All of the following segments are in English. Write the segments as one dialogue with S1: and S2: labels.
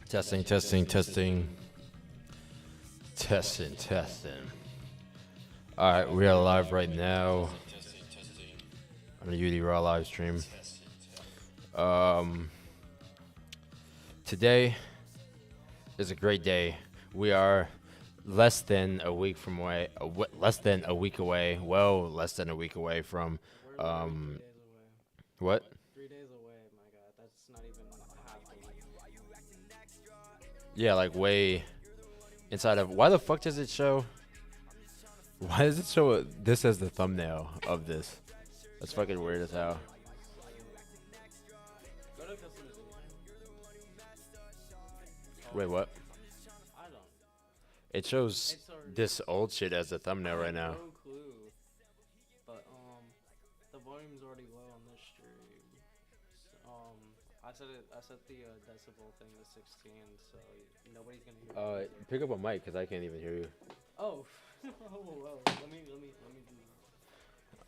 S1: Testing, testing, testing. Testing, testing. Alright, we are live right now on the UD Raw live stream. Today is a great day. We are less than a week from away, less than a week away, well, less than a week away from, what?
S2: 3 days away, my God. That's not even half a week.
S1: Yeah, like way inside of, why the fuck does it show? Why does it show this as the thumbnail of this? That's fucking weird as hell.
S2: Go to customization.
S1: Wait, what?
S2: I don't.
S1: It shows
S2: It's already.
S1: this old shit as the thumbnail right now.
S2: No clue. But the volume's already low on this stream. I set the decibel thing to 16, so nobody's gonna hear.
S1: Pick up a mic because I can't even hear you.
S2: Oh. Oh. Let me do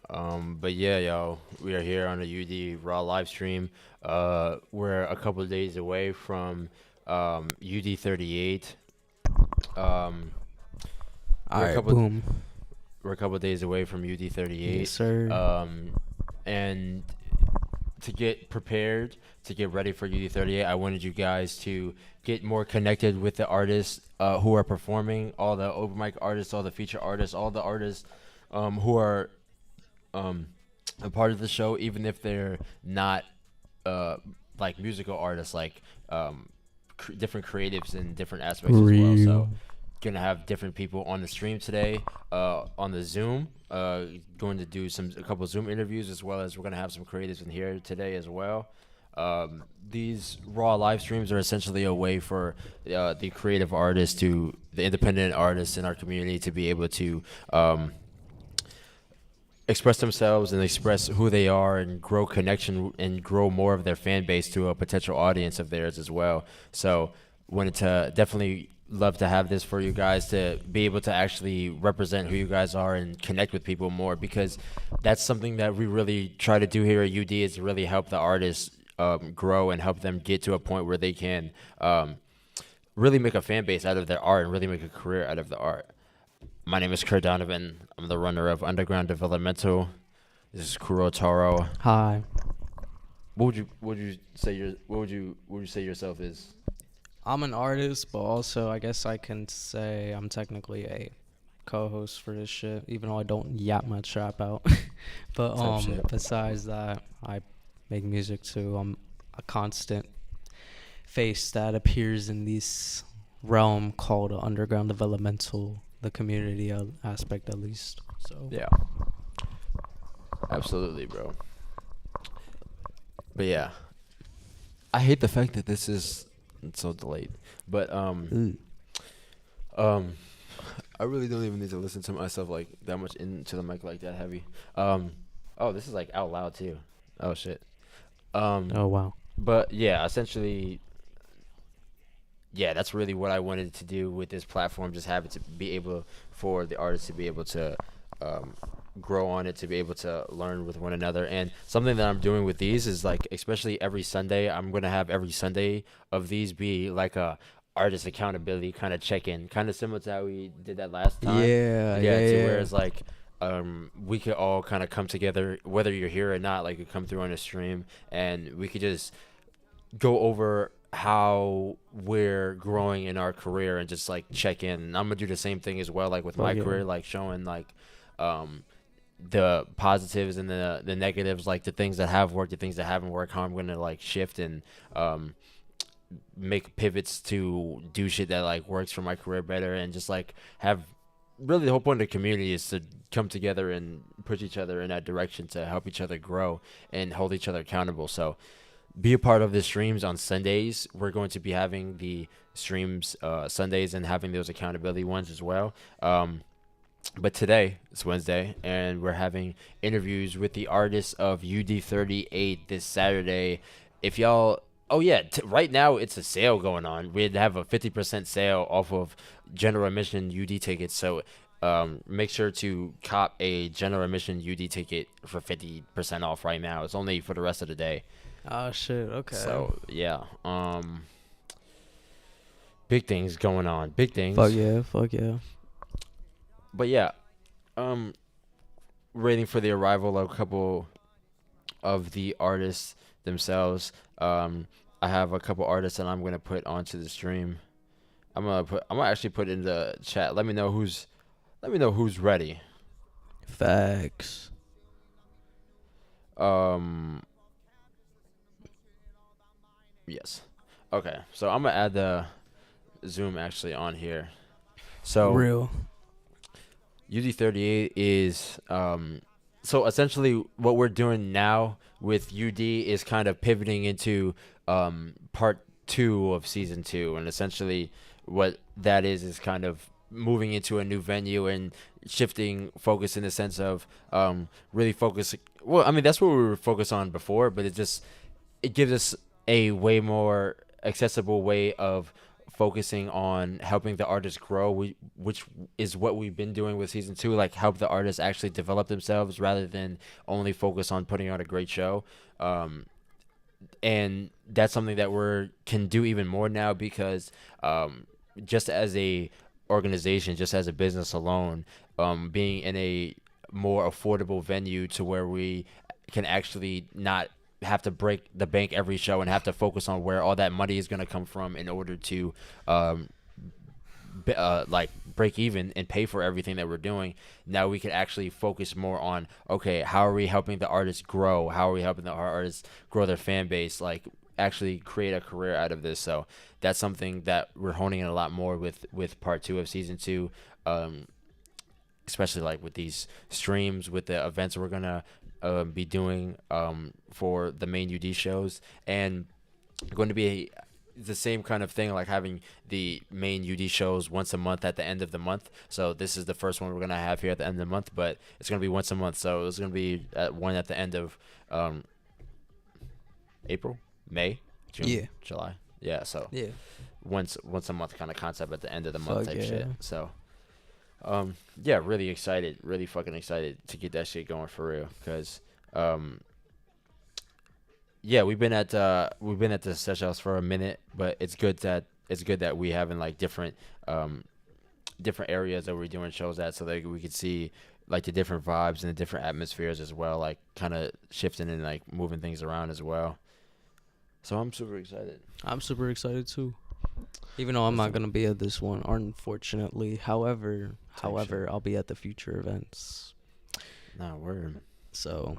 S2: that.
S1: But yeah, y'all, we are here on the UD Raw live stream. We're a couple of days away from UD38.
S2: All
S1: We're a
S2: right,
S1: couple.
S2: boom.
S1: We're a couple of days away from UD38.
S2: Yes, sir.
S1: And to get prepared, to get ready for UD38, I wanted you guys to get more connected with the artists who are performing, all the open mic artists, all the feature artists, all the artists who are a part of the show, even if they're not like musical artists, like different creatives in different aspects as well. So gonna have different people on the stream today, on the Zoom. Going to do a couple of Zoom interviews, as well as we're gonna have some creatives in here today as well. These Raw live streams are essentially a way for the creative artists, the independent artists in our community, to be able to express themselves and express who they are and grow connection and grow more of their fan base to a potential audience of theirs as well. So wanted to definitely love to have this for you guys, to be able to actually represent who you guys are and connect with people more, because that's something that we really try to do here at UD, is to really help the artists grow and help them get to a point where they can really make a fan base out of their art and really make a career out of the art. My name is Kurt Donovan. I'm the runner of Underground Developmental. This is Kuro Taro.
S2: Hi.
S1: What would you say yourself is?
S2: I'm an artist, but also I guess I can say I'm technically a co-host for this shit, even though I don't yap my trap out. But besides that, I make music too. I'm a constant face that appears in this realm called underground developmental, the community aspect at least. So
S1: Yeah. Absolutely, bro. But yeah, I hate the fact that this is so delayed. But I really don't even need to listen to myself like that much into the mic like that heavy. Oh, this is like out loud too. Oh shit.
S2: oh wow.
S1: But yeah, essentially, yeah, that's really what I wanted to do with this platform. Just have it to be able for the artists to be able to grow on it, to be able to learn with one another. And something that I'm doing with these is, like, especially every Sunday, I'm going to have every Sunday of these be like a artist accountability kind of check-in, kind of similar to how we did that last time.
S2: Yeah.
S1: Where it's like we could all kind of come together, whether you're here or not, like you come through on a stream, and we could just go over how we're growing in our career and just like check in. And I'm gonna do the same thing as well, like with my career, like showing like the positives and the negatives, like the things that have worked, the things that haven't worked, how I'm gonna like shift and make pivots to do shit that like works for my career better, and just like have really the whole point of the community is to come together and push each other in that direction to help each other grow and hold each other accountable. So be a part of the streams on Sundays. We're going to be having the streams Sundays and having those accountability ones as well. But today, it's Wednesday, and we're having interviews with the artists of UD38 this Saturday. If y'all, right now it's a sale going on. We'd have a 50% sale off of general admission UD tickets. So make sure to cop a general admission UD ticket for 50% off right now. It's only for the rest of the day.
S2: Oh shit. Okay.
S1: So yeah. big things going on. Big things.
S2: Fuck yeah. Fuck yeah.
S1: But yeah, um, waiting for the arrival of a couple of the artists themselves. I have a couple artists that I'm gonna put onto the stream. I'm gonna actually put in the chat. Let me know who's ready.
S2: Facts.
S1: Yes. Okay. So I'm gonna add the Zoom actually on here. So
S2: Real.
S1: UD38 is so essentially what we're doing now with UD is kind of pivoting into part 2 of season 2, and essentially what that is kind of moving into a new venue and shifting focus in the sense of really focus. Well, I mean that's what we were focused on before, but it gives us a way more accessible way of focusing on helping the artists grow, which is what we've been doing with season 2, like help the artists actually develop themselves rather than only focus on putting on a great show. And that's something that we can do even more now because just as a organization, just as a business alone, being in a more affordable venue to where we can actually not have to break the bank every show and have to focus on where all that money is going to come from in order to like break even and pay for everything that we're doing. Now we can actually focus more on, okay, how are we helping the artists grow? How are we helping the artists grow their fan base? Like actually create a career out of this. So that's something that we're honing in a lot more with part 2 of season 2. Especially like with these streams, with the events we're gonna be doing for the main UD shows, and going to be the same kind of thing, like having the main UD shows once a month at the end of the month. So this is the first one we're gonna have here at the end of the month, but it's gonna be once a month. So it's gonna be one at the end of April, May, June, July. Yeah, so once a month kind of concept at the end of the month type shit. So. Yeah, really excited, really fucking excited to get that shit going for real. Cause, yeah, we've been at the Sesh House for a minute, but it's good that we having like different areas that we're doing shows at, so that we could see like the different vibes and the different atmospheres as well, like kind of shifting and like moving things around as well. So I'm super excited.
S2: I'm super excited too. Even though I'm not gonna be at this one, unfortunately. However, I'll be at the future events.
S1: Nah, word.
S2: So,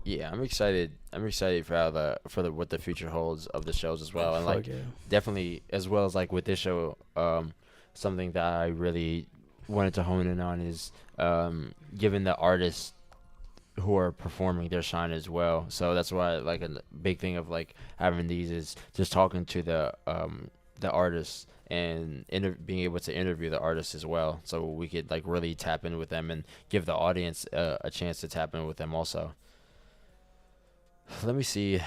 S1: yeah, I'm excited. I'm excited for what the future holds of the shows as well, and like definitely as well as like with this show, something that I really wanted to hone in on is giving the artists who are performing their shine as well. So that's why like a big thing of like having these is just talking to the artists and being able to interview the artists as well, so we could like really tap in with them and give the audience a chance to tap in with them also. Let me see.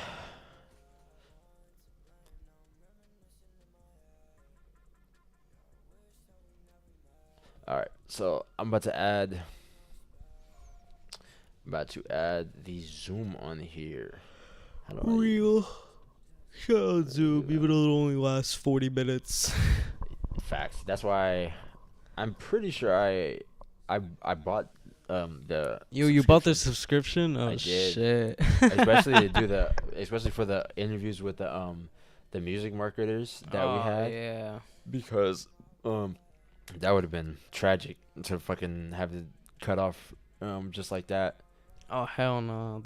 S1: All right, so I'm about to add the Zoom on here.
S2: Real. Shout out Zoom, even though it only lasts 40 minutes.
S1: Facts. That's why I'm pretty sure I bought the
S2: You bought the subscription? Oh,
S1: I did.
S2: Shit.
S1: especially for the interviews with the music marketers that we had.
S2: Yeah.
S1: Because that would have been tragic to fucking have it cut off just like that.
S2: Oh hell no.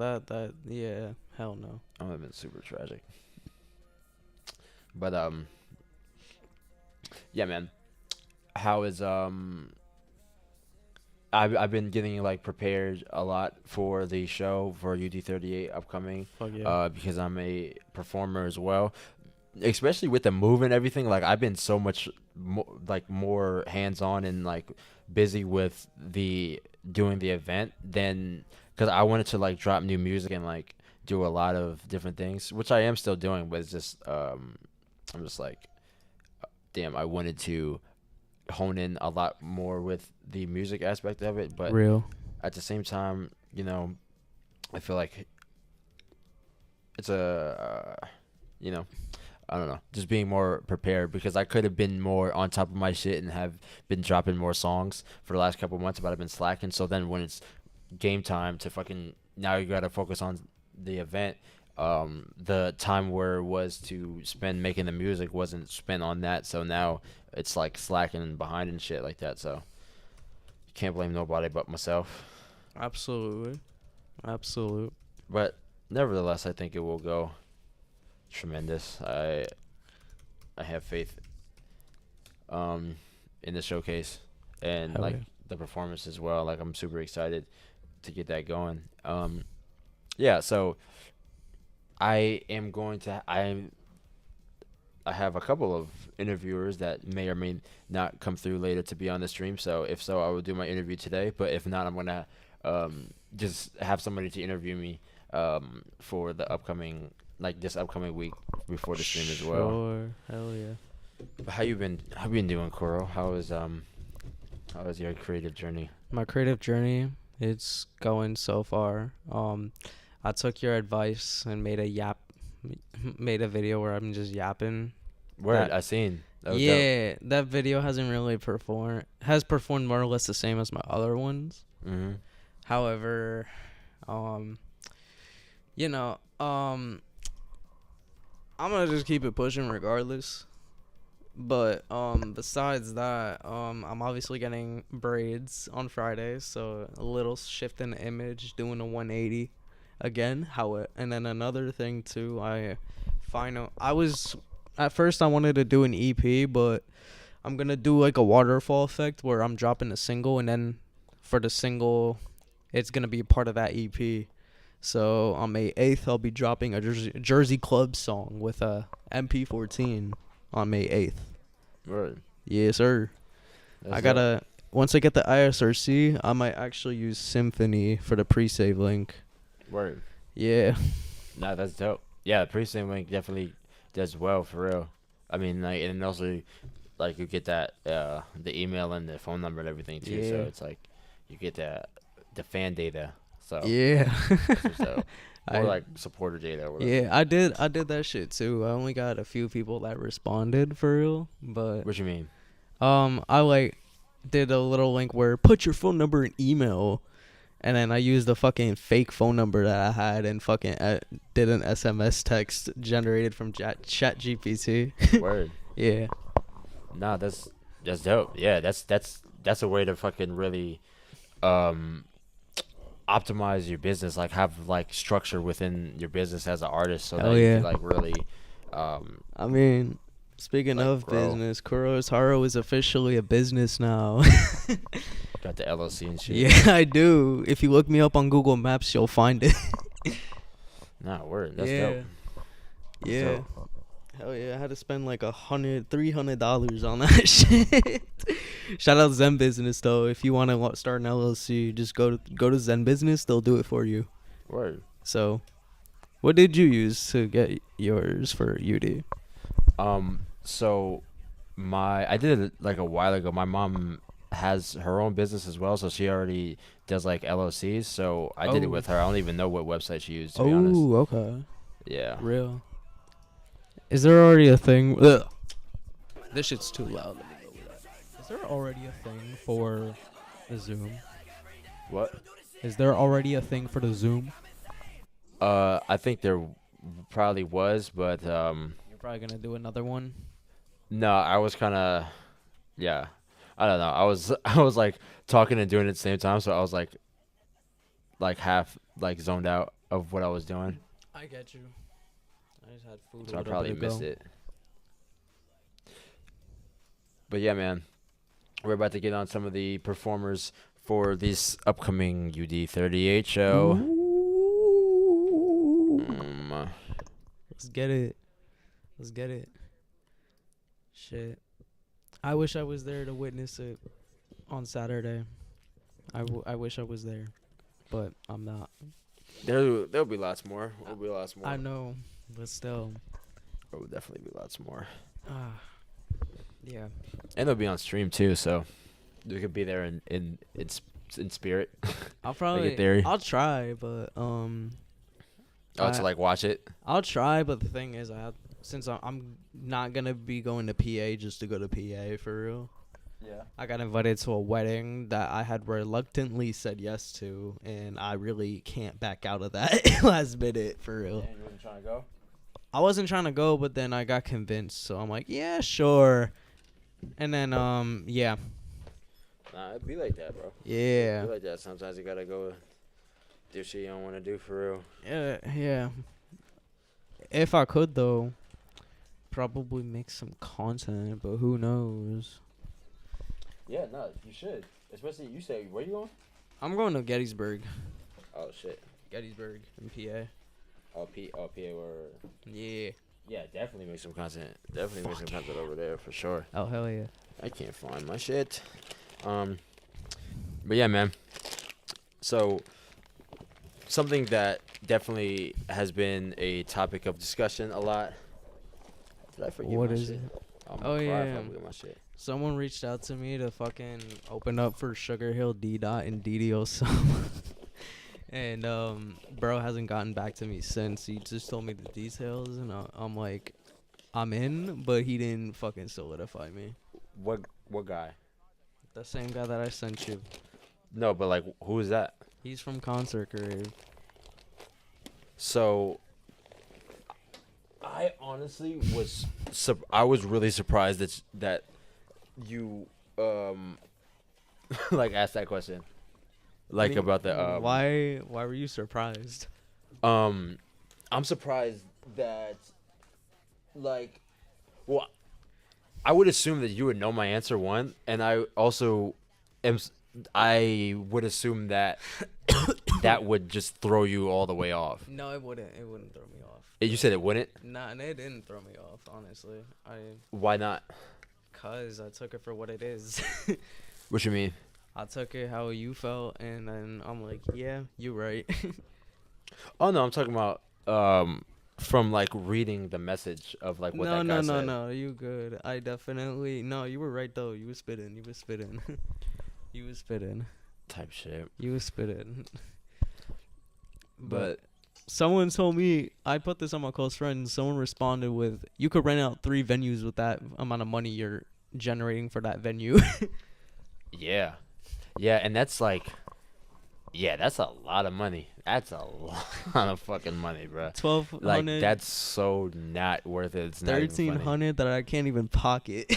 S2: Yeah, hell no.
S1: That would have been super tragic. But yeah, man. How is I've been getting like prepared a lot for the show for UD38 upcoming.
S2: Fuck yeah.
S1: Because I'm a performer as well. Especially with the move and everything, like I've been so much more hands-on and like busy with doing the event than, because I wanted to like drop new music and like do a lot of different things, which I am still doing, but it's just I'm just like, damn, I wanted to hone in a lot more with the music aspect of it, but
S2: Real.
S1: at the same time, you know, I feel like it's a I don't know, just being more prepared because I could have been more on top of my shit and have been dropping more songs for the last couple of months, but I've been slacking. So then when it's game time to fucking now you gotta focus on the event. The time where it was to spend making the music wasn't spent on that, so now it's like slacking and behind and shit like that. So you can't blame nobody but myself.
S2: Absolutely. Absolute.
S1: But nevertheless, I think it will go tremendous. I have faith in the showcase and
S2: Hell
S1: like
S2: yeah.
S1: the performance as well. Like I'm super excited to get that going. Yeah, so I am going to I have a couple of interviewers that may or may not come through later to be on the stream. So if so, I will do my interview today. But if not, I'm gonna just have somebody to interview me for the upcoming this upcoming week before the stream as well.
S2: Sure. Hell yeah.
S1: But how you been doing, Koro? How is your creative journey?
S2: My creative journey, it's going so far. I took your advice and made a video where I'm just yapping.
S1: Word, I seen. That was
S2: Yeah, that video has performed more or less the same as my other ones.
S1: dope. Mhm.
S2: However, you know, I'm gonna just keep it pushing regardless. But besides that, I'm obviously getting braids on Fridays, so a little shift in the image, doing a 180 again. And then another thing too, I was at first I wanted to do an EP, but I'm gonna do like a waterfall effect where I'm dropping a single, and then for the single, it's gonna be part of that EP. So on May 8th, I'll be dropping a Jersey Club song with a MP14 on May 8th.
S1: Word.
S2: Yes, sir.
S1: That's dope.
S2: Once I get the ISRC, I might actually use Symphony for the pre-save link.
S1: Word.
S2: Yeah.
S1: Nah, that's dope. Yeah, the pre-stream link definitely does well for real. I mean, like, and also, like, you get that the email and the phone number and everything too. So
S2: Yeah.
S1: it's like you get the fan data. So
S2: Yeah.
S1: that's what's dope. Or
S2: I-
S1: like supporter data. Or whatever.
S2: Yeah, I did that shit too. I only got a few people that responded for real, but
S1: What you mean?
S2: I did a little link where put your phone number and email, and then I used the fucking fake phone number that I had and fucking did an SMS text generated from Chat GPT.
S1: Word.
S2: Yeah.
S1: Nah, that's dope. Yeah, that's a way to fucking really optimize your business, like have like structure within your business as an artist, so
S2: Hell
S1: that you
S2: yeah.
S1: can like really
S2: I mean, speaking
S1: like,
S2: of
S1: grow.
S2: business, Kuro's Haro is officially a business now.
S1: got the LLC and shit.
S2: Yeah, I do. If you look me up on Google Maps, you'll find it.
S1: Nah, word. That's
S2: Yeah.
S1: dope. That's
S2: Yeah.
S1: dope.
S2: Hell yeah, I had to spend like $300 on that shit. Shout out Zen Business though. If you want to start an LLC, just go to Zen Business. They'll do it for you.
S1: Word.
S2: So, what did you use to get yours for UD?
S1: So I did it like a while ago. My mom has her own business as well, so she already does like LLCs. So I did it
S2: Oh.
S1: with her. I don't even know what website she used, to be honest.
S2: Oh, okay.
S1: Yeah.
S2: Real. Is there already a thing? Ugh. This shit's too loud. Let me go with that. Is there already a thing for the Zoom?
S1: What?
S2: Is there already a thing for the Zoom?
S1: I think there probably was, but
S2: You're probably gonna do another one.
S1: no, I was kind of, yeah, I don't know. I was like talking and doing it at the same time, so I was like half like zoned out of what I was doing,
S2: I get you. I just had food.
S1: so I probably missed it. But yeah, man, we're about to get on some of the performers for this upcoming UD38 show.
S2: Let's get it. Let's get it. Shit. I wish I was there to witness it on Saturday. I wish I was there, but I'm not.
S1: There'll be lots more. There'll be lots more.
S2: I know, but still.
S1: There will definitely be lots more.
S2: Yeah.
S1: And they'll be on stream too, so we could be there in spirit.
S2: I'll probably.
S1: theory.
S2: I'll try, but
S1: Oh, to like watch it.
S2: I'll try, but the thing is, since I'm not gonna be going to PA just to go to PA for real.
S1: Yeah.
S2: I got invited to a wedding that I had reluctantly said yes to, and I really can't back out of that last minute for real.
S1: And you wasn't trying to go?
S2: I wasn't trying to go, but then I got convinced, so I'm like, yeah, sure. And then yeah.
S1: Nah, it'd be like that, bro.
S2: Yeah.
S1: It'd be like that. Sometimes you gotta go do shit you don't want to do for real.
S2: Yeah. If I could though, probably make some content, but who knows?
S1: Yeah, no, you should. Especially you say, where you going?
S2: I'm going to Gettysburg.
S1: Oh shit.
S2: Gettysburg in PA.
S1: Oh, PA or
S2: Yeah.
S1: yeah, definitely make some content. Definitely make some content over there for sure.
S2: Oh hell yeah.
S1: I can't find my shit. But yeah, man. So something that definitely has been a topic of discussion a lot. Did I forget
S2: What
S1: my
S2: is
S1: shit?
S2: it?
S1: I'm
S2: Oh,
S1: gonna cry if
S2: yeah.
S1: I forget my shit.
S2: Someone reached out to me to fucking open up for Sugar Hill D Dot and DDO Summer. And bro hasn't gotten back to me since. He just told me the details, and I'm like, I'm in, but he didn't fucking solidify me.
S1: What guy?
S2: The same guy that I sent you.
S1: No, but like, who is that?
S2: He's from Concert Grave.
S1: So, I honestly was I was really surprised that you like asked that question, like about the
S2: Why were you surprised?
S1: I'm surprised that like well I would assume that you would know my answer one, and I also I would assume that that would just throw you all the way off.
S2: No, it wouldn't. It wouldn't throw me off.
S1: You said it wouldn't?
S2: Nah, and it didn't throw me off, honestly.
S1: Why not?
S2: Cause I took it for what it is.
S1: What you mean?
S2: I took it how you felt, and then I'm like, yeah, you right.
S1: Oh no, I'm talking about from like reading the message of like what that guy said.
S2: No, you good. I definitely you were right though. You was spitting. You was spitting. You was spitting.
S1: Type shit.
S2: You was spitting.
S1: But
S2: someone told me, I put this on my close friends. Someone responded with, you could rent out 3 venues with that amount of money you're generating for that venue.
S1: yeah, and that's like, yeah, that's a lot of money. That's a lot of fucking money, bro.
S2: 1,200.
S1: Like that's so not worth it. It's not even funny.
S2: 1,300 that I can't even pocket.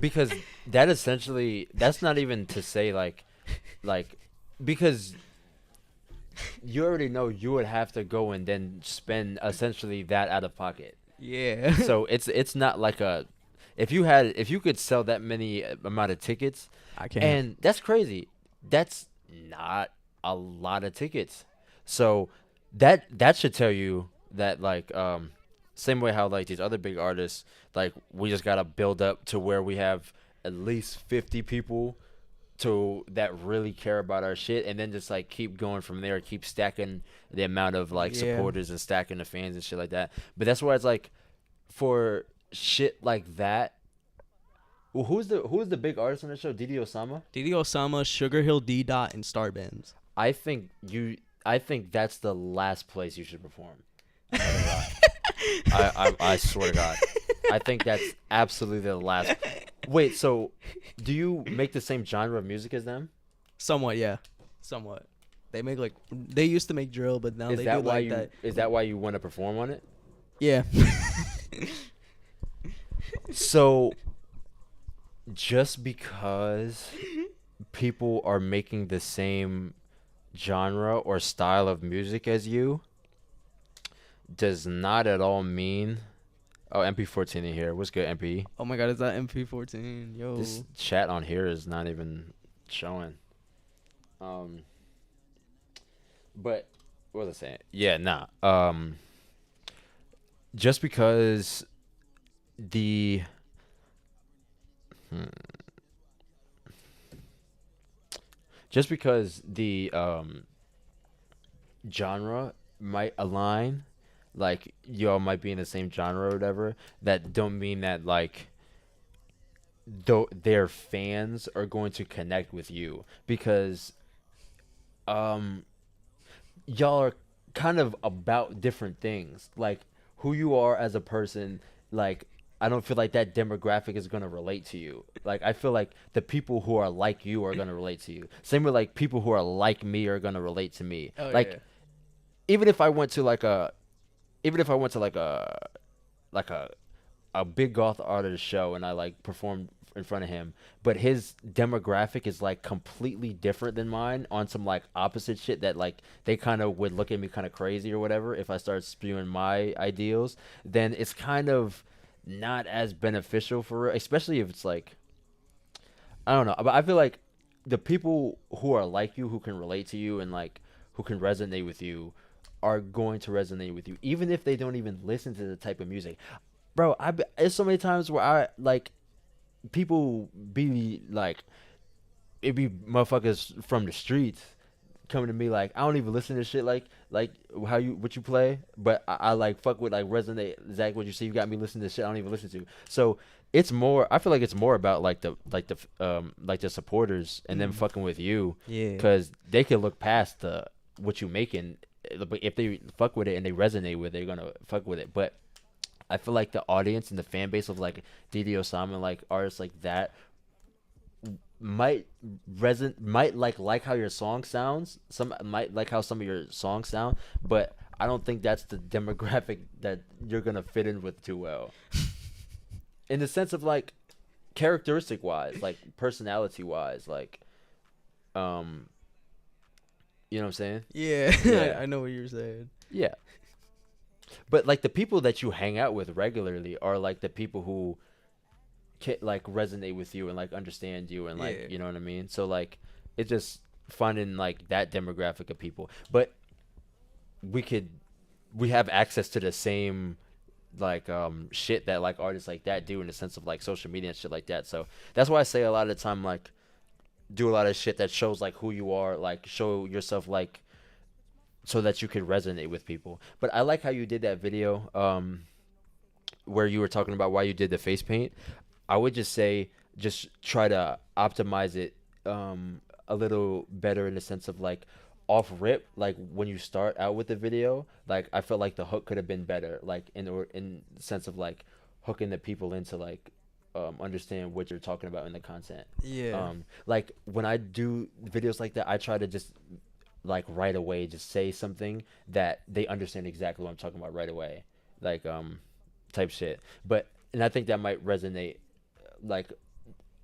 S1: Because that essentially, that's not even to say like because you already know you would have to go and then spend essentially that out of pocket.
S2: Yeah.
S1: So it's not like if you could sell that many amount of tickets,
S2: I can't.
S1: and that's crazy. That's not a lot of tickets. So that should tell you that like same way how like these other big artists, like we just gotta build up to where we have at least 50 people that really care about our shit, and then just like keep going from there, keep stacking the amount of like supporters and stacking the fans and shit like that. But that's why it's like for shit like that. Well, who's the big artist on the show? Didi Osama?
S2: Didi Osama, Sugar Hill D Dot, and Star Bands.
S1: I think that's the last place you should perform. I swear to God. I think that's absolutely the last. Wait, so do you make the same genre of music as them?
S2: Somewhat, yeah. Somewhat. They used to make drill, but now they do like that.
S1: Is that why you want to perform on it?
S2: Yeah.
S1: So just because people are making the same genre or style of music as you does not at all mean. Oh, MP14 in here. What's good, MP?
S2: Oh my God, is that MP14? Yo.
S1: This chat on here is not even showing. But what was I saying? Yeah, nah. Just because the genre might align, like y'all might be in the same genre or whatever, that don't mean that like their fans are going to connect with you, because y'all are kind of about different things. Like who you are as a person, like I don't feel like that demographic is gonna relate to you. Like I feel like the people who are like you are gonna relate to you. Same with like people who are like me are gonna relate to me.
S2: Oh yeah.
S1: Like even if I went to like a, even if I went to like a big goth artist show and I like performed in front of him, but his demographic is like completely different than mine on some like opposite shit that like they kind of would look at me kind of crazy or whatever if I start spewing my ideals, then it's kind of not as beneficial for real, especially if it's like I don't know, but I feel like the people who are like you, who can relate to you and like who can resonate with you, are going to resonate with you, even if they don't even listen to the type of music. Bro, it's so many times where I like people be like, it be motherfuckers from the streets coming to me like, I don't even listen to shit like how you what you play, but I like fuck with like resonate exactly what you see. You got me listening to shit I don't even listen to. So it's more. I feel like it's more about like the supporters and them
S2: Mm.
S1: fucking with you,
S2: Yeah.
S1: because they can look past the what you making. But if they fuck with it and they resonate with it, they're gonna fuck with it. But I feel like the audience and the fan base of like Didi Osama, like artists like that, might might like how your song sounds. Some might like how some of your songs sound, but I don't think that's the demographic that you're gonna fit in with too well. In the sense of like characteristic wise, like personality wise, like um, you know what I'm saying?
S2: Yeah.
S1: Yeah,
S2: I know what you're saying.
S1: yeah. But like the people that you hang out with regularly are like the people who like resonate with you and like understand you and like
S2: Yeah.
S1: you know what I mean. So like it's just finding like that demographic of people. But we could we have access to the same like shit that like artists like that do in the sense of like social media and shit like that. So that's why I say a lot of the time like do a lot of shit that shows like who you are, like show yourself like so that you can resonate with people. But I like how you did that video where you were talking about why you did the face paint. I would just say just try to optimize it a little better in the sense of like off rip, like when you start out with the video, like I felt like the hook could have been better, like in the sense of like hooking the people into like understand what you're talking about in the content.
S2: Yeah.
S1: Like when I do videos like that, I try to just like right away just say something that they understand exactly what I'm talking about right away, like type shit. But and I think that might resonate like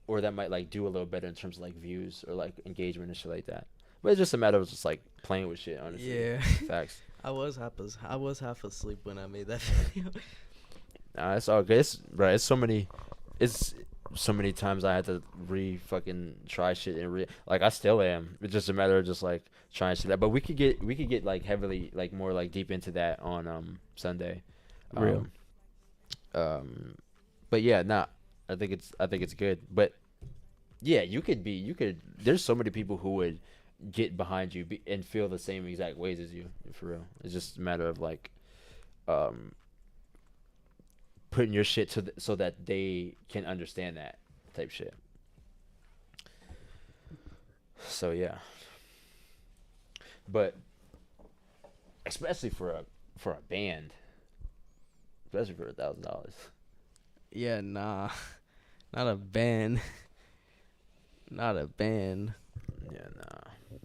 S1: or that might like do a little better in terms of like views or like engagement and shit like that. But it's just a matter of just like playing with shit, honestly.
S2: Yeah.
S1: Facts.
S2: I was half asleep when I made that video.
S1: Nah, it's all good. Bro, it's so many times I had to fucking try shit and like I still am. It's just a matter of just like trying shit out. But we could get like heavily like more like deep into that on Sunday.
S2: Real.
S1: Um but yeah, nah. I think it's good. But yeah, you could there's so many people who would get behind you and feel the same exact ways as you, for real. It's just a matter of like um putting your shit so that they can understand that type shit. So yeah. But especially for a band, especially for $1,000.
S2: Yeah, nah. Not a band. Not a band.
S1: Yeah, nah.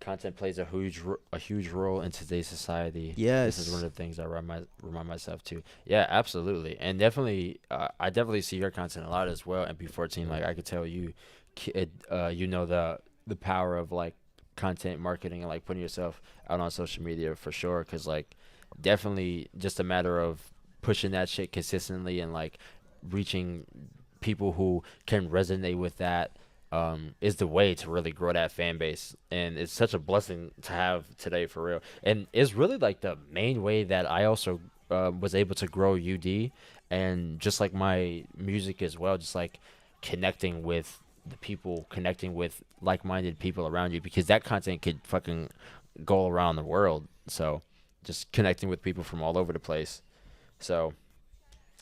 S1: Content plays a huge role in today's society. This is one
S2: Yes.
S1: of the things I remind myself too. Yeah, absolutely, and definitely, I definitely see your content a lot as well. MP14, like I could tell you, you know the power of like content marketing and like putting yourself out on social media for sure. Cause like definitely just a matter of pushing that shit consistently and like reaching people who can resonate with that is the way to really grow that fan base. And it's such a blessing to have today for real. And it's really like the main way that I also was able to grow UD and just like my music as well, just like connecting with the people, connecting with like-minded people around you, because that content could fucking go around the world. So just connecting with people from all over the place. So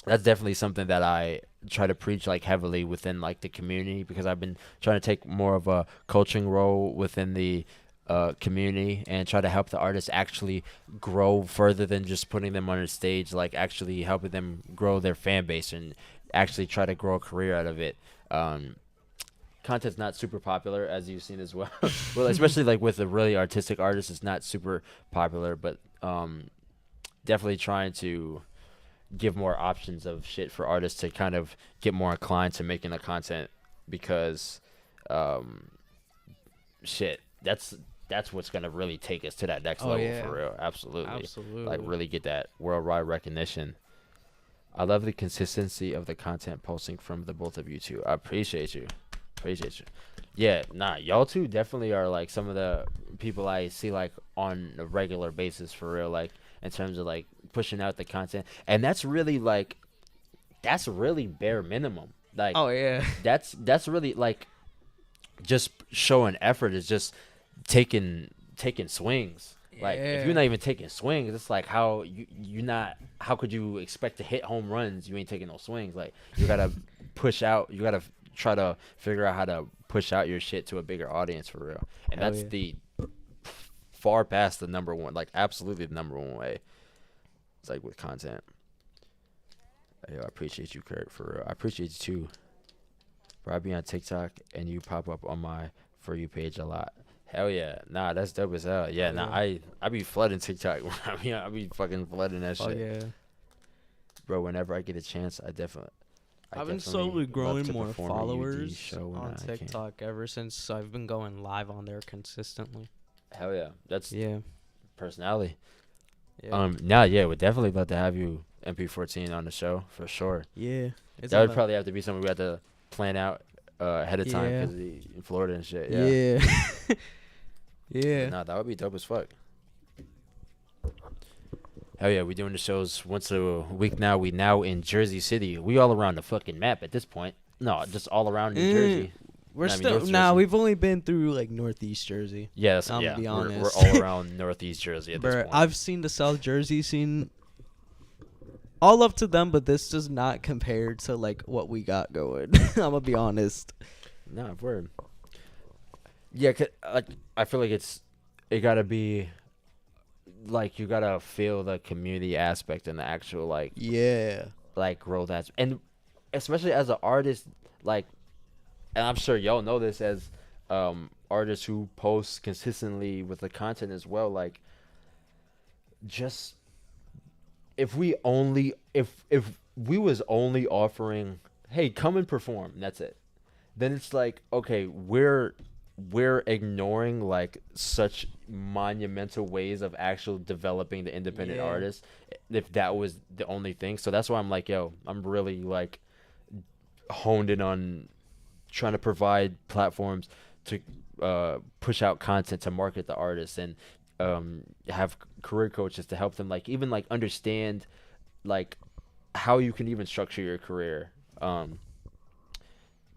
S1: that's definitely something that I try to preach like heavily within like the community, because I've been trying to take more of a coaching role within the community and try to help the artists actually grow further than just putting them on a stage, like actually helping them grow their fan base and actually try to grow a career out of it. Content's not super popular, as you've seen as well. Well, especially like with a really artistic artist, it's not super popular, but definitely trying to give more options of shit for artists to kind of get more inclined to making the content, because shit, that's what's gonna really take us to that next level for real. Absolutely. Like really get that worldwide recognition. I love the consistency of the content posting from the both of you two. I appreciate you. Yeah, nah, y'all two definitely are like some of the people I see like on a regular basis for real, like in terms of like pushing out the content. And that's really bare minimum. Like that's really like just showing effort, is just taking swings. Like if you're not even taking swings, it's like how could you expect to hit home runs? You ain't taking no swings. Like you gotta push out. You gotta try to figure out how to push out your shit to a bigger audience for real. And that's the far past the number one, like absolutely the number one way. It's like with content. Yo, I appreciate you, Kurt, for real. I appreciate you too. Bro, I be on TikTok and you pop up on my For You page a lot. Hell yeah. Nah, that's dope as hell. Yeah, nah, I be flooding TikTok. I be fucking flooding that shit.
S2: Yeah.
S1: Bro, whenever I get a chance,
S2: I've been slowly growing more followers on TikTok ever since I've been going live on there consistently.
S1: Hell yeah. That's personality.
S2: Yeah.
S1: We'd definitely love to have you, MP14, on the show for sure.
S2: Yeah.
S1: That would probably have to be something we have to plan out ahead of time, because in Florida and shit.
S2: Yeah. Yeah.
S1: Nah, that would be dope as fuck. Hell yeah, we doing the shows once a week now. We now in Jersey City. We all around the fucking map at this point. No, just all around New Jersey.
S2: We're still we've only been through like Northeast Jersey.
S1: Yeah,
S2: I'm be honest.
S1: We're all around Northeast Jersey at this point.
S2: I've seen the South Jersey scene. All up to them, but this does not compare to like what we got going. I'm gonna be honest.
S1: No, word. Yeah, like I feel like it gotta be. Like you gotta feel the community aspect and the actual like growth aspect, and especially as an artist, like, and I'm sure y'all know this as artists who post consistently with the content as well. Like, just if we was only offering, hey, come and perform, that's it, then it's like, okay, we're ignoring like such monumental ways of actual developing the independent artist if that was the only thing. So that's why I'm like, yo, I'm really like honed in on trying to provide platforms to push out content to market the artists, and have career coaches to help them like even like understand like how you can even structure your career to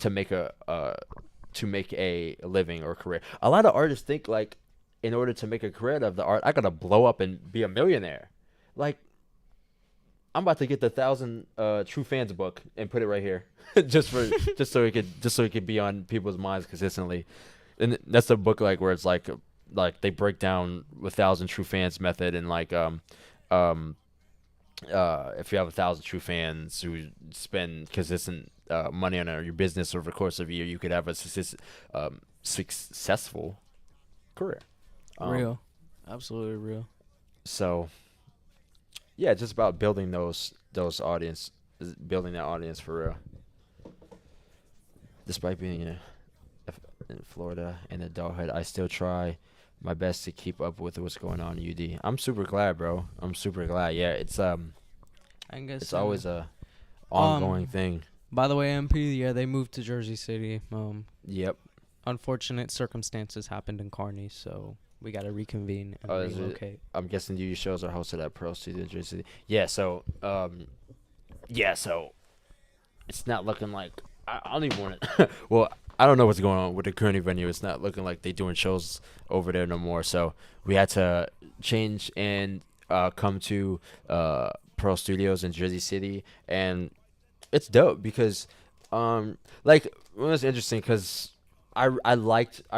S1: make a living or career. A lot of artists think like in order to make a career out of the art, I gotta blow up and be a millionaire. Like, I'm about to get the 1,000 True Fans book and put it right here, just so it could be on people's minds consistently. And that's the book like where it's like they break down 1,000 True Fans method, and like if you have 1,000 true fans who spend consistent money on your business over the course of a year, you could have a successful career.
S2: Real, absolutely real.
S1: So, yeah, just about building that audience for real. Despite being in Florida in adulthood, I still try my best to keep up with what's going on in UD. I'm super glad, bro. I'm super glad. Yeah, it's
S2: I guess
S1: it's always a ongoing thing.
S2: By the way, MP, they moved to Jersey City.
S1: Yep.
S2: Unfortunate circumstances happened in Kearney, so we got to reconvene and relocate.
S1: I'm guessing your shows are hosted at Pearl Studio in Jersey City. Yeah, so it's not looking like I don't even want to. Well, I don't know what's going on with the Kearney venue. It's not looking like they're doing shows over there no more. So we had to change and come to Pearl Studios in Jersey City, and it's dope because like it was interesting because I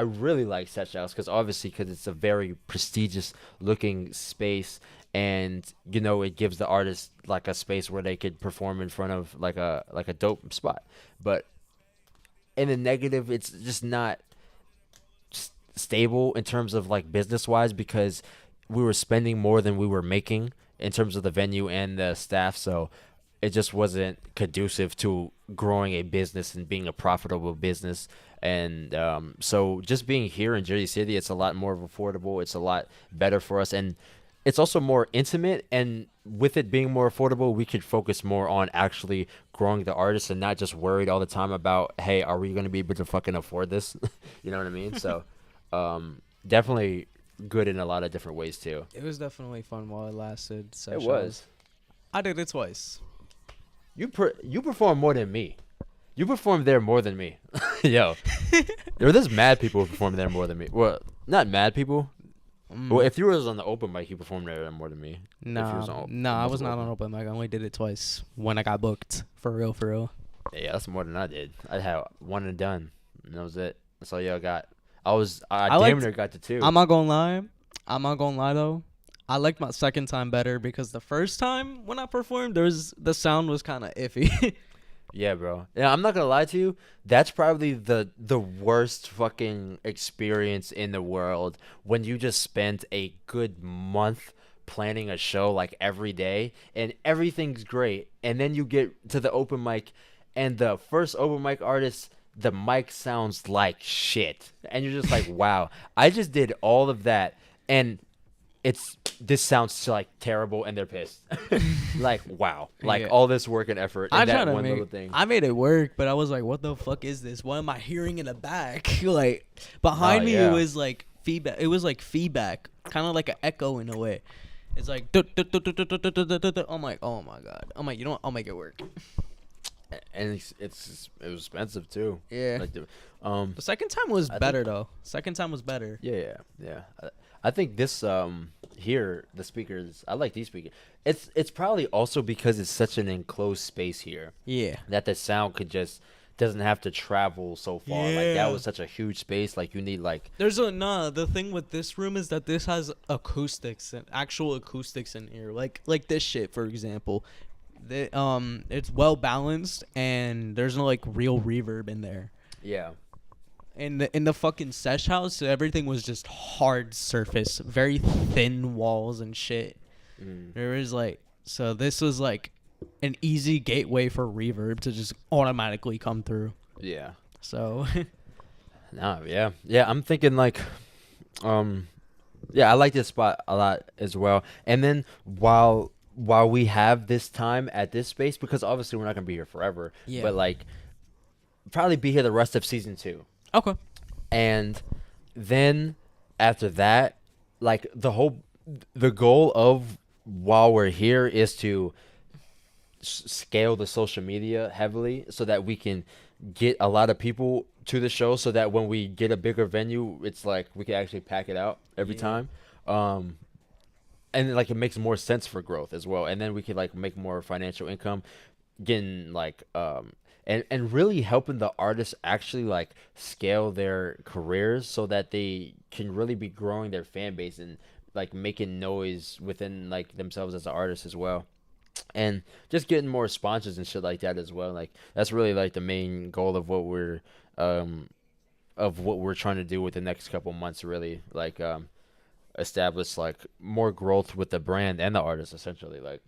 S1: really liked Set House because obviously because it's a very prestigious looking space, and it gives the artist like a space where they could perform in front of like a dope spot. But in the negative, it's just not stable in terms of like business wise because we were spending more than we were making in terms of the venue and the staff. So it just wasn't conducive to growing a business and being a profitable business. And so just being here in Jersey City, it's a lot more affordable. It's a lot better for us. And it's also more intimate. And with it being more affordable, we could focus more on actually growing the artist and not just worried all the time about, hey, are we going to be able to fucking afford this? You know what I mean? So definitely good in a lot of different ways too.
S2: It was definitely fun while it lasted.
S1: It was.
S2: I did it twice.
S1: You performed more than me. You performed there more than me. Yo, there's mad people who performed there more than me. Well, not mad people. Well, if you was on the open mic, you performed there more than me.
S2: Nah, I was not on open mic. I only did it twice when I got booked. For real, for real.
S1: Yeah, that's more than I did. I had one and done, and that was it. That's all y'all got. I damn near got to two.
S2: I'm not gonna lie though. I liked my second time better because the first time when I performed, the sound was kind of iffy.
S1: Yeah, bro. Yeah, I'm not gonna lie to you. That's probably the worst fucking experience in the world when you just spent a good month planning a show like every day and everything's great, and then you get to the open mic, and the first open mic artist, the mic sounds like shit, and you're just like, wow, I just did all of that, and this sounds like terrible, and they're pissed. Like, wow, like all this work and effort in that one little thing.
S2: I made it work, but I was like, what the fuck is this? What am I hearing in the back? Like behind me, it was like feedback. It was like feedback, kind of like an echo in a way. It's like, I'm like, oh my god. I'm like, you know what? I'll make it work.
S1: And it was expensive too.
S2: Yeah.
S1: Like
S2: the second time was better though. Second time was better.
S1: Yeah. I think this here, the speakers, I like these speakers. It's probably also because it's such an enclosed space here.
S2: Yeah.
S1: That the sound doesn't have to travel so far.
S2: Yeah.
S1: Like that was such a huge space. Like you need like
S2: the thing with this room is that this has acoustics and actual acoustics in here. Like this shit, for example. It's well balanced and there's no like real reverb in there.
S1: Yeah.
S2: In the fucking sesh house, everything was just hard surface, very thin walls and shit. There was so this was like an easy gateway for reverb to just automatically come through.
S1: Yeah.
S2: So.
S1: Yeah. I'm thinking like, I like this spot a lot as well. And then while we have this time at this space, because obviously we're not gonna be here forever.
S2: Yeah.
S1: But like, probably be here the rest of season 2.
S2: Okay.
S1: And then after that, like the goal of while we're here is to scale the social media heavily so that we can get a lot of people to the show so that when we get a bigger venue, it's like we can actually pack it out every time. And like it makes more sense for growth as well. And then we can like make more financial income, getting like and really helping the artists actually like scale their careers so that they can really be growing their fan base and like making noise within like themselves as an artist as well. And just getting more sponsors and shit like that as well. Like that's really like the main goal of what we're trying to do with the next couple months, really. Like establish like more growth with the brand and the artist, essentially, like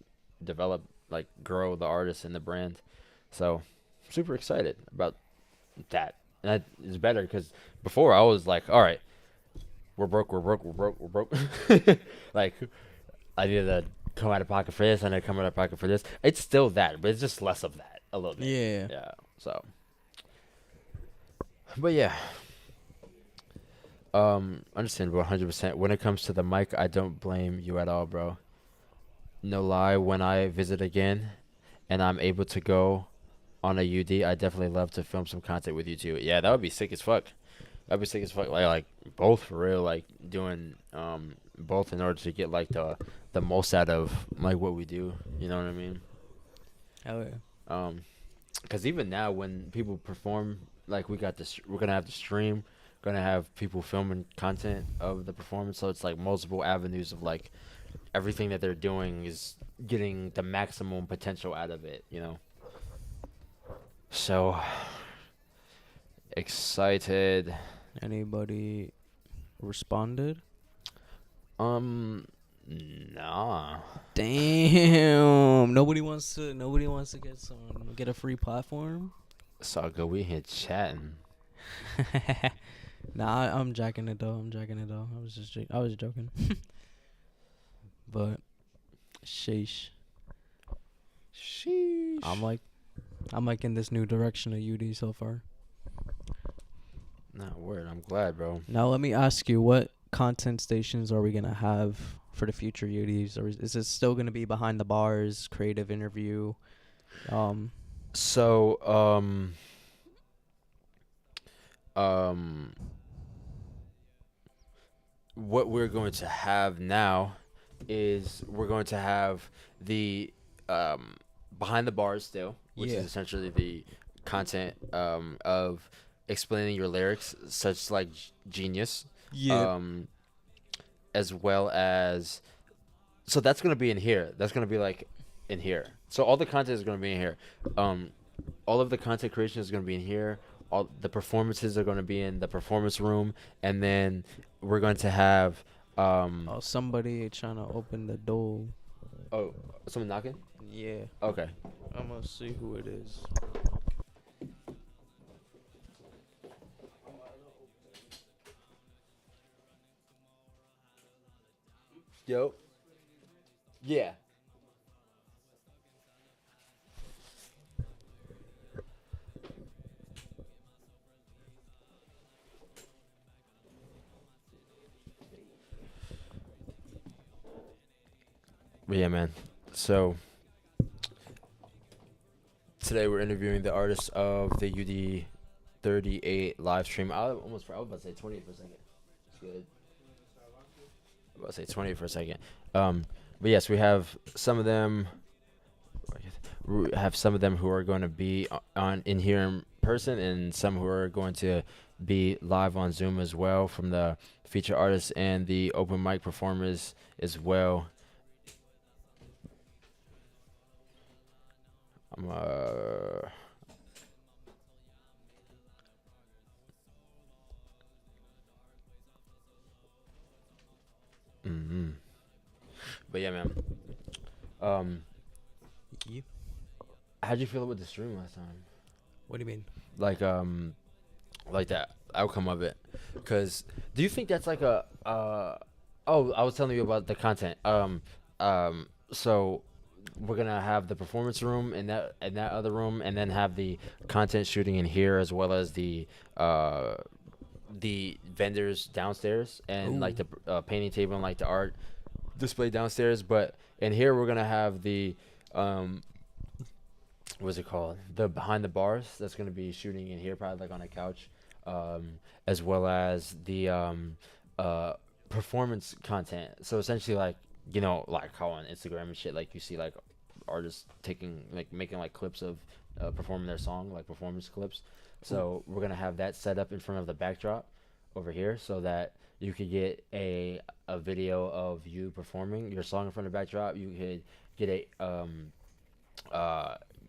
S1: develop, like grow the artist and the brand. So super excited about that. And that is better because before I was like, all right, we're broke. Like I need to come out of pocket for this, and I come out of pocket for this. It's still that, but it's just less of that a little bit. Yeah. So, but yeah, understandable, 100%. When it comes to the mic, I don't blame you at all, bro. No lie. When I visit again, and I'm able to go on a UD, I definitely love to film some content with you too. Yeah, that would be sick as fuck. That'd be sick as fuck. Like both for real. Like doing both in order to get like the most out of like what we do. You know what I mean?
S2: Hell yeah.
S1: because even now when people perform, like we got this, we're gonna have the stream, gonna have people filming content of the performance, so it's like multiple avenues of like everything that they're doing is getting the maximum potential out of it, you know. So excited.
S2: Anybody responded?
S1: Um, nah.
S2: Damn. Nobody wants to get a free platform.
S1: It's all good. We here chatting.
S2: Nah, I'm jacking it though. I was joking. But sheesh.
S1: Sheesh.
S2: I'm like in this new direction of UD so far.
S1: Nah, word. I'm glad, bro.
S2: Now let me ask you, what content stations are we gonna have for the future UDs, or is it still gonna be behind the bars, creative interview?
S1: So, what we're going to have now is we're going to have the behind the bars still, which
S2: Yeah.
S1: is essentially the content of explaining your lyrics, such like Genius.
S2: Yeah.
S1: As well as, so that's gonna be in here. That's gonna be like in here. So all the content is gonna be in here. All of the content creation is gonna be in here. All the performances are gonna be in the performance room, and then we're going to have
S2: Oh, somebody trying to open the door.
S1: oh, someone knocking.
S2: Yeah.
S1: Okay.
S2: I'm gonna see who it is.
S1: Yo. Yeah. But yeah, man. So today we're interviewing the artist of the UD38 live stream. I was about to say 20 for a second. It's good. I was about to say 20 for a second. But yes, we have some of them. We have some of them who are going to be on in here in person, and some who are going to be live on Zoom as well, from the feature artists and the open mic performers as well. I'm mm-hmm. But yeah, man. Um,
S2: Yeah.
S1: how'd you feel about the stream last time?
S2: What do you mean?
S1: Like that outcome of it? Because do you think that's like a oh, I was telling you about the content. So we're gonna have the performance room in that other room, and then have the content shooting in here, as well as the vendors downstairs, and like
S2: Ooh.
S1: the painting table and like the art display downstairs. But in here we're gonna have the what's it called, the behind the bars that's gonna be shooting in here, probably like on a couch, as well as the performance content. So essentially, like, you know, like how on Instagram and shit, like you see like artists taking, like, making like clips of performing their song, like performance clips. So we're gonna have that set up in front of the backdrop over here, so that you could get a video of you performing your song in front of the backdrop. You could get a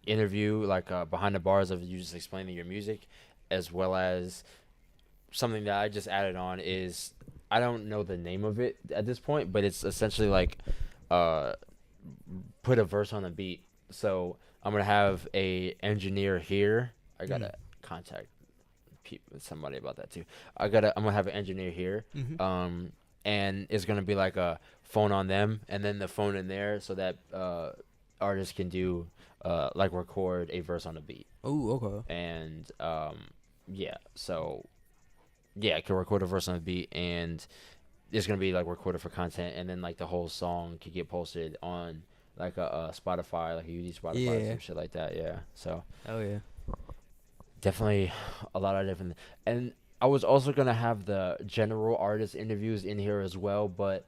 S1: interview, like behind the bars of you just explaining your music, as well as something that I just added on is, I don't know the name of it at this point, but it's essentially like uh put a verse on a beat. So I'm gonna have a engineer here. I gotta contact somebody about that too. I'm gonna have an engineer here, and it's gonna be like a phone on them, and then the phone in there, so that artists can do like record a verse on a beat.
S2: Oh, okay.
S1: And yeah, so yeah, I can record a verse on the beat, and it's gonna be like recorded for content, and then like the whole song could get posted on like a Spotify, like a UD Spotify, or
S2: Yeah.
S1: some shit like that. Yeah, so
S2: Oh yeah.
S1: definitely a lot of different. And I was also gonna have the general artist interviews in here as well, but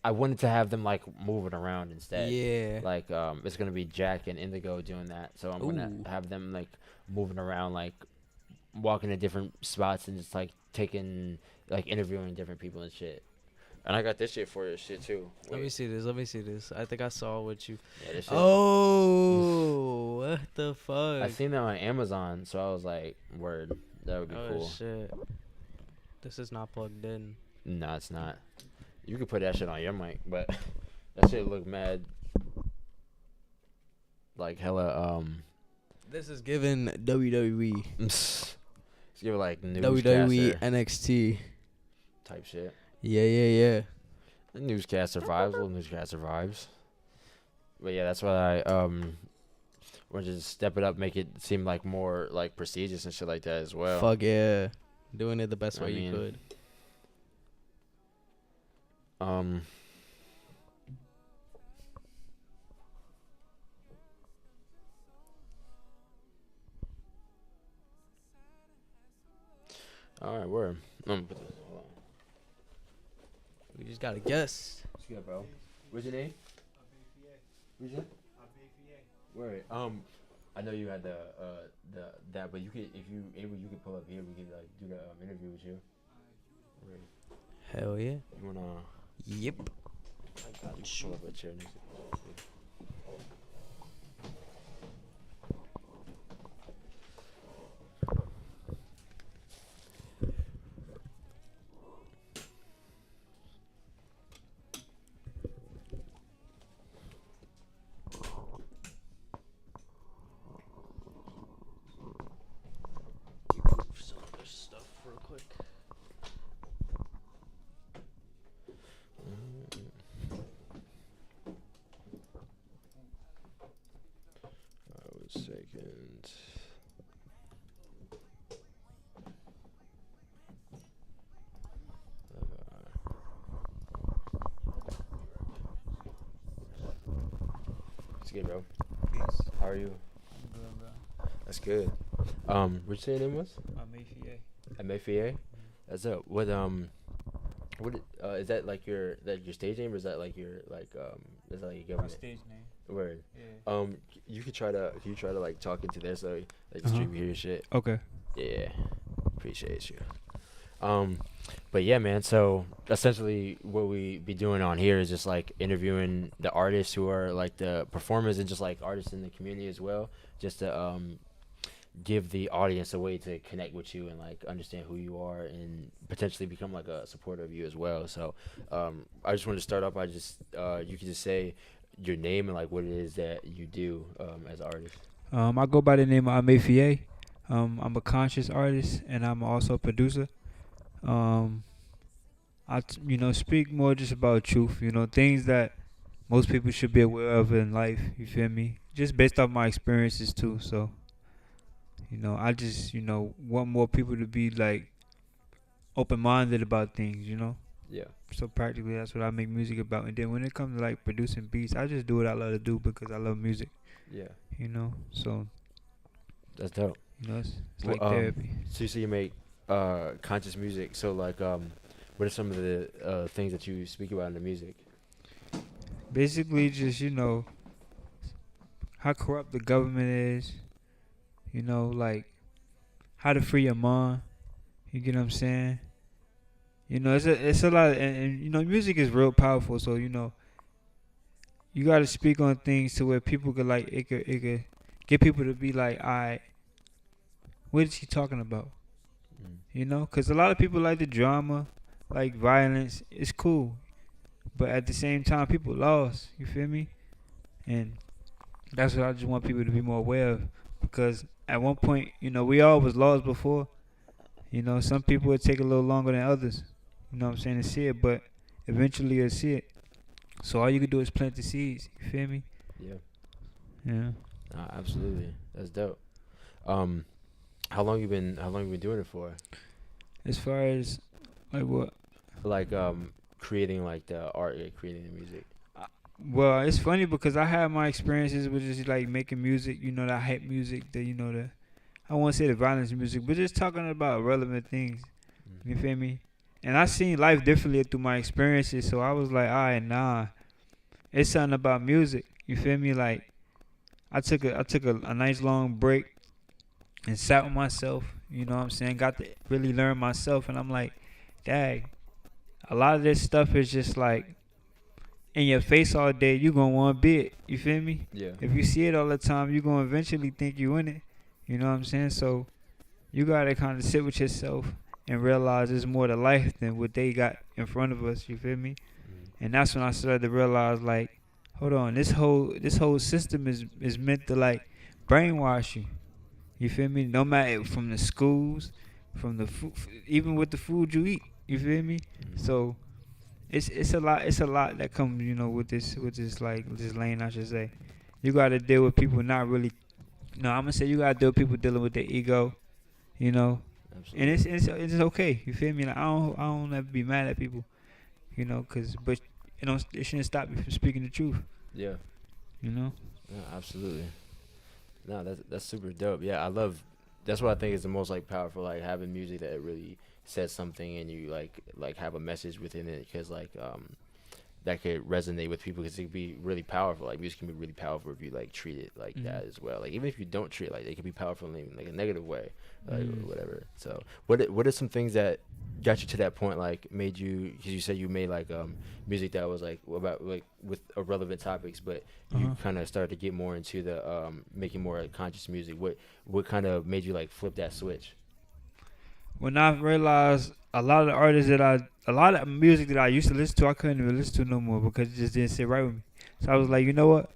S1: I wanted to have them like moving around instead.
S2: Yeah.
S1: Like it's gonna be Jack and Indigo doing that, so I'm gonna
S2: Ooh.
S1: have them like moving around, like walking to different spots and just like taking like interviewing different people and shit. And I got this shit for your shit too.
S2: Let me
S1: Wait,
S2: see this. Let me see this. I think I saw what you.
S1: yeah, this shit.
S2: Oh, what the
S1: I
S2: fuck?
S1: seen that on Amazon, so I was like, word, that would be
S2: Oh
S1: cool.
S2: shit. This is not plugged in.
S1: No, it's not. You could put that shit on your mic, but that shit look mad. Like hella
S2: This is given WWE.
S1: it's give it like
S2: WWE
S1: newscaster
S2: NXT.
S1: type shit.
S2: Yeah.
S1: The newscaster vibes, little newscaster vibes. But yeah, that's why I want to just step it up, make it seem like more like prestigious and shit like that as well.
S2: Fuck yeah. Doing it the best
S1: I
S2: way you
S1: mean,
S2: could.
S1: All right, word. Hold on.
S2: We just gotta guess.
S1: What's good, bro? What's your name? What's your name? Word. I know you had the that, but you could, if you able, you could pull up here. We could like do the interview with you. Word.
S2: Hell yeah.
S1: You wanna?
S2: Yep.
S1: I got you. Pull up a chair next to you.
S2: Some other stuff real quick.
S1: One second. It's good, bro.
S3: Peace.
S1: How are you?
S3: I'm good, bro.
S1: That's good. What'd you say your name was?
S3: I'm AFA.
S1: MFA? That's up. What is that like your stage name, or is that like your is that like your
S3: My
S1: government
S3: stage name.
S1: word?
S3: Yeah.
S1: You could try to like talk into there so like the stream can hear your shit.
S3: Okay.
S1: Yeah, appreciate you. But yeah, man. So essentially, what we be doing on here is just like interviewing the artists who are like the performers and just like artists in the community as well, just to give the audience a way to connect with you and like understand who you are and potentially become like a supporter of you as well. So I just want to start off by just you can just say your name and like what it is that you do as an artist.
S3: I go by the name of AFA. I'm a conscious artist and I'm also a producer. Speak more just about truth. Things that most people should be aware of in life. You feel me? Just based off my experiences too. So, I just want more people to be like open-minded about things.
S1: Yeah.
S3: So practically, that's what I make music about. And then when it comes to like producing beats, I just do what I love to do because I love music.
S1: Yeah.
S3: So
S1: That's dope.
S3: it's
S1: Well,
S3: like therapy.
S1: So you say you make conscious music. So like what are some of the things that you speak about in the music?
S3: Basically, just how corrupt the government is. Like how to free your mind. You get what I'm saying? It's a lot, and music is real powerful. So you gotta speak on things to where people could like it could get people to be like, alright, what is he talking about? Because a lot of people like the drama, like violence. It's cool, but at the same time, people lost. You feel me? And that's what I just want people to be more aware of. Because at one point, we all was lost before. Some people would take a little longer than others. You know what I'm saying, to see it, but eventually you'll see it. So all you can do is plant the seeds. You feel me?
S1: Yeah.
S3: Yeah.
S1: Absolutely. That's dope. How long you been doing it for?
S3: As far as like what?
S1: Like creating like the art, like creating the music.
S3: Well, it's funny because I had my experiences with just like making music, that hype music, I won't say the violence music, but just talking about relevant things. You feel me? And I seen life differently through my experiences. So I was like, all right, nah, it's something about music. You feel me? Like I took a nice long break and sat with myself. You know what I'm saying? Got to really learn myself, and I'm like, dang, a lot of this stuff is just like in your face all day. You gonna want to be it. You feel me?
S1: Yeah.
S3: If you see it all the time, you gonna eventually think you in it. You know what I'm saying? So you gotta kind of sit with yourself and realize there's more to life than what they got in front of us. You feel me?
S1: Mm-hmm.
S3: And that's when I started to realize, like, hold on, this whole system is meant to like brainwash you. You feel me? No matter from the schools, from the food, even with the food you eat. You feel me? So it's a lot that comes, with this like this lane, I should say. You got to deal with people not really. No, I'm gonna say you got to deal with people dealing with their ego. You know, and
S1: Absolutely.
S3: it's okay. You feel me? Like, I don't ever be mad at people. But it shouldn't stop you from speaking the truth.
S1: Yeah.
S3: You know.
S1: No, absolutely. No, that's super dope. Yeah, I love. That's what I think is the most like powerful, like having music that really says something and you like have a message within it, because that could resonate with people, because it could be really powerful. Like music can be really powerful if you like treat it like
S3: Mhm.
S1: that as well. Like even if you don't treat it like, it can be powerful in like a negative way, like or
S3: Mhm.
S1: whatever. So what are some things that got you to that point? Like made you, because you said you made like music that was like about like with irrelevant topics, but you
S3: Uh-huh.
S1: kind of started to get more into the making more like, conscious music. What kind of made you like flip that switch?
S3: When I realized a lot of music that I used to listen to, I couldn't even listen to no more because it just didn't sit right with me. So I was like, you know what?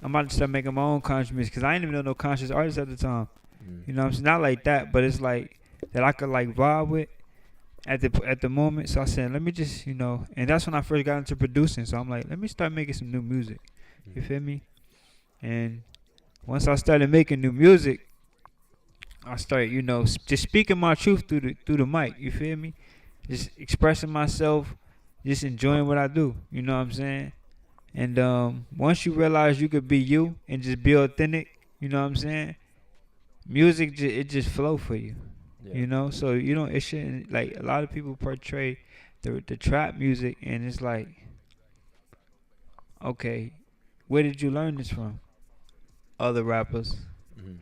S3: I'm about to start making my own conscious music because I didn't even know no conscious artists at the time.
S1: Mm.
S3: You know what I'm saying? Not like that, but it's like that I could like vibe with at the moment. So I said, let me just, and that's when I first got into producing. So I'm like, let me start making some new music. You
S1: Mm.
S3: feel me? And once I started making new music, I started, just speaking my truth through the mic. You feel me? Just expressing myself, just enjoying what I do. You know what I'm saying? And once you realize you could be you and just be authentic, you know what I'm saying? Music, it just flow for you.
S1: Yeah.
S3: So it shouldn't, like, a lot of people portray the trap music, and it's like, okay, where did you learn this from? Other rappers.
S1: Mm.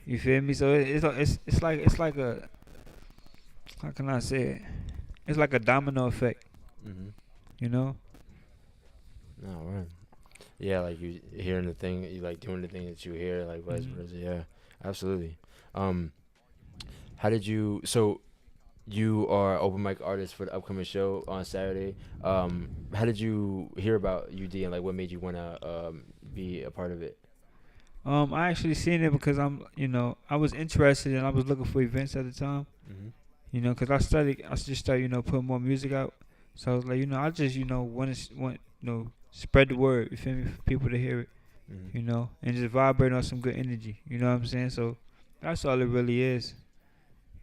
S3: You feel me? So it's like a, how can I say it? It's like a domino effect.
S1: Mm-hmm.
S3: You know?
S1: No, right. Yeah, like you hearing the thing, you like doing the thing that you hear, like vice
S3: Hmm.
S1: versa. Yeah, absolutely. Um, how did you? So you are open mic artist for the upcoming show on Saturday. How did you hear about UD, and like what made you wanna be a part of it?
S3: I actually seen it because I was interested and I was looking for events at the time.
S1: Mm-hmm.
S3: Because I just started, putting more music out. So I was like, I just, spread the word. You feel me? For people to hear it,
S1: Mm-hmm.
S3: and just vibrate on some good energy. You know what I'm saying? So that's all it really is.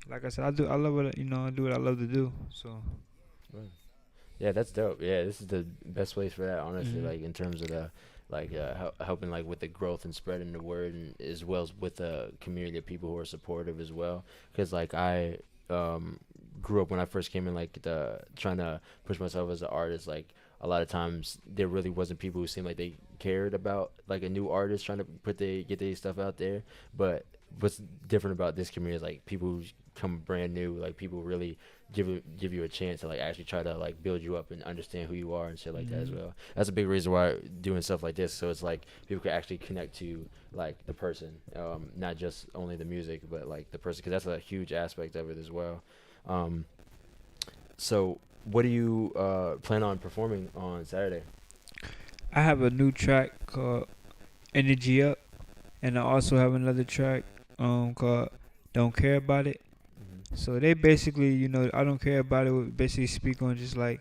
S3: Like I said, I love what I do what I love to do. So.
S1: Right. Yeah, that's dope. Yeah, this is the best place for that, honestly.
S3: Mhm.
S1: Like in terms of the like helping like with the growth and spreading the word, and as well as with a community of people who are supportive as well. Because like I um grew up when I first came in, like the trying to push myself as an artist. Like a lot of times there really wasn't people who seemed like they cared about like a new artist trying to get their stuff out there. But what's different about this community is like people who come brand new, like people really give you a chance to like actually try to like build you up and understand who you are and shit like that as
S3: Mhm.
S1: well. That's a big reason why doing stuff like this. So it's like people can actually connect to like the person, not just only the music, but like the person, because that's a huge aspect of it as well. Um, so what do you plan on performing on Saturday?
S3: I have a new track called Energy Up, and I also have another track called Don't Care About It.
S1: Mm-hmm.
S3: So they basically, I don't care about it. Would basically speak on just like,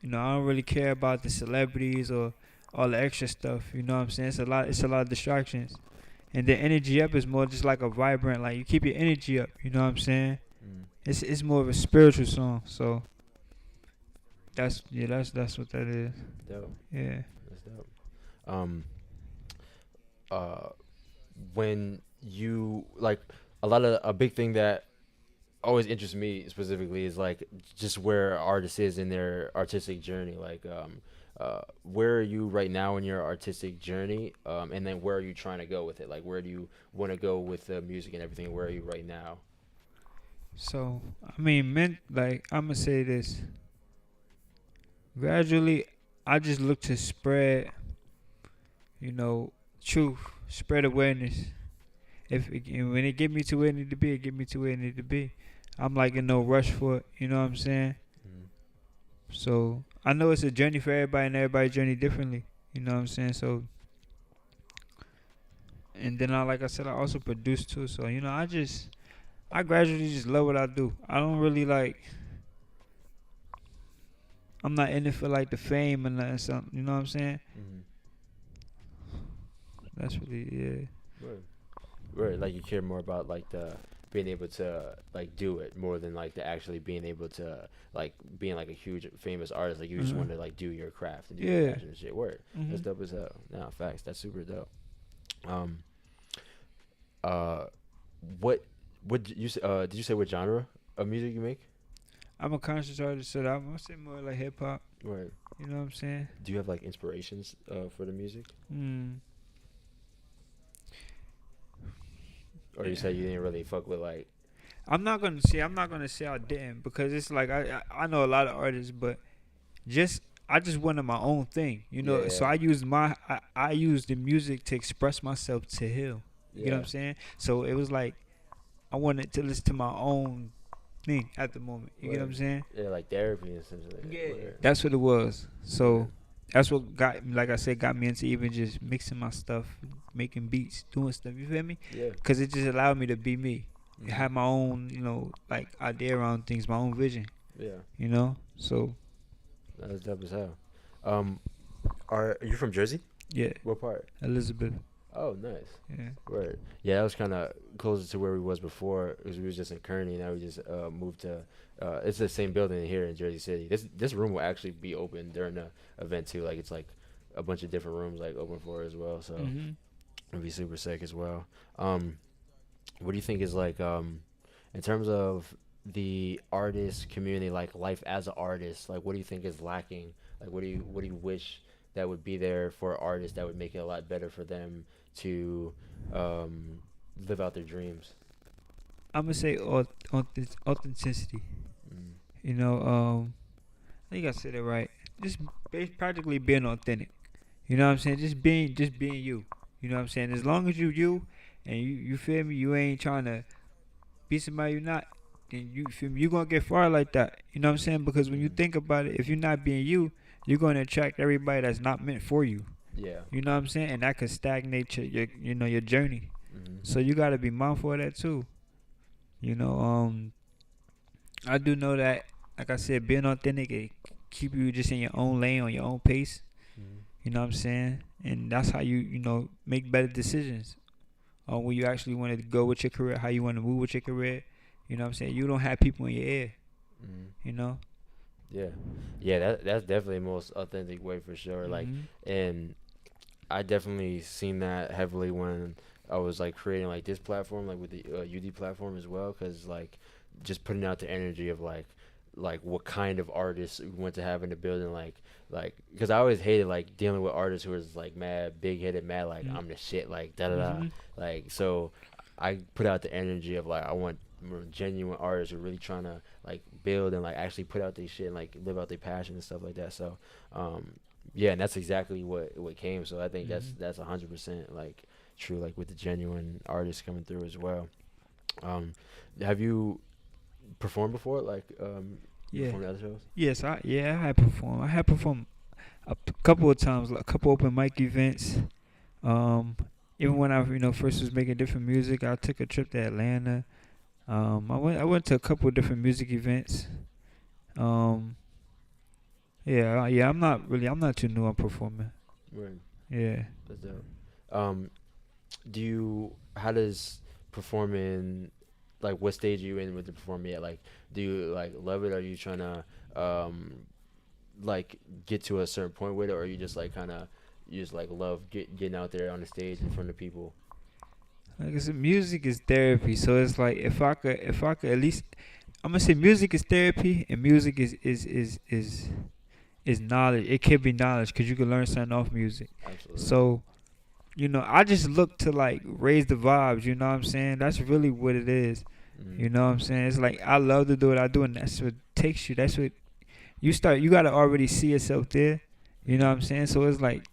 S3: I don't really care about the celebrities or all the extra stuff. You know what I'm saying? It's a lot of distractions. And the energy up is more just like a vibrant, like you keep your energy up. You know what I'm saying?
S1: Mm.
S3: It's more of a spiritual song. So that's what that is.
S1: Dope.
S3: Yeah.
S1: That's dope. Um, uh, when you like a big thing that always interests me specifically is like just where an artist is in their artistic journey. Like, where are you right now in your artistic journey? And then where are you trying to go with it? Like, where do you want to go with the music and everything? Where are you right now?
S3: So I mean, like I'm gonna say this. Gradually, I just look to spread, truth, spread awareness. And when it get me to where it need to be, it get me to where it need to be. I'm like in no rush for it. You know what I'm saying?
S1: Mm.
S3: So I know it's a journey for everybody, and everybody journey differently. You know what I'm saying? So, and then like I said, I also produce too. So I gradually just love what I do. I don't really like. I'm not in it for like the fame and nothing. Something. You know what I'm saying?
S1: Mm-hmm.
S3: That's really yeah.
S1: Right. Right. Like you care more about like the being able to like do it more than like the actually being able to like being like a huge famous artist. Like you just
S3: Mhm.
S1: want to like do your craft and do your
S3: Yeah.
S1: passion and shit. Word. That's
S3: Mhm.
S1: dope as hell. No, facts. That's super dope. Um. Uh. What. Did you say what genre of music you make?
S3: I'm a conscious artist, so I'm gonna say more like hip hop.
S1: Right.
S3: You know what I'm saying?
S1: Do you have like inspirations for the music,
S3: Mm.
S1: or you say you didn't really fuck with like?
S3: I'm not gonna say I didn't because it's like I know a lot of artists, but I just wanted my own thing, So
S1: Yeah.
S3: I used the music to express myself to heal. You get what
S1: Yeah.
S3: I'm saying? So it was like I wanted to listen to my own thing at the moment. You get what I'm
S1: Word.
S3: saying?
S1: Yeah, like therapy essentially.
S3: Yeah.
S1: Word.
S3: That's what it was. So
S1: Word.
S3: that's what like I said, got me into even just mixing my stuff, making beats, doing stuff. You feel me?
S1: Yeah.
S3: Because it just allowed me to be me,
S1: Mhm.
S3: have my own, like idea around things, my own vision.
S1: Yeah.
S3: So
S1: That's dope as hell. Um, are you from Jersey?
S3: yeah,
S1: What part?
S3: Elizabeth.
S1: Oh, nice.
S3: Yeah.
S1: Right. Yeah, that was kind of closer to where we was before. Because we was just in Kearney. Now we just moved to. It's the same building here in Jersey City. This room will actually be open during the event too. Like it's like a bunch of different rooms like open for it as well. So
S3: Mhm.
S1: it'll be super sick as well. What do you think is like in terms of the artist community, like life as an artist, like what do you think is lacking? Like what do you wish that would be there for artists that would make it a lot better for them to um, live out their dreams?
S3: I'm gonna say authenticity.
S1: Mm.
S3: You know, I think I said it right. Just practically being authentic. You know what I'm saying? Just being you. You know what I'm saying? As long as you, and you feel me, you ain't trying to be somebody you're not, then you feel me, you gonna get far like that. You know what I'm saying? Because when you
S1: Mm.
S3: think about it, if you're not being you, you're gonna attract everybody that's not meant for you.
S1: Yeah.
S3: You know what I'm saying? And that could stagnate your journey.
S1: Mm-hmm.
S3: So you gotta be mindful of that too. You know, I do know that, like I said, being authentic, it keep you just in your own lane on your own pace.
S1: Mm-hmm.
S3: You know what I'm saying? And that's how you make better decisions on where you actually want to go with your career, how you want to move with your career. You know what I'm saying? You don't have people in your ear.
S1: Mm-hmm.
S3: You know.
S1: Yeah. Yeah. That's definitely the most authentic way for sure. Like,
S3: Mhm.
S1: and I definitely seen that heavily when I was like creating like this platform, like with the UD platform as well, because like just putting out the energy of like what kind of artists we want to have in the building, like because I always hated like dealing with artists who was like mad big headed, mad like
S3: Mhm.
S1: I'm the shit, like da da da,
S3: Mhm.
S1: like so I put out the energy of like I want more genuine artists who are really trying to like build and like actually put out their shit and like live out their passion and stuff like that. So um yeah, and that's exactly what came. So I think
S3: Mhm.
S1: that's 100% like true, like with the genuine artists coming through as well. Um, have you performed before? Like you
S3: Yeah.
S1: performed at other shows?
S3: Yes. I had performed. I had performed couple of times, like a couple open mic events. Um, Even when I first was making different music, I took a trip to Atlanta. I went to a couple of different music events. Um, yeah. I'm not too new on performing.
S1: Right,
S3: Yeah.
S1: that's dope. Um, do you? How does performing? Like, what stage are you in with the performing yet? Like, do you like love it? Are you trying to um like get to a certain point with it, or you just like kind of you just like love getting out there on the stage in front of people?
S3: Like I said, music is therapy. So it's like if I could at least, I'm gonna say music is therapy and music is knowledge. It can be knowledge because you can learn something off music.
S1: Absolutely.
S3: So I just look to like raise the vibes. You know what I'm saying? That's really what it is.
S1: Mm.
S3: You know what I'm saying? It's like I love to do what I do, and that's what takes you. That's what you start. You gotta already see yourself there. You know what I'm saying? So it's like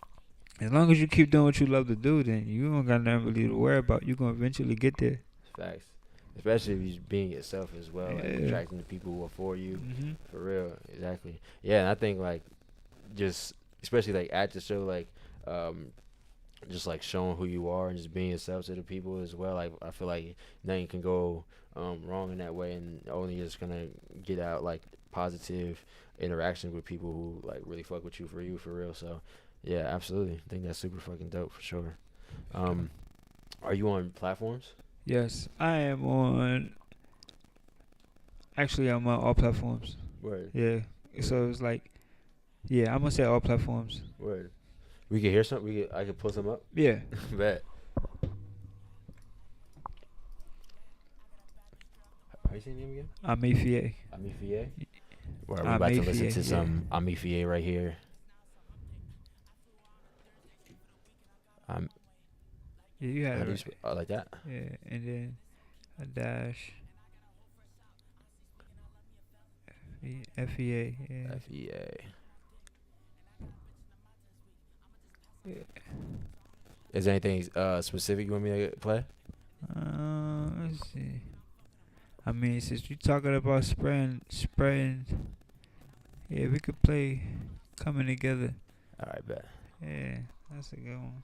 S3: as long as you keep doing what you love to do, then you don't got nothing really to worry about. You gonna eventually get there.
S1: Facts. Especially if you're being yourself as well, like
S3: Yeah.
S1: attracting the people who are for you.
S3: Mhm.
S1: For real, exactly. Yeah, and I think like just especially like at the show, like um, just like showing who you are and just being yourself to the people as well. Like I feel like nothing can go wrong in that way, and only just gonna get out like positive interaction with people who like really fuck with you for real. So yeah, absolutely. I think that's super fucking dope for sure. Are you on platforms?
S3: Yes, I am on. Actually, I'm on all platforms.
S1: Word,
S3: Yeah. So it's like, yeah, I'm gonna say all platforms.
S1: word. We can hear something. I can pull some up.
S3: Yeah.
S1: Bet. How you say your name again?
S3: I'm AFA.
S1: Amifie. Where we
S3: I'm
S1: about to listen
S3: Amifie,
S1: to
S3: yeah.
S1: some Amifie right here.
S3: Yeah, you had
S1: How
S3: it
S1: do you
S3: right.
S1: like that?
S3: Yeah, and then a dash. FEA. Yeah.
S1: Fea.
S3: Yeah.
S1: Is there anything specific you want me to play?
S3: Let's see. I mean, since you're talking about spreading, yeah, we could play coming together.
S1: All right, bet.
S3: Yeah, that's a good one.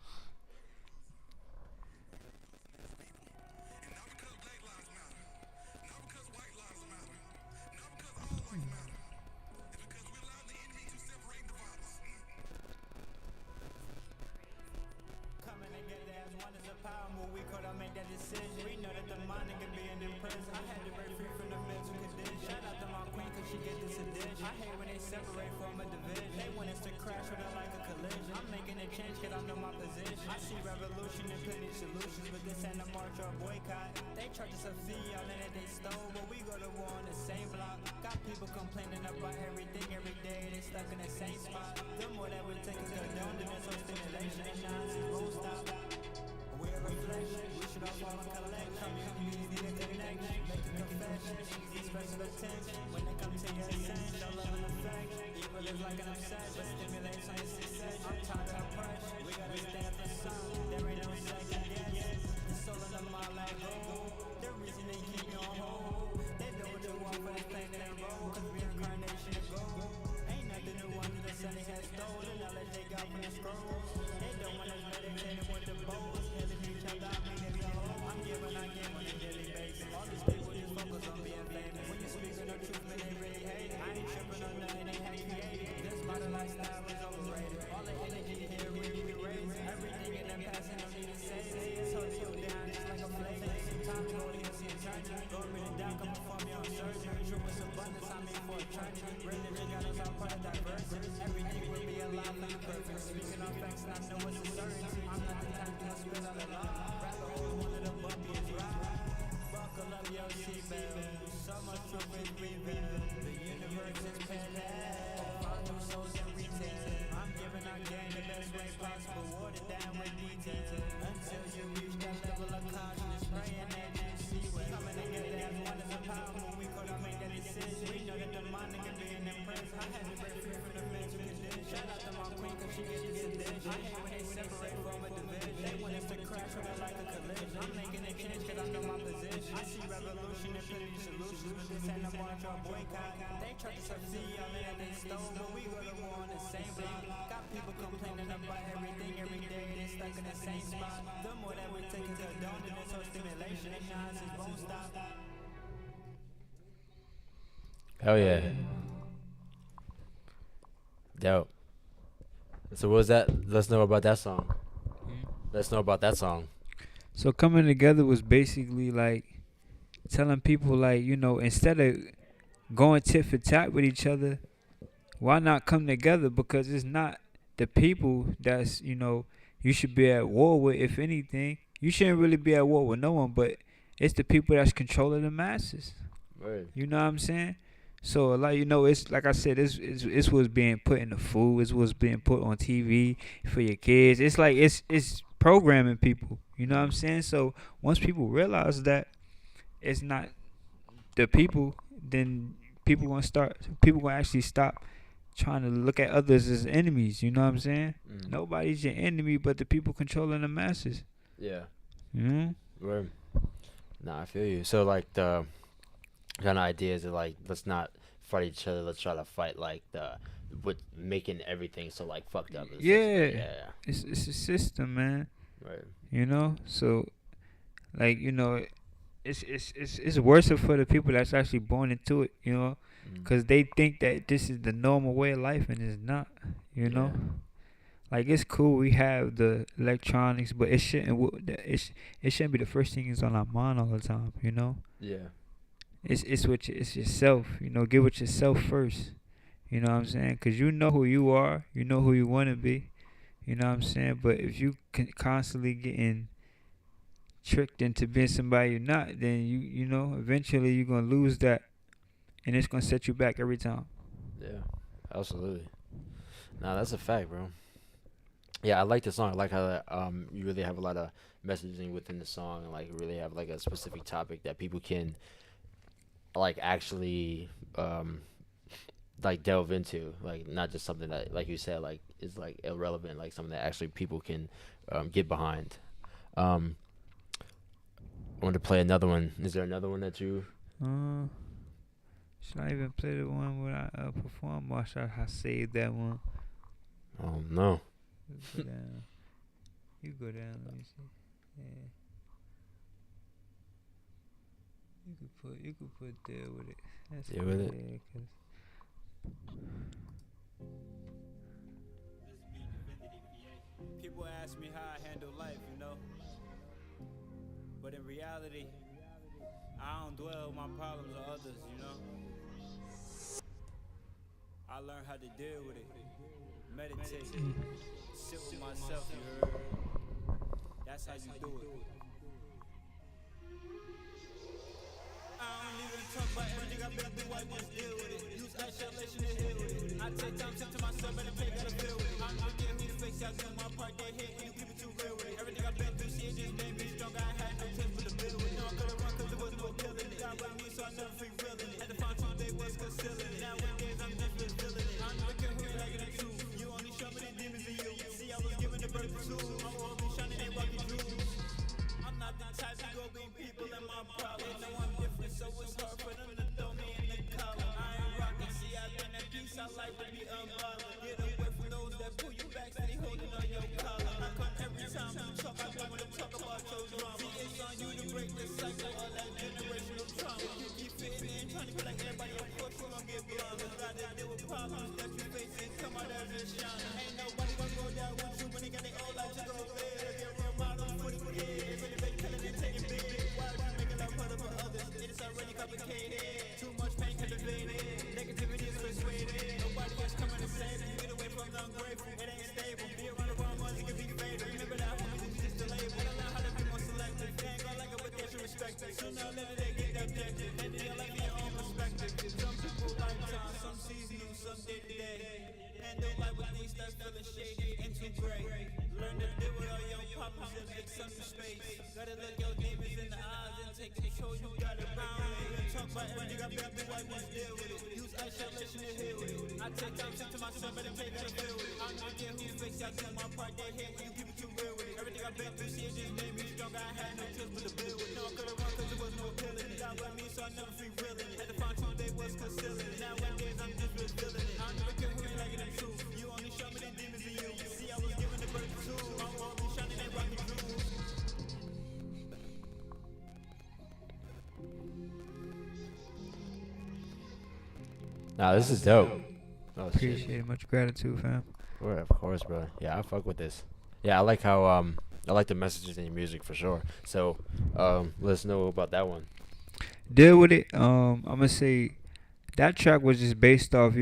S1: Hell yeah. Dope. So what was that? Let's know about that song. Let's know about that song.
S3: So coming together was basically like telling people like, instead of going tit for tat with each other, why not come together? Because it's not the people that's, you should be at war with. If anything, you shouldn't really be at war with no one, but it's the people that's controlling the masses.
S1: Right.
S3: You know what I'm saying? So like it's like I said, it's what's being put in the food, it's what's being put on TV for your kids. It's like it's programming people. You know what I'm saying? So once people realize that it's not the people, then people gonna actually stop trying to look at others as enemies. You know what I'm saying? Nobody's your enemy but the people controlling the masses.
S1: Yeah.
S3: Mm-hmm.
S1: Right. Nah, I feel you. So like the kind of ideas are like, let's not fight each other. Let's try to fight like the with making everything so like fucked up.
S3: Yeah.
S1: Yeah.
S3: It's a system, man.
S1: Right.
S3: So like it's worse for the people that's actually born into it. Because they think that this is the normal way of life, and it's not.
S1: Yeah.
S3: Like it's cool we have the electronics, but it shouldn't be the first thing that's on our mind all the time.
S1: Yeah.
S3: It's yourself. Get with yourself first. You know what I'm saying? Because you know who you are. You know who you want to be. You know what I'm saying? But if you constantly getting tricked into being somebody you're not, then eventually you're gonna lose that, and it's gonna set you back every time.
S1: Yeah. Absolutely. Nah, that's a fact, bro. Yeah, I like the song. I like how you really have a lot of messaging within the song, and like really have like a specific topic that people can like actually like delve into, like not just something that, like you said, like is like irrelevant, like something that actually people can get behind. I want to play another one. Is there another one that you?
S3: Should I even play the one where I perform, or should I save that one?
S1: Oh no.
S3: Go down. You go down. Let me see. Yeah. You could put there with it. That's
S1: Deal with it.
S3: yeah, 'cause
S4: People ask me how I handle life, but in reality, I don't dwell on my problems or others, I learned how to deal with it, meditate, sit with myself, you heard? That's how you do it. I don't even talk about everything I've been through, I just deal with it. Use isolation to heal with it. I take time to myself and I gotta feel with it. I'm not getting who the face out, doing my part, they hate when you keep it too real with it. Everything I've been through, see it just made me stronger. I had no tips for the bill with it. No, I could've run cause there was no killing it. God with me, so I never free reeling it. Had to find two, they was concealing it. Nowadays I'm just revealing it. I'm never care who you like it or two. You only show me the demons in you. See, I was given the birth of two. I'm always shining, they rockin' jewels. I'm not the type to go being people in my problem. They know I'm different, so it's hard for them to throw me in the collar. I ain't rockin', see, I've been at peace, I like to be unbothered. Get away from those that pull you back, steady holding on your collar. I come every time you talk, I don't wanna talk about your drama. See, it's on you to break the cycle of that generational trauma. You keep fitting in, trying to be like everybody, of course you gon' get blown. Gotta deal with problems that you face and come out as a shine. Ain't nobody gonna go down with you when they got their own life to go live. Get real model for the kids, really they killing and taking big. Why are you making life harder for others? It is already complicated. Too much pain cultivated. Negativity is persuaded. Nobody is coming to save you. Get away from the ungrateful. It ain't stable. Be around the wrong ones, it can be fatal. Remember that homies is just a label. I learn how to be more selective. They ain't gonna like it, but they should respect it. Sooner or later they get that objective. And they like their own perspective. Some people lifetime, some seasonal, some day to day. Handle life with things that's feeling shady and too gray. Learn to deal with all your problems and make some space. Gotta look your neighbors in the eyes and take control. You gotta talk about everything I've been through, I just deal with it. Use isolation to heal with it. I take time to myself and I take that feel with it. I'm not getting who the face out, doing my part, they hate when you keep it too real with it. Everything I've been through, see it just made me stronger. I had no tips for the bill with it. No, I could've run cause there was no killing it. God with me, so I never free reeling it. Had to find two, they was concealing it. Nowadays I'm just revealing it. I never care who you like it or two. You only show me the demons in you. See, I was given the birth of two. I'm always shining, they rockin' jewels.
S1: Nah, this is dope. Oh, shit.
S3: appreciate it. Much gratitude, fam.
S1: Well, of course, bro. Yeah, I fuck with this. Yeah, I like how I like the messages in your music for sure. So, let us know about that one.
S3: Deal with it. I'm gonna say that track was just based off,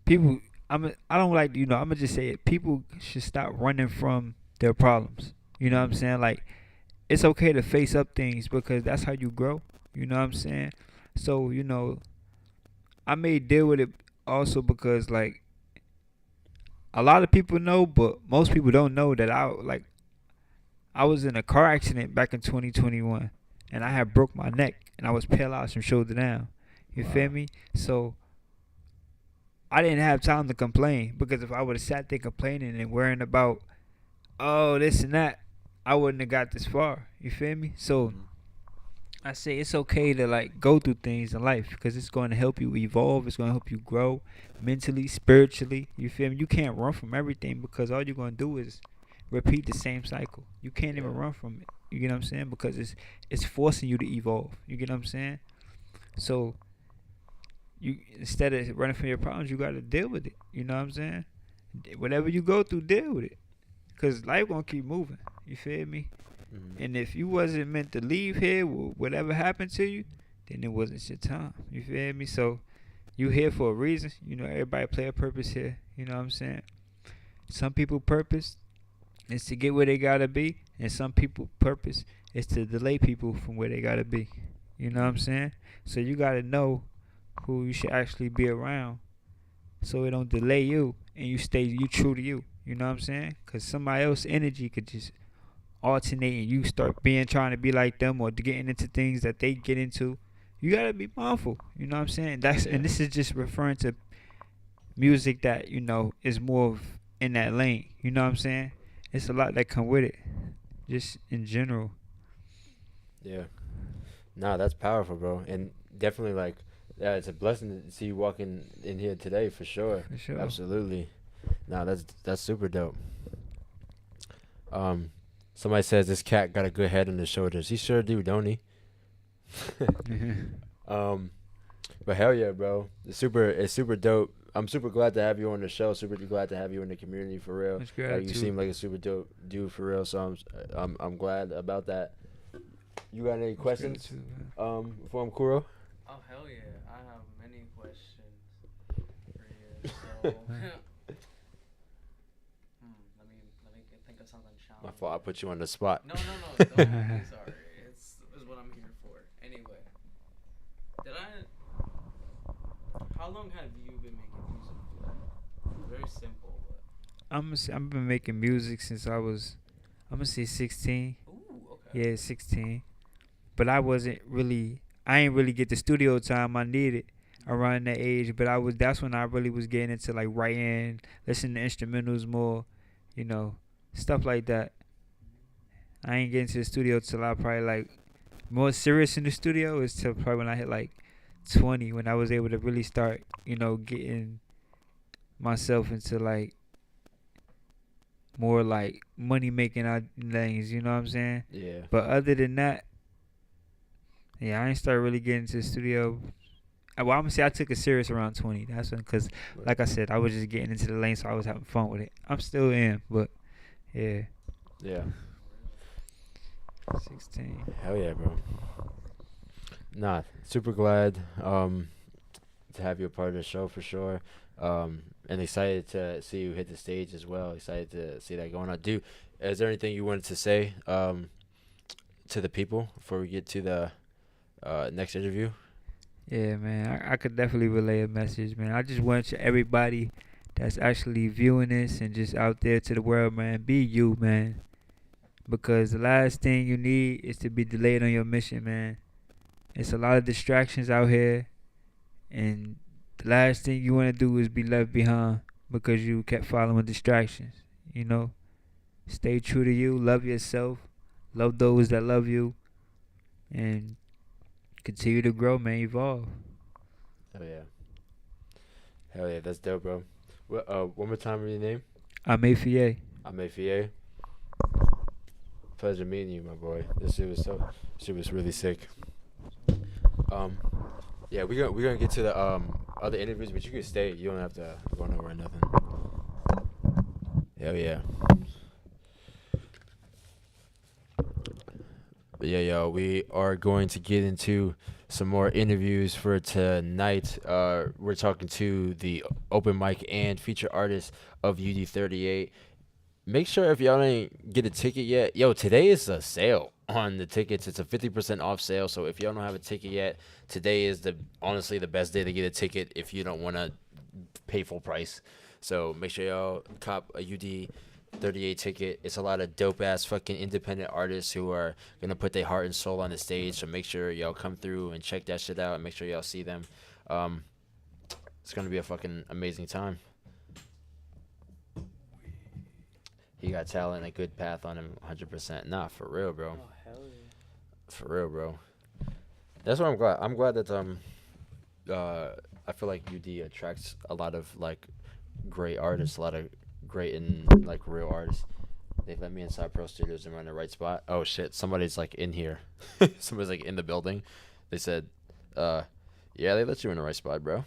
S3: people. I don't like, I'm gonna just say it. People should stop running from their problems. You know what I'm saying? Like, it's okay to face up things because that's how you grow. You know what I'm saying? So, I may deal with it also because like a lot of people know, but most people don't know that I was in a car accident back in 2021, and I had broke my neck, and I was paralyzed from shoulder down. You feel me? So I didn't have time to complain because if I would have sat there complaining and worrying about this and that, I wouldn't have got this far. You feel me? So I say it's okay to like go through things in life because it's going to help you evolve. It's going to help you grow mentally, spiritually. You feel me? You can't run from everything because all you're going to do is repeat the same cycle. You can't even run from it. You get what I'm saying? Because it's forcing you to evolve. You get what I'm saying? So you, instead of running from your problems, you got to deal with it. You know what I'm saying? Whatever you go through, deal with it. Because life going to keep moving. You feel me? And if you wasn't meant to leave here, whatever happened to you, then it wasn't your time. You feel me? So you here for a reason. Everybody play a purpose here. You know what I'm saying? Some people purpose is to get where they gotta be, and some people purpose is to delay people from where they gotta be. You know what I'm saying? So you gotta know who you should actually be around, so it don't delay you and you true to you. You know what I'm saying? Cause somebody else's energy could just alternate and you start trying to be like them or getting into things that they get into. You gotta be mindful. You know what I'm saying? And this is just referring to music that is more of in that lane. You know what I'm saying? It's a lot that come with it, just in general.
S1: Yeah. Nah, that's powerful, bro, and definitely like, yeah, it's a blessing to see you walking in here today for sure.
S3: For sure.
S1: Absolutely. Nah, that's super dope. Somebody says this cat got a good head on his shoulders. He sure do, don't he? But hell yeah, bro. It's super dope. I'm super glad to have you on the show. Super glad to have you in the community for real. Like, you seem like a super dope dude for real. So I'm glad about that. You got any questions? For Kuro?
S2: Oh hell yeah! I have many questions for you. So let me think of something challenging.
S1: My fault. I put you on the spot.
S2: No. Don't be sorry. It's what I'm here for. Anyway, how long have you been making music for? Very simple, but
S3: I've been making music since I was, I'm gonna say 16.
S2: Ooh, okay.
S3: Yeah, 16. But I ain't really get the studio time I needed around that age. But that's when I really was getting into like writing, listening to instrumentals more, stuff like that. I ain't getting to the studio till I probably like more serious in the studio is till probably when I hit like 20, when I was able to really start, getting myself into like more like money making things, you know what I'm saying?
S1: Yeah.
S3: But other than that, yeah, I ain't started really getting to the studio. Well, I'm gonna say I took it serious around 20. That's when, cause like I said, I was just getting into the lane, so I was having fun with it. I'm still in, but yeah.
S1: Yeah.
S3: 16.
S1: Hell yeah, bro. Nah, super glad to have you a part of the show for sure. And excited to see you hit the stage as well. Excited to see that going on. Dude, is there anything you wanted to say to the people before we get to the next interview?
S3: Yeah, man, I could definitely relay a message, man. I just want everybody that's actually viewing this and just out there to the world, man, be you, man. Because the last thing you need is to be delayed on your mission, man. It's a lot of distractions out here, and the last thing you want to do is be left behind because you kept following distractions, Stay true to you, love yourself, love those that love you, and continue to grow, man, evolve.
S1: Hell yeah. Hell yeah, that's dope, bro. One more time, your name?
S3: I'm AFA.
S1: I'm AFA. Pleasure meeting you, my boy. This shit was really sick. Yeah, we're gonna get to the other interviews, but you can stay. You don't have to go nowhere or nothing. Hell yeah. But yeah, yo, we are going to get into some more interviews for tonight. We're talking to the open mic and feature artist of UD38. Make sure if y'all didn't get a ticket yet, yo, today is a sale on the tickets. It's a 50% off sale. So if y'all don't have a ticket yet, today is honestly the best day to get a ticket if you don't want to pay full price. So make sure y'all cop a UD38 ticket. It's a lot of dope ass fucking independent artists who are gonna put their heart and soul on the stage. So make sure y'all come through and check that shit out and make sure y'all see them. It's gonna be a fucking amazing time. He got talent and a good path on him, 100%. Nah, for real, bro.
S2: Oh, hell yeah.
S1: For real, bro. That's what I'm glad. I'm glad that I feel like UD attracts a lot of like great artists, a lot of great and like real artists. They let me inside Pro Studios and we're in the right spot. Oh shit, somebody's like in here. Somebody's like in the building. They said, yeah, they let you in the right spot, bro.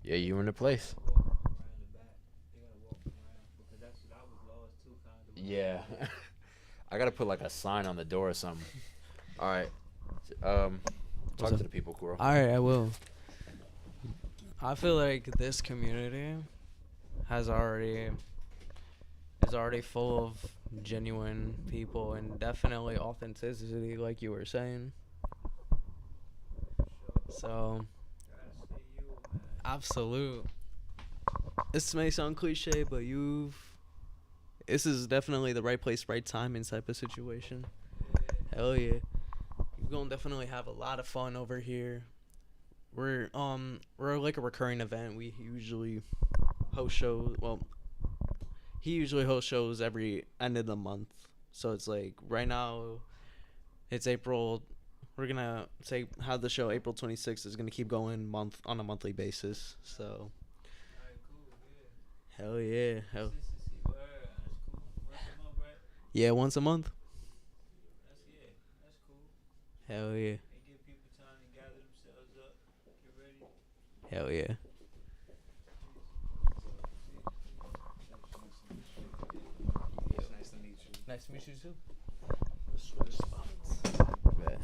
S1: Yeah, you in the place. Yeah. I gotta put like a sign on the door or something. All right. Talk to the people, Kuro.
S2: All right, I will. I feel like this community is already full of genuine people and definitely authenticity, like you were saying. So, absolute. This may sound cliche, but this is definitely the right place, right time, in type of situation. Hell yeah. You're gonna definitely have a lot of fun over here. We're like a recurring event. We usually host shows. Well, he usually hosts shows every end of the month. So it's like right now, it's April. We're gonna have the show April 26th is gonna keep going on a monthly basis. So. Hell yeah. Hell. Yeah, once a month.
S4: That's cool.
S2: Hell yeah.
S4: They give people time to gather themselves up, get ready.
S2: Hell yeah.
S5: It's nice to meet you.
S2: Nice to meet you too.
S1: Switch spots. Bet.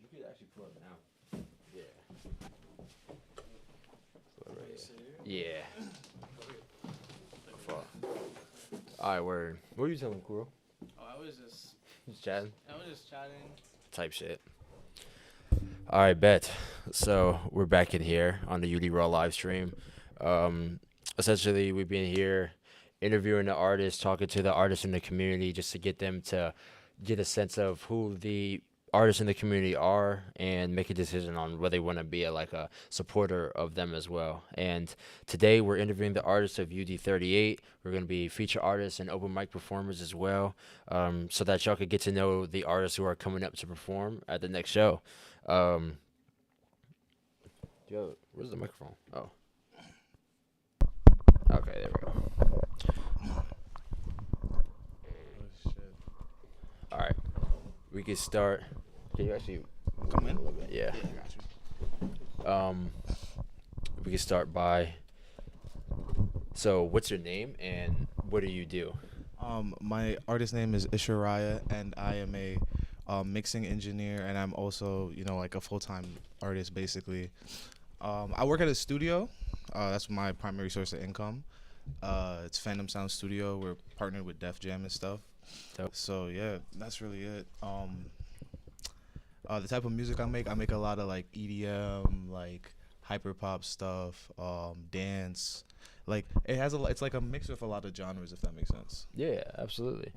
S1: You could actually pull it now. Yeah. Pull it right here. Yeah. Fuck. Alright, word. What were you telling Kuro?
S2: Oh, I was just
S1: Chatting?
S2: chatting.
S1: Type shit. Alright, bet. So we're back in here on the UD Raw live stream. Essentially, we've been here interviewing the artists, talking to the artists in the community just to get them to get a sense of who the artists in the community are and make a decision on whether they want to be a supporter of them as well. And today we're interviewing the artists of UD38. We're going to be feature artists and open mic performers as well, so that y'all could get to know the artists who are coming up to perform at the next show. Where's the microphone? Oh. Okay, there we go.
S5: Oh shit.
S1: All right. We can start. Can you actually
S5: Come in?
S1: a little bit? Yeah.
S5: I got you.
S1: We can start by. So, what's your name and what do you do?
S5: My artist name is Isharaya, and I am a mixing engineer, and I'm also, like a full-time artist, basically. I work at a studio. That's my primary source of income. It's Phantom Sound Studio. We're partnered with Def Jam and stuff.
S1: Dope.
S5: So yeah, that's really it. The type of music I make a lot of like EDM, like hyper pop stuff, dance. Like it's like a mix of a lot of genres, if that makes sense.
S1: Yeah, absolutely.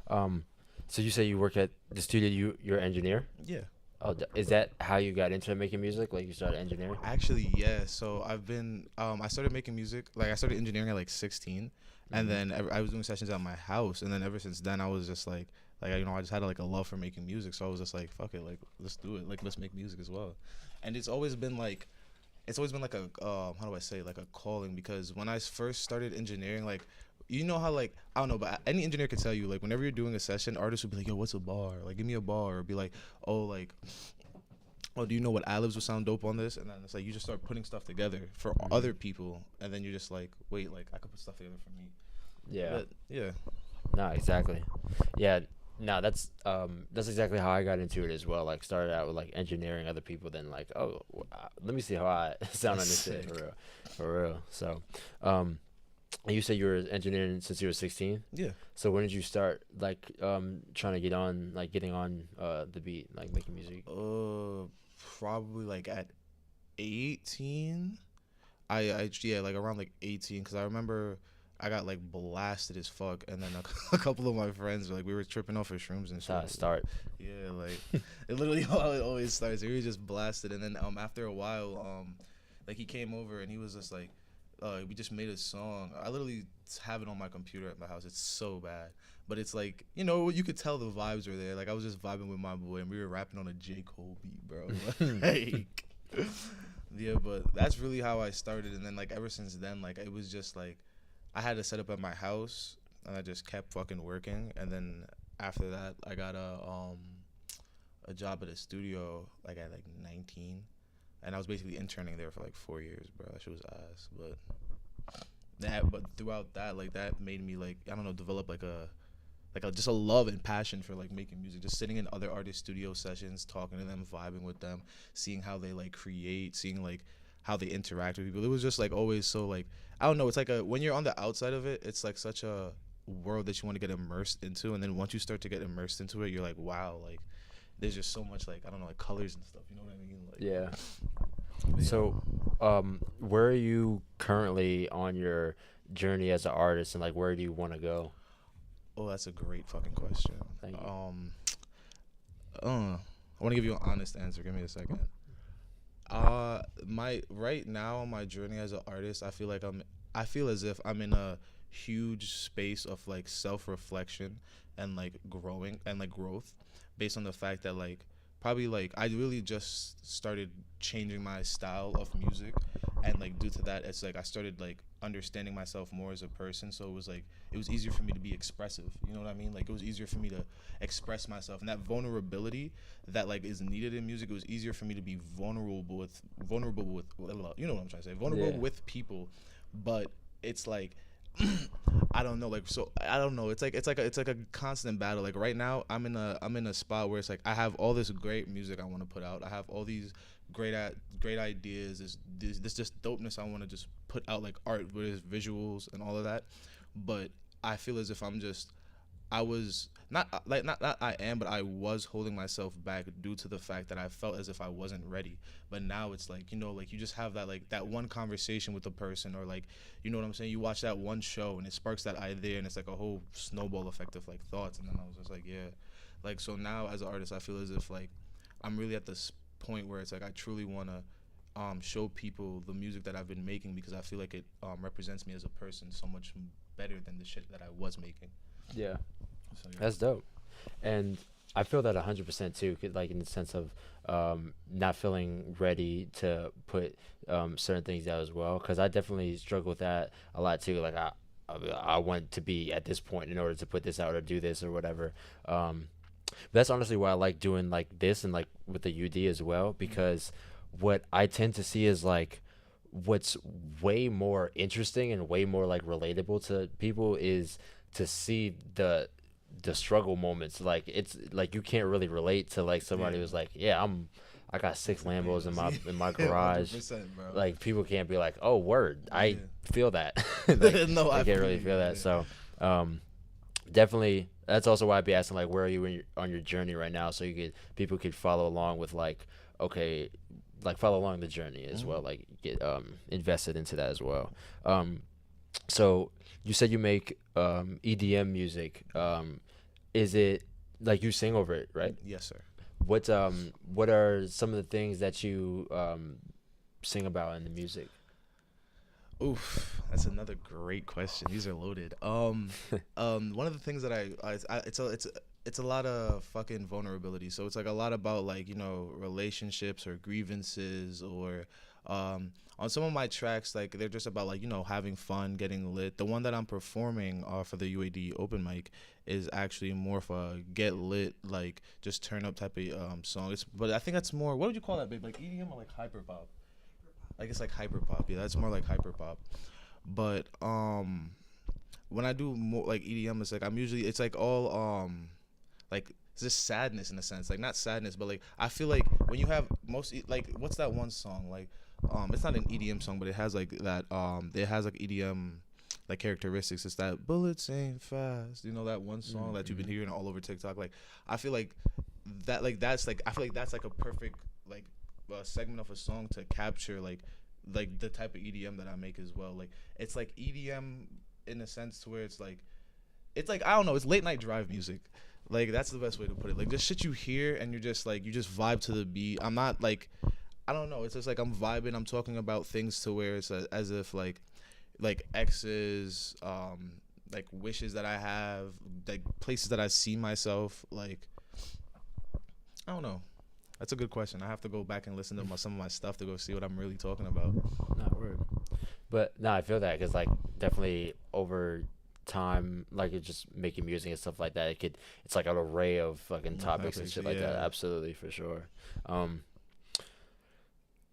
S1: So you say you work at the studio. You're an engineer.
S5: Yeah.
S1: Oh, is that how you got into making music? Like you started engineering?
S5: Actually, yeah. So I've been, I started making music, like I started engineering at like 16, and then I was doing sessions at my house, and then ever since then I was just like I just had like a love for making music, so I was just like, fuck it, like let's do it, like let's make music as well. And it's always been like a how do I say, like a calling, because when I first started engineering, like, you know how, like, I don't know, but any engineer could tell you, like, whenever you're doing a session, artists would be like, yo, what's a bar? Like, give me a bar. Or be like, oh, like, oh, do you know what ad-libs would sound dope on this? And then it's like you just start putting stuff together for other people, and then you're just like, wait, like I could put stuff together for me.
S1: Yeah.
S5: But, yeah.
S1: No, exactly. Yeah. No, that's exactly how I got into it as well. Like, started out with like engineering other people, then like, oh, let me see how I sound on this shit for real. So, and you said you were engineering since you were 16.
S5: Yeah.
S1: So when did you start like trying to getting on the beat, like making music?
S5: Probably like at 18. I yeah, like around like 18, because I remember I got like blasted as fuck, and then a couple of my friends were like, we were tripping off of shrooms and
S1: That's how
S5: shit.
S1: it start.
S5: Yeah, like it literally how it always starts. We were just blasted, and then after a while, like he came over and he was just like, we just made a song. I literally have it on my computer at my house. It's so bad, but it's like, you know, you could tell the vibes were there. Like I was just vibing with my boy, and we were rapping on a J. Cole beat, bro. Like, yeah, but that's really how I started, and then like ever since then, like it was just like I had to set up at my house, and I just kept fucking working, and then after that, I got a job at a studio like at like 19. And I was basically interning there for like 4 years, bro. That shit was ass. But throughout that, like that made me like, I don't know, develop like a just a love and passion for like making music. Just sitting in other artists' studio sessions, talking to them, vibing with them, seeing how they like create, seeing like how they interact with people. It was just like always so like, I don't know. It's like when you're on the outside of it, it's like such a world that you want to get immersed into. And then once you start to get immersed into it, you're like, wow, like there's just so much like, I don't know, like colors and stuff. You know what I mean? Like,
S1: Yeah. So, where are you currently on your journey as an artist, and like where do you want to go?
S5: Oh, that's a great fucking question.
S1: Thank you.
S5: I want to give you an honest answer. Give me a second. My right now on my journey as an artist, I feel as if I'm in a huge space of like self-reflection and like growing and like growth, based on the fact that like probably like I really just started changing my style of music, and like due to that, it's like I started like understanding myself more as a person. So it was easier for me to be expressive, you know what I mean? Like it was easier for me to express myself, and that vulnerability that like is needed in music, it was easier for me to be vulnerable with you know what I'm trying to say, vulnerable with people. But it's like I don't know, like, so I don't know. It's like a constant battle. Like right now, I'm in a spot where it's like I have all this great music I want to put out. I have all these great ideas. This just dopeness I want to just put out, like art with visuals and all of that. But I feel as if I was not I am, but I was holding myself back due to the fact that I felt as if I wasn't ready. But now it's like, you know, like you just have that like that one conversation with a person, or like, you know what I'm saying, you watch that one show and it sparks that idea, and it's like a whole snowball effect of like thoughts. And then I was just like, yeah, like, so now as an artist, I feel as if like I'm really at this point where it's like I truly want to show people the music that I've been making, because I feel like it represents me as a person so much better than the shit that I was making.
S1: Yeah.
S5: So, yeah.
S1: That's dope. And I feel that 100% too, like in the sense of not feeling ready to put certain things out as well, because I definitely struggle with that a lot too. Like I want to be at this point in order to put this out or do this or whatever. But that's honestly why I like doing like this and like with the UD as well, because what I tend to see is like what's way more interesting and way more like relatable to people is to see the struggle moments. Like it's like you can't really relate to like somebody who's like, yeah, I got 6 Lambos in my garage.
S5: Bro.
S1: Like people can't be like, oh word, I feel that. Like,
S5: No,
S1: I can't really feel that. So definitely that's also why I'd be asking like where are you on your journey right now, so people could follow along with like, okay, like follow along the journey as well, like get invested into that as well. So you said you make EDM music. Is it like you sing over it, right?
S5: Yes, sir.
S1: What are some of the things that you sing about in the music?
S5: Oof, that's another great question. These are loaded. One of the things that it's a lot of fucking vulnerability. So it's like a lot about like, you know, relationships or grievances or On some of my tracks, like they're just about like having fun, getting lit. The one that I'm performing for the UAD open mic is actually more of a get lit, like just turn up type of song. But I think that's more. What would you call that, babe? Like EDM or like hyper pop? Like it's like hyper pop. Yeah, that's more like hyper pop. But when I do more like EDM, it's like it's like all like it's just sadness in a sense, like not sadness, but like I feel like when you have like what's that one song like it's not an EDM song, but it has like that it has like EDM like characteristics. It's that bullets ain't fast, that one song that you've been hearing all over TikTok. Like I feel like that like that's like I feel like that's like a perfect like segment of a song to capture like the type of EDM that I make as well. Like it's like EDM in a sense to where it's like I don't know, it's late night drive music. Like that's the best way to put it. Like just shit you hear and you're just like you just vibe to the beat. I'm not like I don't know. It's just like I'm vibing. I'm talking about things to where it's as if like exes, like wishes that I have, like places that I see myself. Like I don't know. That's a good question. I have to go back and listen to some of my stuff to go see what I'm really talking about.
S1: Not word. But no, I feel that because like definitely over time, like it's just making music and stuff like that. It's like an array of fucking topics and shit like that. Absolutely, for sure.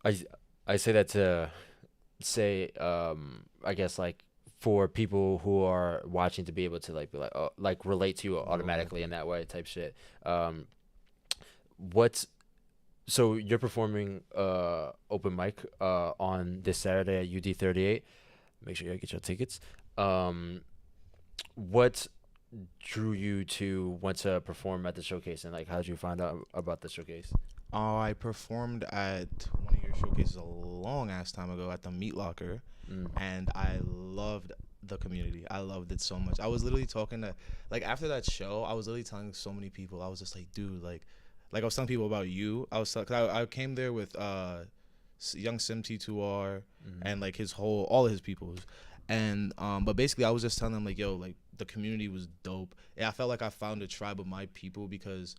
S1: I say that to say I guess like for people who are watching to be able to like be like like relate to you automatically in that way type shit. So you're performing open mic on this Saturday at UD38. Make sure you get your tickets. What drew you to want to perform at the showcase, and like how did you find out about the showcase?
S5: I performed at one of your showcases a long ass time ago at the Meat Locker, and I loved the community. I loved it so much. I was literally talking to like after that show, I was literally telling so many people. I was just like, dude, like I was telling people about you. Cause I came there with young Sim T2R and like all of his people. And but basically I was just telling them like, yo, like the community was dope. Yeah, I felt like I found a tribe of my people because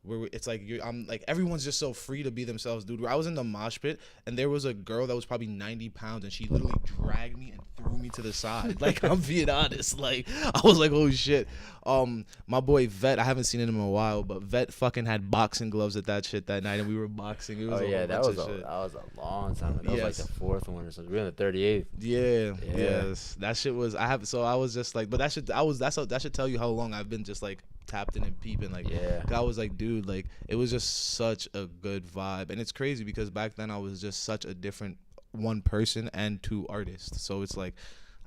S5: it's like I'm like everyone's just so free to be themselves, dude. I was in the mosh pit and there was a girl that was probably 90 pounds and she literally dragged me and threw me to the side. Like I'm being honest. Like I was like, oh shit. My boy Vet, I haven't seen him in a while, but Vet fucking had boxing gloves at that shit that night and we were boxing. It was
S1: that was a long time ago. That was like the fourth one or something. We were in the 38th.
S5: Yes. That shit was I was just like, but that should tell you how long I've been just like tapped in and peeping. Like I was like, dude, like it was just such a good vibe. And it's crazy because back then I was just such a different one person and two artists. So it's like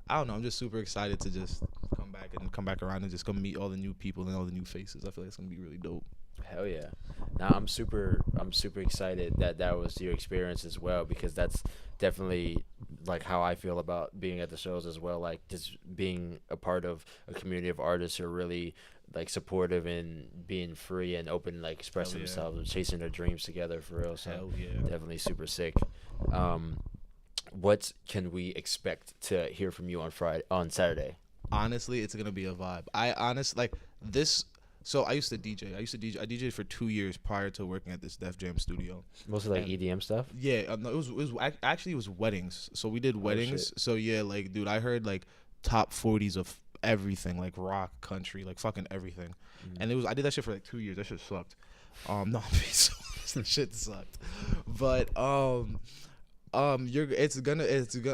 S5: I don't know, I'm just super excited to just come back around and just come meet all the new people and all the new faces. I feel like it's gonna be really dope.
S1: Hell yeah. Now I'm super excited that was your experience as well, because that's definitely like how I feel about being at the shows as well. Like just being a part of a community of artists who are really like supportive and being free and open, like expressing themselves and chasing their dreams together for real. So definitely super sick. What can we expect to hear from you on Saturday?
S5: Honestly, it's gonna be a vibe. So I used to DJ. I DJed for 2 years prior to working at this Def Jam studio.
S1: Mostly like EDM stuff.
S5: Yeah, no, it was actually it was weddings. So we did weddings. So yeah, like dude, I heard like top 40s of everything, like rock, country, like fucking everything. And I did that shit for like 2 years. That shit sucked. No, that shit sucked. But it's gonna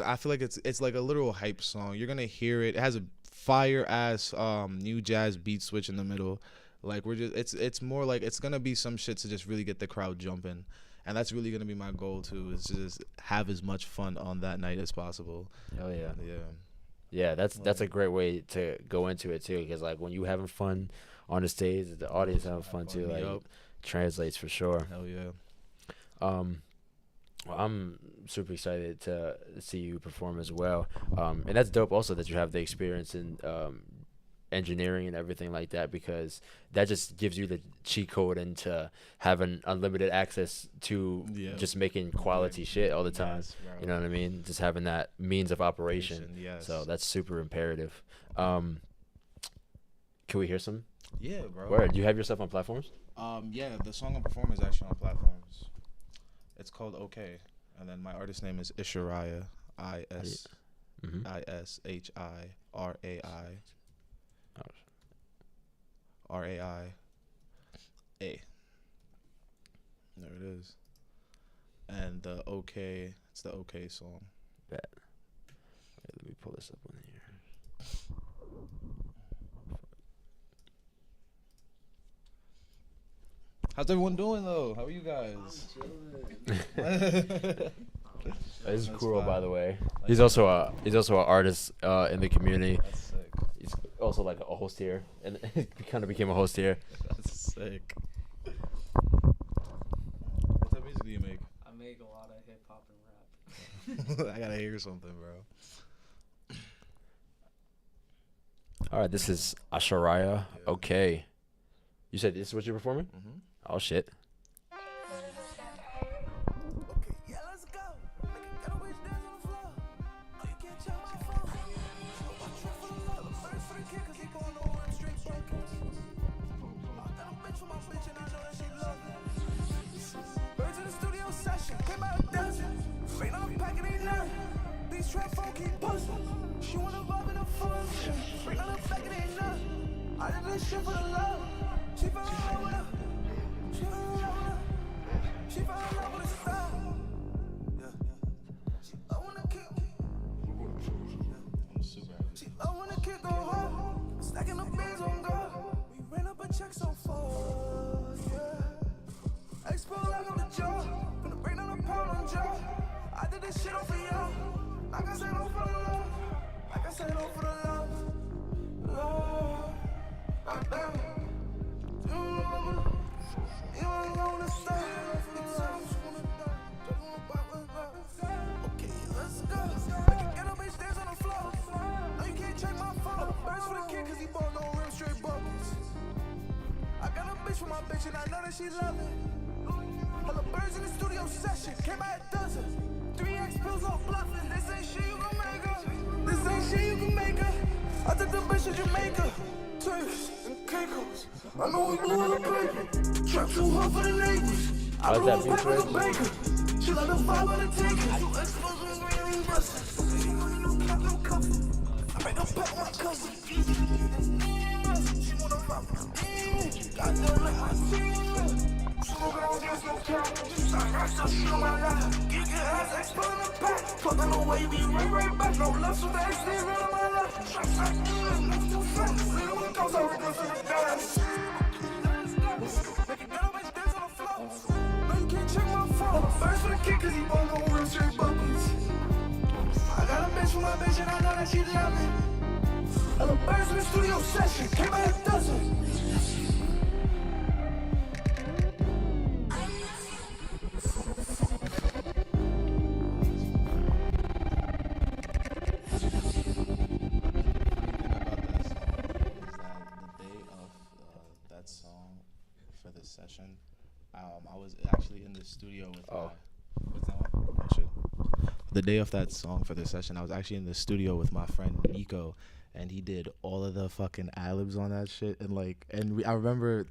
S5: I feel like it's like a literal hype song. You're gonna hear it. It has a fire ass new jazz beat switch in the middle. Like it's more like it's gonna be some shit to just really get the crowd jumping. And that's really gonna be my goal too, is to just have as much fun on that night as possible.
S1: Oh yeah. Yeah, that's a great way to go into it too, because like when you having fun on the stage, the audience having fun too. Like translates for sure.
S5: Hell yeah.
S1: Well, I'm super excited to see you perform as well. And that's dope also that you have the experience in engineering and everything like that, because that just gives you the cheat code into having unlimited access to just making quality shit all the time. You know what I mean? Just having that means of operation. So that's super imperative. Can we hear some?
S5: Yeah, bro.
S1: Where do you have your stuff on platforms?
S5: Yeah, the song I'm performing is actually on platforms. It's called Okay. And then my artist name is Ishirai.
S1: Mm-hmm.
S5: ISHIRAI. RAI. There it is. And the OK, it's the OK song.
S1: Bet. Wait, let me pull this up on here.
S5: How's everyone doing though? How are you guys?
S1: This is
S5: That's
S1: cool,
S5: fine.
S1: by the way. He's also an artist in the community.
S5: That's sick.
S1: He's also like a host here, and he kind of became a host here.
S5: That's sick. What type of music do you make?
S2: I make a lot of hip hop and rap.
S5: I gotta hear something, bro.
S1: All right, this is Asharaya.
S5: Yeah.
S1: Okay. You said this is what you're performing?
S5: Mm-hmm.
S1: Oh shit.
S4: Yeah, let's go. Make it get a bitch dance on the floor. Oh, you can't check my phone. I'm trip for the love. First for the kid, cause he going over and straight focus. I got a bitch for my bitch, and I know that she love it. Birds in the studio session, came out a dozen. Straight on the pack, it ain't none. These trap folk keep bustin'. She wanna vibe in a function. Straight on the pack, it ain't none. I did this shit for the love. She fell in love with her. She fell in love with her. She fell in love with the style. Yeah. She love when the kick.
S5: I'm super happy.
S4: She love when the kick go hard. Stacking the bands on God. We ran up a check so fast. Yeah. Expo like on the jaw. Finna bring down a pound on jaw. I did this shit off for y'all. Like I said, all for the love. Like I said, all for the love. Love. Goddamn. You ain't gonna stop. Okay, let's go. Make it get a bitch dance on the floor. No, you can't check my phone. Birds for the kid, cause he bought no rim straight buckets. I got a bitch for my bitch, and I know that she love it. Hella birds in the studio session, came by a dozen. 3X pills on bluffing. This ain't shit you gon' make her. This ain't shit you can make her. I took the bitch to Jamaica. Turks and Caicos. I know we blew all the paper. Trap too hard for the neighbors. I
S1: How's
S4: blew
S1: that
S4: up
S1: beat,
S4: like a
S1: Fred?
S4: baker. She like the vibe of the taker. You exposed me green busters. She know you no cap, no cover. I make them pack my cousin. She wanna vibe with me. Goddamn like my team. Smoking on gas, no cap. Shot right, so she on my lap. Get your ass exposed in the pack. Fucking away, be right back. No love, so that's the real of my life. Shot like next too fast. Little one comes over, goes to the dance. Make it get a bitch dance on the floor. No, you can't check my phone. First for the kid, cause he won't go real straight buckets. I got a bitch for my bitch, and I know that she love me. Hella birds in the studio session, came by a dozen.
S5: That song for this session, I was actually in the studio with what's that one? Oh, shit. The day of that song for this session, I was actually in the studio with my friend Nico, and he did all of the fucking ad-libs on that shit, and I remember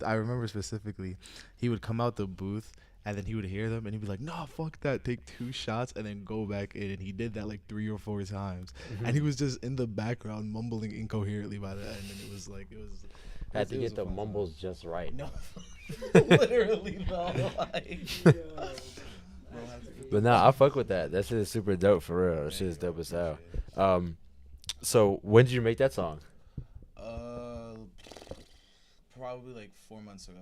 S5: specifically, he would come out the booth. And then he would hear them, and he'd be like, "Nah, fuck that. Take 2 shots, and then go back in." And he did that like 3 or 4 times, and he was just in the background mumbling incoherently by the end. And it was
S1: Had to
S5: it was
S1: get
S5: a
S1: the
S5: fun
S1: mumbles just right.
S5: No, literally though. Like,
S1: But nah, I fuck with that. That shit is super dope for real. That shit is dope as hell. So when did you make that song?
S5: probably like 4 months ago.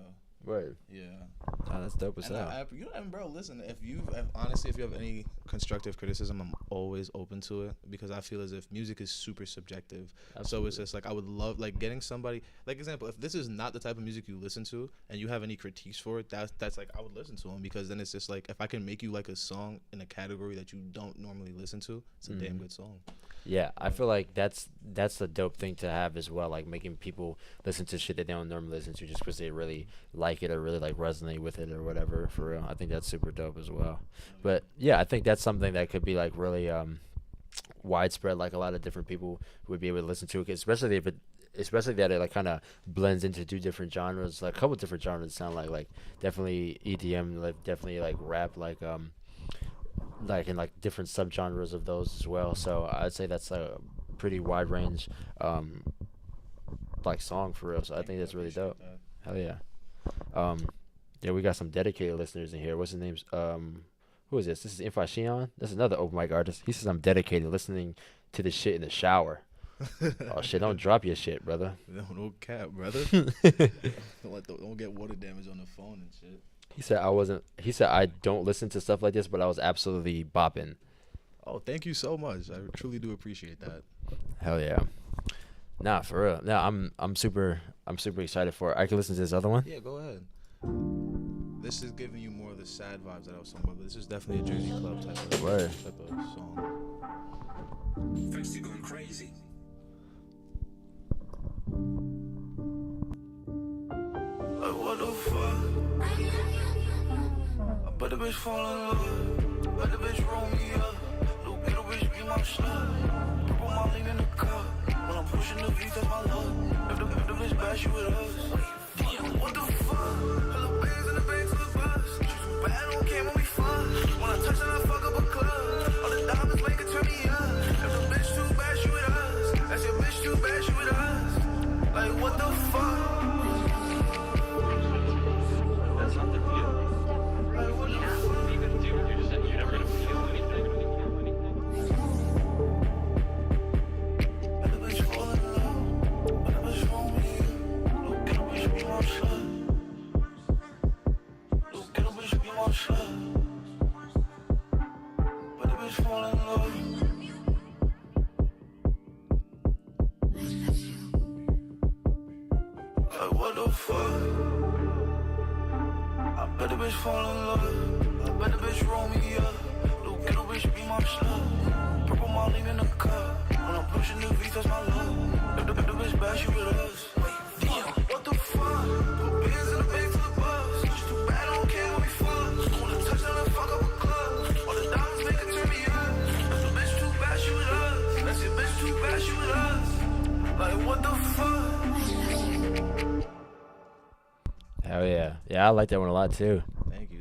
S1: Right.
S5: Yeah.
S1: Oh, that's dope as
S5: And
S1: hell.
S5: and bro, listen. If you have any constructive criticism, I'm always open to it because I feel as if music is super subjective. So
S1: Absolutely.
S5: it's just like I would love like getting somebody like example. If this is not the type of music you listen to and you have any critiques for it, that's like I would listen to them because then it's just like if I can make you like a song in a category that you don't normally listen to, it's a damn good song.
S1: Yeah, I feel like that's a dope thing to have as well, like making people listen to shit that they don't normally listen to just because they really like it or really like resonate with it or whatever. For real, I think that's super dope as well. But yeah, I think that's something that could be like really widespread. Like a lot of different people would be able to listen to it, especially that it like kind of blends into 2 different genres, like a couple different genres. Sound like definitely EDM, like definitely like rap, like like in like different subgenres of those as well. So I'd say that's a pretty wide range, like song for real. So I think that's really dope. Hell yeah. Yeah, we got some dedicated listeners in here. What's his name? Who is this? This is Infa Shion. That's another open mic artist. He says I'm dedicated, listening to this shit in the shower. Oh shit! Don't drop your shit, brother.
S5: No cap, brother. Don't get water damage on the phone and shit.
S1: He said I wasn't. He said I don't listen to stuff like this, but I was absolutely bopping.
S5: Oh, thank you so much. I truly do appreciate that.
S1: Hell yeah. Nah, for real. Nah, I'm super excited for it. I can listen to this other one.
S5: Yeah, go ahead. This is giving you more of the sad vibes that I was talking about, but this is definitely a Jersey Club type of song.
S4: Thirsty going crazy. Like what the fuck? I bet the bitch fall in love. Bet the bitch roll me up. Little bitch be my slut. Purple my lean in the cup. When I'm pushing the V, that's my love. If the bitch bash you with us. Damn, what the fuck? Hello bands in the bank to the bus. She's too bad, don't care when we fuck. When I touch her, I fuck up a club. All the diamonds make it turn me up. If the bitch too bad, she with us. That's your bitch too bad, she with us. Like what the fuck?
S6: That's not the deal. Even dude, you're never gonna feel anything.
S4: Let the bitch fall in love. Let the bitch roll me up. Look at the bitch be my slut. Look at the bitch be my slut. Let the bitch fall in love. Like what the fuck? I bet the bitch fall in love. I bet the bitch roll me up. Look at the bitch be my slut. Purple Molly in the cup. When I'm pushing the V, that's my love. If the bitch bash you with us. Damn, what the fuck? Put bands in the bank to the bus. She's too bad, I don't care when we fuck. Wanna touch her, fuck up a club. All the diamonds make it turn me up. If the bitch too bad, she with us. That's your bitch too bad, she with us. Like what the fuck?
S1: Hell yeah. Yeah, I like that one a lot too.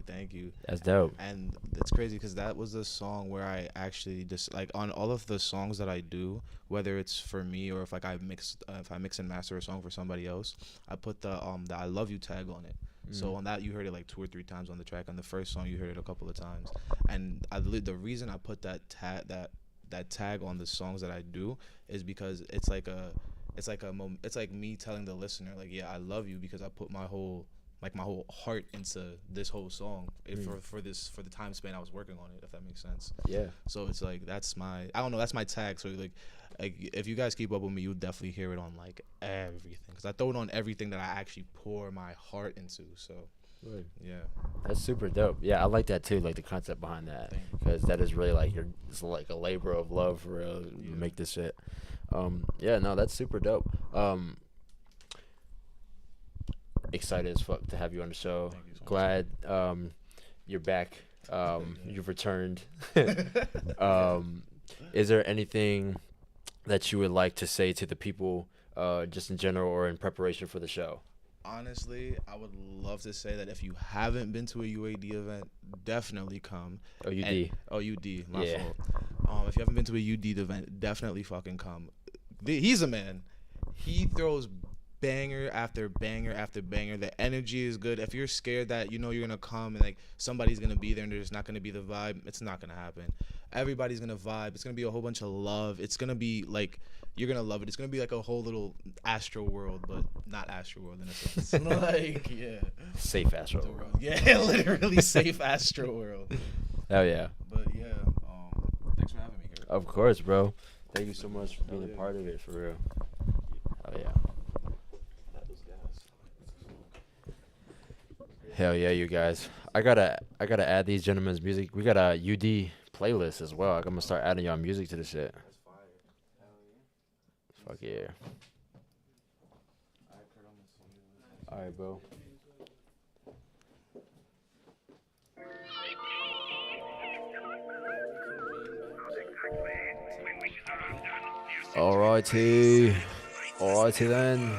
S5: Thank you.
S1: That's dope.
S5: And it's crazy because that was the song where I actually just like on all of the songs that I do, whether it's for me or if like if I mix and master a song for somebody else, I put the I love you tag on it. So on that you heard it like 2 or 3 times on the track. On the first song you heard it a couple of times. And the reason I put that tag on the songs that I do is because it's like me telling the listener like, yeah, I love you because I put my whole heart into this whole song for the time span I was working on it, if that makes sense.
S1: Yeah.
S5: So it's like that's my tag. So like if you guys keep up with me, you'll definitely hear it on like everything because I throw it on everything that I actually pour my heart into. So
S1: Right.
S5: yeah,
S1: That's super dope. Yeah, I like that too, like the concept behind that, because that is really like it's like a labor of love for real. You make this shit. Yeah, no, that's super dope. Excited as fuck to have you on the show.
S5: Thank you so much.
S1: Glad you're back. You've returned. Is there anything that you would like to say to the people, just in general or in preparation for the show?
S5: Honestly, I would love to say that if you haven't been to a UAD event, definitely come.
S1: UD.
S5: UD, my
S1: Yeah.
S5: fault. If you haven't been to a UD event, definitely fucking come. He's a man. He throws banger after banger after banger. The energy is good. If you're scared that you're gonna come and like somebody's gonna be there and there's not gonna be the vibe, it's not gonna happen. Everybody's gonna vibe. It's gonna be a whole bunch of love. It's gonna be like you're gonna love it. It's gonna be like a whole little Astro World, but not Astro World in a sense. Like yeah,
S1: Safe Astro World.
S5: yeah, literally safe Astro World.
S1: Hell yeah.
S5: But yeah, thanks for having me here.
S1: Of course, bro. Thank you so much for being a part of it, for real. Hell yeah. Hell yeah, you guys. I gotta add these gentlemen's music. We got a UD playlist as well. I'm gonna start adding y'all music to this shit. Fuck yeah. Alright, bro. Alrighty then.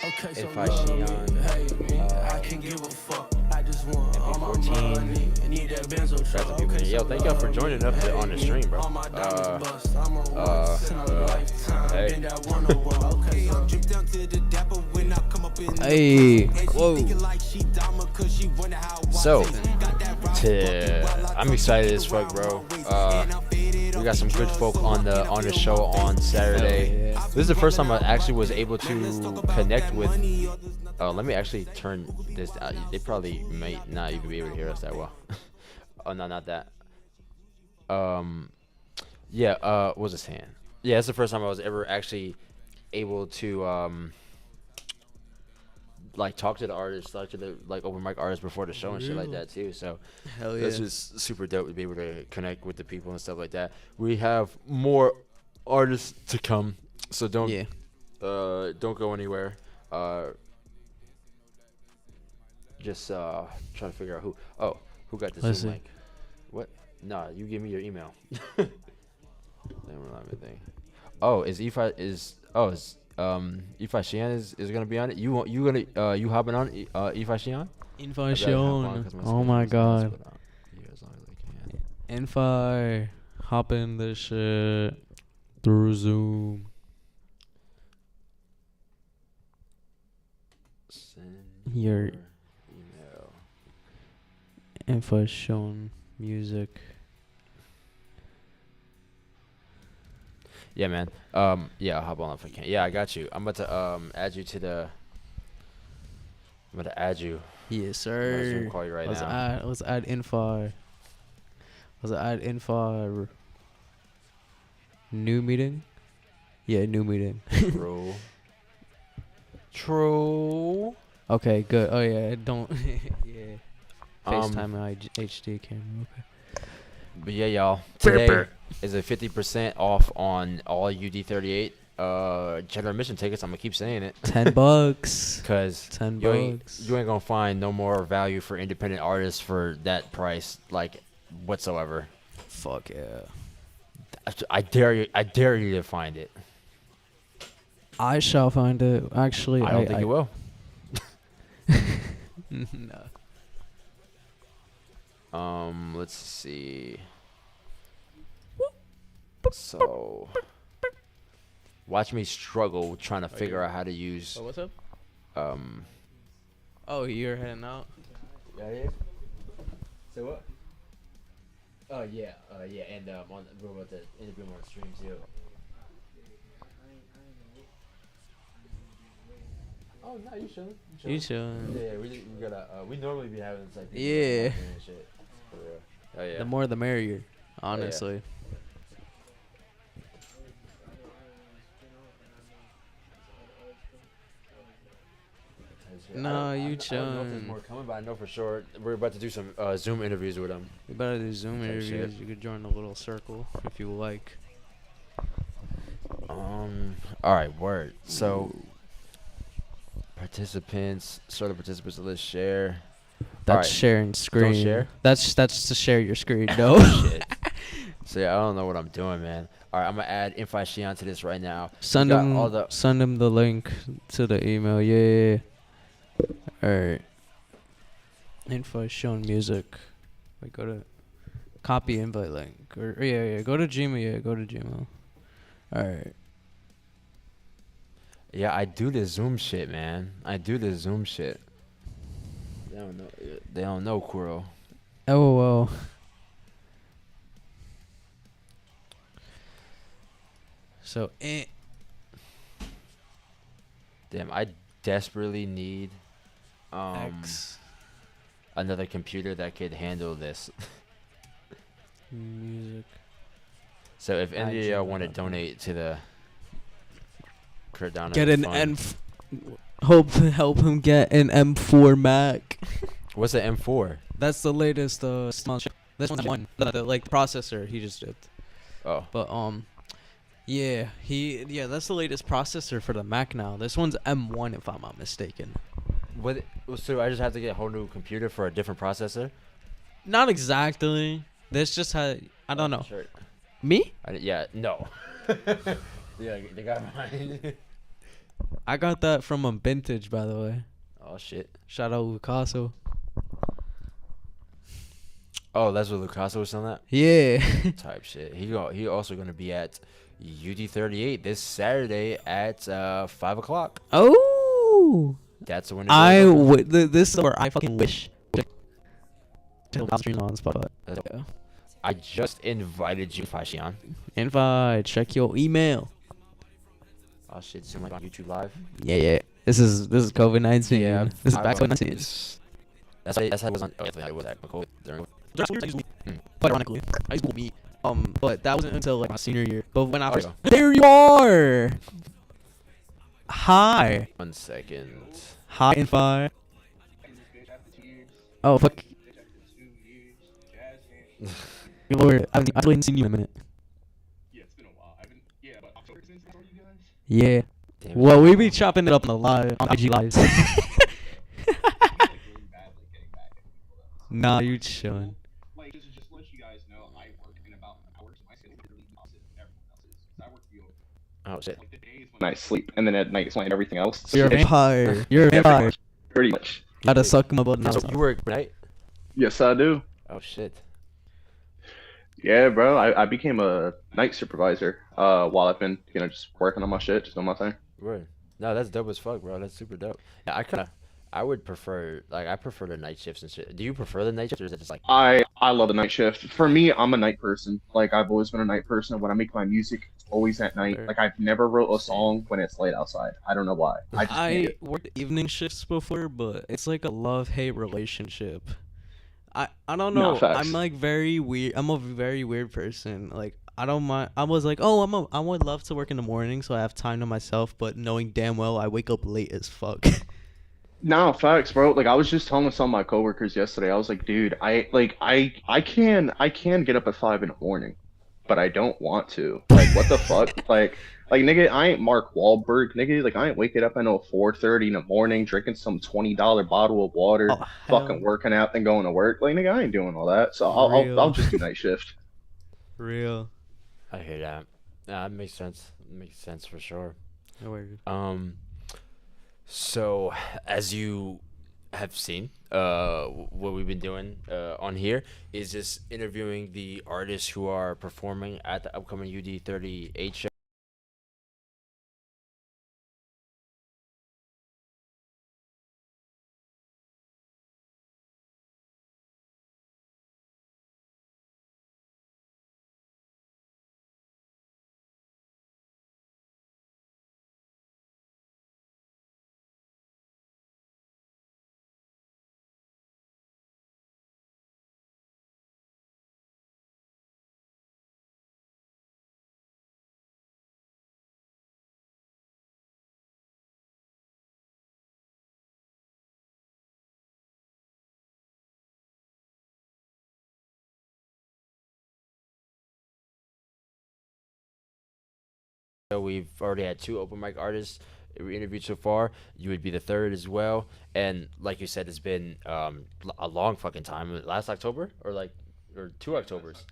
S4: Okay, so
S1: If I see on
S4: I can give a fuck. I just want all my money.
S1: That's a few minutes. Yo, thank y'all for joining up on the stream, bro. Hey.
S2: Hey, whoa.
S1: So, I'm excited as fuck, bro. We got some good folk on the show on Saturday.
S2: Yeah.
S1: This is the first time I actually was able to connect with. Let me actually turn this. They probably might not even be able to hear us that well. Oh no, not that. Yeah. What was I saying? Yeah, it's the first time I was ever actually able to like talk to the artists, talk to the like open mic artists before the show and shit like that too. So
S2: Hell yeah.
S1: this is super dope to be able to connect with the people and stuff like that. We have more artists to come, so don't go anywhere. Just trying to figure out who got the
S2: Let's
S1: Zoom
S2: see.
S1: link. What? Nah, you give me your email. Thing. Oh, is Ify Shian is gonna be on it? You hopping on Ify Shian?
S2: Info. Oh my god. Info. Hop in this shit through Zoom.
S1: Send
S2: Your
S1: email.
S2: info shown music.
S1: Yeah, man. Yeah, I'll hop on if I can. Yeah, I got you. I'm about to add you to the. I'm about to add you.
S2: Yes,
S1: I'm gonna
S2: sir.
S1: Zoom call you right now.
S2: Let's add info. Let's add info. New meeting. Yeah, new meeting.
S1: True. True.
S2: Okay, good. Oh yeah, don't. Yeah.
S1: Um,
S2: FaceTime HD camera. Okay.
S1: But yeah, y'all. Today is a 50% off on all UD38 general admission tickets. I'm gonna keep saying it.
S2: $10.
S1: Cause
S2: $10.
S1: you ain't gonna find no more value for independent artists for that price, like whatsoever.
S2: Fuck yeah.
S1: I dare you to find it.
S2: I shall find it. Actually,
S1: I don't think you will.
S2: No.
S1: Let's see. So, watch me struggle trying to figure out how to use.
S2: Oh, what's up?
S1: Um.
S2: Oh, you're heading out.
S1: Yeah. Say what? Oh yeah, and we're about to interview him on stream too. Oh no, you should.
S2: You should.
S1: Yeah, we gotta. We normally be having this like.
S2: Yeah.
S1: And shit. For real. Oh yeah.
S2: The more the merrier, honestly. No, you
S1: I don't know if there's
S2: chillin'.
S1: more coming, but I know for sure we're about to do some Zoom interviews with him.
S2: You better do Zoom
S1: Type shit.
S2: interviews. You could join the little circle if you like.
S1: All right, word. So, participants, sort of participants list share.
S2: That's
S1: Alright.
S2: sharing screen.
S1: Don't share?
S2: That's to share your screen. No.
S1: Shit. So yeah, I don't know what I'm doing, man. All right, I'm gonna add Info Shion to this right now.
S2: Send
S1: We got all
S2: him.
S1: the-
S2: Send him the link to the email. Yeah. Alright. Info shown music. Wait, go to copy invite link. Or yeah. Go to Gmail. Yeah, go to Gmail. Alright.
S1: Yeah, I do the Zoom shit, man. I do the Zoom shit. They don't know, Kuro.
S2: LOL. So
S1: Damn, I desperately need
S2: X
S1: another computer that could handle this.
S2: music.
S1: So if any of y'all want to
S2: gmail.com.
S1: donate to the Cardano
S2: Get an
S1: fund-
S2: help him get an M4 Mac.
S1: What's the M4?
S2: That's the latest this one's M1. The like processor he just did.
S1: Oh,
S2: But that's the latest processor for the Mac now. This one's M1 if I'm not mistaken.
S1: what? So I just have to get a whole new computer for a different processor?
S2: Not exactly. This just had I don't know.
S1: Sure.
S2: Me?
S1: Yeah, no. Yeah, they got mine.
S2: I got that from a vintage, by the way.
S1: Oh shit.
S2: Shout out Picasso.
S1: Oh, that's what Lucasa was on that
S2: Yeah.
S1: type shit. He also gonna be at UD38 this Saturday at 5 o'clock.
S2: Oh.
S1: That's the one. To
S2: This is where I fucking wish. On the spot. Yeah.
S1: I just invited you, Fashion.
S2: Invite. Check your email.
S1: Oh shit, it's like on YouTube Live.
S2: Yeah. This is COVID-19.
S1: Yeah,
S2: This is
S1: I-
S2: back
S1: I-
S2: COVID-19.
S1: That's how it was on. Oh, yeah, it was at COVID during.
S2: Quite ironically, high school me. But that wasn't until like my senior year. But when I
S1: Oh,
S2: first,
S1: yeah.
S2: there you are. Hi.
S1: 1 second.
S2: Hi, Infi. Oh fuck. Good Lord, I haven't seen you in a minute.
S7: Yeah, it's been a while. I haven't. Yeah, but October since I saw you guys.
S2: Yeah.
S1: Damn.
S2: Well, we be chopping it up on the live on IG lives.
S7: Like really bad, like getting back at people though.
S2: Nah, you chillin'.
S7: Like just to let you guys know, I work in about an hour, so my schedule is literally the opposite of everyone else's. 'Cause I work the
S1: Oh shit.
S7: like the days when I sleep, and then at night it's when everything else.
S2: You're a vampire. You're a
S7: Yeah,
S2: vampire.
S7: pretty much.
S2: Gotta suck my blood.
S1: So you work right?
S7: Yes, I do.
S1: Oh shit.
S7: Yeah, bro. I became a night supervisor. While I've been just working on my shit, just doing my thing.
S1: Word. No, that's dope as fuck, bro. That's super dope. Yeah, I would prefer I prefer the night shifts and shit. Do you prefer the night shifts, or is it just like?
S7: I love the night shift. For me, I'm a night person. Like I've always been a night person. When I make my music, it's always at night.
S2: Fair.
S7: Like I've never wrote a song when it's late outside. I don't know why. I just hate
S2: I
S7: it.
S2: worked evening shifts before, but it's like a love-hate relationship. I don't
S7: No,
S2: know.
S7: facts.
S2: I'm like very weird. I'm a very weird person. Like I don't mind. I was like, oh, I would love to work in the morning so I have time to myself, but knowing damn well I wake up late as fuck.
S7: No, facts, bro. Like I was just telling some of my coworkers yesterday. I was like, dude, I can get up at 5 in the morning, but I don't want to. Like, what the fuck? Like nigga, I ain't Mark Wahlberg, nigga. Like I ain't waking up at no 4:30 in the morning, drinking some $20 bottle of water,
S2: Oh,
S7: fucking
S2: hell.
S7: working out, and going to work. Like nigga, I ain't doing all that. So
S2: Real.
S7: I'll just do night shift.
S2: Real.
S1: I hear that. Nah, that makes sense. Makes sense for sure.
S2: No worries.
S1: So as you have seen, what we've been doing on here is just interviewing the artists who are performing at the upcoming UD38 show. So we've already had 2 open mic artists we interviewed so far. You would be the third as well. And like you said, it's been a long fucking time. Last October or 2 Octobers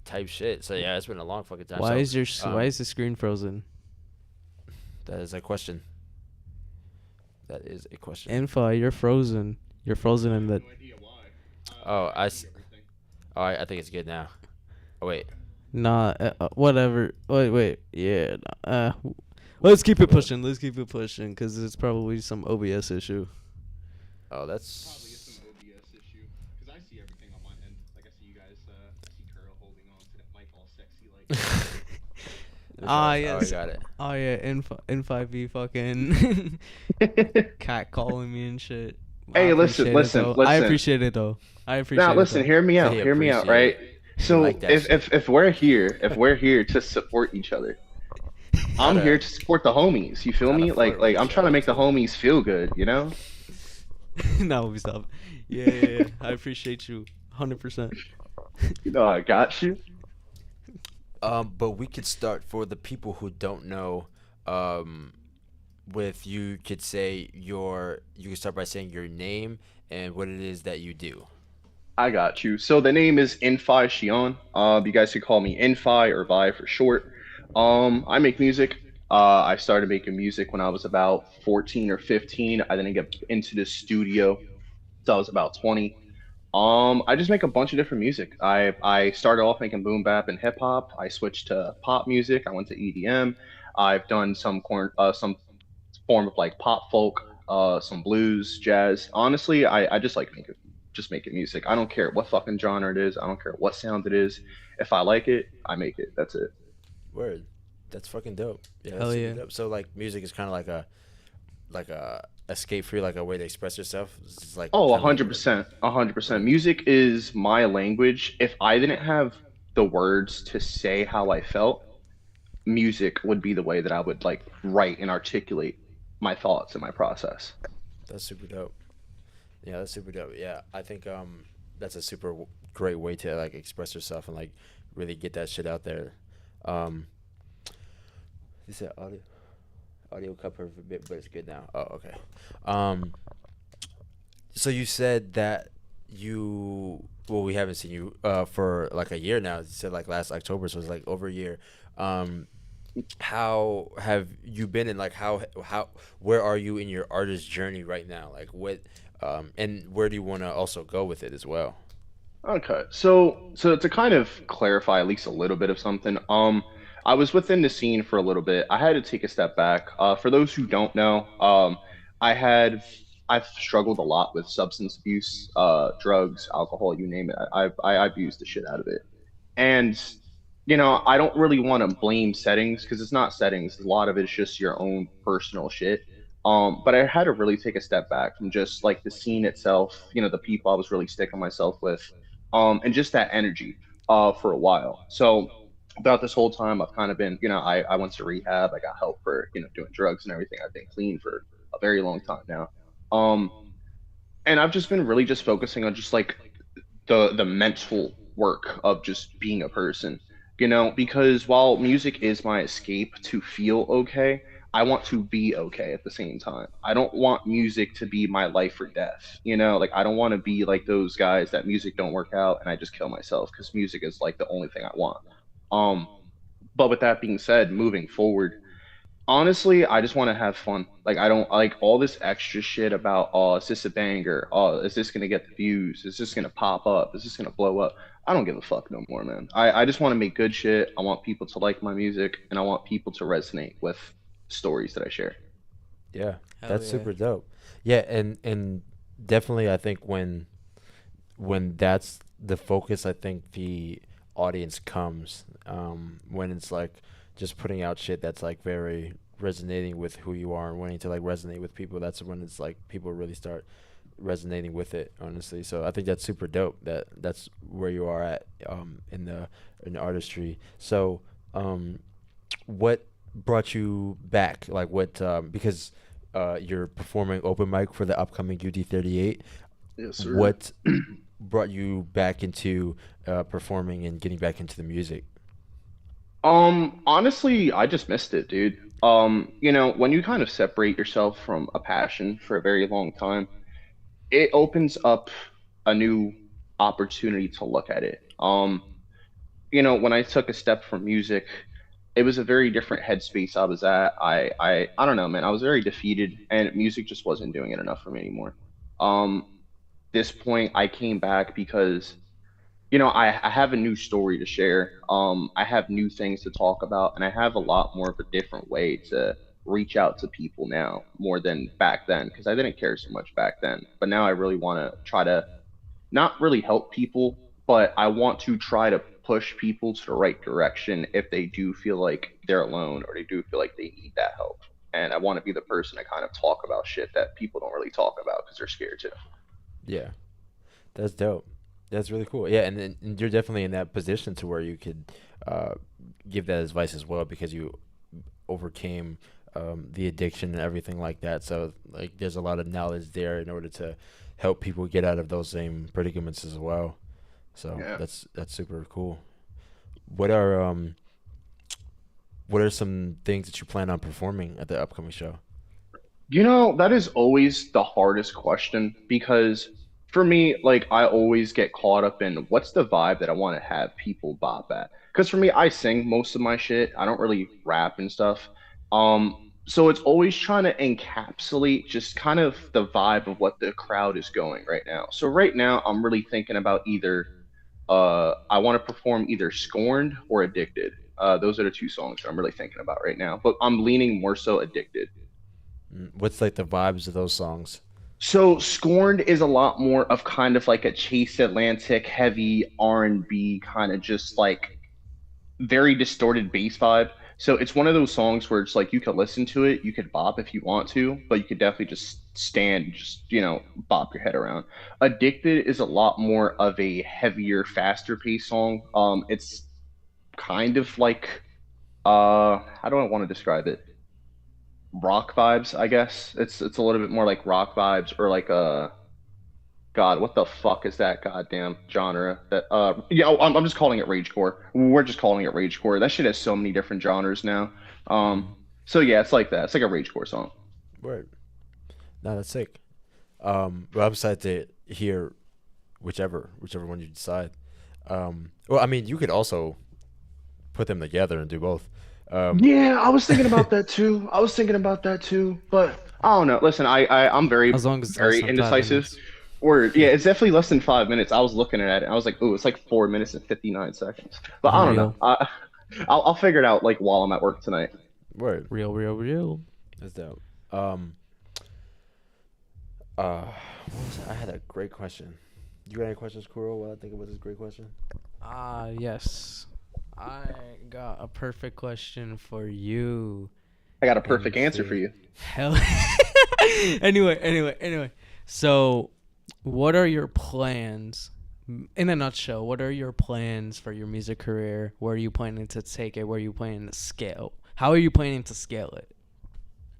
S1: type shit. So yeah, it's been a long fucking time.
S2: Why
S1: So,
S2: why is the screen frozen?
S1: that is a question. That is a question.
S2: Info, you're frozen. You're frozen in the.
S1: Oh, I think it's good now. Oh wait.
S2: Nah, whatever. Wait. Yeah. Let's keep it pushing. Let's keep it pushing, because it's probably some OBS issue.
S1: Oh, that's.
S7: Probably get some OBS issue because I see everything on my end. Like I see you guys. I see Curl holding on to that mic all sexy like.
S2: Ah,
S1: Oh,
S2: yes.
S1: I got it.
S2: Oh yeah, N5B fucking cat calling me and shit.
S7: Hey,
S2: I
S7: listen,
S2: appreciate it,
S7: listen,
S2: though.
S7: listen.
S2: I appreciate it though. I appreciate
S7: Now
S2: it.
S7: listen,
S2: though.
S7: hear me out.
S1: They
S7: Hear me out,
S1: appreciate
S7: right?
S1: it.
S7: So
S1: like that
S7: if we're here to support each other, I'm
S1: Gotta-
S7: here to support the homies. You feel
S1: gotta
S7: me? Like
S1: flirt with
S7: I'm
S1: each
S7: trying to
S1: other,
S7: make the
S1: too.
S7: homies feel good. You know?
S2: No, we stop. Yeah. I appreciate you, 100%.
S7: You know I got you.
S1: But we could start for the people who don't know. With you could say you could start by saying your name and what it is that you do.
S7: I got you. So the name is Infi Shion. You guys could call me Infi or Vi for short. I make music. I started making music when I was about 14 or 15. I didn't get into the studio till I was about 20. I just make a bunch of different music. I started off making boom bap and hip hop. I switched to pop music. I went to EDM. I've done some form of like pop folk, some blues, jazz. Honestly, I just like making music. I don't care what fucking genre it is. I don't care what sound it is. If I like it, I make it. That's it.
S1: Word. That's fucking dope. Yeah, that's
S2: Hell
S1: super
S2: yeah.
S1: dope. So like music is kind of like a escape for you, like a way to express yourself. It's like
S7: Oh,
S1: kind of like
S7: 100%. 100%.
S1: right.
S7: Music is my language. If I didn't have the words to say how I felt, music would be the way that I would like write and articulate my thoughts and my process.
S1: That's super dope. Yeah, that's super dope. Yeah, I think that's a super great way to like express yourself and like really get that shit out there. Um, you said audio cut for a bit, but it's good now. Oh, okay. Um, so you said that we haven't seen you for like a year now. You said like last October, so it's like over a year. Um, how have you been and like how where are you in your artist journey right now? Like what and where do you want to also go with it as well?
S7: Okay. So to kind of clarify at least a little bit of something, I was within the scene for a little bit. I had to take a step back. For those who don't know, I had I've struggled a lot with substance abuse, drugs, alcohol, you name it. I've used the shit out of it. And I don't really want to blame settings because it's not settings. A lot of it's just your own personal shit. But I had to really take a step back from just like the scene itself, the people I was really sticking myself with, and just that energy, for a while. So throughout this whole time, I've kind of been, I went to rehab. I got help for, doing drugs and everything. I've been clean for a very long time now. Um, and I've just been really just focusing on just like the mental work of just being a person, because while music is my escape to feel okay, I want to be okay at the same time. I don't want music to be my life or death, like I don't want to be like those guys that music don't work out and I just kill myself because music is like the only thing I want. um but with that being said, moving forward, honestly, I just want to have fun. Like, I don't like all this extra shit about, oh, is this a banger? Oh, is this gonna get the views? Is this gonna pop up? Is this gonna blow up? I don't give a fuck no more, man. I just want to make good shit. I want people to like my music, and I want people to resonate with stories that I share.
S1: Yeah,
S2: Hell
S1: that's
S2: yeah.
S1: super dope. Yeah, and definitely I think when that's the focus, I think the audience comes when it's like just putting out shit that's like very resonating with who you are and wanting to like resonate with people. That's when it's like people really start resonating with it, honestly. So I think that's super dope that that's where you are at in the artistry. So um what brought you back? Like what because you're performing open mic for the upcoming UD38.
S7: Yes, sir.
S1: What brought you back into performing and getting back into the music?
S7: Honestly, I just missed it, dude. When you kind of separate yourself from a passion for a very long time, it opens up a new opportunity to look at it. When I took a step from music, it was a very different headspace I was at. I don't know, man. I was very defeated, and music just wasn't doing it enough for me anymore. Um, this point, I came back because I have a new story to share. I have new things to talk about, and I have a lot more of a different way to reach out to people now, more than back then, because I didn't care so much back then. But now I really want to try to not really help people, but I want to try to push people to the right direction if they do feel like they're alone or they do feel like they need that help. And I want to be the person to kind of talk about shit that people don't really talk about because they're scared to.
S1: Yeah, that's dope. That's really cool. Yeah, and you're definitely in that position to where you could uh, give that advice as well because you overcame the addiction and everything like that. So like, there's a lot of knowledge there in order to help people get out of those same predicaments as well. So
S7: Yeah.
S1: that's super cool. What are what are some things that you plan on performing at the upcoming show?
S7: That is always the hardest question because for me, like, I always get caught up in what's the vibe that I want to have people bop at. Because for me, I sing most of my shit. I don't really rap and stuff. Um, So it's always trying to encapsulate just kind of the vibe of what the crowd is going right now. So right now I'm really thinking about either I want to perform either Scorned or Addicted. Those are the two songs that I'm really thinking about right now. But I'm leaning more so Addicted.
S1: What's like the vibes of those songs?
S7: So Scorned is a lot more of kind of like a Chase Atlantic heavy R&B kind of just like very distorted bass vibe. So it's one of those songs where it's like you could listen to it, you could bop if you want to, but you could definitely just stand, just bop your head around. Addicted is a lot more of a heavier, faster paced song. It's kind of like how do I want to describe it? Rock vibes, I guess. It's a little bit more like rock vibes or like God, what the fuck is that goddamn genre? That yeah, I'm just calling it ragecore. We're just calling it ragecore. That shit has so many different genres now. Um, so yeah, it's like that. It's like a ragecore song.
S1: Word. No, that's sick. But I'm excited to hear whichever one you decide. Well, I mean, you could also put them together and do both.
S7: Yeah, I was thinking about that too. I was thinking about that too, but I don't know. Listen, I'm very
S2: As long as it's less
S7: very
S2: than
S7: indecisive.
S2: 5 minutes.
S7: Word, yeah, it's definitely less than 5 minutes. I was looking at it. I was like, ooh, it's like 4 minutes and 59 seconds. But I don't know.
S2: Real,
S7: I'll figure it out like while I'm at work tonight.
S1: Word.
S2: real.
S1: That's dope. What was that? I had a great question. You got any questions, Kuro? While I think about this great question.
S2: Yes. I got a perfect question for you.
S7: I got a
S2: Let me
S7: perfect answer for
S2: see.
S7: you.
S2: Hell. Anyway. So, what are your plans? In a nutshell, what are your plans for your music career? Where are you planning to take it? Where are you planning to scale? How are you planning to scale it?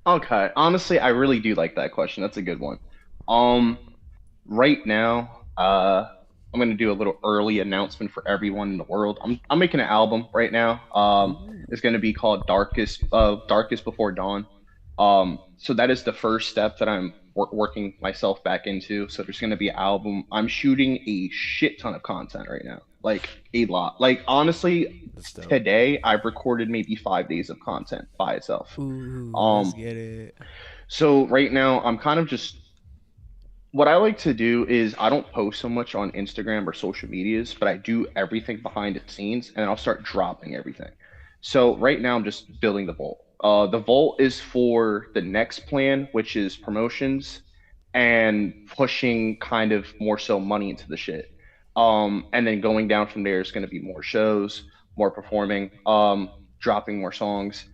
S7: Okay, honestly, I really do like that question. That's a good one. Um, right now, I'm gonna do a little early announcement for everyone in the world. I'm making an album right now.
S2: Ooh.
S7: It's gonna be called Darkest Before Dawn. So that is the first step that I'm working myself back into. So there's gonna be an album. I'm shooting a shit ton of content right now, like a lot. Like honestly,
S1: That's dope.
S7: today I've recorded maybe 5 days of content by itself.
S2: Ooh, let's
S7: Um,
S2: get it.
S7: so right now I'm kind of just what I like to do is I don't post so much on Instagram or social medias, but I do everything behind the scenes and I'll start dropping everything. So right now I'm just building the vault. The vault is for the next plan, which is promotions and pushing kind of more so money into the shit. And then going down from there is going to be more shows, more performing, dropping more songs,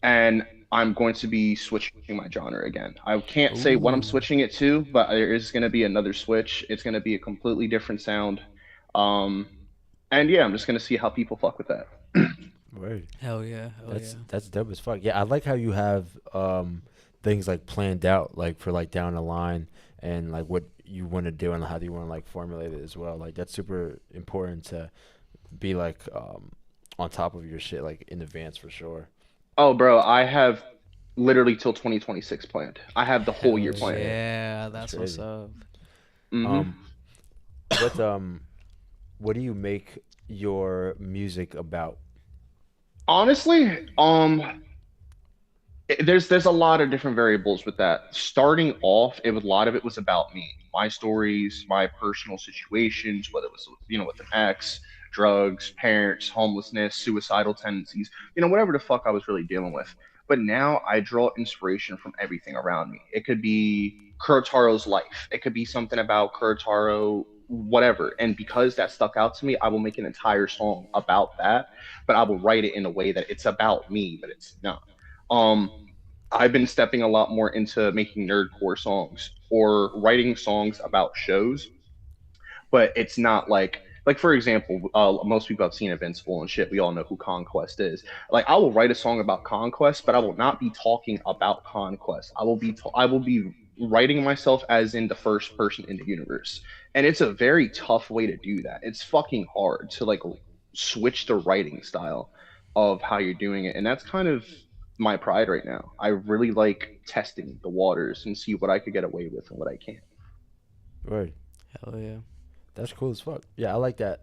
S7: and I'm going to be switching my genre again. I can't say what I'm
S2: Ooh.
S7: switching it to, but there is going to be another switch. It's going to be a completely different sound. Um, and yeah, I'm just going to see how people fuck with that.
S1: Word.
S2: Hell yeah.
S1: That's dope as fuck. Yeah, I like how you have things like planned out, like for like down the line, and like what you want to do and how do you want to like formulate it as well. Like that's super important to be like on top of your shit like in advance for sure.
S7: Oh, bro, I have literally till 2026 planned. I have the whole year
S2: Hell
S7: planned.
S1: Shit,
S2: yeah.
S1: that's
S2: That's what's
S1: crazy.
S2: up.
S7: Hmm.
S1: Um, what what do you make your music about?
S7: Honestly, there's a lot of different variables with that. Starting off, a lot of it was about me, my stories, my personal situations, whether it was with an ex, drugs, parents, homelessness, suicidal tendencies, whatever the fuck I was really dealing with. But now I draw inspiration from everything around me. It could be Kurotaro's life. It could be something about Kurotaro, whatever. And because that stuck out to me, I will make an entire song about that, but I will write it in a way that it's about me, but it's not. Um, I've been stepping a lot more into making nerdcore songs or writing songs about shows, but it's not like for example, most people have seen Invincible and shit. We all know who Conquest is. Like I will write a song about Conquest, but I will not be talking about Conquest. I will be writing myself as in the first person in the universe, and it's a very tough way to do that. It's fucking hard to like switch the writing style of how you're doing it, and that's kind of my pride right now. I really like testing the waters and see what I could get away with and what I can't.
S1: Word.
S2: Hell yeah.
S1: That's cool as fuck. Yeah, I like that.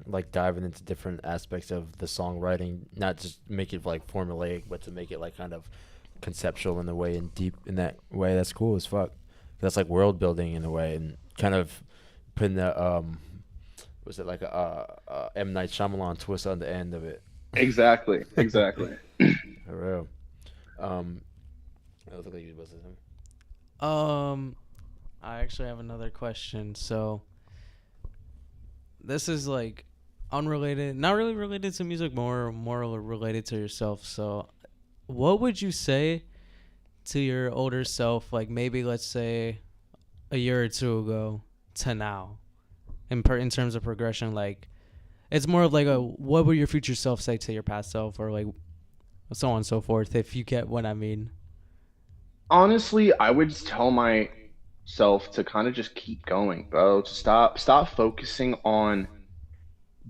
S1: Like diving into different aspects of the songwriting, not just make it like formulaic, but to make it like kind of conceptual in a way and deep in that way. That's cool as fuck. That's like world building in a way and kind of putting the was it like a M Night Shyamalan twist on the end of it.
S7: Exactly, exactly.
S1: For real. I look like you was listening.
S2: I actually have another question. So this is like unrelated, not really related to music, more related to yourself. So what would you say to your older self, like maybe let's say a year or two ago to now, in terms of progression? Like it's more of like a what would your future self say to your past self, or like so on and so forth, if you get what I mean.
S7: Honestly, I would just tell myself to kind of just keep going, bro. To stop focusing on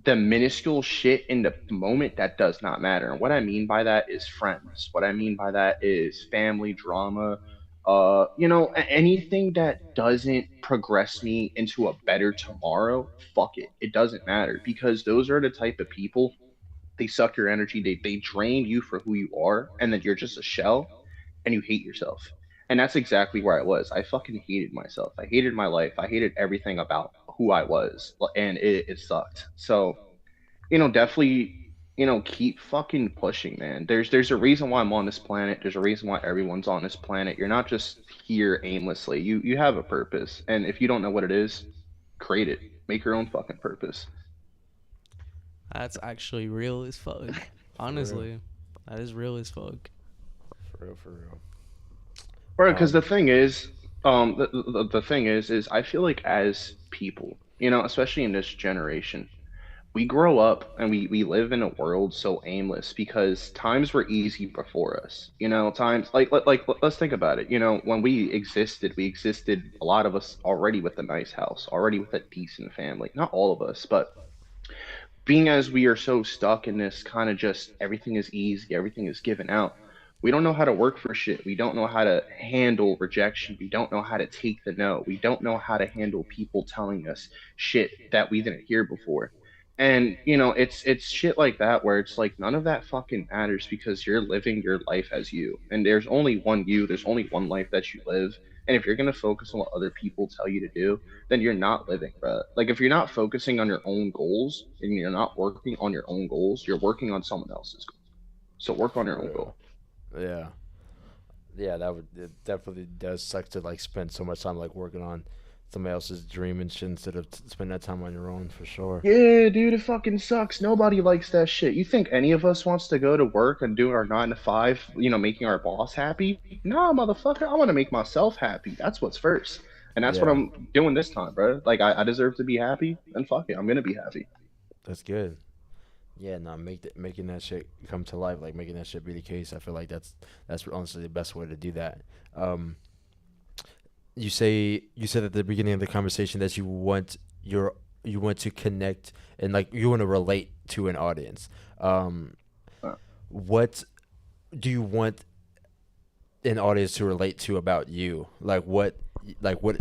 S7: the minuscule shit in the moment that does not matter. And what I mean by that is friends. What I mean by that is family drama. Anything that doesn't progress me into a better tomorrow, fuck it. It doesn't matter because those are the type of people, they suck your energy, they drain you for who you are, and then you're just a shell and you hate yourself. And that's exactly where I was. I fucking hated myself. I hated my life. I hated everything about who I was. And it sucked. So definitely, keep fucking pushing, man. There's a reason why I'm on this planet. There's a reason why everyone's on this planet. You're not just here aimlessly. You have a purpose. And if you don't know what it is, create it. Make your own fucking purpose.
S2: That's actually real as fuck.
S1: For real.
S2: Honestly, that is real as fuck.
S1: For real, for real.
S7: Right, because the
S1: Um,
S7: thing is, the thing is I feel like as people, especially in this generation, we grow up and we live in a world so aimless because times were easy before us. Times let's think about it. When we existed, a lot of us already with a nice house, already with a decent family. Not all of us, but being as we are so stuck in this kind of just everything is easy, everything is given out. We don't know how to work for shit. We don't know how to handle rejection. We don't know how to take the no. We don't know how to handle people telling us shit that we didn't hear before. And it's shit like that where it's like none of that fucking matters because you're living your life as you. And there's only one you, there's only one life that you live. And if you're gonna focus on what other people tell you to do, then you're not living, bro. Like if you're not focusing on your own goals and you're not working on your own goals, you're working on someone else's goal. So work on your
S1: for
S7: own
S1: real.
S7: goal.
S1: Yeah. Yeah, that would it definitely does suck to like spend so much time like working on somebody else's dream and shit instead of spending that time on your own for sure.
S7: Yeah, dude, it fucking sucks. Nobody likes that shit. You think any of us wants to go to work and do our 9 to 5, making our boss happy? Nah, motherfucker, I want to make myself happy. That's what's first. And that's what
S1: Yeah,
S7: I'm doing this time, bro. Like I deserve to be happy, and fuck it, I'm gonna be happy.
S1: that's good. Yeah, no, making that shit come to life, like making that shit be the case. I feel like that's honestly the best way to do that. Um, you said at the beginning of the conversation that you want to connect and like you want to relate to an audience. Um,
S7: Uh,
S1: what do you want an audience to relate to about you? Like what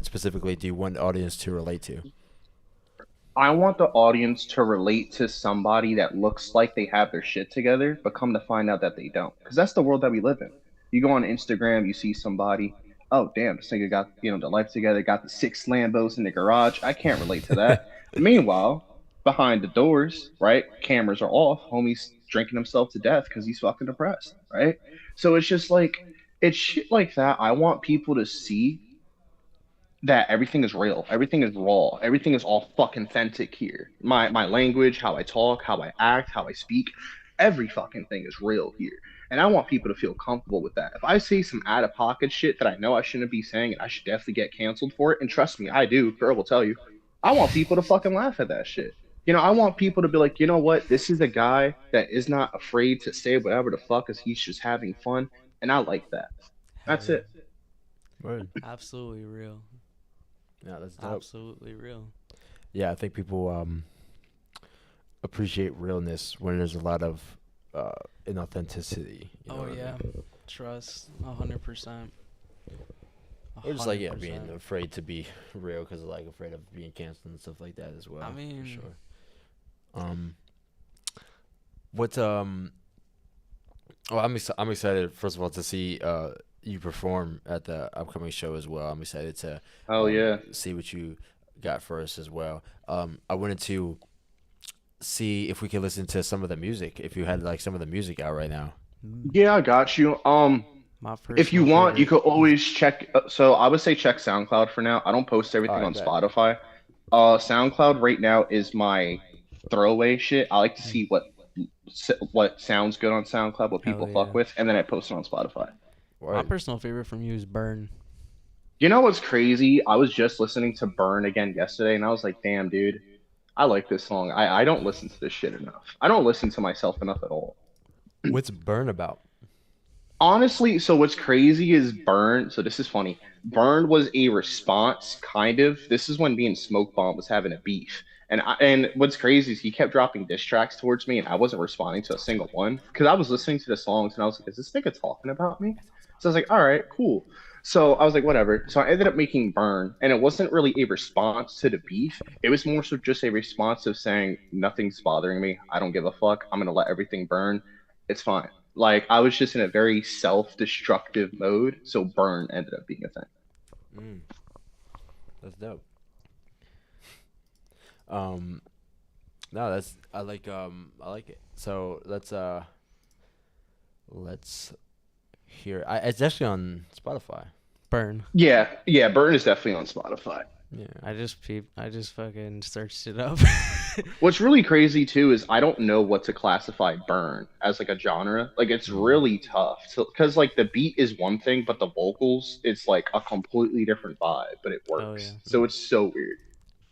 S1: specifically do you want the audience to relate to?
S7: I want the audience to relate to somebody that looks like they have their shit together, but come to find out that they don't. Because that's the world that we live in. You go on Instagram, you see somebody, oh damn, this nigga got the life together, got the 6 Lambos in the garage. I can't relate to that. Meanwhile, behind the doors, right, cameras are off. Homie's drinking himself to death because he's fucking depressed, right? So it's just like it's shit like that. I want people to see that everything is real, everything is raw, everything is all fucking authentic here. My language, how I talk, how I act, how I speak, every fucking thing is real here. And I want people to feel comfortable with that. If I say some out of pocket shit that I know I shouldn't be saying and I should definitely get canceled for it, and trust me, I do, girl will tell you, I want people to fucking laugh at that shit. I want people to be like, you know what? This is a guy that is not afraid to say whatever the fuck is he's just having fun. And I like that.
S2: Hell
S7: That's
S2: yeah.
S7: it.
S1: Word.
S2: Absolutely real.
S1: Yeah, that's dope.
S2: Absolutely real.
S1: Yeah, I think people appreciate realness when there's a lot of inauthenticity. You know
S2: Oh
S1: what I
S2: yeah.
S1: mean?
S2: Trust 100%.
S1: Or just like being afraid to be real because like afraid of being canceled and stuff like that as well.
S2: I mean,
S1: for sure. What Oh, I'm excited. First of all, to see you perform at the upcoming show as well. I'm excited to
S7: Oh yeah.
S1: see what you got for us as well. I wanted to see if we could listen to some of the music. If you had like some of the music out right now.
S7: Yeah, I got you.
S2: My
S7: If you
S2: personal
S7: want, you
S2: favorite.
S7: could always check. So I would say check SoundCloud for now. I don't post
S1: All
S7: everything
S1: right,
S7: on
S1: bet.
S7: Spotify. SoundCloud right now is my throwaway shit. I like to see what sounds good on SoundCloud, what
S2: Hell
S7: people fuck
S2: yeah.
S7: with, and then I post it on Spotify.
S2: My
S1: Word.
S2: personal favorite from you is Burn.
S7: You know what's crazy? I was just listening to Burn again yesterday, and I was like, damn, dude, I like this song. I don't listen to this shit enough. I don't listen to myself enough at all.
S1: What's Burn about?
S7: Honestly, so what's crazy is Burn. So this is funny. Burn was a response, kind of. This is when me and Smoke Bomb was having a beef. And what's crazy is he kept dropping diss tracks towards me, and I wasn't responding to a single one because I was listening to the songs and I was like, "Is this nigga talking about me?" So I was like, "All right, cool." So I was like, "Whatever." So I ended up making Burn, and it wasn't really a response to the beef. It was more so just a response of saying, "Nothing's bothering me. I don't give a fuck. I'm gonna let everything burn. It's fine." Like I was just in a very self-destructive mode, so burn ended up being a thing.
S1: Mm, that's dope. Um, no, that's I like it. So let's hear. It's actually on Spotify.
S2: Burn.
S7: Yeah, yeah, burn is definitely on Spotify.
S1: Yeah.
S2: I just fucking searched it up.
S7: What's really crazy too is I don't know what to classify burn as like a genre. Like it's really tough because like the beat is one thing, but the vocals it's like a completely different vibe, but it
S2: Oh
S7: works.
S2: yeah.
S7: So it's so weird.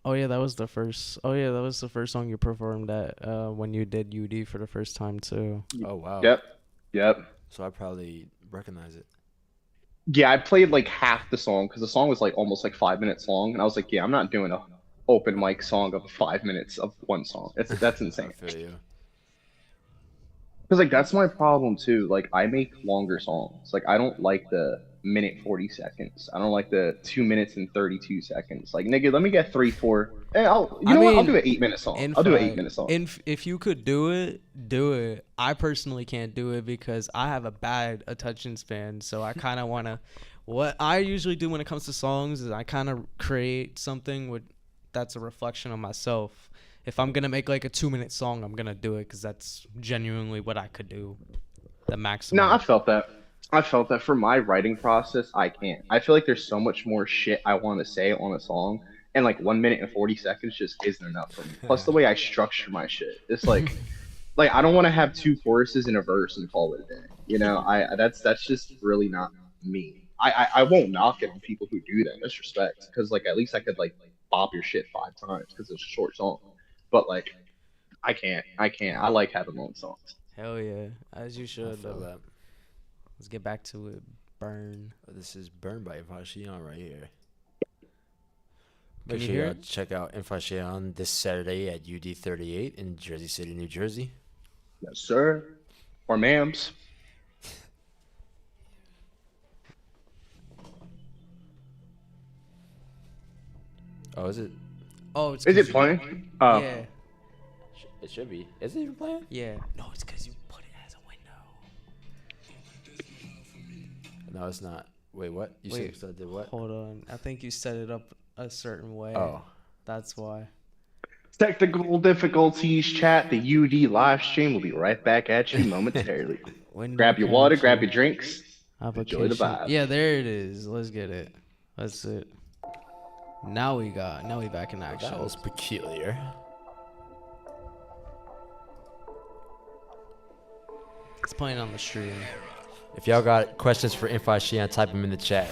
S2: Oh yeah, that was the first. Oh yeah, that was the first song you performed at when you did UD for the first time too.
S1: Oh wow.
S7: Yep, yep.
S1: So I probably recognize it.
S7: Yeah, I played like half the song because the song was like almost like 5 minutes long, and I was like, yeah, I'm not doing a open mic song of 5 minutes of one song. That's
S1: I
S7: insane.
S1: feel you.
S7: Because like that's my problem too. Like I make longer songs. Like I don't like the minute 40 seconds. I don't like the 2 minutes and 32 seconds. Like nigga, let me get three, four. Hey, you know what? I'll do an 8 minute song. I'll do an 8 minute song.
S2: If you could do it, do it. I personally can't do it because I have a bad attention span. So I kind of want to. What I usually do when it comes to songs is I kind of create something that's a reflection of myself. If I'm gonna make like a 2 minute song, I'm gonna do it because that's genuinely what I could do. The maximum.
S7: No, I felt that. I felt that for my writing process, I can't. I feel like there's so much more shit I want to say on a song, and like 1 minute and 40 seconds just isn't enough for me. Plus, the way I structure my shit, it's like I don't want to have two choruses and a verse and call it a day. You know, that's just really not me. I won't knock it on people who do that. That's respect, because like at least I could like bop your shit 5 times because it's a short song. But like, I can't. I like having long songs.
S2: Hell yeah, as you
S1: I
S2: should
S1: feel
S2: though.
S1: that.
S2: Let's get back to it. Burn.
S1: This is Burn by Infashion right here.
S2: Can
S1: Make
S2: you
S1: sure
S2: hear
S1: y'all
S2: it?
S1: check out Infashion this Saturday at UD38 in Jersey City, New Jersey.
S7: Yes, sir. Or ma'ams.
S1: Oh, is it?
S2: Oh, it's
S7: Is
S2: 'cause
S7: it playing? Oh.
S2: Yeah,
S1: It should be. Is it even playing?
S2: yeah. No, it's because you put it as a window.
S1: No, it's not. Wait, what? You
S2: Wait,
S1: said did what?
S2: Hold on. I think you set it up a certain way.
S1: Oh.
S2: That's why.
S7: Technical difficulties, chat. The UD live stream will be right back at you momentarily.
S2: Window
S7: Grab your water, grab
S2: capture,
S7: your drinks.
S2: application.
S7: Enjoy the vibe.
S2: Yeah, there it is. Let's get it. That's it. Now we back in action.
S1: That was peculiar.
S2: It's playing on the stream.
S1: If y'all got questions for Infashion, type them in the chat.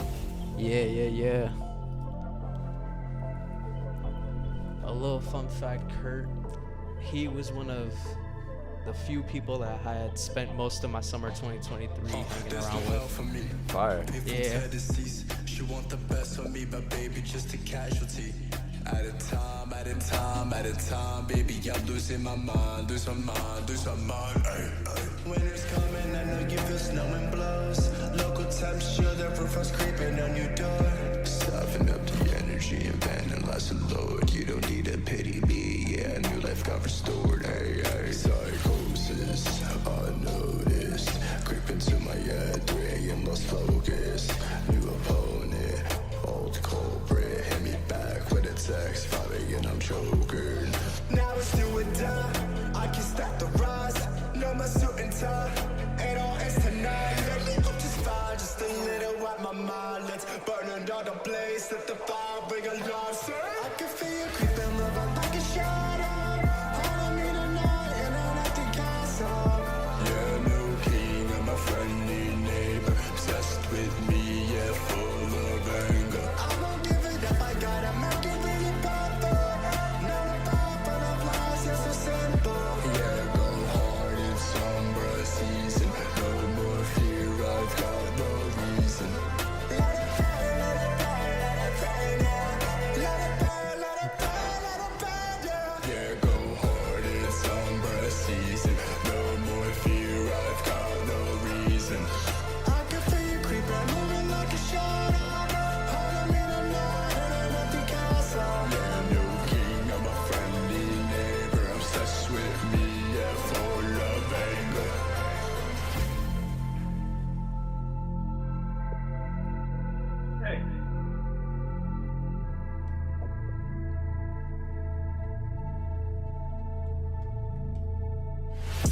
S2: Yeah. A little fun fact, Kurt. He was one of the few people that I had spent most of my summer 2023 hanging around with.
S1: Fire.
S2: Yeah.
S8: She want the best for me, but baby, just a casualty. At a time, baby, I'm losing my mind. Ay. Winter's coming, I know you feel snow and blows. Local temps show the roof was creeping on your door. Soften up the energy and vandalize the Lord. You don't need to pity me, yeah, new life got restored. Hey, psychosis, unnoticed. Creep fighting and I'm choking. Now it's do or die. I can stop the rise. No more suit and tie. Ain't all ends tonight. Lately I'm just fine, just a little out my mind. Let's burn another blaze. Let the fire bring alarm. Sir, I can feel you creeping, moving like a shadow. Calling me tonight in an empty castle. Yeah, no king, I'm a friendly neighbor. Obsessed with me, yeah, full of anger. I won't give it up, I gotta make it really proper. Not a power full of lies, it's so simple. Yeah, go hard in somber season. No more fear, I've got no reason. Let it burn, let it burn, let it burn, yeah. Let it burn, let it burn, let it burn, yeah. Yeah, go hard in somber season. No more fear, I've got no reason. I can feel you creeping, moving like a shadow. Holding me tonight in an empty castle. Yeah, no king, I'm a friendly neighbor. Obsessed with me, yeah, full of anger.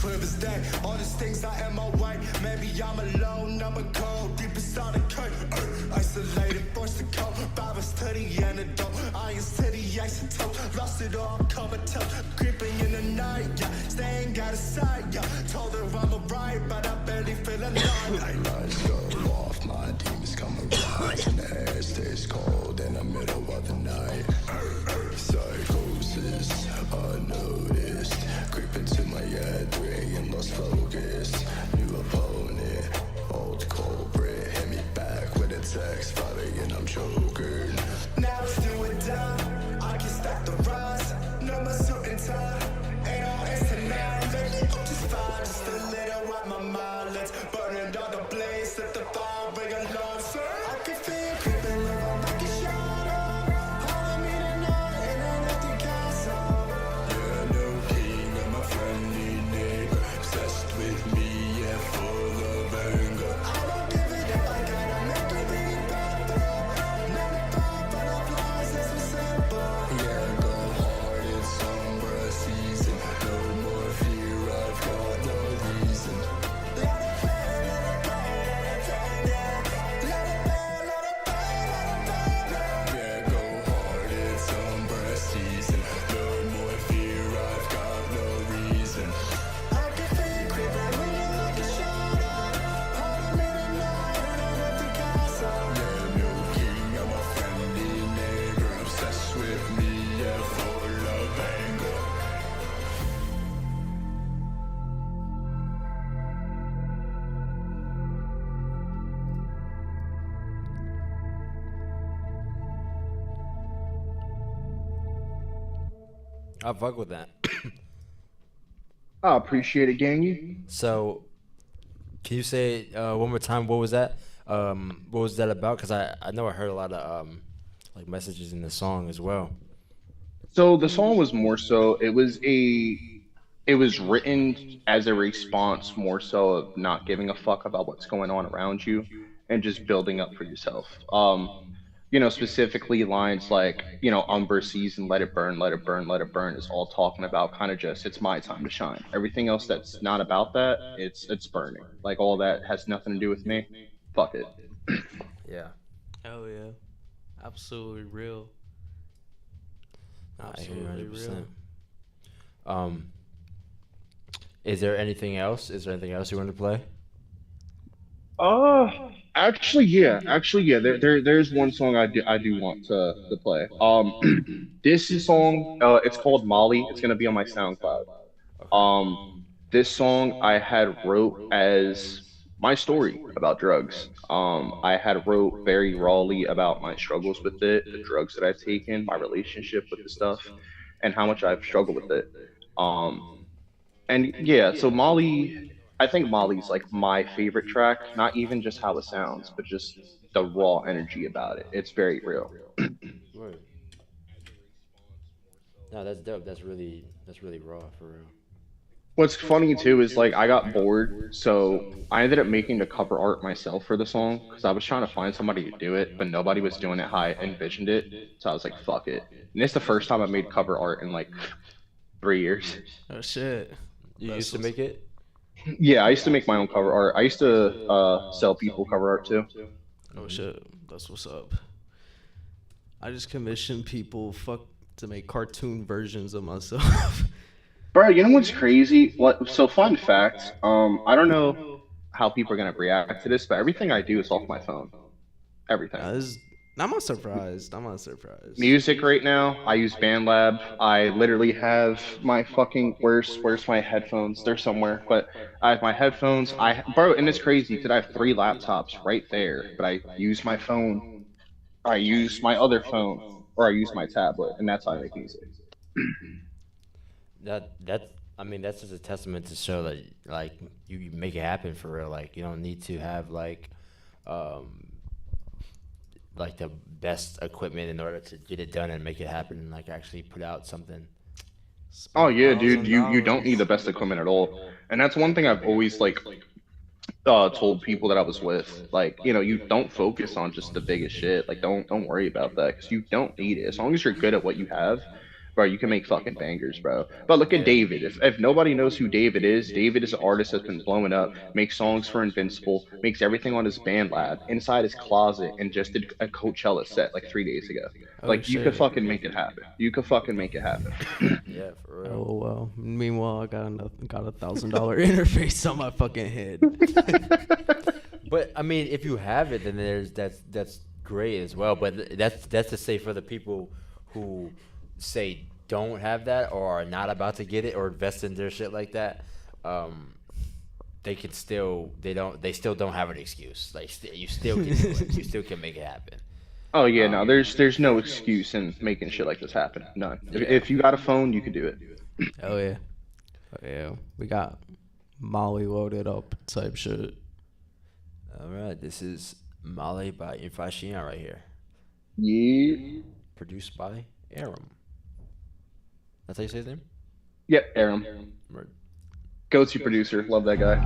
S8: Clear as day, all these things I am my way. Maybe I'm alone, I'm a cold, deep inside the cave. Isolated, forced to cope. Virus to the antidote. Irons to the isotope. Lost it all, comatose. Creeping in the night, yeah. Staying out of sight, yeah. Told her I'm alright, but I barely feel alive. Lights go off, my demons come around. And the air stays cold in the middle of the night. Psychosis, unnoticed. Creeping to my head, bringing lost focus. New opponent, old culprit. Hit me back with a text, fighting and I'm choking. Now it's do or die. I can stop the rise. No more suit and tie. Ain't all ends tonight. Lately I'm just fine, just a little out my mind. Let's burn another blaze. Let the fire bring alarm. Sir, I can feel you creeping, moving like a shadow. Holding me tonight in an empty castle. Yeah, no king, I'm a friendly neighbor. Obsessed with me, yeah, full of anger. I won't give it up, I gotta make it really proper. Not a power full of lies, it's so simple. Yeah, go hard in somber season. No more fear, I've got no reason. Let it burn, let it burn, let it burn, yeah. Let it burn, let it burn, let it burn, yeah. Yeah, go hard in somber season. No more fear, I've got no reason. I can feel you creeping, moving like a shadow. Holding me tonight in an empty castle. Yeah, no king, I'm a friendly neighbor. Obsessed with me, yeah, full of anger.
S1: I fuck with that.
S7: I appreciate it, gangy.
S1: So, can you say one more time what was that? What was that about? Because I know I heard a lot of like messages in the song as well.
S7: So the song was more so it was written as a response more so of not giving a fuck about what's going on around you and just building up for yourself. Specifically lines like, Umber sees and let it burn, let it burn, let it burn is all talking about kind of just it's my time to shine. Everything else that's not about that, it's burning. Like all that has nothing to do with me. Fuck it.
S1: Yeah,
S2: Hell yeah. Absolutely real.
S1: I hear you
S2: Absolutely real.
S1: 100%. Um, is there anything else? Is there anything else you want to play?
S7: Actually, yeah. There's one song I do want to play. This is song, it's called Molly. It's gonna be on my SoundCloud.
S1: Okay.
S7: Um, this song I had wrote as my story about drugs. I had wrote very rawly about my struggles with it, the drugs that I've taken, my relationship with the stuff, and how much I've struggled with it. Um, and yeah, so Molly, I think Molly's like my favorite track, not even just how it sounds, but just the raw energy about it. It's very real.
S1: Word. No, that's dope. That's really raw for real.
S7: What's funny too is like I got bored, so I ended up making the cover art myself for the song because I was trying to find somebody to do it, but nobody was doing it how I envisioned it. So I was like, fuck it. And it's the first time I made cover art in like 3 years.
S2: Oh shit.
S1: You
S2: That's
S1: used to
S2: what's-
S1: make it?
S7: Yeah, I used to make my own cover art. I used to sell people cover art too.
S2: Oh shit. That's what's up. I just commission people to make cartoon versions of myself.
S7: Bro, you know what's crazy? What? So fun fact. I don't know how people are gonna react to this, but everything I do is off my phone. Everything.
S2: I'm not surprised. I'm not surprised.
S7: Music right now, I use BandLab. I literally have my fucking where's my headphones? They're somewhere, but I have my headphones. Bro, and it's crazy because I have 3 laptops right there, but I use my phone. I use my other phone, or I use my tablet, and that's how I make music.
S1: That's I mean that's just a testament to show that like you make it happen for real. Like you don't need to have um like the best equipment in order to get it done and make it happen and like actually put out something.
S7: Oh yeah, dude, you don't need
S2: $1,000.
S7: the best equipment at all. And that's one thing I've always like told people that I was with, like, you don't focus on just the biggest shit. Like, don't worry about that because you don't need it. As long as you're good at what you have, bro, you can make fucking bangers, bro. But look at
S1: Yeah.
S7: David. If nobody knows who David is an artist that's been blowing up, makes songs for Invincible, makes everything on his band lab inside his closet, and just did a Coachella set like 3 days ago.
S2: Oh,
S7: Like, you could
S2: shit.
S7: fucking make it happen. You could fucking make it happen.
S1: Yeah, for real.
S2: Oh well. Meanwhile, I got $1,000 interface on my fucking head.
S1: But I mean, if you have it, then that's great as well. But that's to say for the people who say don't have that or are not about to get it or invest in their shit like that, they still don't have an excuse. Like you still can do it. You still can make it happen.
S7: Oh yeah, no, there's no excuse in making shit like this happen. None. If you got a phone, you can do it.
S2: Oh yeah. Oh yeah. We got Molly loaded up type shit.
S1: All right, this is Molly by Infashion right here,
S7: Yeah.
S1: produced by Aram. That's how you say his name.
S7: Yep, Aram.
S1: Word.
S7: Go-to producer. Love that guy.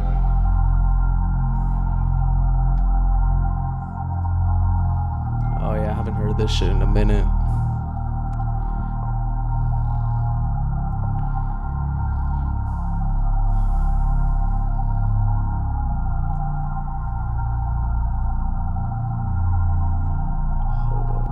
S2: Oh yeah, I haven't heard this shit in a minute. Hold up.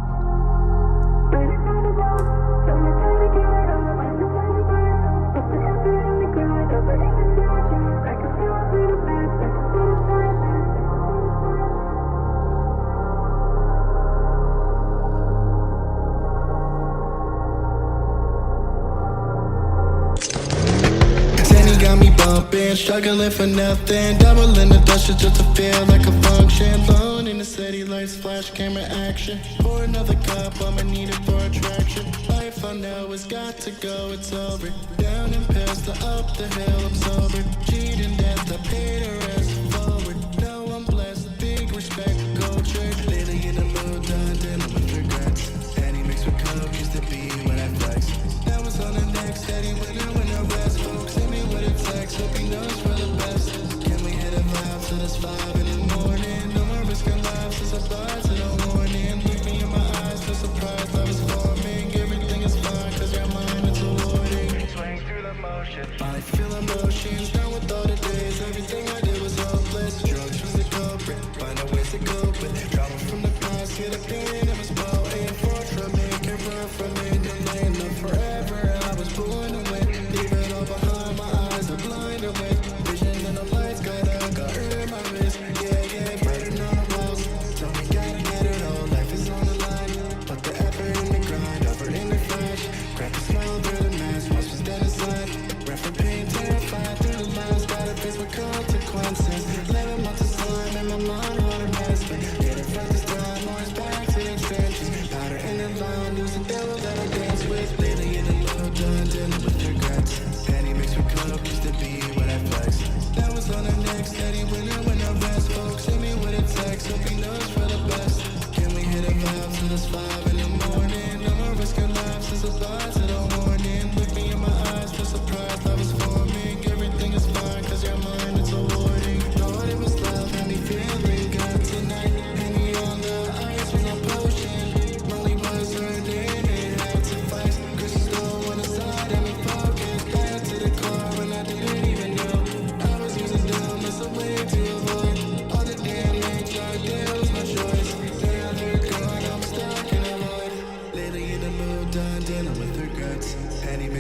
S8: Danny got me bumping, struggling for nothing. Doubling the dust just to feel like a function. Alone in the city, lights, flash, camera action. Pour another cup, I'ma need it for attraction. Life I know it's got to go, it's over. Down and past the up the hill, I'm sober. Cheating death, I paid the rest forward. Now I'm blessed, big respect, gold trade. Lately in the mood, done dealing with regrets. And he mixed with coke, used to be when I flex. Now it's on the next, steady when I rest. Folks, send me what it takes, hope he knows for the best. Can we hit it loud till it's 5 in the morning? No more risking lives, it's a buzz and a warning. Look me in my eyes, feel surprised, love is forming. Everything is fine, cause your mind is rewarding. Swing through the motion, I feel emotions, done with all the days. Everything I did was hopeless. Drugs was the culprit, finding ways to cope with. Trauma from the past, get a pain, it was potent. Far from me, can't run from it, delaying them forever. I was born away, leave it all behind, my eyes are blinded with. Vision and the lights got her in my wrist. Yeah, burning on the walls. Tell me, gotta get it all, life is on the line. Put the effort in the grind, over in the flash. Crack a smile through the mask, once was dead inside. Ran from pain, terrified through the lines, gotta face my consequences. 11 months of slime in my mind, on a mess. But get it right this time, always back to the trenches. Powder in the line, lose the devil that I dance with. Lately in the mood, done dealing with regrets. Penny mixed with coke, used to be when I flex. That was on the next, steady winner when I rest. Folks, send me what it takes, hope he knows for the best. Can we hit it loud till it's 5 in the morning? No more risking lives, it's a buzz and a warning.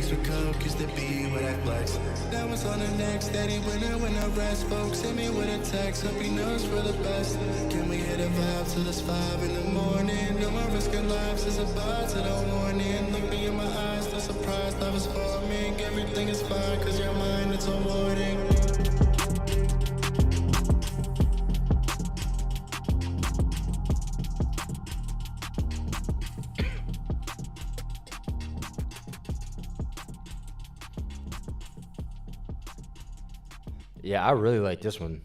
S8: mixed with coke, used to be where I flex. Now it's on the next steady winner when I rest. Folks hit me with a text, hope he knows for the best. Can we hit a vibe till it's 5 in the morning? No more risking lives, it's a bar to the warning. Look me in my eyes, no surprise, love is forming. Everything is fine, cause your mind, it's a warning.
S1: Yeah, I really like this one.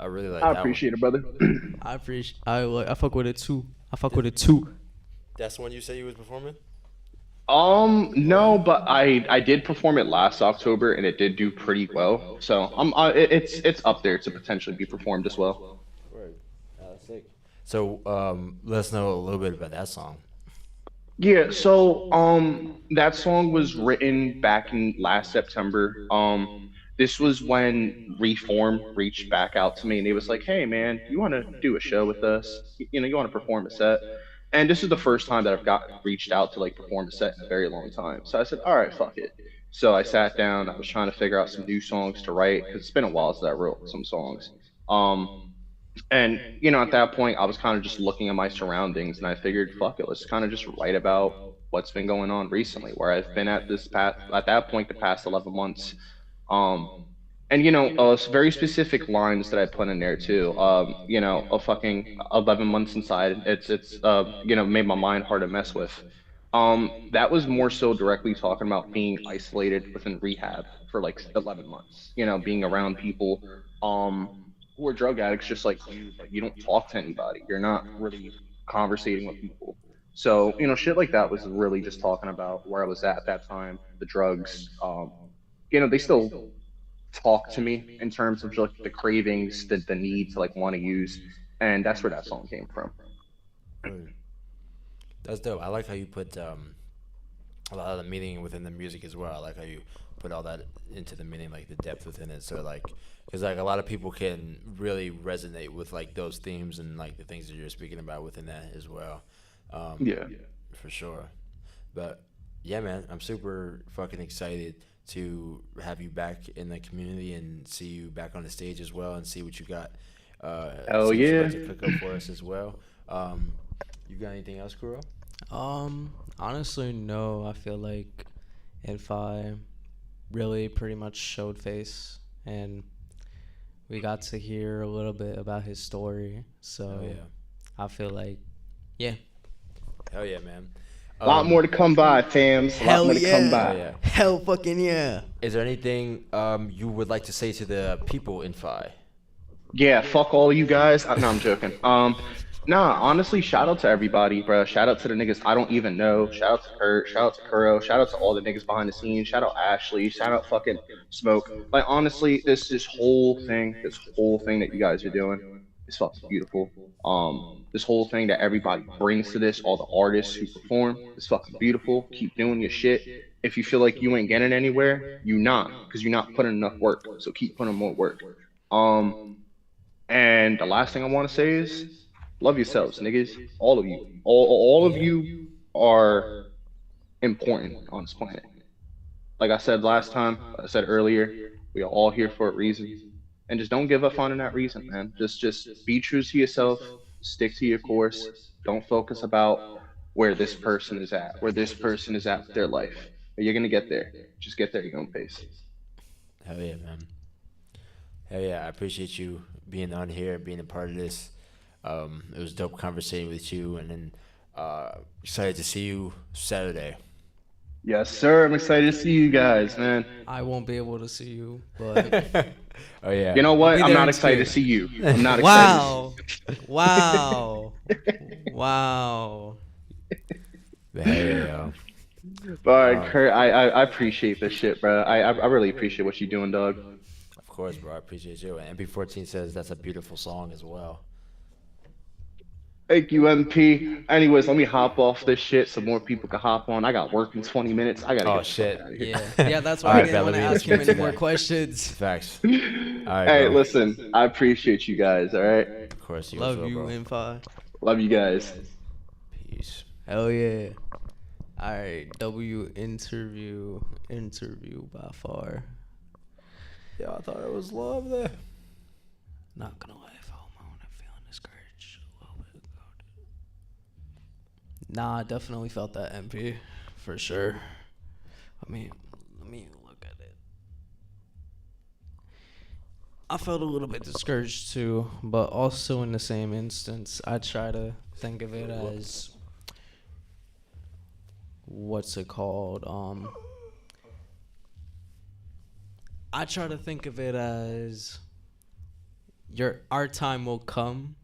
S1: I really like
S7: I
S1: that
S7: appreciate
S1: one.
S7: it, brother.
S2: I appreciate. I fuck with it too. I fuck with it too.
S1: That's the one you said you was performing?
S7: No, but I did perform it last October and it did do pretty well. So it's up there to potentially be performed as well.
S1: Word. Sick. So let us know a little bit about that song.
S7: Yeah, so that song was written back in last September. This was when Reform reached back out to me and he was like, "Hey man, you want to do a show with us? You want to perform a set?" And this is the first time that I've got reached out to like perform a set in a very long time. So I said, "All right, fuck it." So I sat down, I was trying to figure out some new songs to write because it's been a while since I wrote some songs. Um and at that point, I was kind of just looking at my surroundings, and I figured, fuck it, let's kind of just write about what's been going on recently, where I've been at that point, the past 11 months. Um, and very specific lines that I put in there too. A fucking 11 months inside, it's made my mind hard to mess with. That was more so directly talking about being isolated within rehab for like 11 months. Being around people. Um, who are drug addicts just like you. Like you don't talk to anybody. You're not really conversating with people. So, shit like that was really just talking about where I was at that time, the drugs. They still talk to me in terms of like the cravings, the need to like want to use, and that's where that song came from.
S1: Word. That's dope. I like how you put a lot of the meaning within the music as well. I like how you put all that into the meaning, like the depth within it. So like, because like a lot of people can really resonate with like those themes and like the things that you're speaking about within that as well.
S7: Yeah.
S1: For sure. But yeah, man, I'm super fucking excited to have you back in the community and see you back on the stage as well and see what you got.
S7: Hell
S1: see what you
S7: yeah.
S1: got to cook up for us as well. You got anything else, Kuro?
S2: Honestly, no. I feel like if I really pretty much showed face and we got to hear a little bit about his story. So
S1: Oh, yeah.
S2: I feel like, yeah.
S1: Hell yeah, man.
S7: A lot more to come by, fams. A lot more to come
S1: Oh,
S7: by.
S1: yeah.
S2: Hell fucking yeah.
S1: Is there anything you would like to say to the people in Phi?
S7: Yeah, fuck all you guys. No, I'm joking. Nah, honestly, shout out to everybody, bro. Shout out to the niggas I don't even know. Shout out to Kurt. Shout out to Kuro. Shout out to all the niggas behind the scenes. Shout out Ashley. Shout out fucking Smoke. Like honestly, this whole thing that you guys are doing is fucking beautiful. This whole thing that everybody brings to this, all the artists who perform, is fucking beautiful. Keep doing your shit. If you feel like you ain't getting anywhere, you not, because you're not putting enough work. So keep putting more work. And the last thing I want to say is love yourselves, niggas. All of you. All of you are important on this planet. Like I said last time, I said earlier, we are all here for a reason. And just don't give up on that reason, man. Just be true to yourself, stick to your course. Don't focus about where this person is at, where this person is at with their life. But you're gonna get there. Just get there at your own pace.
S1: Hell yeah, man. Hell yeah, I appreciate you being on here, being a part of this. It was dope conversating with you, and then excited to see you Saturday.
S7: Yes, sir. I'm excited to see you guys, man.
S2: I won't be able to see you, but
S1: Oh yeah.
S7: You know what?
S2: be
S7: I'm
S2: there
S7: not
S2: in
S7: excited to
S2: spirit.
S7: see you. I'm not excited.
S2: wow, wow.
S1: Hell yeah.
S7: But all right, Kurt, I appreciate this shit, bro. I really appreciate what you're doing, dog.
S1: Of course, bro. I appreciate you. And MP14 says that's a beautiful song as well.
S7: Thank you, MP. Anyways, let me hop off this shit so more people can hop on. I got work in 20 minutes. I gotta
S1: Oh
S7: get the
S1: shit.
S7: fuck out of here.
S2: Yeah, that's why
S1: All
S2: I
S1: right,
S2: didn't want to
S1: let me
S2: ask him
S1: get to
S2: any more
S1: that.
S2: questions.
S1: Facts. All right,
S7: Hey,
S1: bro.
S7: listen, I appreciate you guys, all right?
S1: Of course, you as
S2: Love
S1: well,
S2: you,
S1: bro.
S2: Infi.
S7: Love you guys.
S1: Peace.
S2: Hell yeah. Alright, W interview by far.
S1: Yeah, I thought it was love there.
S2: Not gonna lie, if I'm feeling discouraged a little bit. Nah, I definitely felt that MP for sure. I mean, let me look at it. I felt a little bit discouraged too, but also in the same instance, I try to think of it as what's it called? I try to think of it as our time will come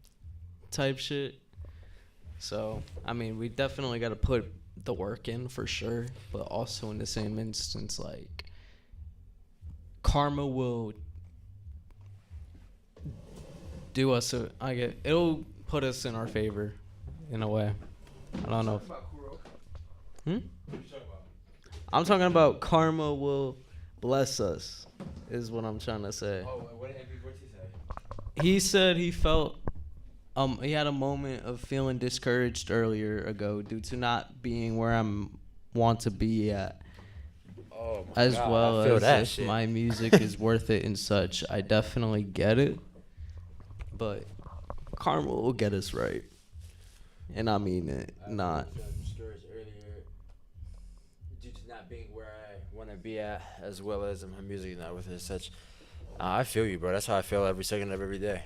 S2: type shit. So, I mean, we definitely got to put the work in for sure, but also in the same instance, like, karma will do us it'll put us in our favor in a way. I don't know. I'm talking about karma will bless us, is what I'm trying to say.
S1: Oh, what's he say?
S2: He said he felt he had a moment of feeling discouraged earlier ago due to not being where I'm want to be at.
S1: Oh my
S2: as
S1: God,
S2: well
S1: I feel
S2: as
S1: that
S2: if
S1: shit.
S2: my music is worth it and such. I definitely get it, but karma will get us right, and I mean it. Not.
S1: I felt discouraged earlier due to not being where I want to be at, as well as my music not with it as such. I feel you, bro. That's how I feel every second of every day.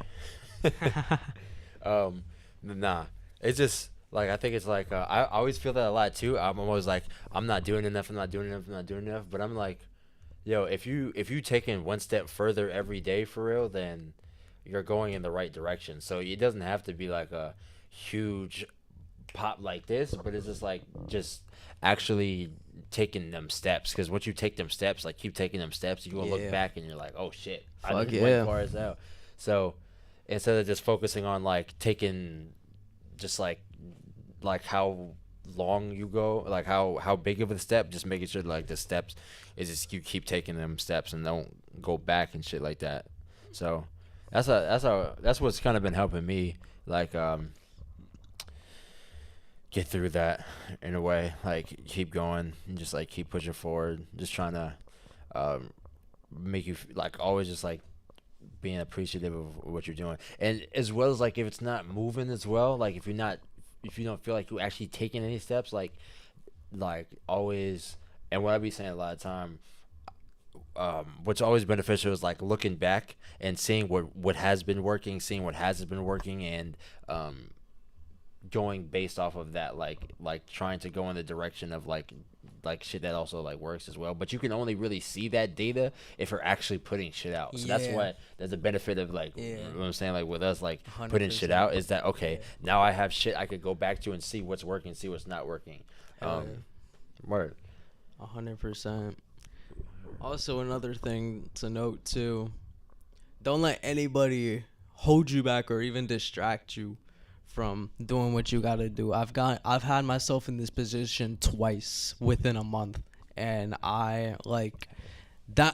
S1: Nah, it's just like I think it's like I always feel that a lot too. I'm always like I'm not doing enough. I'm not doing enough. I'm not doing enough. But I'm like, yo, if you taking one step further every day for real, then you're going in the right direction. So it doesn't have to be like a huge pop like this, but it's just actually taking them steps. Because once you take them steps, like keep taking them steps, you gonna look back and you're like, oh shit, I
S2: Fuck
S1: didn't went far as out. So instead of just focusing on like taking just like how long you go, like how big of a step, just making sure like the steps is just you keep taking them steps and don't go back and shit like that. So that's what's kind of been helping me like get through that in a way, like keep going and just like keep pushing forward, just trying to make you like always just like being appreciative of what you're doing, and as well as like if it's not moving as well, like if you don't feel like you're actually taking any steps, like always. And what I be saying a lot of time, what's always beneficial is like looking back and seeing what has been working, seeing what hasn't been working, and going based off of that, like trying to go in the direction of like shit that also like works as well. But you can only really see that data if you're actually putting shit out. So that's what there's a benefit of like you know what I'm saying, like with us like 100%. Putting shit out is that okay, now I have shit I could go back to and see what's working, see what's not working. Word.
S2: 100%. Also, another thing to note too, don't let anybody hold you back or even distract you from doing what you gotta do. I've had myself in this position twice within a month, and I like that.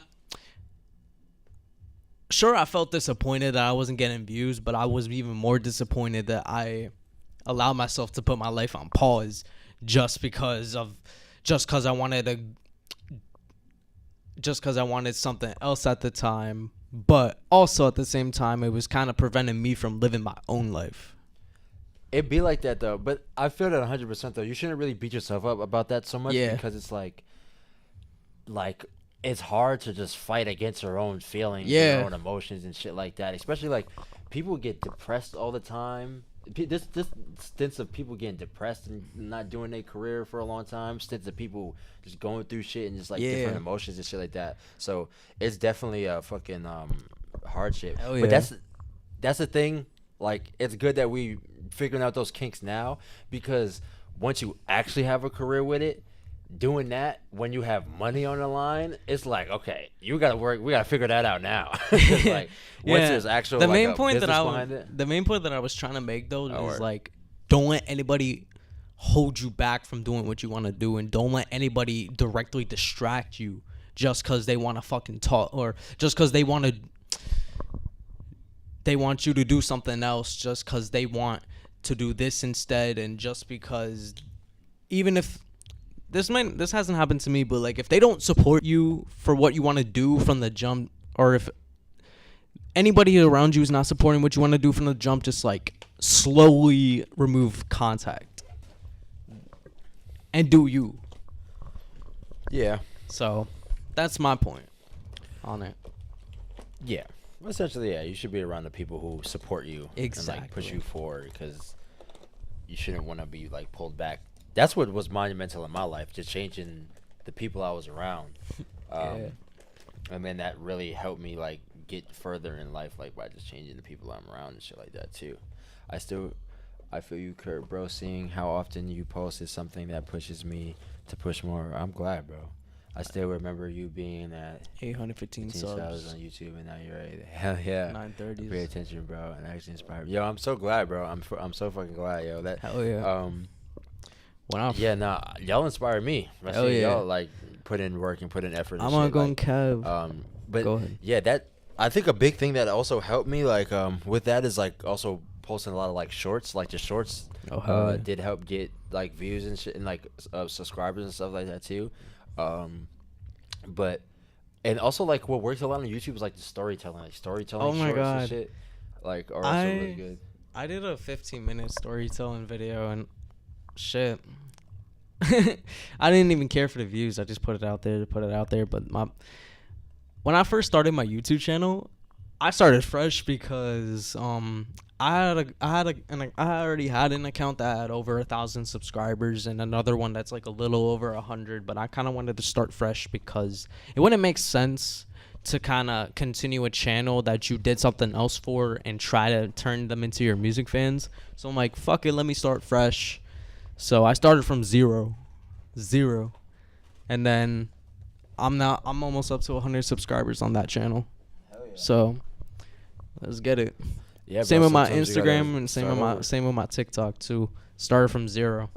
S2: Sure, I felt disappointed that I wasn't getting views, but I was even more disappointed that I allowed myself to put my life on pause just because I wanted something else at the time, but also at the same time it was kind of preventing me from living my own life.
S1: It'd be like that though, but I feel that 100% though. You shouldn't really beat yourself up about that so much because it's like it's hard to just fight against your own feelings, your own emotions and shit like that. Especially like people get depressed all the time. This stints of people getting depressed and not doing their career for a long time. Stints of people just going through shit and just like different emotions and shit like that. So it's definitely a fucking hardship. But that's the thing. Like it's good that we figuring out those kinks now, because once you actually have a career with it, doing that when you have money on the line, it's like okay, you gotta work. We gotta figure that out now. Like once there's actual the main point that
S2: I was trying to make though is like don't let anybody hold you back from doing what you want to do, and don't let anybody directly distract you just because they want to fucking talk, or just because they want you to do something else, just because they want to do this instead, and just because even if this hasn't happened to me, but like if they don't support you for what you want to do from the jump, or if anybody around you is not supporting what you want to do from the jump, just like slowly remove contact and do you.
S1: Yeah.
S2: So that's my point on it.
S1: Yeah. Essentially, yeah, you should be around the people who support you and like push
S2: Exactly.
S1: you forward, because you shouldn't want to be like pulled back. That's what was monumental in my life, just changing the people I was around.
S2: Yeah.
S1: And then that really helped me like get further in life, like by just changing the people I'm around and shit like that too. I feel you, Kurt, bro. Seeing how often you post is something that pushes me to push more. I'm glad, bro. I still remember you being at
S2: 815
S1: 15 subs
S2: subs.
S1: on YouTube, and now you're right. Hell yeah.
S2: 930s.
S1: Pay attention, bro, and actually inspired me. Yo, I'm so glad, bro. I'm so fucking glad, yo. That
S2: Hell yeah. When
S1: yeah, nah, y'all inspired me. I
S2: Hell
S1: see
S2: yeah.
S1: y'all like put in work and put in effort. And
S2: I'm
S1: shit,
S2: on going
S1: like,
S2: Kev.
S1: but
S2: Go ahead.
S1: yeah, that I think a big thing that also helped me like with that is like also posting a lot of like shorts, like the shorts
S2: Oh, hell yeah.
S1: did help get like views and shit and like subscribers and stuff like that too. But and also like what works a lot on YouTube is like the storytelling,
S2: Oh my
S1: shorts
S2: God.
S1: and shit. Like are also really good.
S2: I did a 15-minute storytelling video and shit. I didn't even care for the views. I just put it out there to put it out there. But when I first started my YouTube channel, I started fresh because I already had an account that had over 1,000 subscribers and another one that's like a little over 100. But I kind of wanted to start fresh because it wouldn't make sense to kind of continue a channel that you did something else for and try to turn them into your music fans. So I'm like, fuck it, let me start fresh. So I started from zero, and then I'm almost up to 100 subscribers on that channel.
S1: Hell yeah.
S2: So let's get it.
S1: Yeah,
S2: Same
S1: bro,
S2: with my
S1: sometimes you gotta
S2: Instagram and same with my TikTok too. Started from zero.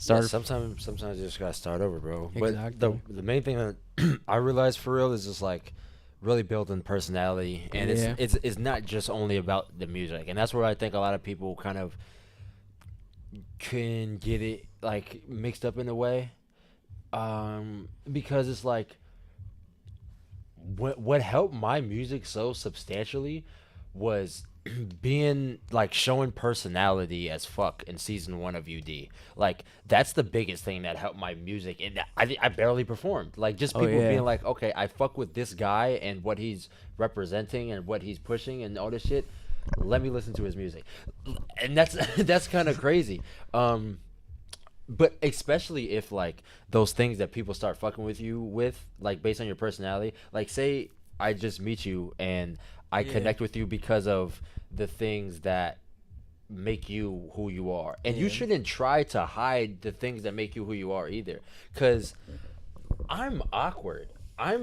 S1: Yeah, sometimes you just gotta start over, bro.
S2: Exactly.
S1: But the main thing that I realized for real is just like really building personality, and
S2: Yeah.
S1: it's not just only about the music, and that's where I think a lot of people kind of can get it like mixed up in a way, because it's like what helped my music so substantially was being like showing personality as fuck in season 1 of UD. Like that's the biggest thing that helped my music, and I barely performed. Like just people being like, okay, I fuck with this guy and what he's representing and what he's pushing and all this shit. Let me listen to his music, and that's kind of crazy. But especially if like those things that people start fucking with you with, like based on your personality, like say I just meet you and I connect with you because of the things that make you who you are, and you shouldn't try to hide the things that make you who you are either, because I'm awkward. I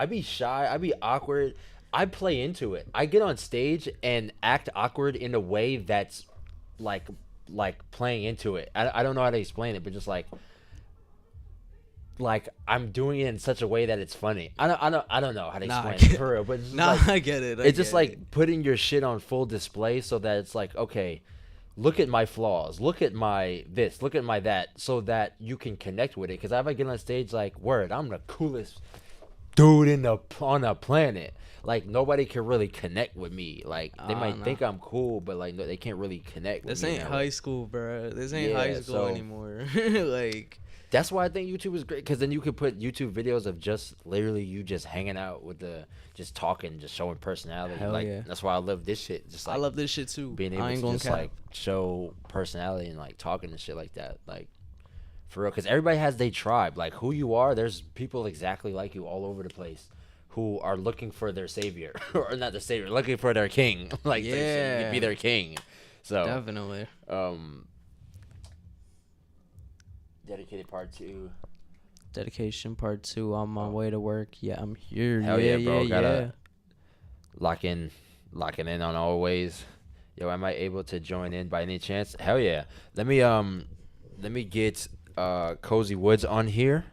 S1: be shy. I be awkward. I play into it. I get on stage and act awkward in a way that's like playing into it. I don't know how to explain it, but just like I'm doing it in such a way that it's funny. I don't know how to explain it for real, but it's just
S2: I get it.
S1: it's just like putting your shit on full display so that it's like, okay, look at my flaws, look at my this, look at my that, so that you can connect with it. Because if I get on stage like, word, I'm the coolest dude on the planet. Like nobody can really connect with me. Like they might think I'm cool, but like no, they can't really connect with
S2: This
S1: me.
S2: ain't high school, bro. This ain't high school anymore. Like
S1: that's why I think YouTube is great, because then you could put YouTube videos of just literally you just hanging out with just talking, just showing personality.
S2: Hell
S1: like
S2: yeah.
S1: that's why I love this shit. Just like
S2: I love this shit too.
S1: being able to just like show personality and like talking and shit like that. Like for real, because everybody has their tribe. Like who you are, there's people exactly like you all over the place who are looking for their savior, or not their savior, looking for their king. Like you could be their king. So
S2: definitely.
S1: Dedicated part 2.
S2: Dedication part 2 on my way to work. Yeah, I'm here.
S1: Hell yeah, bro. Gotta
S2: yeah.
S1: locking in on always. Yo, am I able to join in by any chance? Hell yeah. Let me get Cozy Woods on here,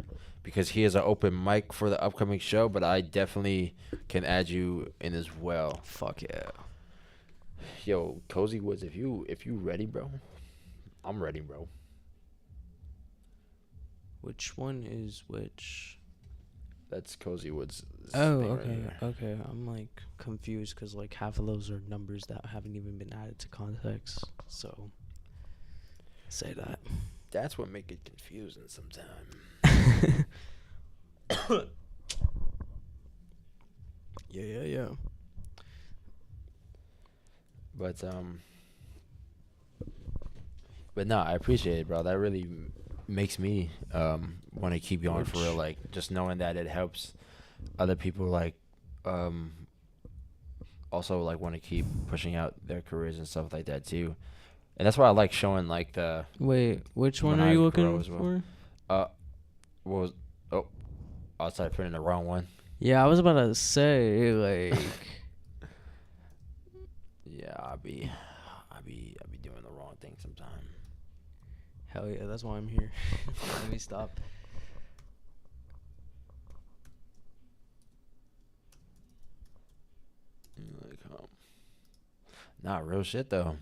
S1: because he has an open mic for the upcoming show, but I definitely can add you in as well.
S2: Fuck yeah.
S1: Yo, Cozy Woods, if you ready, bro, I'm ready, bro.
S2: Which one is which?
S1: That's Cozy Woods.
S2: Oh,
S1: Thing right
S2: okay,
S1: there.
S2: okay. I'm like confused because like half of those are numbers that haven't even been added to context. So say that.
S1: That's what make it confusing sometimes.
S2: Yeah, yeah, yeah.
S1: But no, I appreciate it, bro. That really makes me want to keep going for real.
S2: Which-
S1: Like just knowing that it helps other people, like um also like want to keep pushing out their careers and stuff like that too. And that's why I like showing like the
S2: Wait, which
S1: when
S2: one are
S1: I
S2: you
S1: grow
S2: looking
S1: as well.
S2: for?
S1: Uh, what was oh, I started putting the wrong one.
S2: Yeah, I was about to say like.
S1: Yeah, I be doing the wrong thing sometimes.
S2: Hell yeah, that's why I'm here. Let me stop.
S1: Like, not real shit though.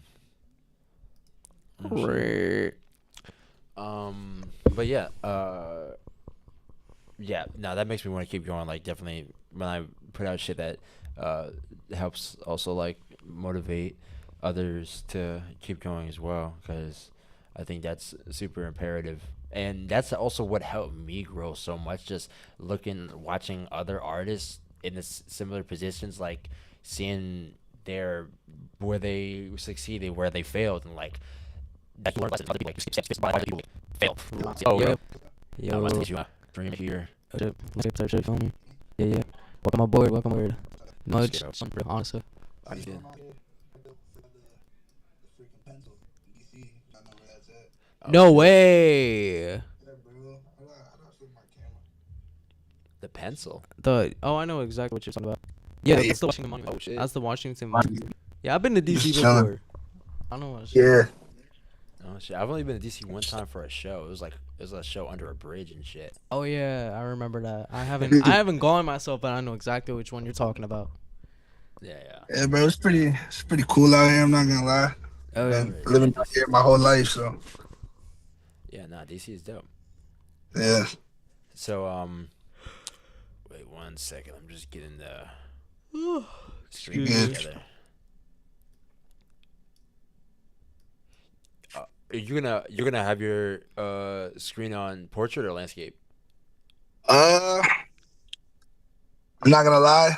S1: Real shit. But yeah, yeah. No, that makes me want to keep going. Like, definitely when I put out shit that helps also like motivate others to keep going as well, because I think that's super imperative. And that's also what helped me grow so much. Just watching other artists in this similar positions, like seeing their where they succeeded, where they failed, and like that you learn lessons. Other people like skip steps by other people failed. Oh,
S2: Yo,
S1: yo,
S2: yo,
S1: nice to meet you. Dream here.
S2: shit, feel me? Yeah, yeah. Welcome aboard, welcome aboard. Much,
S1: Skittles.
S2: honestly.
S1: I did. Oh,
S2: No
S1: shit.
S2: way.
S1: The pencil.
S2: I know exactly what you're talking about. Yeah, that's the Washington Monument.
S1: Oh shit.
S2: That's the Washington Monument. Yeah, I've been to DC
S9: chilling.
S2: before. I know what.
S9: Yeah.
S1: Oh shit. I've only been to DC one time for a show. It was a show under a bridge and shit.
S2: Oh yeah, I remember that. I haven't gone myself, but I know exactly which one you're talking about.
S1: Yeah, yeah.
S9: Yeah, bro, it's pretty cool out here. I'm not gonna lie.
S2: Oh yeah.
S9: Been living out here my whole life, so
S1: Yeah, nah, DC is dope.
S9: yeah.
S1: So wait 1 second. I'm just getting the screen
S2: Excuse
S9: me.
S1: together. You're gonna have your screen on portrait or landscape?
S9: Uh, I'm not gonna lie.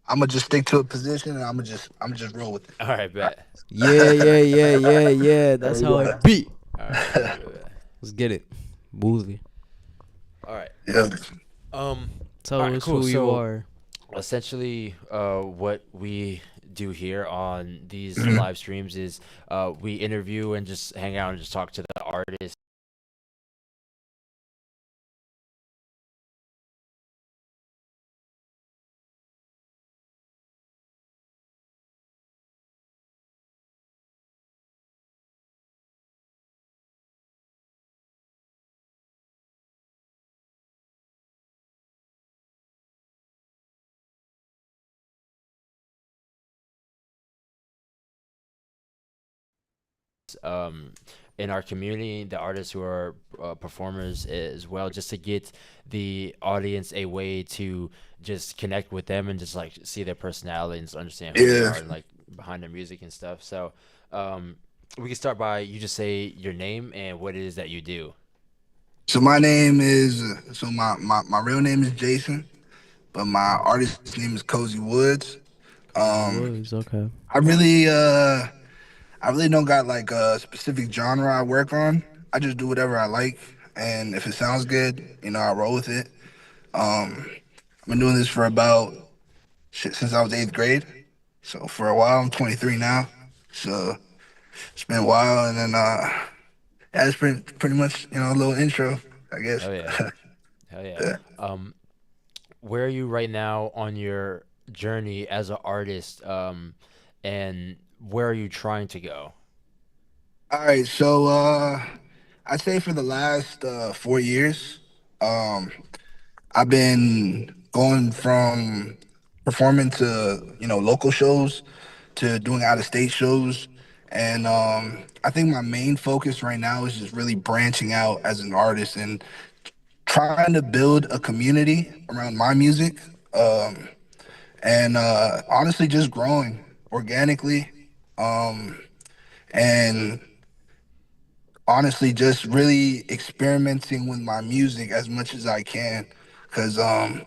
S9: I'm gonna just stick to a position and I'm just roll with it.
S1: All right, bet.
S2: Yeah, yeah, yeah, yeah, yeah. That's how
S9: Yeah.
S2: it be.
S1: All right, bet.
S2: Let's get it, Boozy.
S1: All right.
S9: Yeah.
S2: Tell
S1: Alright,
S2: us
S1: cool.
S2: who you
S1: So-
S2: are.
S1: Essentially, what we do here on these
S9: Mhm.
S1: live streams is we interview and just hang out and just talk to the artists. um, in our community, the artists who are performers as well, just to get the audience a way to just connect with them and just like see their personality and just understand who they
S9: Yeah.
S1: are and like behind their music and stuff. So we can start by you just say your name and what it is that you do.
S9: So my name is my real name is Jason, but my artist name is Cozy Woods.
S2: Woods, okay.
S9: I really don't got like a specific genre I work on. I just do whatever I like, and if it sounds good, I roll with it. I've been doing this for about shit since I was eighth grade. So for a while, I'm 23 now. So it's been a while, and then yeah, it's pretty much a little intro, I guess.
S1: Hell yeah. Hell yeah.
S9: Yeah.
S1: Where are you right now on your journey as an artist? And where are you trying to go?
S9: All right, so I'd say for the last 4 years, um, I've been going from performing to local shows to doing out of state shows, and I think my main focus right now is just really branching out as an artist and trying to build a community around my music, um, and honestly, just growing organically, um, and honestly, just really experimenting with my music as much as I can. Cause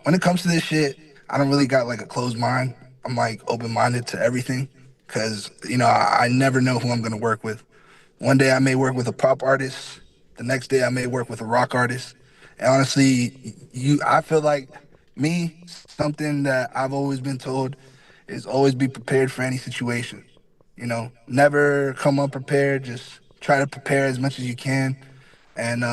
S9: when it comes to this shit, I don't really got like a closed mind. I'm like open minded to everything. Cause I never know who I'm gonna work with. One day I may work with a pop artist. The next day I may work with a rock artist. And honestly, I feel like me, something that I've always been told is always be prepared for any situation. Never come unprepared. Just try to prepare as much as you can, and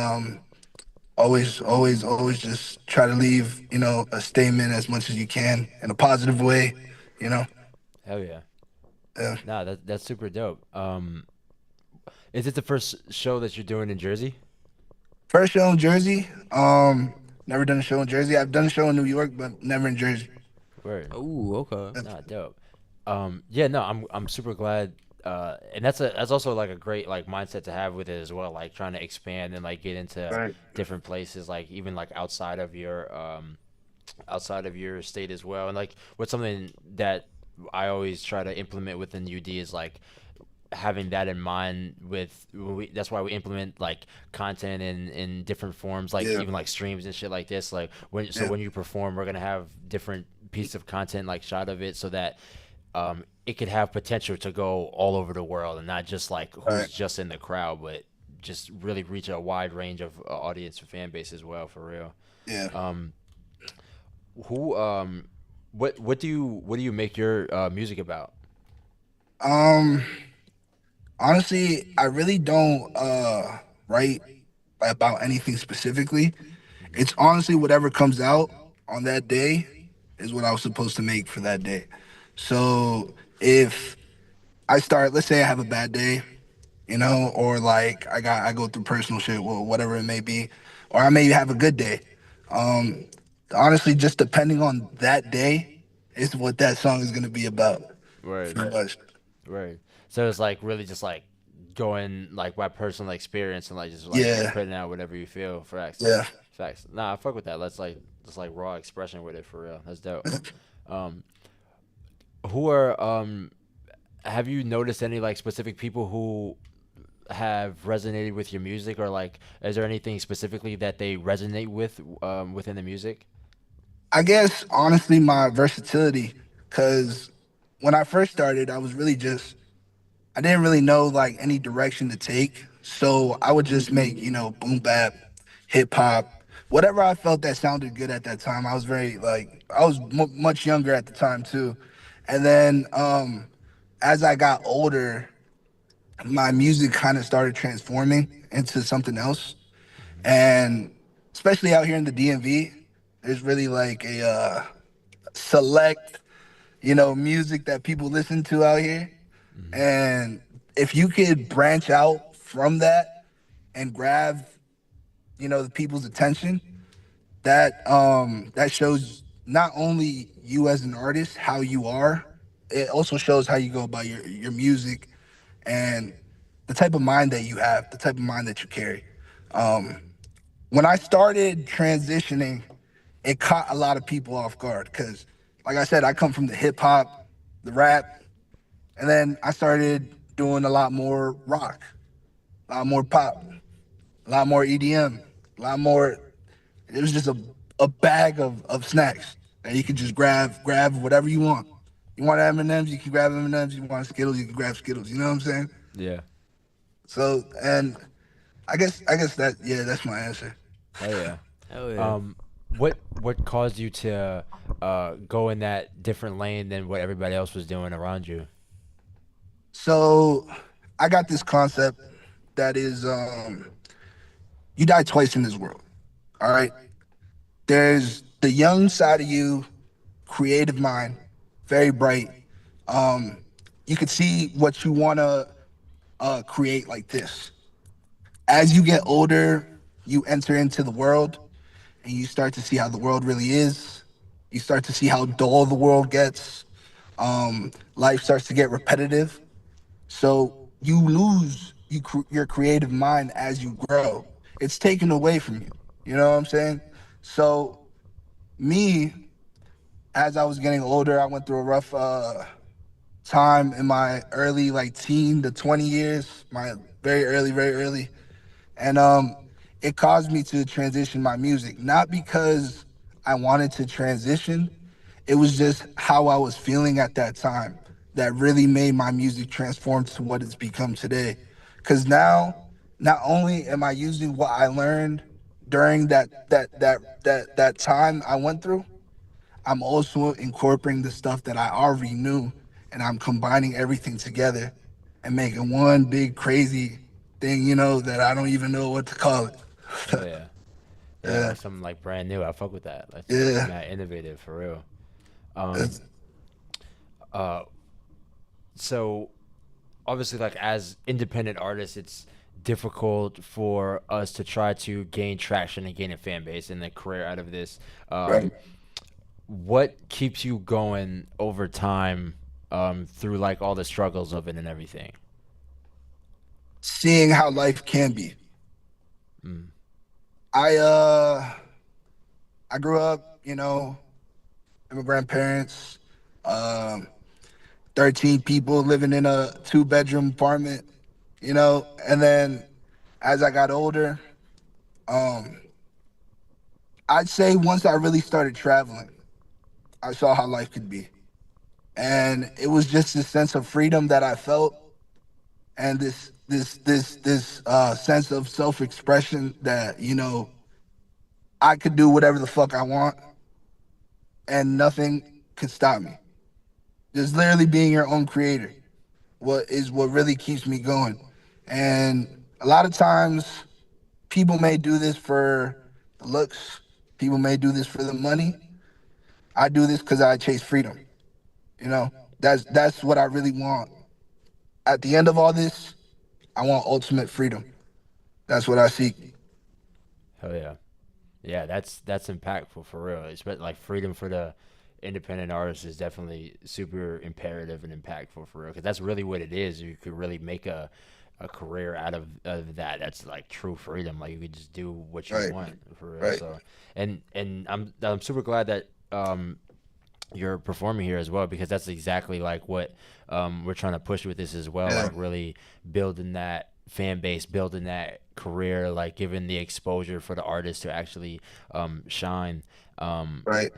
S9: always, always, always just try to leave a statement as much as you can in a positive way. You know,
S1: Hell yeah.
S9: yeah.
S1: Nah, that's super dope. Is it the first show that you're doing in Jersey?
S9: First show in Jersey. Never done a show in Jersey. I've done a show in New York, but never in Jersey.
S1: Word.
S2: Ooh, okay.
S1: Nah, dope. Yeah, no, I'm super glad. And that's also like a great like mindset to have with it as well. Like trying to expand and like get into
S9: Right.
S1: different places, like even like outside of your state as well. And like what's something that I always try to implement within UD is like having that in mind with that's why we implement like content in different forms, like
S9: Yeah.
S1: even like streams and shit like this, like
S9: Yeah.
S1: when you perform we're gonna have different pieces of content like shot of it so that it could have potential to go all over the world and not just like who's
S9: Right.
S1: just in the crowd, but just really reach a wide range of audience and fan base as well, for real.
S9: Yeah.
S1: um who what do you make your music about?
S9: Um. Honestly, I really don't write about anything specifically. It's honestly whatever comes out on that day is what I was supposed to make for that day. So if let's say I have a bad day, or like I go through personal shit, or whatever it may be, or I may have a good day. Um, honestly, just depending on that day is what that song is gonna be about.
S1: Right.
S9: Pretty much.
S1: Right. So it's like really just like going like by personal experience and like just like
S9: Yeah,
S1: putting out whatever you feel. Facts.
S9: yeah.
S1: Facts. Nah, I fuck with that. Let's like just like raw expression with it for real. That's dope. Um, who are have you noticed any like specific people who have resonated with your music, or like is there anything specifically that they resonate with within the music?
S9: I guess honestly, my versatility, because when I first started, I was really just I didn't really know like any direction to take, so I would just make boom bap, hip hop, whatever I felt that sounded good at that time. I was very like I was much younger at the time too, and then as I got older, my music kind of started transforming into something else, and especially out here in the DMV, there's really like a select music that people listen to out here.
S1: Hmm.
S9: And if you could branch out from that and grab, the people's attention, that shows not only you as an artist how you are, it also shows how you go about your music and the type of mind that you have, the type of mind that you carry. Um, when I started transitioning, it caught a lot of people off guard because, like I said, I come from the hip hop, the rap, and then I started doing a lot more rock, a lot more pop, a lot more EDM, a lot more. It was just a bag of snacks that you could just grab whatever you want. You want M&Ms, you can grab M&Ms. You want Skittles, you can grab Skittles. You know what I'm saying?
S1: Yeah.
S9: So, and I guess that yeah, that's my answer.
S1: Hell yeah.
S2: Hell yeah.
S1: Um, what caused you to go in that different lane than what everybody else was doing around you?
S9: So, I got this concept that is you die twice in this world. All right. There's the young side of you, creative mind, very bright. Um, you could see what you want to create like this. As you get older, you enter into the world and you start to see how the world really is. You start to see how dull the world gets. Life starts to get repetitive. So you lose your creative mind as you grow. It's taken away from you. You know what I'm saying? So me, as I was getting older, I went through a rough time in my early like teen to 20 years, my very early. And it caused me to transition my music, not because I wanted to transition. It was just how I was feeling at that time that really made my music transform to what it's become today. Cuz now not only am I using what I learned during that time I went through, I'm also incorporating the stuff that I already knew, and I'm combining everything together and making one big crazy thing, that I don't even know what to call it.
S1: Hell yeah. Yeah,
S9: Yeah,
S1: like something like brand new. I fuck with that. That's
S9: yeah.
S1: mad innovative for real. Um,
S9: It's,
S1: uh, so obviously, like as independent artists, it's difficult for us to try to gain traction and gain a fan base and a career out of this.
S9: right.
S1: What keeps you going over time, through like all the struggles of it and everything?
S9: Seeing how life can be.
S1: Mm.
S9: I uh I grew up, immigrant parents, um, 13 people living in a two-bedroom apartment, and then as I got older, um, I'd say once I really started traveling, I saw how life could be. And it was just this sense of freedom that I felt, and this sense of self-expression that, I could do whatever the fuck I want and nothing could stop me. Just literally being your own creator what really keeps me going. And a lot of times people may do this for the looks, people may do this for the money. I do this because I chase freedom. You know, that's what I really want. At the end of all this, I want ultimate freedom. That's what I seek.
S1: Hell yeah. Yeah, that's impactful for real. It's like freedom for the independent artist is definitely super imperative and impactful for real. Because that's really what it is. You could really make a career out of that. That's like true freedom. Like you could just do what you
S9: Right,
S1: want for real.
S9: right.
S1: So and I'm super glad that you're performing here as well because that's exactly like what we're trying to push with this as well.
S9: Yeah,
S1: Like really building that fan base, building that career, like giving the exposure for the artist to actually shine. Um,
S9: right.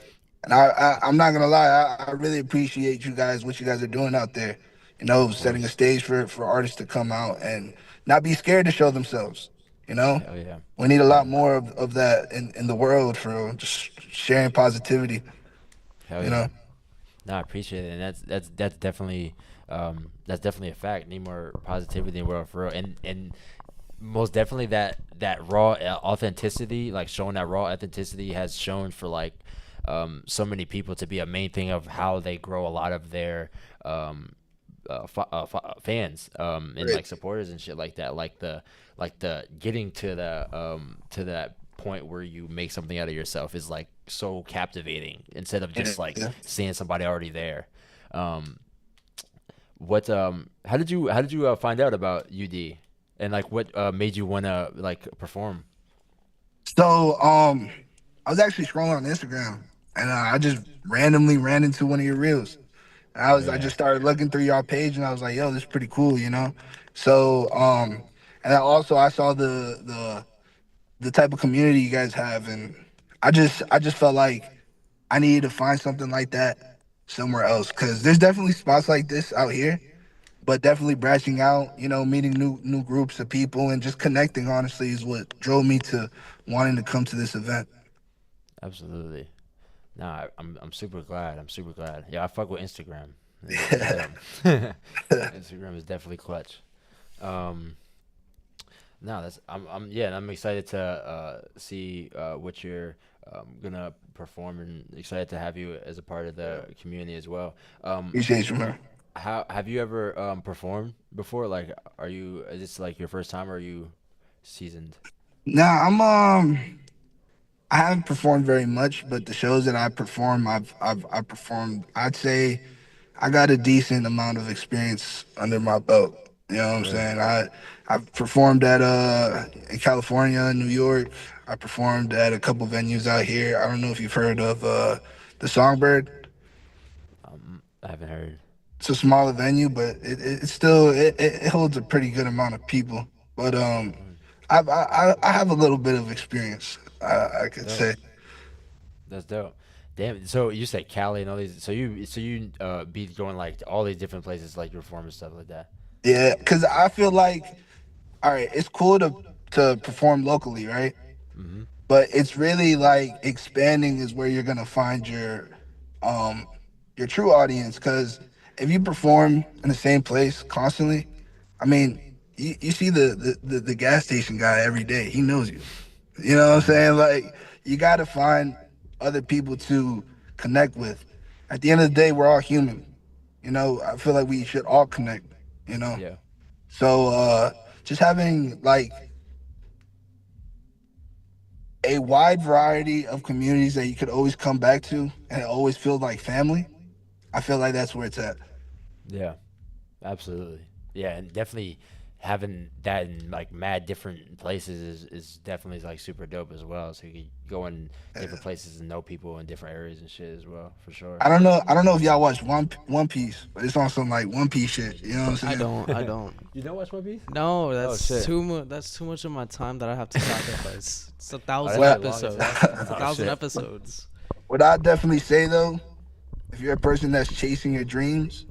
S9: And I'm not gonna lie, I really appreciate you guys, what you guys are doing out there.
S1: of
S9: Setting a
S1: course.
S9: stage for artists to come out and not be scared to show themselves. You know,
S1: Hell yeah.
S9: we need a lot
S1: Yeah.
S9: more of that in the world for just sharing positivity.
S1: Hell
S9: You
S1: yeah.
S9: know,
S1: No, I appreciate it, and that's definitely a fact. Need more positivity in the world for real, and most definitely that raw authenticity, like showing that raw authenticity, has shown for like so many people to be a main thing of how they grow a lot of their um fans and
S9: right?
S1: like supporters and shit like the getting to that point where you make something out of yourself is like so captivating instead of
S9: Yeah,
S1: just like
S9: yeah.
S1: seeing somebody already there. um what how did you find out about UD and like what made you want to like perform?
S9: So I was actually scrolling on Instagram and I just randomly ran into one of your reels.
S1: Oh
S9: I
S1: yeah.
S9: just started looking through y'all page and I was like, yo, this is pretty cool, you know. So and I saw the type of community you guys have, and I just felt like I needed to find something like that somewhere else because there's definitely spots like this out here, but definitely branching out, meeting new groups of people and just connecting. Honestly, is what drove me to wanting to come to this event.
S1: Absolutely. Nah, I'm super glad. I'm super glad. Yeah, I fuck with Instagram.
S9: Yeah,
S1: Instagram is definitely clutch. Um, no, that's I'm yeah, and I'm excited to see what you're gonna perform, and excited to have you as a part of the community as well.
S9: appreciate you, man.
S1: How have you ever performed before? Like, is this like your first time, or are you seasoned?
S9: Nah, I haven't performed very much, but the shows that I perform, I've performed. I'd say I got a decent amount of experience under my belt. You know what I'm
S1: For real?
S9: saying? I've performed at in California, New York, I performed at a couple venues out here. I don't know if you've heard of the Songbird.
S1: I haven't heard.
S9: It's a smaller venue, but it still it holds a pretty good amount of people. But I have a little bit of experience. I could
S1: Dope.
S9: say.
S1: That's dope. Damn. So you said Cali and all these. So you be going like to all these different places like you perform and stuff like that.
S9: Yeah, because I feel like, all right, it's cool to perform locally, right?
S1: Hmm.
S9: But it's really like expanding is where you're gonna find um your true audience. Because if you perform in the same place constantly, I mean, you see the gas station guy every day. He knows you. You know what I'm saying? Like you got to find other people to connect with. At the end of the day, we're all human. You know, I feel like we should all connect. You know,
S1: Yeah.
S9: so just having like a wide variety of communities that you could always come back to and it always feel like family. I feel like that's where it's at.
S1: Yeah. Absolutely. Yeah, and definitely having that in like mad different places is definitely like super dope as well. So you can go in different places and know people in different areas and shit as well, for sure.
S9: I don't know. I don't know if y'all watch One Piece, but it's on some like One Piece shit. You know what I'm
S2: I
S9: saying?
S2: don't. I don't.
S1: You don't watch One Piece?
S2: No, that's
S1: shit.
S2: too much. That's too much of my time that I have to sacrifice. It's 1,000
S9: Well-
S2: episodes.
S1: It's
S2: It's
S1: Oh,
S2: 1,000
S1: shit.
S2: episodes.
S9: What I definitely say though, if you're a person that's chasing your dreams,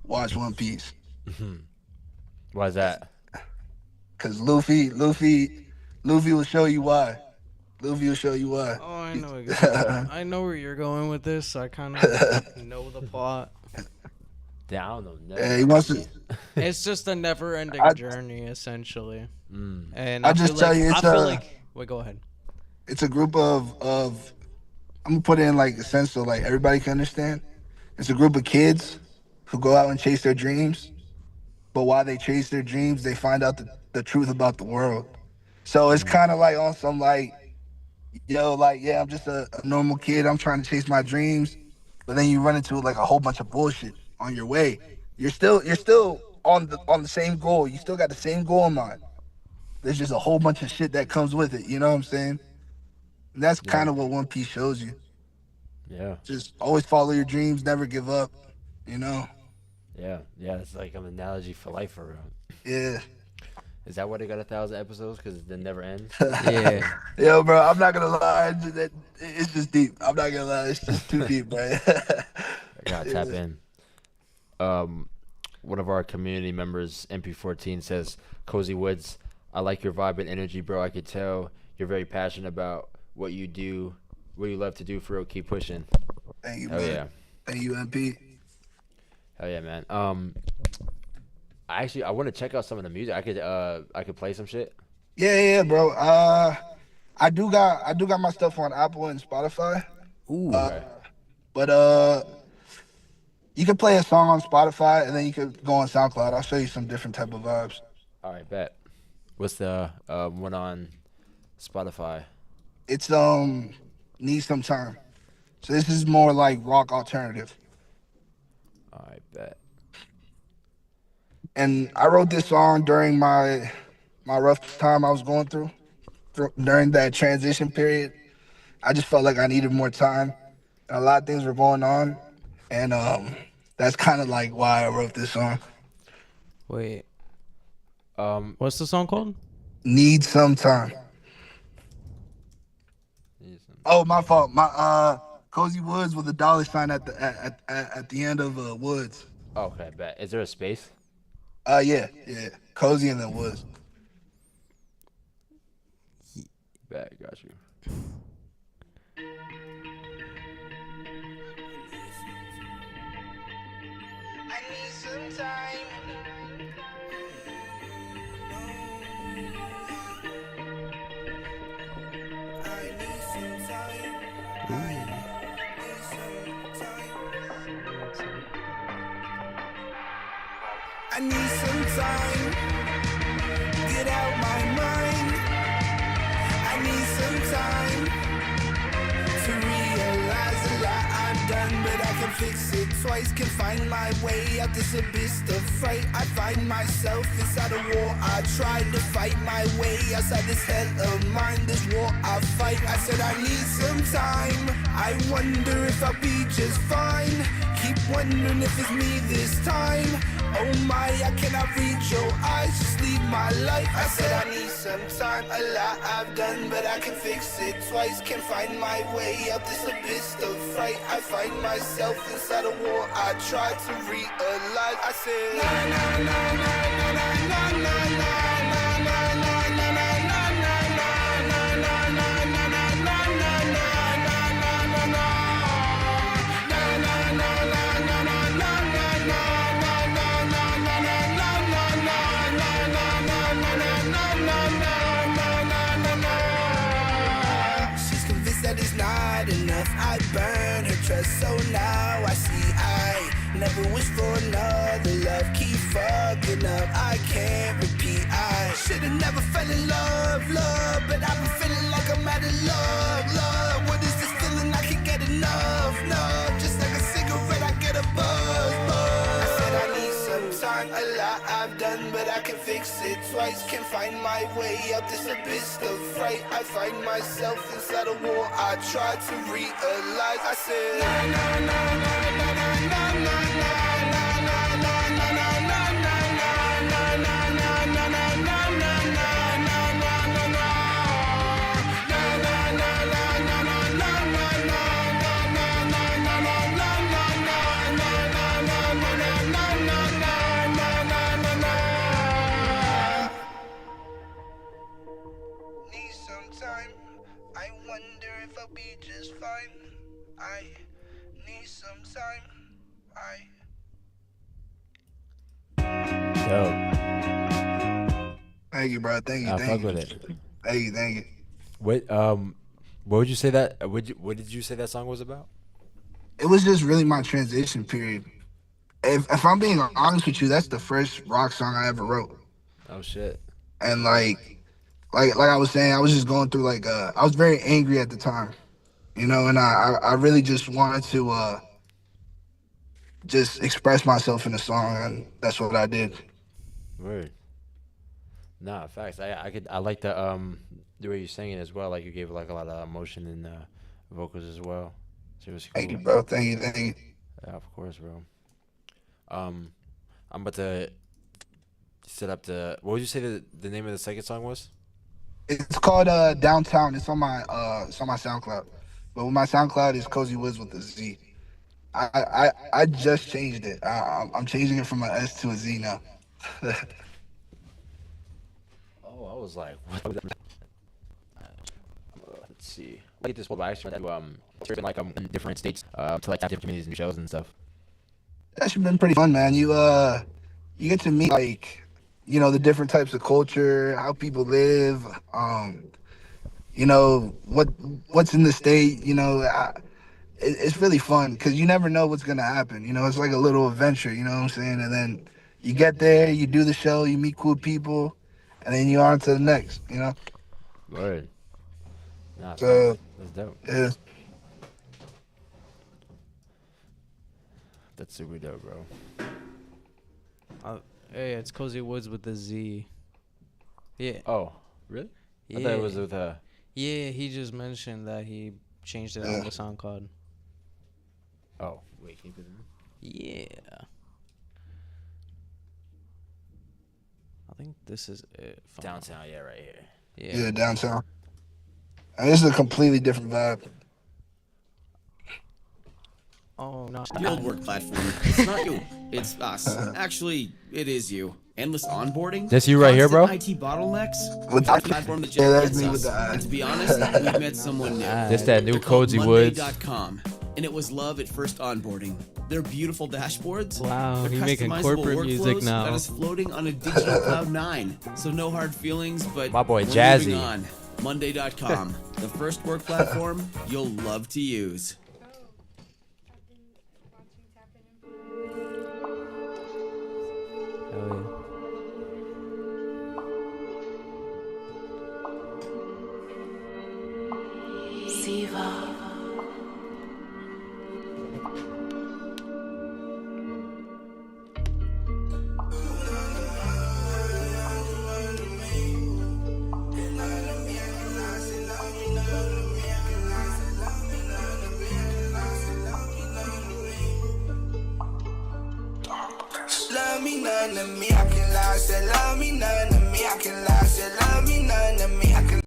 S9: watch One Piece.
S1: Why is that?
S9: Cause Luffy will show you why. Luffy will show you why.
S2: Oh, I know exactly. I know where you're going with this. I kind of know the plot.
S1: Damn, I don't know.
S9: Yeah, he wants to.
S2: It's just a never-ending
S9: I-
S2: journey, essentially.
S1: Mm.
S2: And
S9: I
S2: I
S9: just
S2: feel
S9: tell
S2: like,
S9: you,
S2: I
S9: it's
S2: feel
S9: a-
S2: like. Wait, go ahead.
S9: It's a group of I'm gonna put it in like a sense so like everybody can understand. It's a group of kids who go out and chase their dreams, but while they chase their dreams, they find out the truth about the world. So it's kind of like on some like, like yeah, I'm just a normal kid. I'm trying to chase my dreams, but then you run into like a whole bunch of bullshit on your way. You're still on the same goal. You still got the same goal in mind. There's just a whole bunch of shit that comes with it. You know what I'm saying? And that's
S1: Yeah.
S9: kind of what One Piece shows you.
S1: Yeah,
S9: Just always follow your dreams, never give up. You know?
S1: yeah, yeah. It's like an analogy for life, for real.
S9: Yeah.
S1: Is that why they got 1,000 episodes? Because it never ends.
S2: Yeah.
S9: Yo, bro, I'm not gonna lie. It's just deep. I'm not gonna lie. It's just too deep, bro.
S1: I gotta tap in. One of our community members, MP14, says, "Cozy Woods, I like your vibe and energy, bro. I could tell you're very passionate about what you do, what you love to do. For real, keep pushing."
S9: Thank you,
S1: Hell
S9: man.
S1: yeah,
S9: Thank you, MP.
S1: hell yeah, man. I want to check out some of the music. I could play some shit.
S9: Yeah, bro. I do got my stuff on Apple and Spotify.
S1: Ooh. Okay.
S9: But you can play a song on Spotify and then you could go on SoundCloud. I'll show you some different type of vibes.
S1: All right, bet. What's the one on Spotify?
S9: It's Need Some Time. So this is more like rock alternative.
S1: All right, bet.
S9: And I wrote this song during my rough time I was going through during that transition period. I just felt like I needed more time. A lot of things were going on, and that's kind of like why I wrote this song.
S2: Wait.
S1: Um,
S2: What's the song called?
S9: Need Some Time. Oh, my fault. My Cozy Woods with a dollar sign at the end of Woods.
S1: Okay, bet. Is there a space?
S9: Yeah. Cozy and then Woods.
S1: Bet, got you.
S9: I need some time.
S8: I need some time. Get out my mind. I need some time to realize a lot I've done, but I can fix it twice, can find my way out this abyss of fright. I find myself inside a war. I try to fight my way outside this hell of mine. This war I fight, I said I need some time. I wonder if I'll be just fine. Keep wondering if it's me this time. Oh my, I cannot read your eyes, just leave my life. I said I need some time, a lot I've done, but I can fix it twice. Can't find my way out this abyss of fright. I find myself inside a war. I try to realize. I said na na na na na na na na na. I burn her trust, so now I see I never wish for another love. Keep fucking up, I can't repeat. I should've never fell in love, love, but I've been feeling like I'm out of love, love. What is this feeling? I can't get enough, no. Just like a cigarette, I get a buzz, buzz. I said I need some time, a lot I've done, but I can fix it twice. Can't find my way out this abyss of fright. I find myself inside a war. I try to realize. I said na na na na na na na na na na na na. I wonder if I'll be just fine. I need some time.
S1: Yo,
S9: Thank you, bro. Thank you.
S1: I
S9: Thank
S1: fuck
S9: you.
S1: with it.
S9: Thank you. Thank you.
S1: What would you say that? What did you say that song was about?
S9: It was just really my transition period. If I'm being honest with you, that's the first rock song I ever wrote.
S1: Oh shit.
S9: And like I was saying, I was just going through I was very angry at the time, and I really just wanted to just express myself in a song, and that's what I did.
S1: Word. Nah, facts. I like the way you sang it as well. Like you gave like a lot of emotion in the vocals as well. So it was cool.
S9: Thank you, bro. Thank you. Thank you.
S1: Yeah, of course, bro. I'm about to set up what would you say the name of the second song was?
S9: It's called Downtown. It's on my SoundCloud, but with my SoundCloud is Cozy Woods with a Z. I just changed it. I'm changing it from an S to a Z now.
S1: Oh, I was like, what? Let's see. I get this whole actually been like in different states to like have different communities and shows and stuff.
S9: That's been pretty fun, man. You get to meet the different types of culture, how people live, what's in the state. It's really fun because you never know what's gonna happen. It's like a little adventure. You know what I'm saying? And then you get there, you do the show, you meet cool people, and then you're on to the next.
S1: Word. Nah,
S9: So
S1: that's dope.
S9: yeah.
S1: That's super dope, bro.
S2: Hey, it's Cozy Woods with the Z. Yeah.
S1: Oh, really?
S2: Yeah.
S1: I thought it was with
S2: Yeah, he just mentioned that he changed it on the SoundCloud.
S1: Oh, wait, can you put it in?
S2: Yeah. I think this is it.
S1: Downtown, yeah, right here.
S9: Yeah, Downtown. And this is a completely different vibe.
S2: Oh, no.
S10: The old work platform. It's not you. It's us. Actually, it is you. Endless onboarding.
S1: That's you right here, bro?
S10: IT bottlenecks.
S9: With
S10: It's the platform that just
S9: Yeah, that's
S10: gets
S9: me
S10: us.
S9: with the eye.
S10: And to be honest, we've met someone new.
S1: This that new
S10: They're called
S1: Cozy Woods.
S10: Monday.com, and it was love at first onboarding. They're beautiful dashboards.
S2: Wow,
S10: They're
S2: he making
S10: customizable
S2: corporate music
S10: workflows
S2: now.
S10: That is floating on a digital cloud 9. So no hard feelings, but
S1: My boy
S10: we're
S1: Jazzy.
S10: moving on. Monday.com, the first work platform you'll love to use.
S2: Hell
S8: nothing to me, I can lie. Said love me nothing to me, I can lie. Said love me nothing to me, I can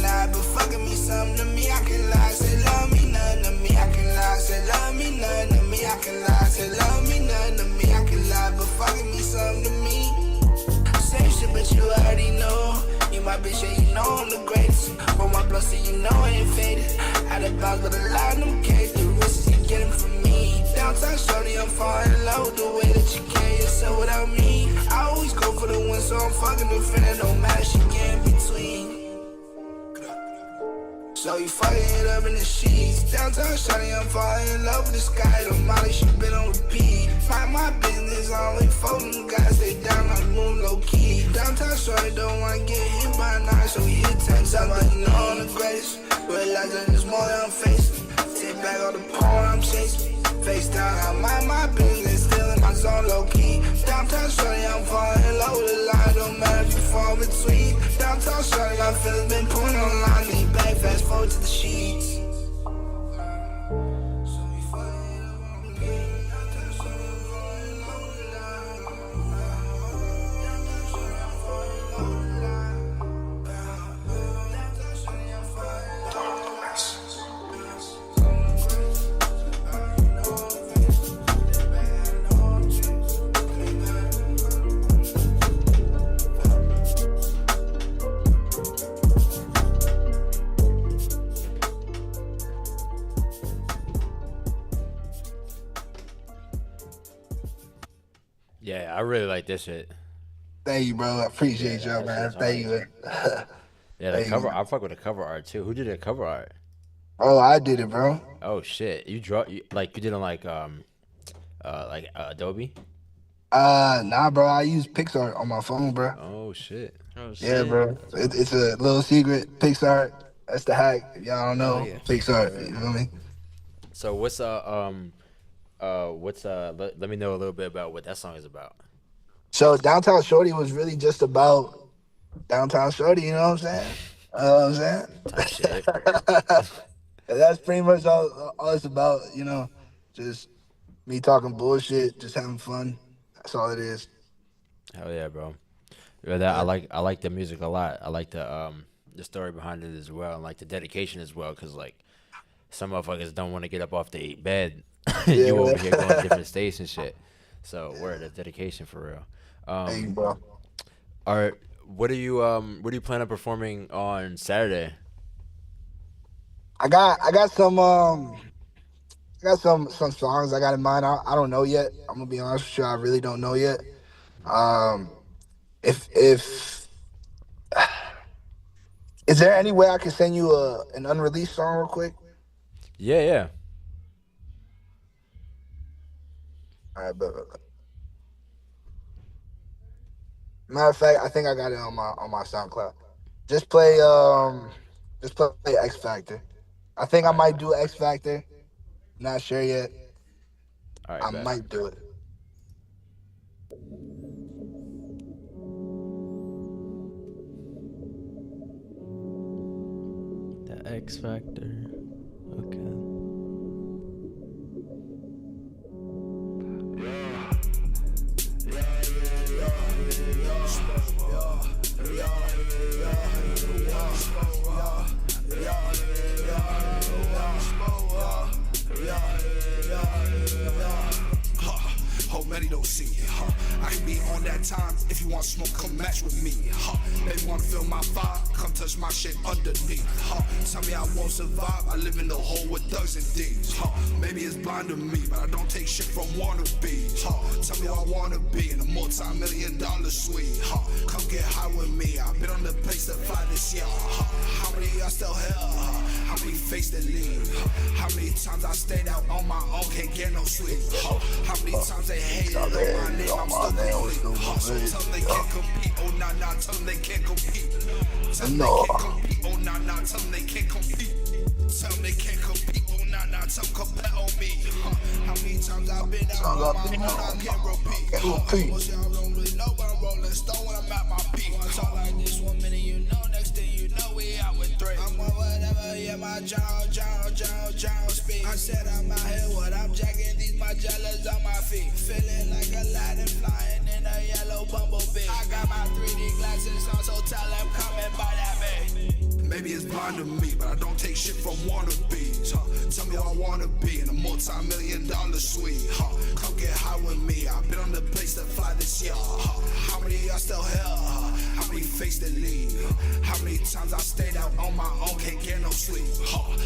S8: lie. But fucking me something to me, I can lie. Said love me nothing to me, I can lie. Said love me nothing to me, I can lie. Said love me nothing to me, I can lie. But fucking me something to me. Same shit, but you already know. You my bitch, yeah, you know I'm the greatest. Roll my blood, so you know I ain't faded. Out of bounds, but a lot of them case. The risks you get them from me. Downtown shorty, I'm falling in love with the way that you carry yourself without me. I always go for the win, so I'm fucking the friend. It don't matter, she get in between. So you fucking it up in the sheets. Downtown shawty, I'm falling in love with the sky. The molly, she been on repeat. Mind my business, I only folding guys. Stay down on the moon, low key. Downtown shawty don't wanna get hit by a knife, so we hit 10 something. You know I'm the greatest. Realize that there's more than I'm facing. Take back all the porn I'm chasing. Face down, I mind my business. Still in my zone, low key. Downtown shawty, I'm falling in love with the line. Don't matter if you fall between. Downtown shawty, my feelings been pulling online. Lean back, fast forward to the sheets.
S1: Yeah, I really like this shit.
S9: Thank you, bro. I appreciate y'all, man. Thank you.
S1: Yeah, the cover. I fuck with the cover art too. Who did the cover art?
S9: Oh, I did it, bro.
S1: Oh shit, you like you did on like Adobe.
S9: Nah, bro. I use Pixar on my phone, bro.
S1: Oh shit.
S2: Oh, shit.
S9: Yeah, bro. It's a little secret. Pixar. That's the hack. If y'all don't know,
S2: yeah.
S9: Pixar. You feel me?
S1: So what's let me know a little bit about what that song is about.
S9: So Downtown Shorty was really just about Downtown Shorty. You know what I'm saying? You know what I'm saying?
S1: Type shit.
S9: That's pretty much all it's about. You know, just me talking bullshit, just having fun. That's all it is.
S1: Hell yeah, bro. Yeah, that I like the music a lot. I like the story behind it as well, and like the dedication as well, because like some motherfuckers don't want to get up off the bed.
S9: Yeah.
S1: You over here going to different states and shit. So word, that's dedication for real.
S9: Thank you, bro.
S1: All right, what do you plan on performing on Saturday?
S9: I got some songs I got in mind. I don't know yet. I'm gonna be honest with you. I really don't know yet. If is there any way I can send you an unreleased song real quick?
S1: Yeah.
S9: All right, but matter of fact, I think I got it on my SoundCloud. Just play X Factor. I think I might do X Factor. Not sure yet.
S1: All right,
S9: I
S1: bet.
S9: might do it.
S2: The X Factor. Okay.
S8: Hope many don't see it, huh? I can be on that time. If you want smoke, come match with me, huh? They wanna feel my fire, come touch my shit underneath, huh? Tell me I won't survive, I live in the hole with thugs and thieves, huh? Maybe it's blind to me, but I don't take shit from wannabes, huh? Tell me who I wanna be in a multi-million-dollar suite, huh? Come get high with me, I've been on the place to fly this year, huh? How many y'all still here, huh? How many face to leave, huh? How many times I stayed out on my own, can't get no sleep, huh? How many times they hated on my name, I'm still complete, huh? So tell them they can't compete, oh nah, tell them they can't compete. Tell them they can't compete, oh nah, tell them they can't compete. Tell them they can't compete, oh nah, nah, some compare on me. How many times I've been out on my own, I can't repeat. Most y'all don't really know, but I'm rolling stone when I'm at my peak. I talk like this 1 minute, you know, next thing you know, we out with 3. I'm on whatever, yeah, my John speak. I said I'm out here, what I'm jacking these Magellas on my feet. Feeling like Aladdin flying in a yellow bumblebee. I got my 3D glasses on, so tell them come and buy that me. Maybe it's blind to me, but I don't take shit from wannabes. Tell me how I wanna be in a multi-million-dollar suite. Come get high with me. I've been on the place that fly this year. How many of y'all still here? How many face that leave? How many times I stayed out on my own, can't get no sleep?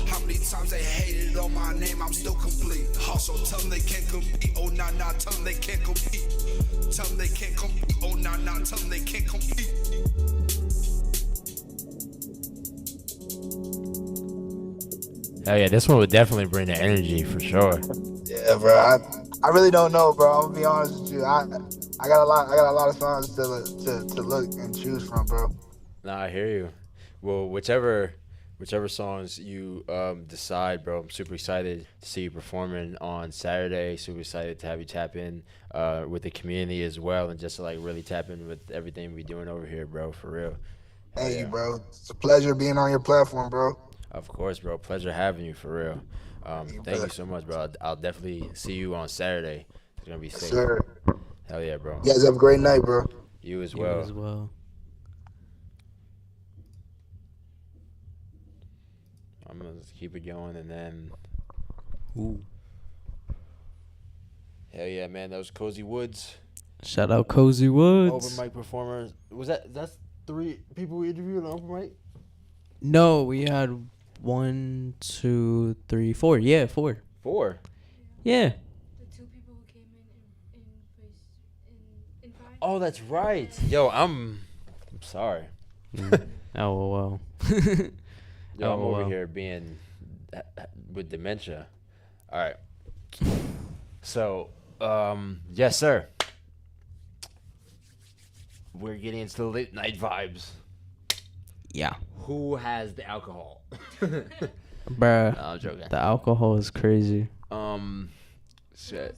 S8: How many times they hated on my name, I'm still complete. So tell them they can't compete. Oh, nah, nah, tell them they can't compete. Tell them they can't compete. Oh, nah, nah, tell them they can't compete.
S1: Hell yeah, this one would definitely bring the energy for sure.
S9: Yeah, bro. I really don't know, bro. I'm gonna be honest with you. I got a lot of songs to look and choose from, bro.
S1: Nah, I hear you. Well, whichever songs you decide, bro, I'm super excited to see you performing on Saturday. Super excited to have you tap in with the community as well, and just to like really tap in with everything we're doing over here, bro. For real.
S9: Thank you, bro. It's a pleasure being on your platform, bro.
S1: Of course, bro. Pleasure having you, for real. Thank you so much, bro. I'll definitely see you on Saturday. It's gonna be sick.
S9: Sir.
S1: Hell yeah, bro.
S9: You guys have a great night, bro.
S1: You as well.
S2: You as well.
S1: I'm gonna keep it going, and then.
S2: Ooh.
S1: Hell yeah, man. That was Cozy Woods.
S2: Shout out Cozy Woods.
S1: Open mic performer. That's 3 people we interviewed on open mic?
S2: No, we had 1, 2, 3, 4. Yeah, 4.
S1: 4?
S2: Yeah.
S11: The 2 people who came in five.
S1: Oh, that's right. Yo, I'm sorry.
S2: Oh, well.
S1: Yo, I'm over here being with dementia. All right. So, yes, sir. We're getting into the late night vibes.
S2: Yeah.
S1: Who has the alcohol?
S2: Bruh.
S1: No, I'm joking.
S2: The alcohol is crazy.
S1: Shit.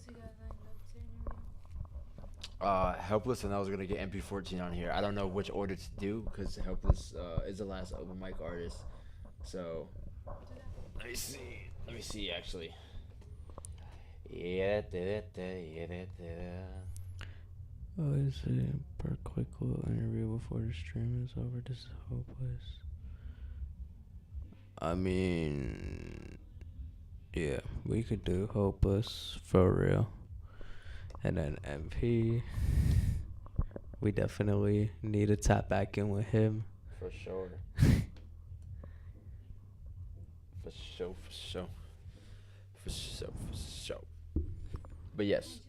S1: Helpless, and I was gonna get MP14 on here. I don't know which order to do because Helpless is the last open mic artist. So let me see actually. Yeah.
S2: Oh, is it per quick little interview before the stream is over? This is hopeless. I mean, yeah, we could do hopeless for real. And then MP, we definitely need to tap back in with him.
S1: For sure. For sure. But yes.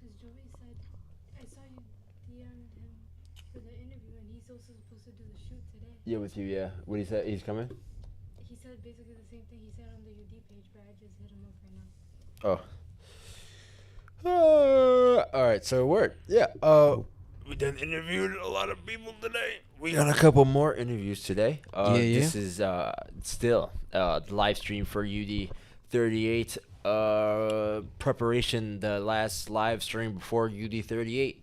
S11: Because Joey said, I saw you DM'd him for the interview, and he's also supposed to do the shoot today.
S1: Yeah, with you, yeah. What he said? He's coming?
S11: He said basically the same thing he said on the UD page, but I just hit him up right now.
S1: All right, so word. Yeah. We done interviewed a lot of people today. We got a couple more interviews today. This is still the live stream for UD38 preparation, the last live stream before UD38.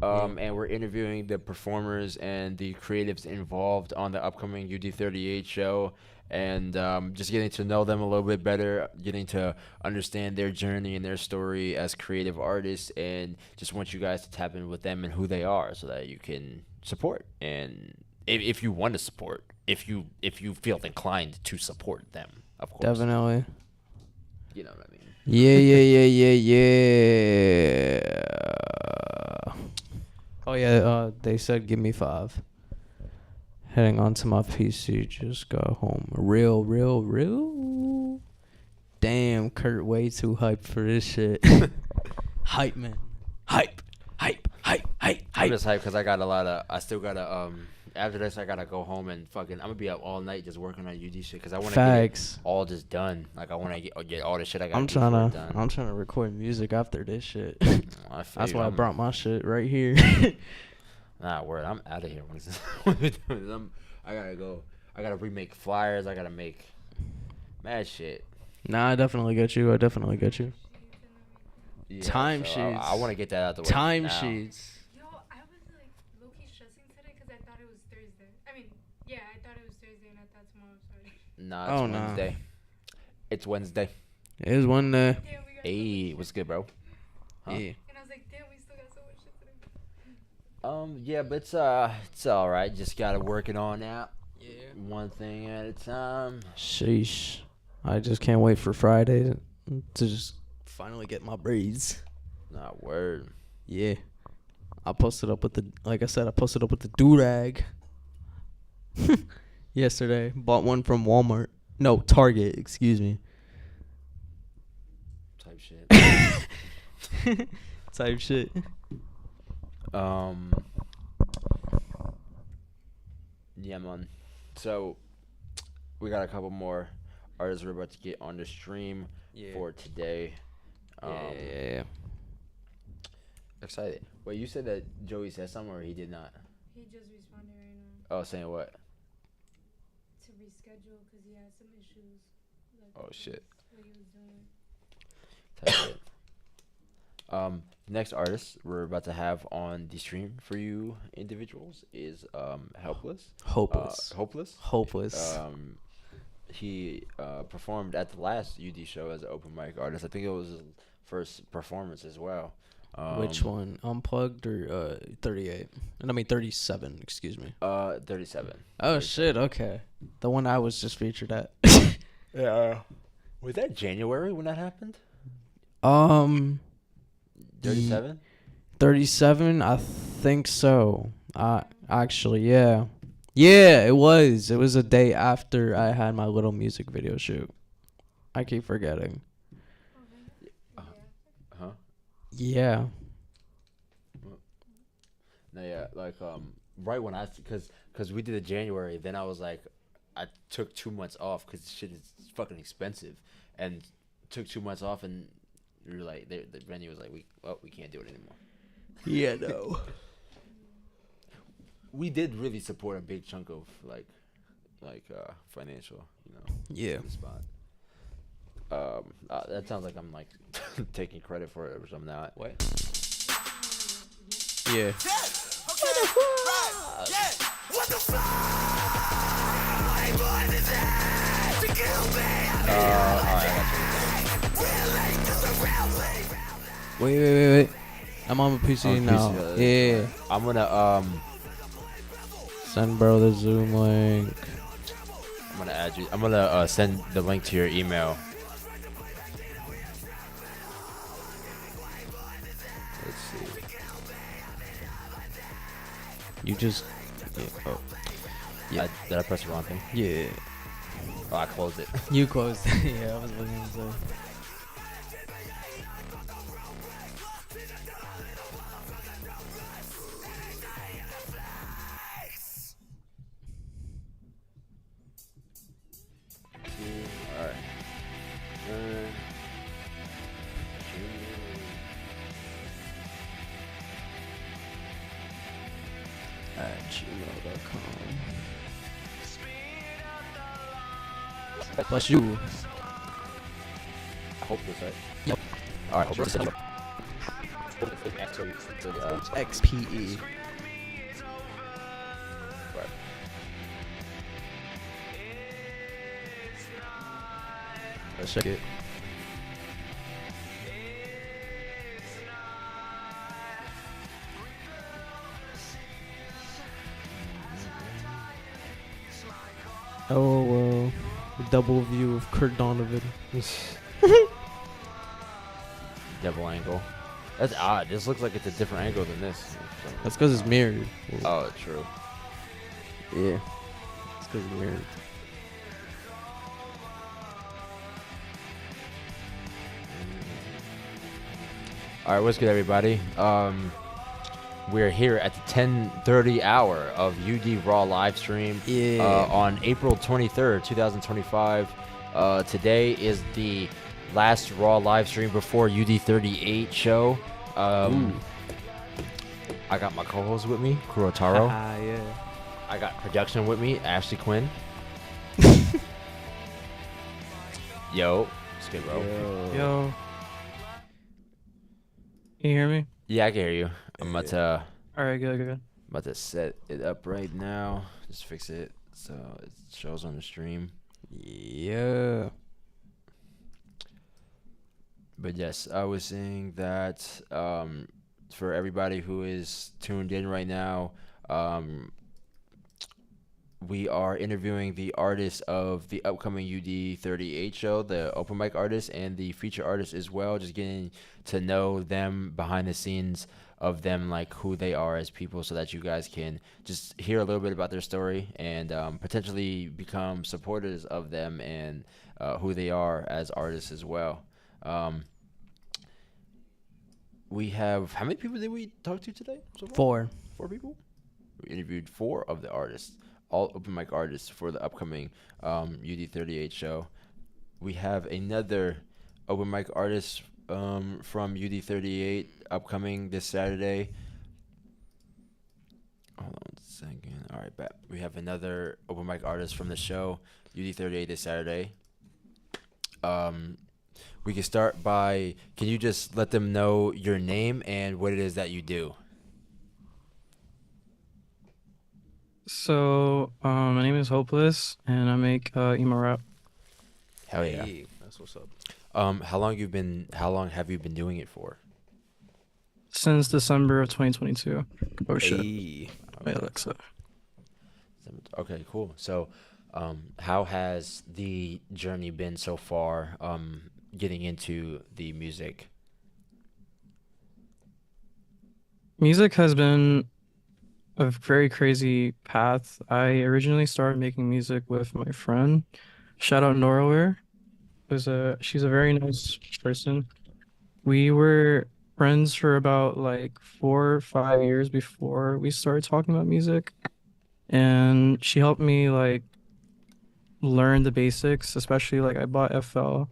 S1: And we're interviewing the performers and the creatives involved on the upcoming UD38 show, and just getting to know them a little bit better, getting to understand their journey and their story as creative artists, and just want you guys to tap in with them and who they are so that you can support. And if you want to support, if you feel inclined to support them, of course.
S2: Definitely.
S1: You know what I mean?
S2: Yeah. Oh yeah, they said give me 5. Heading onto my PC, just got home. Real. Damn, Kurt, way too hyped for this shit. Hype, man. Hype.
S1: I'm just hyped because I still gotta, after this, I gotta go home and fucking, I'm gonna be up all night just working on UD shit because I want to get it all just done. Like, I want to get all the shit I got done.
S2: I'm trying to record music after this shit. That's
S1: you.
S2: why I brought my shit right here.
S1: Nah, word, I'm out of here. I gotta go. I gotta remake flyers. I gotta make mad shit.
S2: Nah, I definitely get you. I definitely get you.
S1: Yeah,
S2: Time
S1: so
S2: sheets.
S1: I want to get that out the way.
S2: Time
S1: now.
S2: sheets.
S11: Yo, I was like low-key stressing today because I thought it was Thursday. I mean, yeah, I thought it was Thursday and I thought tomorrow was Friday.
S1: Nah, it's
S2: Oh, nah.
S1: Wednesday. It's Wednesday.
S2: It is one day.
S11: Damn, we got so much
S1: Hey,
S11: shit
S1: what's good, bro? Huh?
S2: Yeah.
S11: And I was like, damn, we still got so much shit today.
S1: Yeah, but it's all right. Just gotta work it on out.
S2: Yeah.
S1: One thing at a time.
S2: Sheesh. I just can't wait for Friday to just finally get my braids.
S1: Not word.
S2: Yeah. I posted up with the, like I said, I posted up with the do-rag yesterday. Bought one from Walmart. No, Target, excuse me.
S1: Type shit.
S2: Type shit.
S1: Yeah, man. So we got a couple more artists we're about to get on the stream for today.
S2: Yeah.
S1: Excited. Wait, you said that Joey said something or he did not?
S11: He just responded right now
S1: Oh, saying what?
S11: to reschedule because he had some issues. Like,
S1: Oh, shit.
S11: what he was doing.
S1: Type shit. Next artist we're about to have on the stream for you individuals is Helpless.
S2: Hopeless.
S1: Hopeless.
S2: Hopeless.
S1: He performed at the last UD show as an open mic artist. I think it was his first performance as well.
S2: Which one? Unplugged or 38? And I mean 37, excuse me.
S1: 37.
S2: Oh, shit, okay. The one I was just featured at.
S1: Yeah. Was that January when that happened? 37?
S2: 37, I think so. Actually, yeah. Yeah, it was. It was a day after I had my little music video shoot. I keep forgetting.
S1: Huh?
S2: Yeah.
S1: No, yeah, like right when cause we did it January, then I was like, I took 2 months off because shit is fucking expensive, and took 2 months off, and we were like, the venue was like, we can't do it anymore.
S2: Yeah, no.
S1: We did really support a big chunk of like financial,
S2: Yeah.
S1: spot. That sounds like I'm like taking credit for it, which I'm not.
S2: What? Yeah.
S8: What the fuck?
S2: Wait. I'm on my PC now. Yeah.
S1: I'm gonna
S2: Send bro the Zoom link.
S1: I'm gonna add you. I'm gonna send the link to your email. Let's see.
S2: You just. Yeah. Oh. Yeah.
S1: Did I press the wrong thing?
S2: Yeah.
S1: Oh, I closed it.
S2: You closed. Yeah, I was looking at that.
S1: Alright.
S2: At gmail.com. Plus you.
S1: I hope this right.
S2: Yep.
S1: Alright, hope this
S2: XPE.
S1: Right.
S2: Let's check it. Oh, well. Double view of Kurt Donovan.
S1: Double angle. That's odd. This looks like it's a different angle than this.
S2: That's because it's mirrored.
S1: Oh, true.
S2: Yeah. It's because it's mirrored.
S1: All right, what's good, everybody? We're here at the 10:30 hour of UD Raw live stream.
S2: Yeah.
S1: On April 23rd, 2025. Today is the last Raw live stream before UD38 show. I got my co-host with me, Kurotaro.
S2: Yeah.
S1: I got production with me, Ashley Quinn. Yo, It's good, bro.
S12: Yo. Can you hear me?
S1: Yeah, I can hear you. I'm
S12: Alright, good.
S1: about to set it up right now. Just fix it so it shows on the stream.
S2: Yeah.
S1: But yes, I was saying that for everybody who is tuned in right now, we are interviewing the artist of the upcoming UD38 show, the open mic artist, and the feature artist as well. Just getting to know them behind the scenes of them, like who they are as people, so that you guys can just hear a little bit about their story and potentially become supporters of them and who they are as artists as well. We have, how many people did we talk to today so far?
S2: 4.
S1: 4 people? We interviewed 4 of the artists, all open mic artists for the upcoming UD38 show. We have another open mic artist from UD38 upcoming this Saturday. Hold on 1 second. All right, bet. We have another open mic artist from the show, UD38 this Saturday. We can start by, can you just let them know your name and what it is that you do?
S12: So, my name is Hopeless, and I make emo rap.
S1: Hell yeah.
S2: Hey, that's what's up.
S1: How long have you been doing it for?
S12: Since December of 2022. Oh shit.
S2: Hey.
S12: Wait, Alexa.
S1: Okay, cool. So, how has the journey been so far, getting into the music?
S12: Music has been a very crazy path. I originally started making music with my friend. Shout out Norware. She's a very nice person. We were friends for about like 4 or 5 years before we started talking about music. And she helped me like learn the basics, especially like I bought FL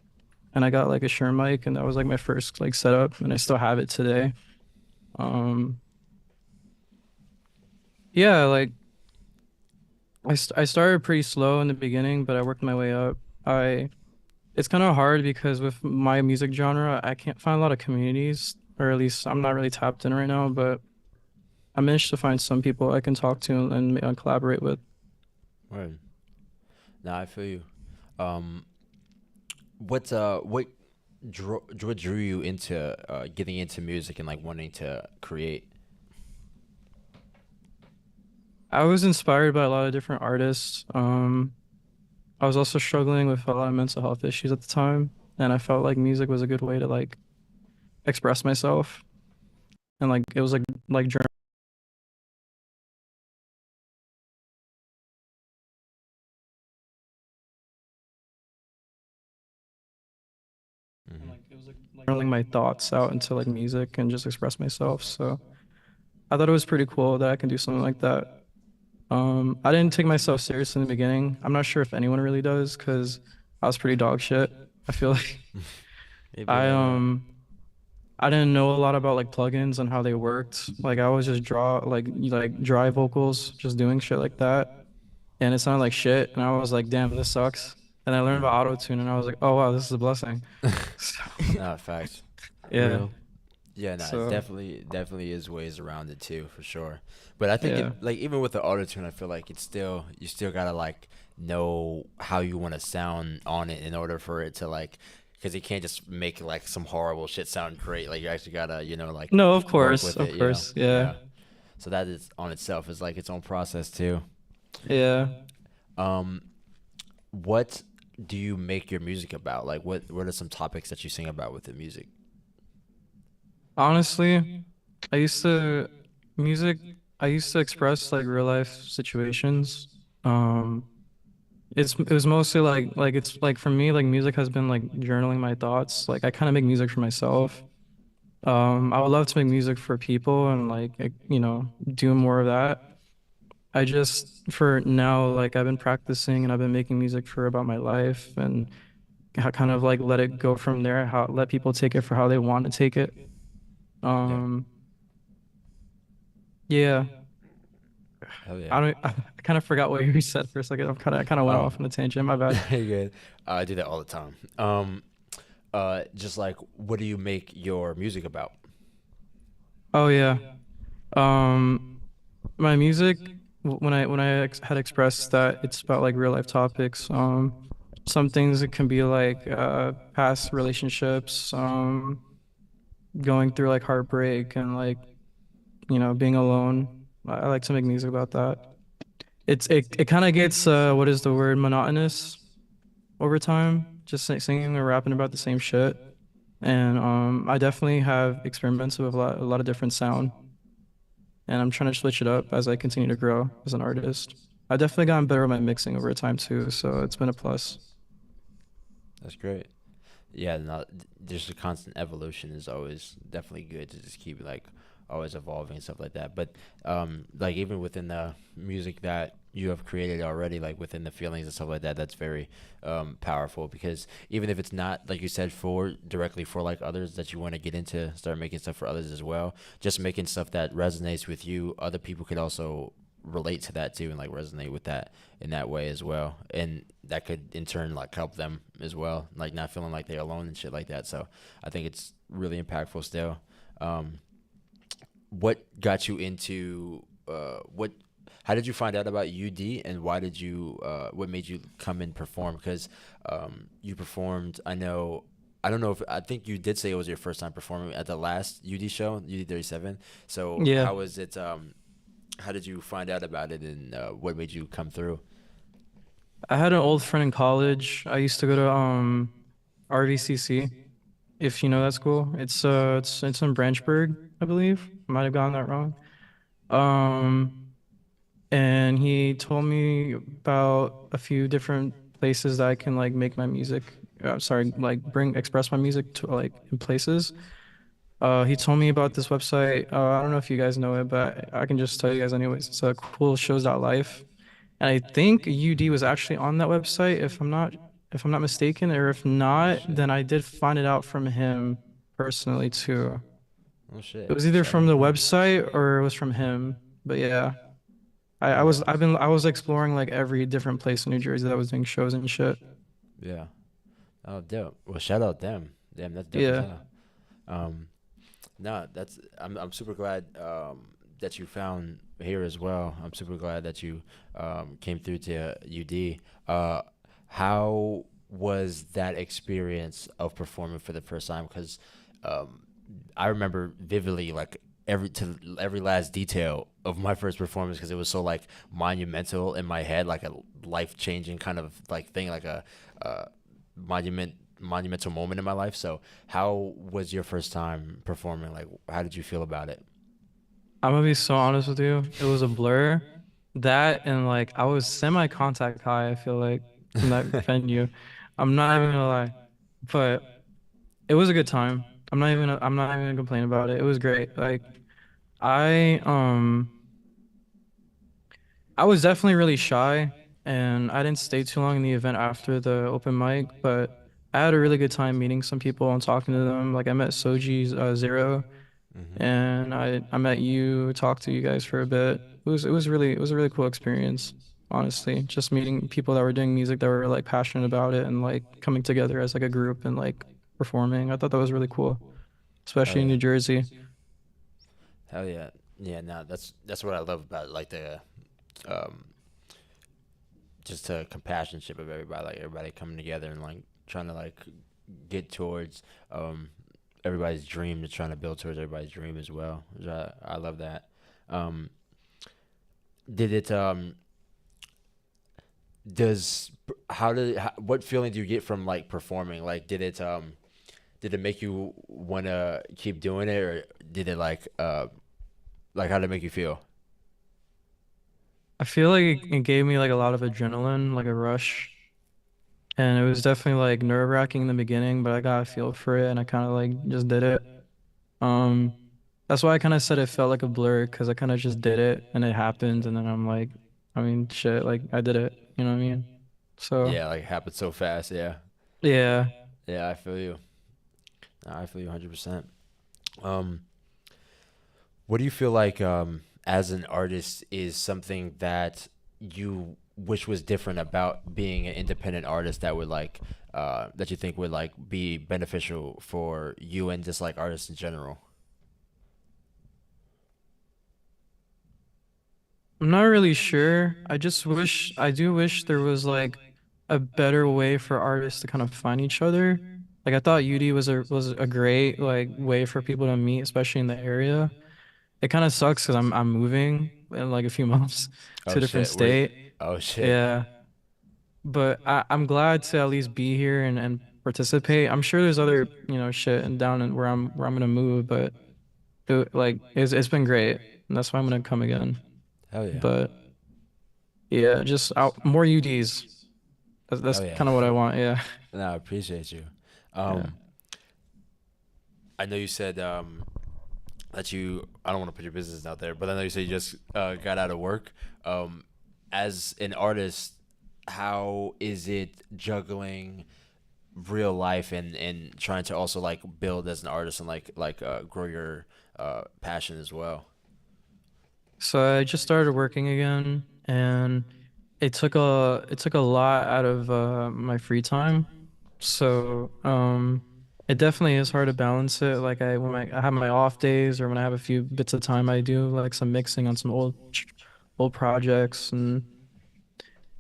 S12: and I got like a Shure mic, and that was like my first like setup, and I still have it today. Yeah, like I started pretty slow in the beginning, but I worked my way up. It's kind of hard because with my music genre, I can't find a lot of communities, or at least I'm not really tapped in right now, but I managed to find some people I can talk to and collaborate with.
S1: Right. Nah, I feel you. What drew you into getting into music and like wanting to create?
S12: I was inspired by a lot of different artists. I was also struggling with a lot of mental health issues at the time, and I felt like music was a good way to like express myself, and like it was like journal. And, like it was like journaling my thoughts out into like music and just express myself. So I thought it was pretty cool that I can do something like that. I didn't take myself seriously in the beginning. I'm not sure if anyone really does, because I was pretty dog shit. I feel like I didn't know a lot about like plugins and how they worked. Like I was just like dry vocals, just doing shit like that, and it sounded like shit. And I was like, damn, this sucks. And I learned about auto tune, and I was like, oh wow, this is a blessing. So,
S1: Nah, facts.
S12: yeah.
S2: Real.
S1: Yeah, no,
S12: So-
S1: definitely is ways around it too, for sure. But I think
S12: Yeah.
S1: like even with the autotune, I feel like it's still, you still gotta like know how you want to sound on it in order for it to like, because you can't just make like some horrible shit sound great. Like you actually gotta, like
S12: No, of
S1: work
S12: course,
S1: with
S12: of
S1: it,
S12: course, yeah.
S1: So that is on itself is like its own process too.
S12: Yeah.
S1: What do you make your music about? Like what are some topics that you sing about with the music?
S12: Honestly, I used to express like real life situations. It was mostly like it's like for me like music has been like journaling my thoughts. Like I kind of make music for myself. I would love to make music for people and like do more of that. I just for now like I've been practicing and I've been making music for about my life, and kind of like let it go from there. How let people take it for how they want to take it. Yeah.
S1: Hell yeah.
S12: I don't. I kind of forgot what you said for a second. I kind of went
S1: Oh.
S12: off on a tangent. My bad.
S1: You're good. I do that all the time. just like what do you make your music about?
S12: Oh yeah. Um, my music when I had expressed that it's about like real life topics. Some things it can be like past relationships, going through like heartbreak and like being alone. I like to make music about that. It kind of gets what is the word, monotonous over time, just singing or rapping about the same shit. And I definitely have experimented with a lot of different sound, and I'm trying to switch it up as I continue to grow as an artist. I've definitely gotten better at my mixing over time too, so it's been a plus.
S1: That's great. Yeah, no, just a constant evolution is always definitely good to just keep like always evolving and stuff like that. But like even within the music that you have created already, like within the feelings and stuff like that, that's very powerful because even if it's not like you said for directly for like others that you want to get into, start making stuff for others as well. Just making stuff that resonates with you, other people could also relate to that too and like resonate with that in that way as well, and that could in turn like help them as well, like not feeling like they're alone and shit like that. So I think it's really impactful still. um what got you into what how did you find out about UD, and why did you what made you come and perform? Because you performed, I don't know if I think you did say it was your first time performing at the last UD show, UD37. So
S12: Yeah.
S1: how was it? How did you find out about it, and what made you come through?
S12: I had an old friend in college. I used to go to RVCC, if you know that school. It's in Branchburg, I believe. I might have gotten that wrong. Um, and he told me about a few different places that I can like make my music. Sorry, like bring express my music to like in places. He told me about this website. I don't know if you guys know it, but I can just tell you guys anyways. It's a cool shows.life. And I think UD was actually on that website, if I'm not mistaken, or if
S1: Oh
S12: not,
S1: shit.
S12: then I did find it out from him personally too.
S1: Oh
S12: It
S1: shit.
S12: was either
S1: Shout
S12: from
S1: out
S12: the
S1: them.
S12: website or it was from him. But yeah.
S1: Yeah.
S12: I was exploring like every different place in New Jersey that was doing shows and shit.
S1: Yeah. Oh, dope. Well, shout out them. Damn, that's dope as
S12: Yeah.
S1: hell. Um, no, that's I'm super glad that you found here as well. I'm super glad that you came through to UD. How was that experience of performing for the first time? Because um, I remember vividly, like every last detail of my first performance, because it was so like monumental in my head, like a life changing kind of like thing, like a uh, monumental moment in my life. So how was your first time performing? Like, how did you feel about it?
S12: I'm gonna be so honest with you. It was a blur. That and like I was semi-contact high, I feel like, from that venue. I'm not even gonna lie. But it was a good time. I'm not even gonna complain about it. It was great. Like I I was definitely really shy and I didn't stay too long in the event after the open mic, but I had a really good time meeting some people and talking to them. Like I met Soji's Zero,
S1: Hmm.
S12: and I met you, talked to you guys for a bit. It was a really cool experience, honestly. Just meeting people that were doing music that were like passionate about it and like coming together as like a group and like performing. I thought that was really cool,
S1: Hell
S12: especially in
S1: yeah.
S12: New Jersey.
S1: Hell yeah. Yeah, no, that's what I love about like the um just the companionship of everybody, like everybody coming together and like trying to like get towards um everybody's dream, and trying to build towards everybody's dream as well. Which I love that. Um did it does how did what feeling do you get from like performing? Like did it make you want to keep doing it, or did it like how did it make you feel?
S12: I feel like it gave me like a lot of adrenaline, like a rush. And it was definitely like nerve-wracking in the beginning, but I got a feel for it and I kind of like just did it. Um, that's why I kind of said it felt like a blur because I kind of just did it and it happened and then I'm like, I mean, shit, like I did it, you know what I mean? So,
S1: Yeah, like it happened so fast. Yeah.
S12: yeah.
S1: Yeah, I feel you. I feel you 100%. Um, what do you feel like as an artist is something that you wish was different about being an independent artist that would like that you think would like be beneficial for you and just like artists in general?
S12: I'm not really sure. I do wish there was like a better way for artists to kind of find each other. Like I thought UD was a great like way for people to meet, especially in the area. It kind of sucks because I'm moving in like a few months to
S1: Oh
S12: a different
S1: shit, where?
S12: state.
S1: Oh shit.
S12: Yeah, but I'm glad to at least be here and participate. I'm sure there's other shit and down and where I'm gonna move, but it's been great, and that's why I'm gonna come again.
S1: Hell yeah.
S12: But yeah, just out more UDs. That's
S1: Hell yeah.
S12: kind of what I want. Yeah.
S1: No, I appreciate you.
S12: Yeah.
S1: I know you said that you. I don't want to put your business out there, but I know you said you just got out of work. As an artist, how is it juggling real life and trying to also like build as an artist and grow your passion as well?
S12: So I just started working again, and it took a lot out of my free time. So it definitely is hard to balance it. Like I have my off days or when I have a few bits of time, I do like some mixing on some old projects, and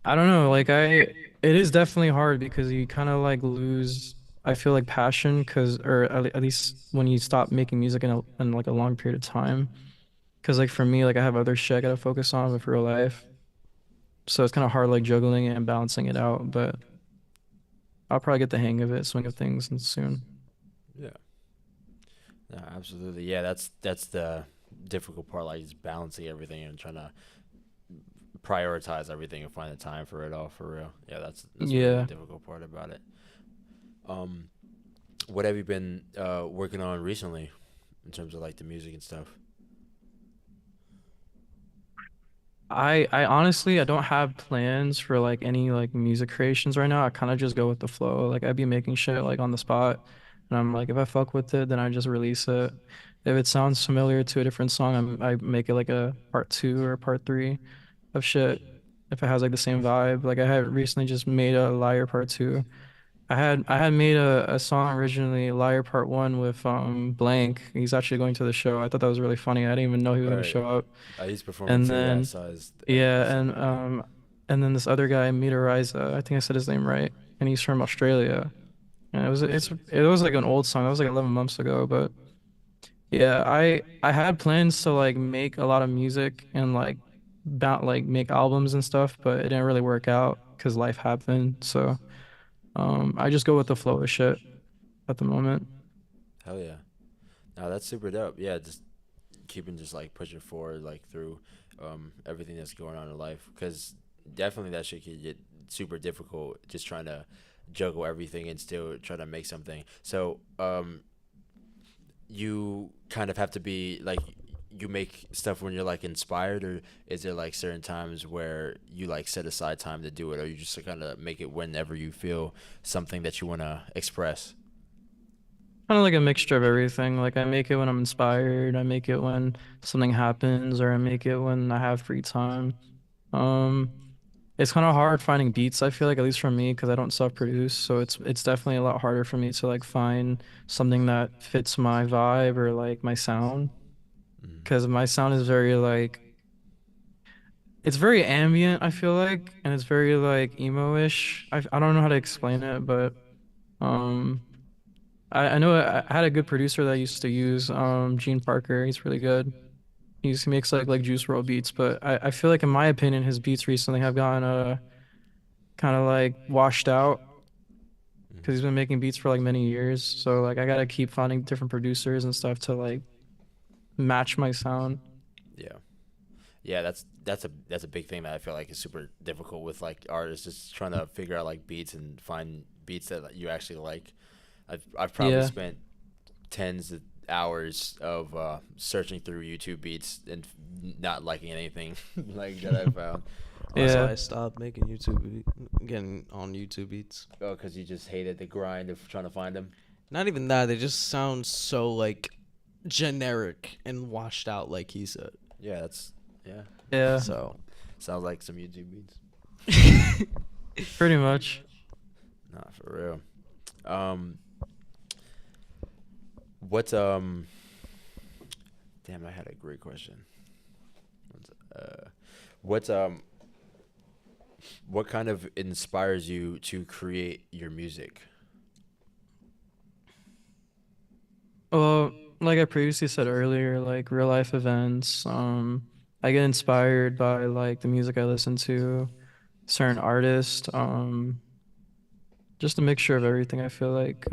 S12: I don't know. It is definitely hard because you kind of like lose. I feel like passion because, or at least when you stop making music in like a long period of time. Because like for me, like I have other shit I gotta focus on with real life. So it's kind of hard like juggling it and balancing it out, but I'll probably get the hang of it, swing of things and soon.
S1: Yeah. No, absolutely. Yeah, that's the difficult part, like just balancing everything and trying to prioritize everything and find the time for it all for real. Yeah, that's really the
S12: Yeah.
S1: difficult part about it. Um, what have you been working on recently in terms of like the music and stuff?
S12: I honestly I don't have plans for like any like music creations right now. I kind of just go with the flow. Like I'd be making shit like on the spot, and I'm like if I fuck with it, then I just release it. If it sounds familiar to a different song, I make it like a part two or a part three of shit. If it has like the same vibe, like I had recently just made a Liar Part Two. I had made a song originally, Liar Part One with Blank. He's actually going to the show. I thought that was really funny. I didn't even know he was gonna
S1: Right.
S12: show up.
S1: He's performing
S12: And
S1: too. Yeah, I
S12: then
S1: saw his
S12: yeah,
S1: stuff like that.
S12: and then this other guy, Mita Riza, I think I said his name right, and he's from Australia. And it was like an old song. That was like 11 months ago, but yeah, I had plans to like make a lot of music and like about like make albums and stuff, but it didn't really work out because life happened. So I just go with the flow of shit at the moment.
S1: Hell yeah. No, that's super dope. Yeah, just keeping just like pushing forward like through everything that's going on in life because definitely that shit can get super difficult just trying to juggle everything and still try to make something. So you kind of have to be like you make stuff when you're like inspired, or is there like certain times where you like set aside time to do it, or you just kind of make it whenever you feel something that you want to express?
S12: Kind of like a mixture of everything. Like I make it when I'm inspired, I make it when something happens, or I make it when I have free time. Um, it's kind of hard finding beats, I feel like, at least for me, because I don't self-produce. So it's definitely a lot harder for me to like find something that fits my vibe or like my sound. Because my sound is very like it's very ambient, I feel like, and it's very like emo-ish. I don't know how to explain it, but um I know I had a good producer that I used to use, Gene Parker. He's really good. He makes like Juice WRLD beats, but I feel like in my opinion his beats recently have gotten kind of like washed out because he's been making beats for like many years. So like I gotta keep finding different producers and stuff to like match my sound.
S1: Yeah. Yeah, that's a big thing that I feel like is super difficult with like artists just trying to figure out like beats and find beats that like, you actually like. I've probably
S12: Yeah.
S1: spent tens of hours of searching through YouTube beats and not liking anything like that I found.
S2: That's why
S12: Yeah.
S2: I stopped making getting on YouTube beats.
S1: Oh, because you just hated the grind of trying to find them.
S2: Not even that, they just sound so like generic and washed out, like he said.
S1: Yeah, yeah.
S12: Yeah.
S2: So
S1: Sounds like some YouTube beats.
S12: Pretty much.
S1: Not for real. Um, what Damn, I had a great question. Uh, what what kind of inspires you to create your music?
S12: Well, like I previously said earlier, like real life events. I get inspired by like the music I listen to, certain artists. Just a mixture of everything. I feel like.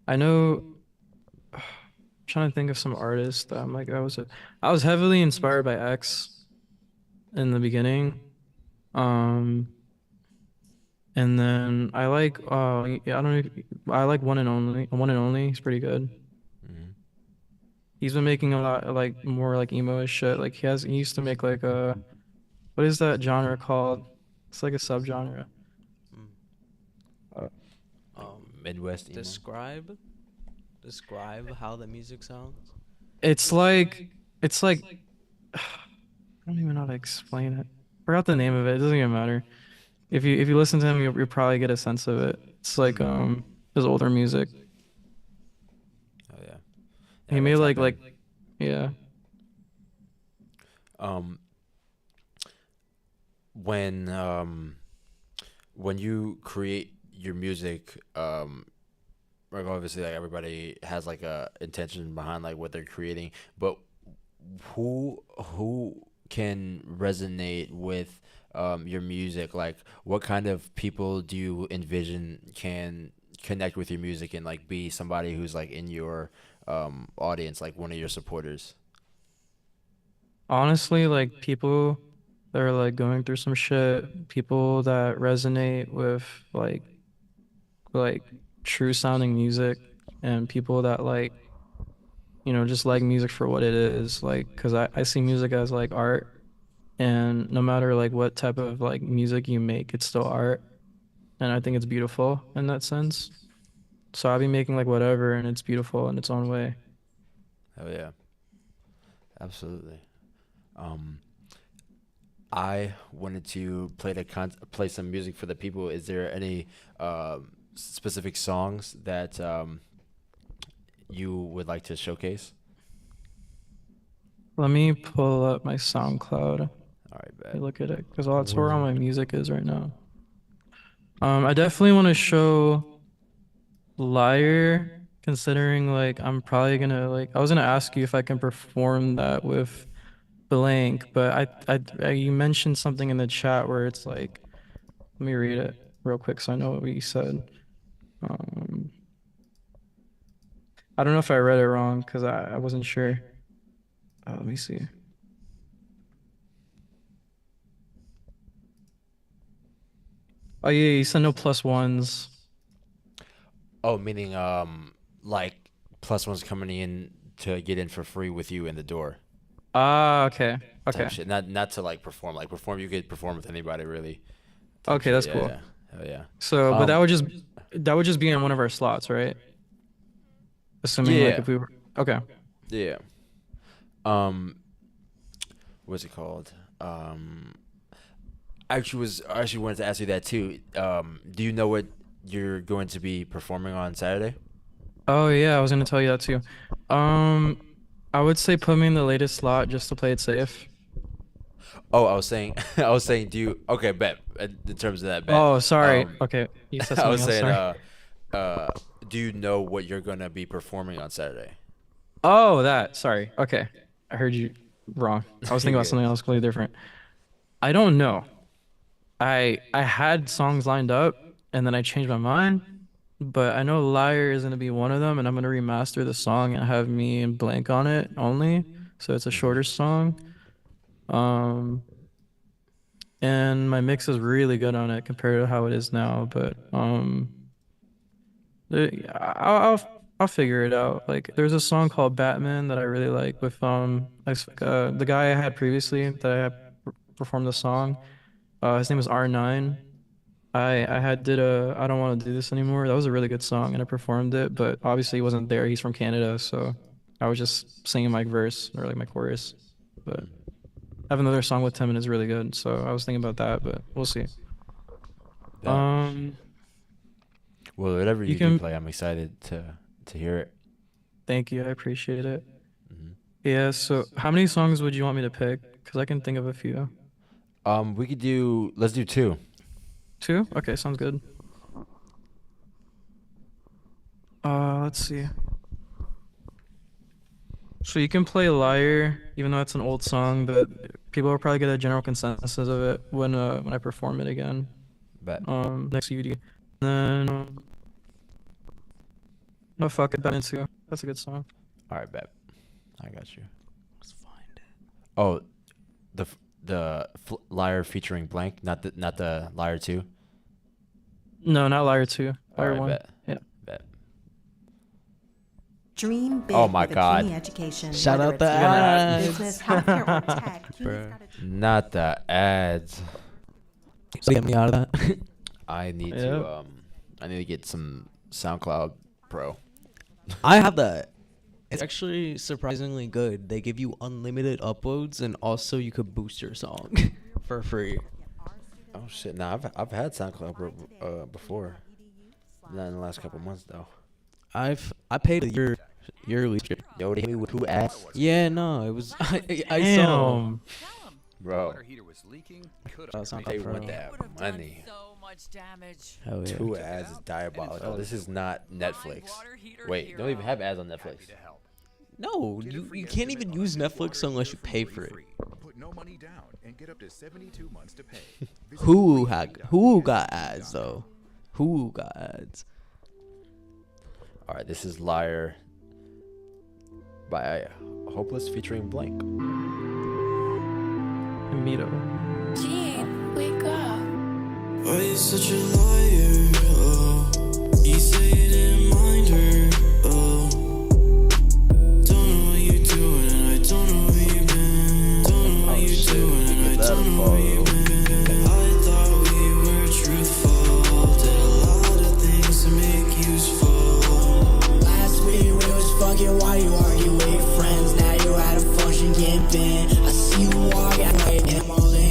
S12: I know. Trying to think of some artists that I'm like, I was heavily inspired by X in the beginning. Um, and then I like yeah, I don't know, I like One and Only. He's pretty good.
S1: Hmm.
S12: He's been making a lot like more like emo shit. Like he used to make like a what is that genre called? It's like a subgenre.
S2: Mm.
S12: Uh,
S1: Like
S2: Um,
S1: Midwest emo.
S2: describe how the music sounds.
S12: it's like it's like I don't even know how to explain it. Forgot the name of it. It doesn't even matter. If you listen to him, you'll probably get a sense of it. It's like his older music.
S1: Oh yeah.
S12: He
S1: I
S12: made
S1: gotta tap in.
S12: yeah.
S1: Um, when when you create your music, like obviously like everybody has like a intention behind like what they're creating, but who can resonate with your music? Like what kind of people do you envision can connect with your music and like be somebody who's like in your audience, like one of your supporters?
S12: Honestly, like people that are like going through some shit, people that resonate with like like true sounding music, and people that like just like music for what it is. Like, cause I see music as like art, and no matter like what type of like music you make, it's still art, and I think it's beautiful in that sense. So I'll be making like whatever, and it's beautiful in its own way.
S1: Oh yeah, absolutely. Um, I wanted to play some music for the people. Is there any specific songs that you would like to showcase?
S12: Let me pull up my SoundCloud. Let
S1: All right,
S12: me
S1: bet.
S12: look at it, cause that's where all my music is right now. I definitely want to show Liar, considering like I'm probably gonna like I was gonna ask you if I can perform that with blank, but you mentioned something in the chat where it's like, let me read it real quick so I know what you said. Um, I don't know if I read it wrong because I wasn't sure. Let me see. Oh yeah, you said no plus ones.
S1: Oh, meaning like plus one's coming in to get in for free with you in the door
S12: Ah, okay,
S1: type
S12: okay,
S1: shit. Not to like perform. Like perform, you could perform with anybody really. Type
S12: okay,
S1: shit.
S12: that's
S1: Yeah,
S12: cool.
S1: yeah. Oh yeah.
S12: So, but
S1: Um,
S12: that would just be in one of our slots, right? Assuming like
S1: yeah,
S12: if we were okay.
S1: yeah. Um, what's it called? Um, I actually wanted to ask you that too. Do you know what you're going to be performing on Saturday?
S12: Oh yeah, I was gonna tell you that too. Um, I would say put me in the latest slot just to play it safe.
S1: Oh, I was saying, I was saying, do you? Okay, bet. In terms of that bet,
S12: Oh, sorry.
S1: um,
S12: Okay, you said
S1: I
S12: something
S1: was
S12: else.
S1: saying,
S12: Sorry.
S1: uh, do you know what you're gonna be performing on Saturday?
S12: Oh, that. Sorry. Okay, I heard you wrong. I was thinking about
S1: Good.
S12: something else completely different. I don't know. I had songs lined up and then I changed my mind. But I know Liar is gonna be one of them, and I'm gonna remaster the song and have me and Blank on it only. So it's a
S1: Hmm.
S12: shorter song. Um, and my mix is really good on it compared to how it is now. But I'll figure it out. Like there's a song called Batman that I really like with the guy I had previously that I had performed the song. His name is R9. I had did a I don't want to do this anymore. That was a really good song and I performed it, but obviously he wasn't there. He's from Canada, so I was just singing my verse or like my chorus. But I have another song with him and it's really good. So I was thinking about that, but we'll see. Um,
S1: Well, whatever
S12: you
S1: you do
S12: can.
S1: play, I'm excited to hear it.
S12: Thank you. I appreciate it.
S1: Mhm.
S12: Yeah. So, how many songs would you want me to pick? Because I can think of a few.
S1: Let's do two.
S12: Two? Okay, sounds good. Let's see. So you can play Liar, even though it's an old song, but people will probably get a general consensus of it when I perform it again.
S1: Bet.
S12: Next UD. Then no, fuck it, Batman 2. That's a good song.
S1: All right, bet. I got you.
S2: Let's find it.
S1: Oh, the Liar featuring Blank, not the Liar 2.
S12: No, not Liar 2.
S1: All
S12: Liar
S1: right,
S12: 1.
S1: bet.
S12: Yeah.
S1: Bet.
S13: Dream big
S1: Oh my
S13: with
S1: God.
S13: a Genie education.
S2: Shout
S13: whether
S2: out the
S13: it's law,
S2: ads.
S13: business, healthcare, or tech. Genie's
S2: Bruh.
S13: got a
S1: Not the ads.
S2: So get me out of that.
S1: I need to get some SoundCloud Pro.
S2: I have that. It's actually surprisingly good. They give you unlimited uploads, and also you could boost your song for free.
S1: Oh shit! Nah, I've had SoundCloud Pro before. Not in the last couple months though.
S2: I paid a yearly.
S1: Yo, they hit me with 2 ads.
S2: Yeah, no, it was I saw.
S12: Damn.
S1: Bro,
S2: That's not
S1: they
S2: pro.
S1: want that money.
S14: So much damage.
S2: Hell yeah.
S1: 2 ads is diabolical. This is not Netflix. Wait, don't even have ads on Netflix.
S2: No, you can't even use Netflix unless you pay for it.
S15: Put no money down and get up to 72 months to pay.
S2: Who got ads though? Who got ads?
S1: All right, this is Liar by Hopeless featuring Blank.
S12: Mito.
S11: Gene, wake up.
S8: Why you such a liar? Oh, you say you didn't mind her. Oh, don't know what you're doing, and I don't know where you've been. Don't know what you're doing, and I don't know where you've been. I thought we were truthful. Did a lot of things to make you fall.
S16: Last week we was fucking while you argue with your friends. Now you at a function getting bent. I see you walk away and I'm all in.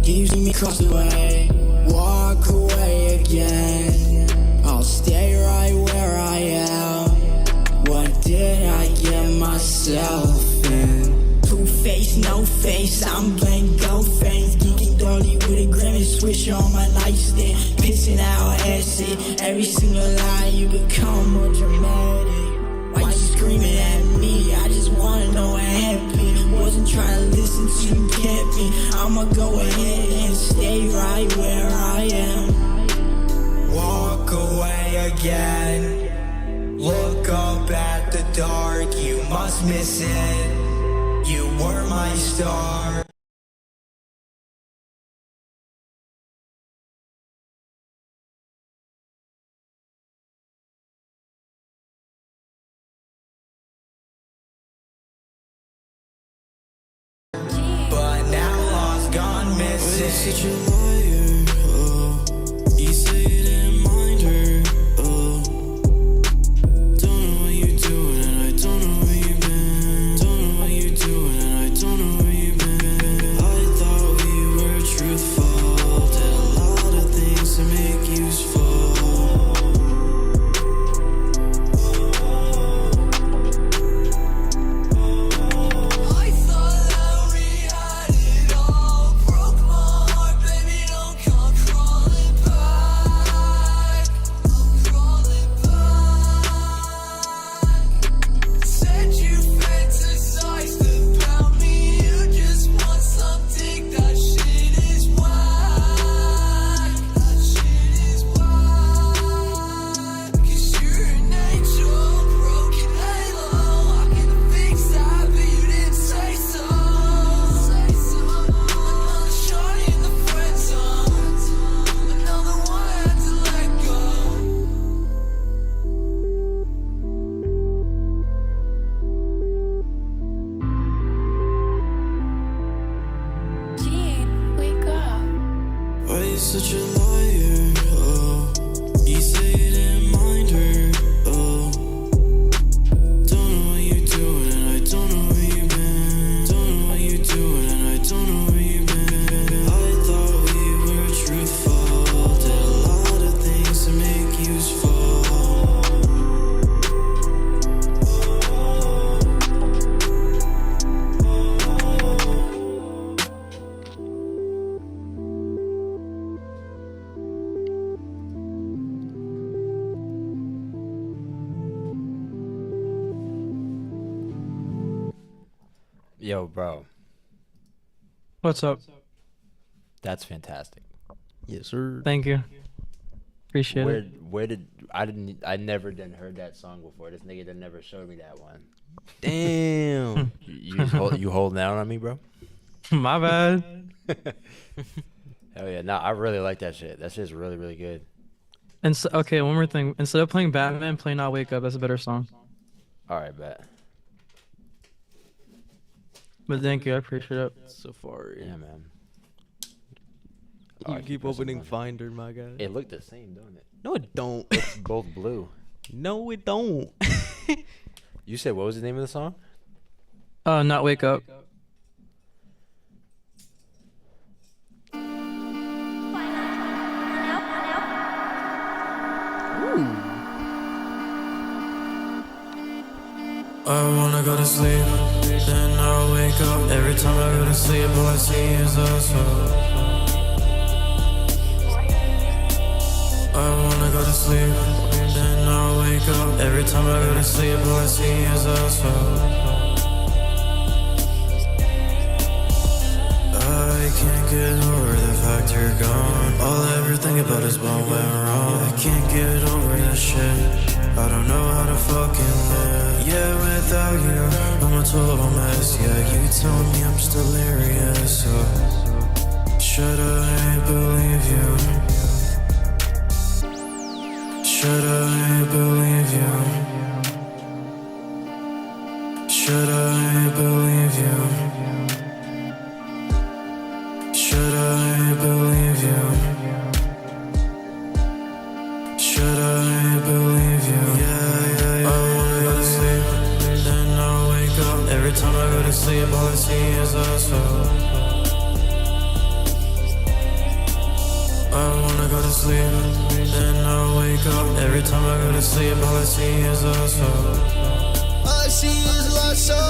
S16: You see me cross the way, walk away again. I'll stay right where I am. What did I get myself in? Two-face, no face, I'm blank, go face. Geeking dirty with a grimace, switch on my nightstand. Pissing out acid, every single lie you become more dramatic. Why you screaming at me? I just wanna know what happened. Wasn't trying to listen to you, kept me. I'ma go ahead and stay right where I am. Walk away again. Look up at the dark, you must miss it. You were my star. But now lost, gone missing.
S8: Such a liar. Oh, you say you didn't mind her. Oh, don't know what you're doing, and I don't know where you've been. Don't know what you're doing, and I don't know where you've been. I thought we were truthful. Did a lot of things to make you fall. I thought that we had it all. Broke my heart, baby.
S1: Yo, bro,
S12: What's up?
S1: that's fantastic.
S2: Yes, sir.
S12: Thank you. Appreciate
S1: Where
S12: it.
S1: where did I never done heard that song before. This nigga done never showed me that one.
S2: Damn.
S1: You holding out on me, bro?
S12: My bad.
S1: Hell yeah. Nah, I really like that shit. That shit's really, really good.
S12: And so, okay, one more thing. Instead of playing Batman, play Not Wake Up. That's a better song.
S1: All right, bet.
S12: But thank you. I appreciate it.
S2: Safari.
S1: Yeah, man.
S2: You
S1: I
S2: keep
S1: pressing
S2: opening
S1: button.
S2: Finder, my guy.
S1: It looked the same, don't it?
S2: No, it don't.
S1: It's both blue.
S2: No, it don't.
S1: You said what was the name of the song?
S12: Not Wake Up.
S8: I wanna go to sleep, then I'll wake up. Every time I go to sleep, all I see is us. I wanna go to sleep, then I'll wake up. Every time I go to sleep, all I see is us. I can't get over the fact you're gone. All I ever think about is what went wrong. I can't get over this shit. I don't know how to fucking live. Yeah, without you, I'm a total mess. Yeah, you tell me I'm still delirious. So, should I believe you? Should I believe you? Should I believe you? Should I believe you? Should I believe you? Yeah. I wanna go to sleep, then I'll wake up. Every time I go to sleep, all I see is us. I wanna go to sleep, then I'll wake up. Every time I go to sleep, all I see is us.
S16: All I see is lost soul. I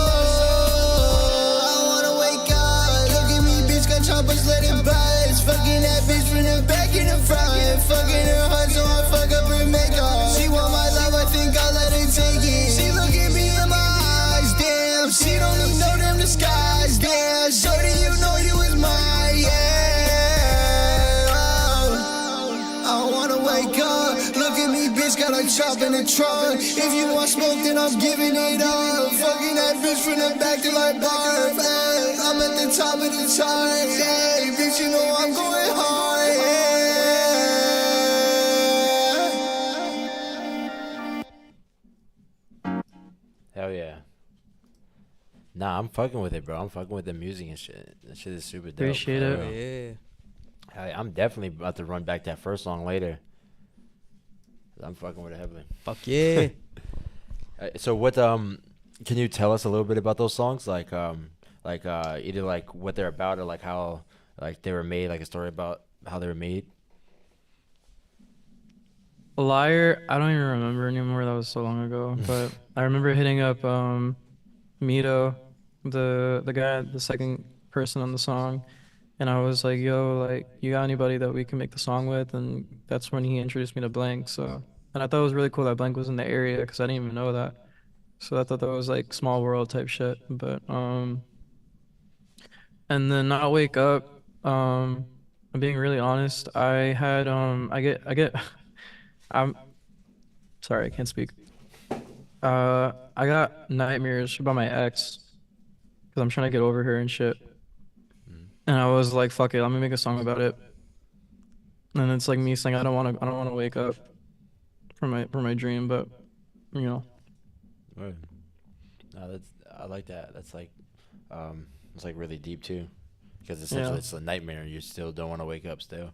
S16: wanna wake up. Look at me, bitch, got choppers, let it buzz. Fucking that bitch from the back in the front. Fucking her hard, so I fuck up her makeup. She want my love, I think I'll let her take it. She look at me in my eyes, damn. She don't even know them disguise, damn. Shorty, you know you was mine, yeah. Oh, I wanna wake up. Look at me, bitch, got a chop in the trunk. If you want smoke, then I'm giving it up. Fucking that bitch from the back till I barf. Ay, I'm at the top of the chart. Hey, bitch, you know I'm going hard. Yeah.
S1: Hell yeah. Nah, I'm fucking with it, bro. I'm fucking with the music and shit. That shit is super dope.
S12: Appreciate
S1: for
S12: it.
S1: real.
S2: Yeah.
S1: Hell yeah, I'm definitely about to run back that first song later. I'm fucking with it heavily.
S2: Fuck yeah.
S1: So what can you tell us a little bit about those songs, like either like what they're about or like how like they were made, like a story about how they were made?
S12: Liar, I don't even remember anymore. That was so long ago. But I remember hitting up Mito, the guy, the second person on the song, and I was like, "Yo, like, you got anybody that we can make the song with?" And that's when he introduced me to Blank. So, and I thought it was really cool that Blank was in the area because I didn't even know that. So I thought that was like small world type shit. But and then Not Wake Up. I'm being really honest. I had I get I'm sorry, I can't speak. I got nightmares about my ex because I'm trying to get over her and shit. And I was like, fuck it, I'm gonna make a song about it. And it's like me saying I don't wanna wake up from my dream, but you know.
S1: Right. No, I like that. That's like it's like really deep too, because essentially it's a nightmare and you still don't want to wake up still.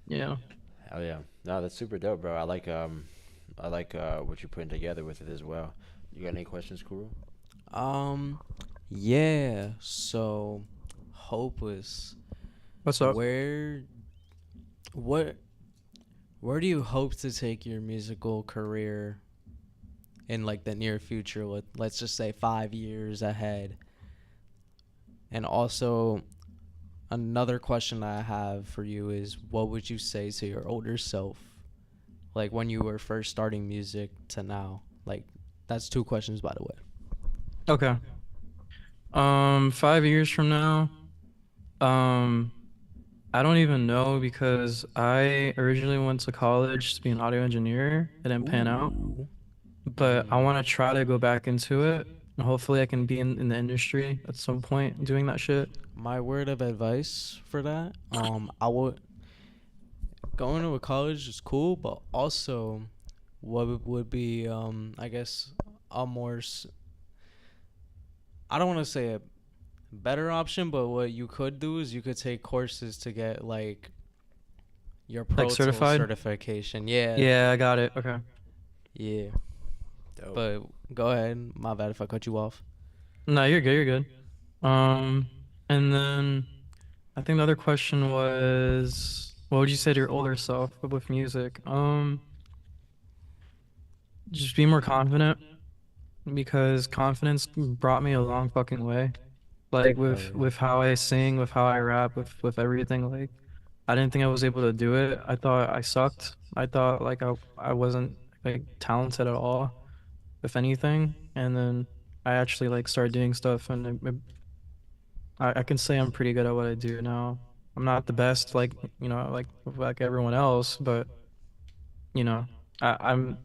S12: Yeah.
S1: Hell yeah. No, that's super dope, bro. I like what you're putting together with it as well. You got any questions, Kuro?
S2: Yeah. So, Hopeless.
S12: What's up?
S2: Where do you hope to take your musical career in like the near future? With, let's just say 5 years ahead. And also, another question I have for you is, what would you say to your older self, like when you were first starting music to now? Like, that's 2 questions, by the way.
S12: Okay. 5 years from now, um, I don't even know because I originally went to college to be an audio engineer. It didn't pan out,
S2: Ooh.
S12: but I want to try to go back into it. And hopefully, I can be in the industry at some point doing that shit.
S2: My word of advice for that, I would going to a college is cool, but also what would be, I guess, a more, I don't want to say a better option, but what you could do is you could take courses to get like your Pro
S12: Like
S2: Tools
S12: certified?
S2: certification. Yeah.
S12: Yeah, I got it. Okay.
S2: Yeah.
S1: Dope.
S2: But go ahead. My bad if I cut you off.
S12: No, you're good. You're good. And then I think the other question was, what would you say to your older self with music? Just be more confident because confidence brought me a long fucking way. Like with how I sing, with how I rap, with everything. Like I didn't think I was able to do it. I thought I sucked. I thought like I wasn't like talented at all, if anything. And then I actually like started doing stuff, and I can say I'm pretty good at what I do now. I'm not the best, like like everyone else, but you know, I, I'm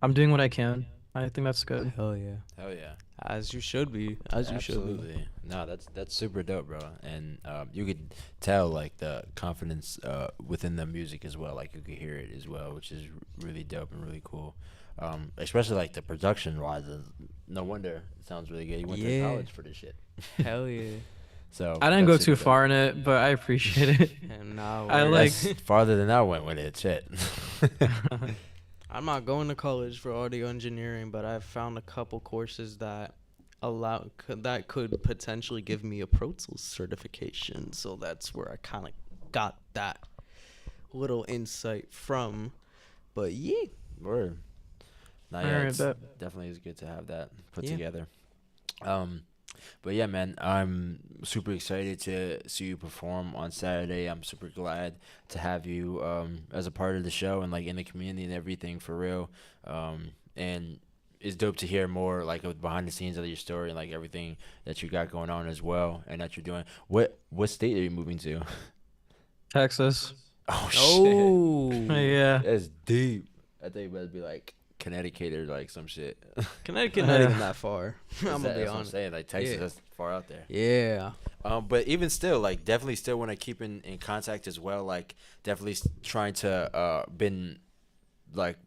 S12: I'm doing what I can. I think that's good.
S2: Hell yeah.
S1: Hell yeah.
S2: As you should be. As you should be.
S1: Absolutely. No, that's super dope, bro. And you could tell like the confidence within the music as well. Like you could hear it as well, which is really dope and really cool. Especially like the production wise. No wonder it sounds really good. You went to
S2: Yeah.
S1: college for this shit.
S2: Hell yeah.
S1: So
S12: I didn't go
S1: that's
S12: too
S1: super dope.
S12: far in it, but I appreciate it.
S2: And now
S12: I
S2: we're-
S12: like
S1: That's farther than I went with it. Shit.
S2: I'm not going to college for audio engineering, but I've found a couple courses that that could potentially give me a Pro Tools certification. So that's where I kind of got that little insight from. But yeah,
S1: Word. Nah, yeah,
S12: Alright,
S1: it's
S12: bet.
S1: definitely is good to have that put
S2: Yeah.
S1: together. But yeah, man, I'm super excited to see you perform on Saturday. I'm super glad to have you as a part of the show and like in the community and everything for real. And it's dope to hear more like of behind the scenes of your story and like everything that you got going on as well and that you're doing. What state are you moving to?
S12: Texas.
S1: Oh shit.
S2: oh,
S12: Yeah.
S1: That's deep. I think it would be like Connecticut or like some shit.
S2: Connecticut not even that far. I'm gonna be
S1: That's what I'm
S2: honest.
S1: saying. Like Texas,
S2: Yeah.
S1: that's far out there.
S2: Yeah.
S1: But even still, like definitely still want to keep in contact as well. Like definitely trying to been like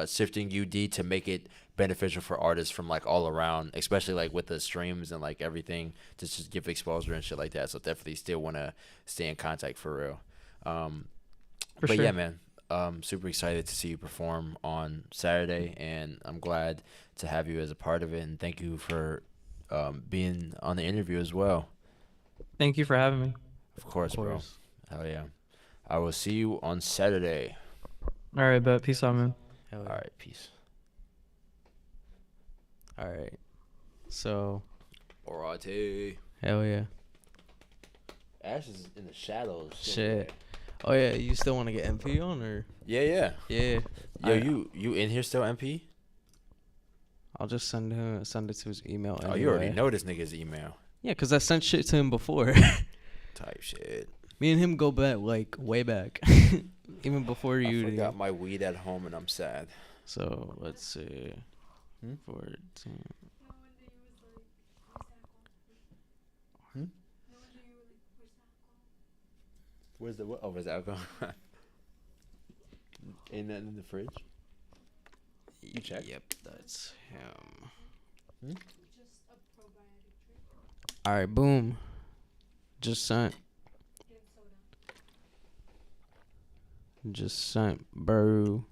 S1: shifting UD to make it beneficial for artists from like all around, especially like with the streams and like everything, just give exposure and shit like that. So definitely still want to stay in contact for real. But
S12: sure.
S1: yeah, man, super excited to see you perform on Saturday, and I'm glad to have you as a part of it. And thank you for being on the interview as well.
S12: Thank you for having me.
S1: Of course,
S2: Of course.
S1: bro. Hell yeah. I will see you on Saturday.
S12: All right, bet. Peace out, man.
S2: Hell
S1: All
S2: yeah.
S1: right, peace.
S2: All right. So,
S1: Alrighty.
S2: hell yeah.
S1: Ash is in the shadows.
S2: Shit. Oh yeah, you still want to get MP on or?
S1: Yeah, yeah.
S2: Yeah.
S1: Yo,
S2: I-
S1: you in here still, MP?
S2: I'll just send it to his email.
S1: Oh, you already
S2: anyway.
S1: know this nigga's email.
S2: Yeah, cause I sent shit to him before.
S1: Type shit.
S2: Me and him go back like way back, even before
S1: I
S2: you.
S1: forgot my weed at home and I'm sad.
S2: So let's see. 14.
S1: Where's the what? Oh, where's the alcohol? Ain't that in the fridge? You check?
S2: Yep, that's him.
S1: Hmm?
S2: All right, boom. Just sent. Just sent bro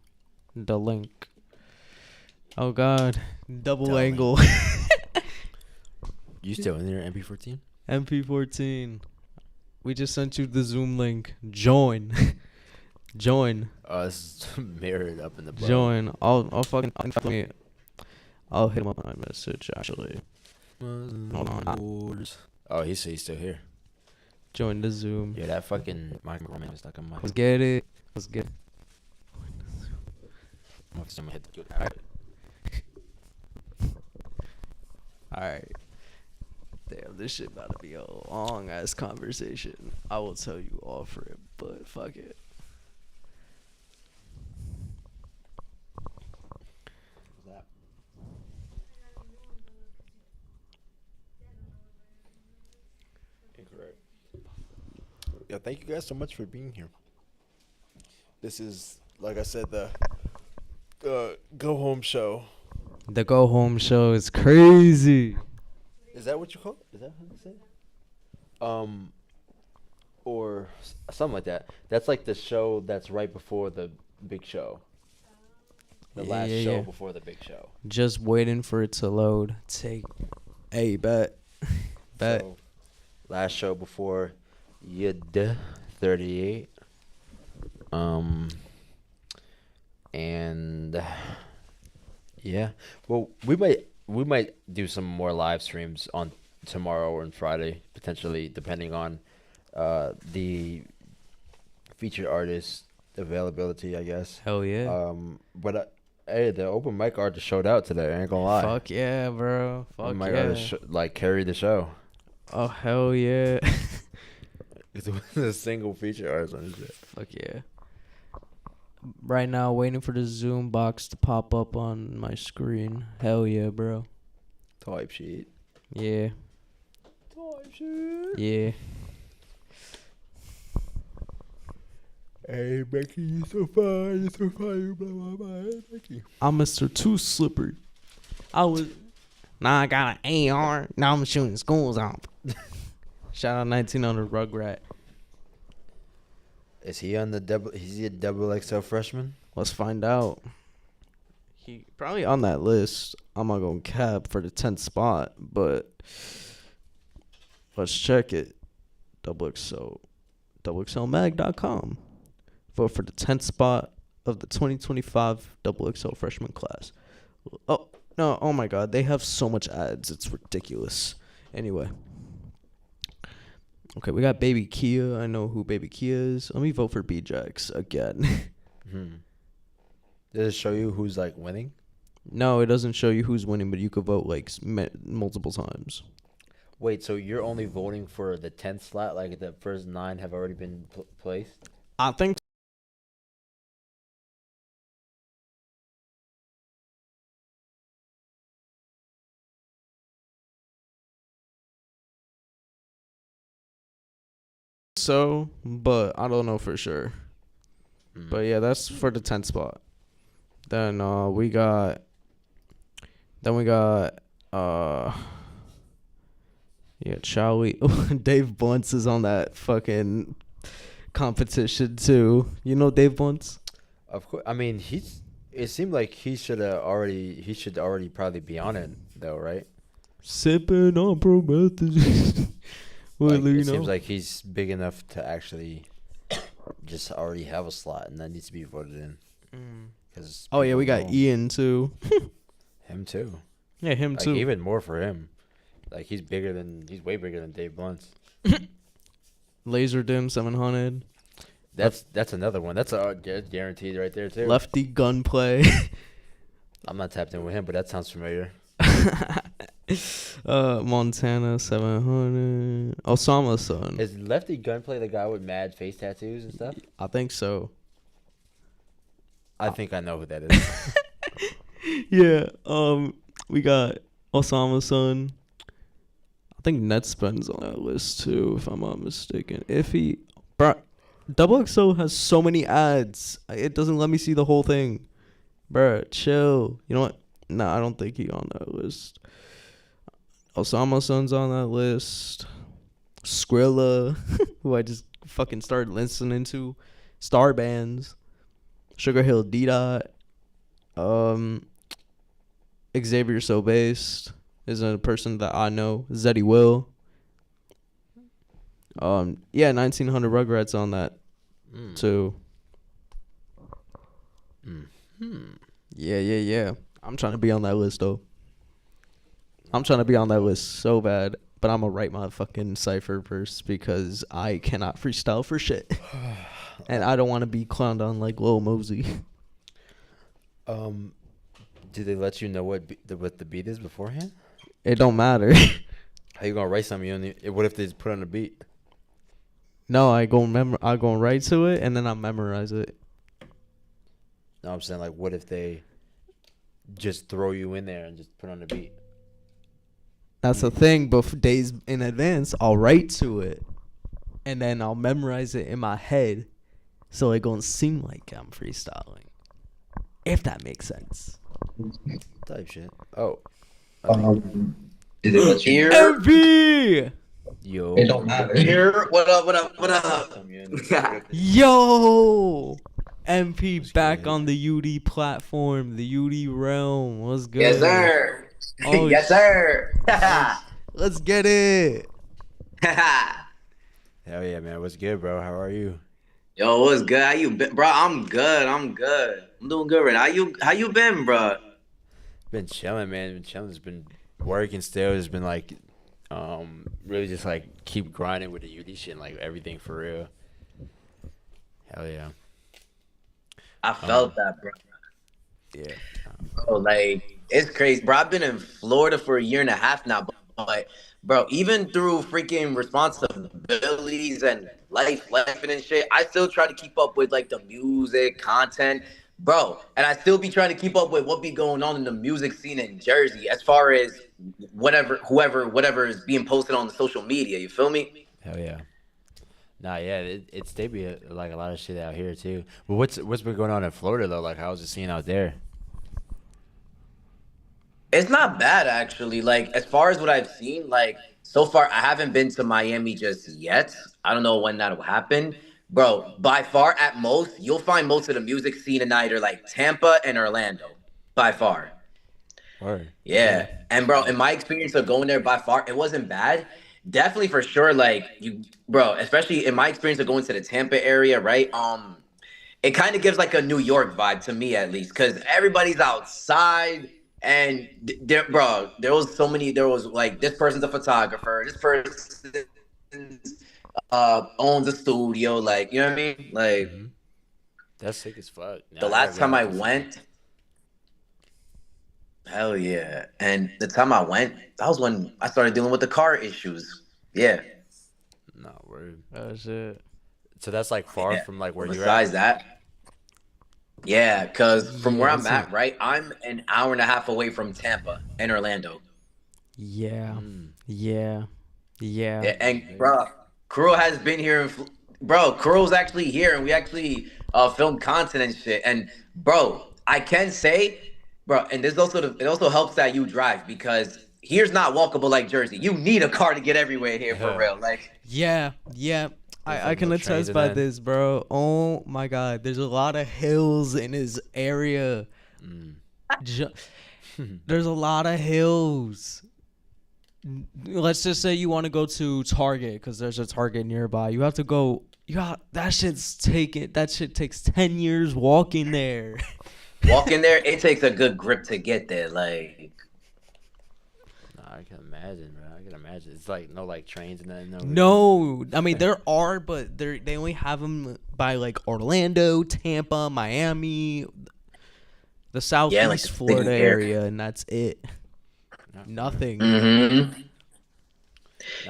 S2: the link. Oh God, double
S1: Tell me.
S2: angle.
S1: You still in there, MP14?
S2: MP14. We just sent you the Zoom link. Join. Join.
S1: Oh, this is mirrored up in the bottom.
S2: Join. I'll hit him up on my message actually. Hold on.
S1: Oh, he's still here.
S2: Join the Zoom.
S1: Yeah, that fucking microphone is stuck in my.
S2: Let's get it. Let's get it.
S1: I'm gonna hit the
S2: Alright. Damn, this shit about to be a long ass conversation. I will tell you all for it, but fuck it.
S1: Incorrect. Yeah, thank you guys so much for being here. This is, like I said, the go home show.
S2: The go home show is crazy.
S1: Is that what you call it? Is that how you say it? Or something like that. That's like the show that's right before the big show. The last show before the big show.
S2: Just waiting for it to load. Hey, bet.
S1: So, last show before UD38. And yeah. Well, we might do some more live streams on tomorrow or on Friday, potentially, depending on the featured artist availability, I guess.
S2: Hell yeah.
S1: But hey, the open mic artist showed out today. I ain't gonna lie.
S2: Fuck yeah, bro. Fuck
S1: open mic
S2: yeah.
S1: artist carried the show.
S2: Oh hell yeah.
S1: It was a single feature artist on this shit.
S2: Fuck yeah. Right now, waiting for the Zoom box to pop up on my screen. Hell yeah, bro.
S1: Type sheet.
S2: Yeah.
S1: Type sheet.
S2: Yeah.
S1: Hey, Becky, you're so fine. You're so fine. Blah, blah, blah. Hey, Becky.
S2: I'm Mr. Too Slippery. Now I got an AR. Now I'm shooting schools out. Shout out 1900 Rugrat.
S1: Is he on the double? Is he a double XL freshman?
S2: Let's find out. He probably on that list. I'm not gonna cap for the 10th spot, but let's check it. XXLmag.com. Vote for the 10th spot of the 2025 XXL freshman class. Oh no! Oh my God, they have so much ads. It's ridiculous. Anyway. Okay, we got Baby Kia. I know who Baby Kia is. Let me vote for B-Jax again.
S1: Does it show you who's like winning?
S2: No, it doesn't show you who's winning, but you could vote like multiple times.
S1: Wait, so you're only voting for the 10th slot? Like the first 9 have already been placed?
S2: I think so, but I don't know for sure. But yeah, that's for the 10th spot. Then we got Charlie. Dave Bunce is on that fucking competition too. You know Dave Bunce?
S1: Of course. I mean, it seemed like he should already probably be on it though, right?
S2: Sipping on Prometheus.
S1: Like, it seems like he's big enough to actually just already have a slot, and that needs to be voted in. Cause
S2: oh yeah, we got Ian too.
S1: Him too.
S2: Yeah, him too.
S1: Even more for him. Like he's way bigger than Dave Bunce.
S2: Laser Dim 700.
S1: That's another one. That's guaranteed right there too.
S2: Lefty Gunplay.
S1: I'm not tapped in with him, but that sounds familiar.
S2: Montana 700. Osama's son.
S1: Is Lefty Gunplay the guy with mad face tattoos and stuff?
S2: I think so.
S1: I think I know who that is.
S2: Yeah. We got Osama's son. I think Netspend's on that list too, if I'm not mistaken. Double XO has so many ads. It doesn't let me see the whole thing. Bruh, chill. You know what? Nah, I don't think he on that list. Osama's son's on that list. Skrilla, who I just fucking started listening to. Star Bands. Sugar Hill D-Dot. Xavier So Based is a person that I know. Zeddy Will. Yeah, 1900 Rugrats on that too. Yeah. I'm trying to be on that list though. I'm trying to be on that list so bad, but I'm gonna write my fucking cipher first because I cannot freestyle for shit, and I don't want to be clowned on like Lil Mosey.
S1: Do they let you know what the beat is beforehand?
S2: It don't matter.
S1: How you gonna write something? What if they just put on the beat?
S2: No, I go right to it and then I memorize it.
S1: No, I'm saying like, what if they just throw you in there and just put on the beat?
S2: That's the thing. But for days in advance, I'll write to it, and then I'll memorize it in my head, so it gonna seem like I'm freestyling. If that makes sense.
S1: Type shit. Oh.
S14: Is it what's your
S2: MP?
S1: Yo.
S14: It don't matter. Here, what up? What up? What up?
S2: Yo, MP back on the UD platform, the UD realm. What's good?
S14: Yes, sir.
S2: Oh,
S14: yes, sir.
S2: Let's get it.
S1: Hell yeah, man. What's good, bro? How are you?
S14: Yo, what's good? How you been, bro? I'm good. I'm doing good right now. How you been, bro?
S1: Been chilling, man. Been chilling. Just been working still. Just been like, really just like keep grinding with the UD shit and like everything for real. Hell yeah.
S14: I felt that, bro.
S1: Yeah.
S14: Bro, like, it's crazy. Bro, I've been in Florida for a year and a half now, but bro, even through freaking responsibilities and life and shit, I still try to keep up with like the music, content, bro. And I still be trying to keep up with what be going on in the music scene in Jersey as far as whatever is being posted on the social media. You feel me?
S1: Hell yeah. Nah, yeah, it's they be like a lot of shit out here too. But what's been going on in Florida though? Like, how's the scene out there?
S14: It's not bad actually. Like as far as what I've seen, like so far, I haven't been to Miami just yet. I don't know when that'll happen, bro. By far, at most, you'll find most of the music scene in either like Tampa and Orlando. By far.
S1: Word.
S14: Yeah. And bro, in my experience of going there, by far, it wasn't bad. Definitely for sure, like bro, especially in my experience of going to the Tampa area, right? It kind of gives like a New York vibe to me at least, because everybody's outside. And there was like, this person's a photographer, this person owns a studio, like, you know what I mean? Like,
S1: that's sick as fuck.
S14: the last time I went, hell yeah. And the time I went, that was when I started dealing with the car issues. Yeah.
S1: No, word.
S2: Oh shit.
S1: So that's like far from like where you're at?
S14: Besides that, yeah, because from where I'm at, right, I'm an hour and a half away from Tampa and Orlando.
S2: Yeah. Yeah.
S14: And bro, Kuro has been here. Bro, Kuro's actually here, and we actually film content and shit. And bro, I can say, bro, and it also helps that you drive, because here's not walkable like Jersey. You need a car to get everywhere here for real. Like,
S2: yeah. I can attest by this, bro. Oh my god, there's a lot of hills in his area. There's a lot of hills. Let's just say you want to go to Target because there's a Target nearby. You have to go. That shit takes 10 years walking there.
S14: Walking there, it takes a good grip to get there. Like,
S1: I can imagine, bro. I can imagine. It's like no like trains and nothing.
S2: No, I mean there are, but they only have them by like Orlando, Tampa, Miami, the southeast
S14: like
S2: Florida area, and that's it. Nothing.
S14: Mm-hmm.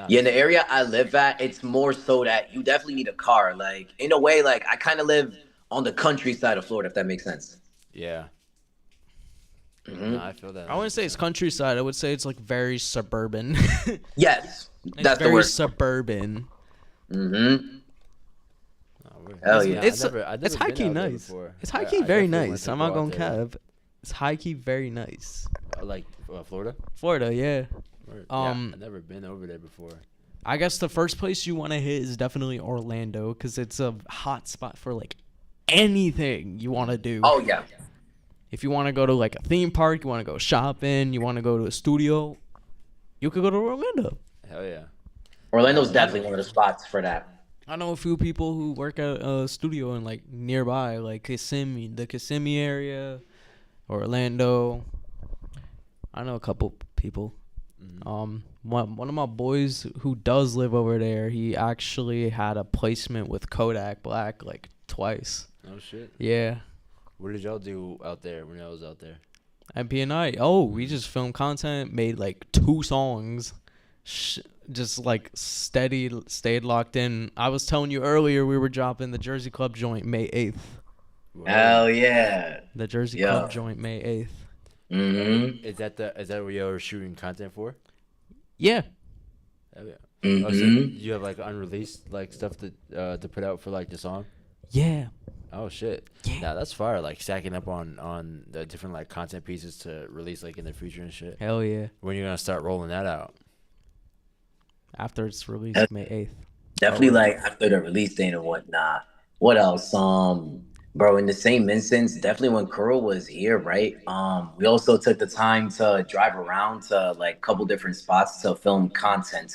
S14: Yeah, in the area I live at, it's more so that you definitely need a car. Like, in a way, like I kind of live on the countryside of Florida, if that makes sense.
S1: Yeah.
S14: Mm-hmm.
S1: No, I feel that.
S2: I wouldn't say it's countryside. I would say it's like very suburban.
S14: Yes, that's the
S2: very
S14: word.
S2: suburban.
S14: Mm-hmm.
S1: Hell
S14: yeah.
S2: It's high key nice. It's high key very nice. I'm not gonna cap. It's high key very nice.
S1: Like Florida?
S2: Florida, yeah.
S1: I've never been over there before.
S2: I guess the first place you want to hit is definitely Orlando, because it's a hot spot for like anything you want to do.
S14: Oh yeah.
S2: If you want to go to like a theme park, you want to go shopping, you want to go to a studio, you could go to Orlando.
S1: Hell yeah.
S14: Orlando's definitely one of the spots for that.
S2: I know a few people who work at a studio in like nearby, like the Kissimmee area, Orlando. I know a couple people. One of my boys who does live over there, he actually had a placement with Kodak Black like twice.
S1: Oh shit.
S2: Yeah.
S1: What did y'all do out there when I was out there?
S2: MP and I, we just filmed content, made like 2 songs, just like stayed locked in. I was telling you earlier we were dropping the Jersey Club joint May 8th.
S14: Hell yeah.
S2: The Jersey
S14: Yeah.
S2: Club joint May 8th.
S14: Mm-hmm.
S1: Is that what you're shooting content for?
S2: Yeah.
S1: Oh, yeah.
S14: Mm-hmm.
S1: Oh, so you have like unreleased like stuff to put out for like the song?
S2: Yeah.
S1: Oh shit. Yeah. Nah, that's fire. Like stacking up on the different like content pieces to release like in the future and shit.
S2: Hell yeah.
S1: When you're gonna start rolling that out?
S2: After it's released May 8th.
S14: Definitely like after the release date and whatnot. What else? Bro, in the same instance, definitely when Kuro was here, right? We also took the time to drive around to like a couple different spots to film content.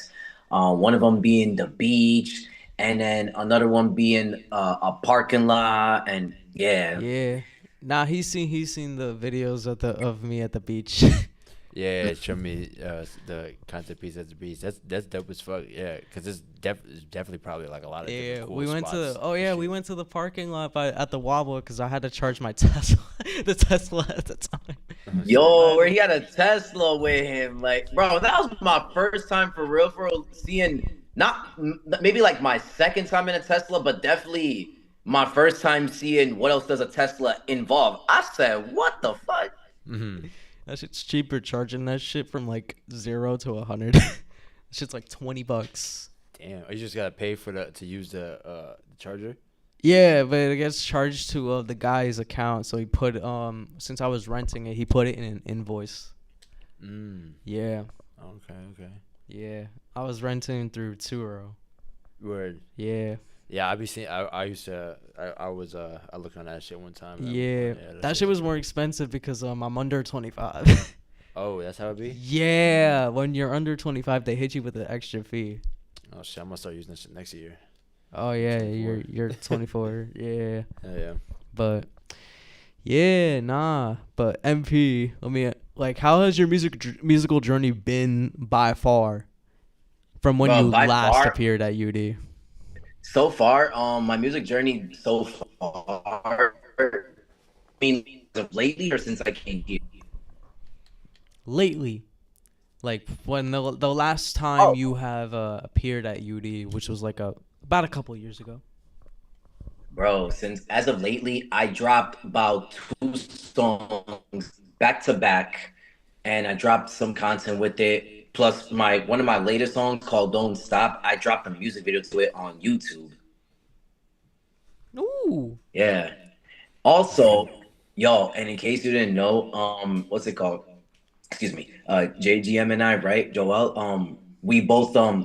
S14: One of them being the beach, and then another one being a parking lot, and yeah.
S2: Yeah. Nah, he's seen the videos of me at the beach.
S1: Yeah, show me the content piece at the beach. That's dope as fuck. Yeah, because it's definitely probably like a lot of different cool
S2: we went
S1: spots.
S2: we went to the parking lot at the Wobble because I had to charge my Tesla, the Tesla at the time.
S14: Yo, where he had a Tesla with him, like, bro, that was my first time for real seeing, not maybe like my second time in a Tesla, but definitely my first time seeing what else does a Tesla involve. I said, what the fuck?
S1: Mm-hmm.
S2: That shit's cheaper charging that shit from like 0 to 100. Shit's like $20.
S1: Damn, you just gotta pay for to use the charger.
S2: Yeah, but it gets charged to the guy's account. So he put since I was renting it, he put it in an invoice. Yeah.
S1: Okay.
S2: Yeah, I was renting through Turo.
S1: Word.
S2: Yeah.
S1: Yeah, I be seeing. I used to. I looked on that shit one time.
S2: Yeah, that shit was more expensive because I'm under 25.
S1: Oh, that's how it be.
S2: Yeah, when you're under 25, they hit you with an extra fee.
S1: Oh shit! I'm gonna start using this shit next year.
S2: Oh yeah, you're 24. Yeah.
S1: Hell yeah.
S2: But yeah, nah. But MP, how has your musical journey been by far from when you last appeared at UD?
S14: So far, my music journey so far, I mean, lately or since I came here?
S2: Lately. Like, when the last time you have appeared at UD, which was like about a couple years ago.
S14: Bro, as of lately, I dropped about 2 songs back to back, and I dropped some content with it. Plus, one of my latest songs called "Don't Stop," I dropped a music video to it on YouTube.
S2: Ooh.
S14: Yeah. Also, yo, and in case you didn't know, what's it called? Excuse me, JGM and I, right, Joel, we both on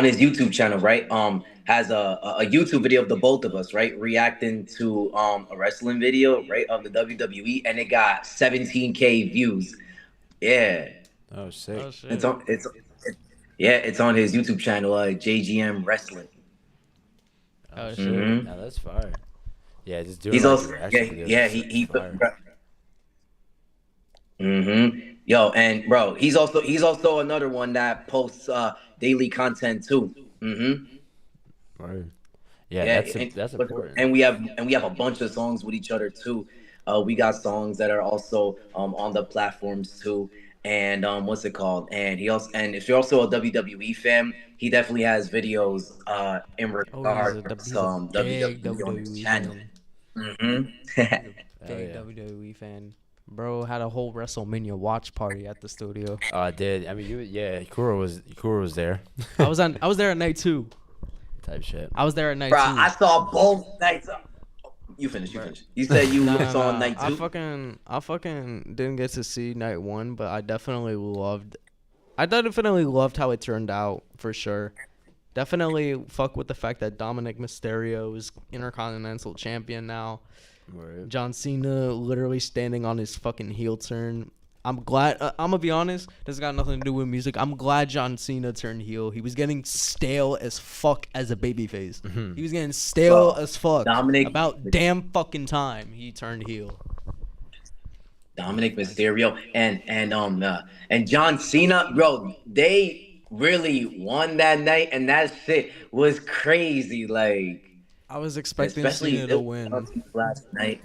S14: his YouTube channel, right, has a YouTube video of the both of us, right, reacting to a wrestling video, right, of the WWE, and it got 17K views. Yeah.
S1: Oh sick.
S14: It's on his YouTube channel, JGM Wrestling.
S1: Oh shit.
S14: Mm-hmm.
S1: Now that's fire. Yeah, just doing.
S14: He's
S1: like
S14: also he. Yo, and bro, he's also another one that posts daily content too.
S1: Right. Yeah, that's important.
S14: And we have a bunch of songs with each other too. We got songs that are also on the platforms too. And what's it called? And if you're also a WWE fan, he definitely has videos in regard to WWE on his channel.
S2: Big WWE fan. Bro had a whole WrestleMania watch party at the studio.
S1: Oh, I did. I mean, Kuro was there.
S2: I was there at night 2.
S1: Type shit.
S2: I was there at night 2.
S14: Bro, I saw both nights. You finish. You said you saw night 2.
S2: I fucking didn't get to see night 1, but I definitely loved how it turned out, for sure. Definitely fuck with the fact that Dominic Mysterio is Intercontinental Champion now.
S1: Right.
S2: John Cena literally standing on his fucking heel turn. I'm glad. I'm gonna be honest. This got nothing to do with music. I'm glad John Cena turned heel. He was getting stale as fuck as a babyface.
S1: Mm-hmm.
S2: He was getting stale as fuck.
S14: Dominic,
S2: about damn fucking time he turned heel.
S14: Dominic Mysterio and John Cena, bro, they really won that night, and that shit was crazy. Like,
S2: I was expecting Cena to win
S14: last night.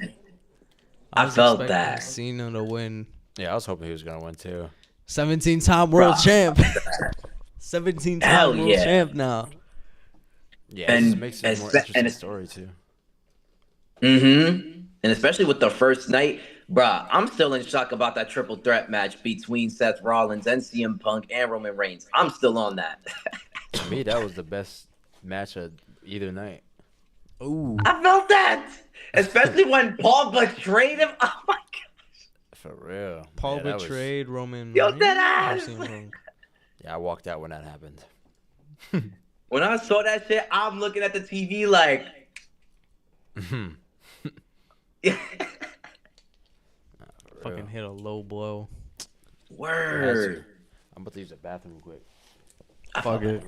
S14: I felt that
S2: Cena to win.
S1: Yeah, I was hoping he was gonna win too.
S2: 17-time world champ. 17-time
S14: Hell
S2: world
S14: yeah.
S2: champ now.
S1: Yeah, it just makes it a more interesting story too.
S14: And especially with the first night, bruh, I'm still in shock about that triple threat match between Seth Rollins and CM Punk and Roman Reigns. I'm still on that.
S1: To me, that was the best match of either night.
S2: Ooh.
S14: I felt that. Especially when Paul betrayed him. Oh my god.
S1: For real.
S2: Paul
S1: Yeah, that
S2: betrayed Roman
S14: Yo,
S2: Reigns.
S14: that
S2: or
S14: ass.
S2: CM Punk?
S1: Yeah, I walked out when that happened.
S14: When I saw that shit, I'm looking at the TV like.
S2: Fucking hit a low blow.
S14: Word.
S1: I'm about to use the bathroom quick.
S2: Fuck it.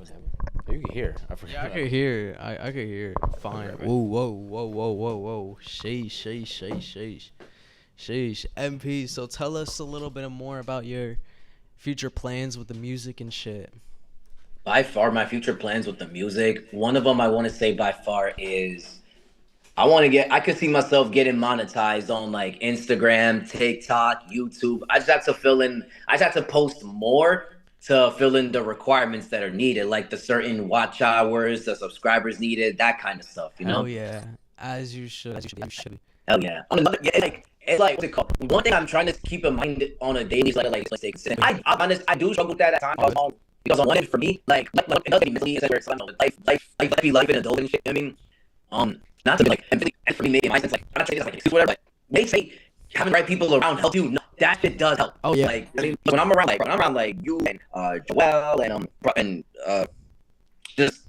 S1: You can hear. I forgot.
S2: Yeah, I could hear. I could hear. Fine.
S1: Okay,
S2: Whoa. Sheesh. MP, so tell us a little bit more about your future plans with the music and shit.
S14: By far, my future plans with the music, one of them I want to say by far is I could see myself getting monetized on like Instagram, TikTok, YouTube. I just have to post more to fill in the requirements that are needed, like the certain watch hours, the subscribers needed, that kind of stuff, you know?
S2: Oh yeah, as you should.
S14: Hell yeah. It's like, what's it called? One thing I'm trying to keep in mind on a daily, like stay consistent. I'm honest, I do struggle with that at times. Because on one end, for me, like it doesn't be mentally, it's like life and adult and shit. I mean, not to be like, and for me, maybe in my sense, like, I'm not saying this like excuse whatever, but they say having the right people around help you. No, that shit does help.
S2: Oh yeah.
S14: Like, I mean, when I'm around like you and Joel and just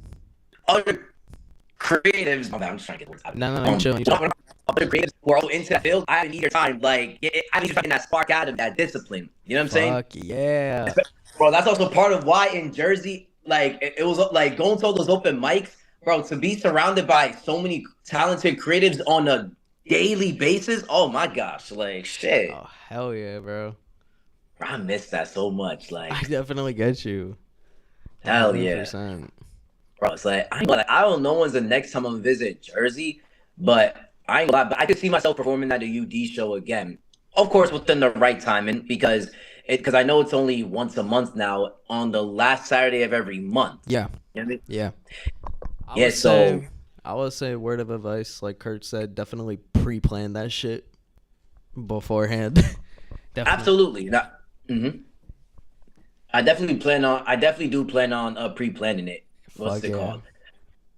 S14: other creatives. Oh, man, I'm just trying to get
S2: No, chill.
S14: Other creatives who are all into that field, I need your time. Like, I need you finding that spark out of that discipline. You know what I'm saying?
S2: Fuck yeah.
S14: Bro, that's also part of why in Jersey, like, it was like going to all those open mics, bro, to be surrounded by so many talented creatives on a daily basis. Oh my gosh, like, shit.
S2: Oh hell yeah, bro.
S14: I miss that so much. Like,
S2: I definitely get you.
S14: hell yeah.
S2: 100%.
S14: Bro, it's like, I don't know when's the next time I'm gonna visit Jersey, but I ain't gonna lie, but I could see myself performing at a UD show again. Of course, within the right timing, because I know it's only once a month now on the last Saturday of every month.
S2: Yeah.
S14: You know what I mean?
S2: Yeah. I would say word of advice, like Kurt said, definitely pre-plan that shit beforehand.
S14: Definitely. Absolutely. I definitely do plan on pre-planning it. What's it called?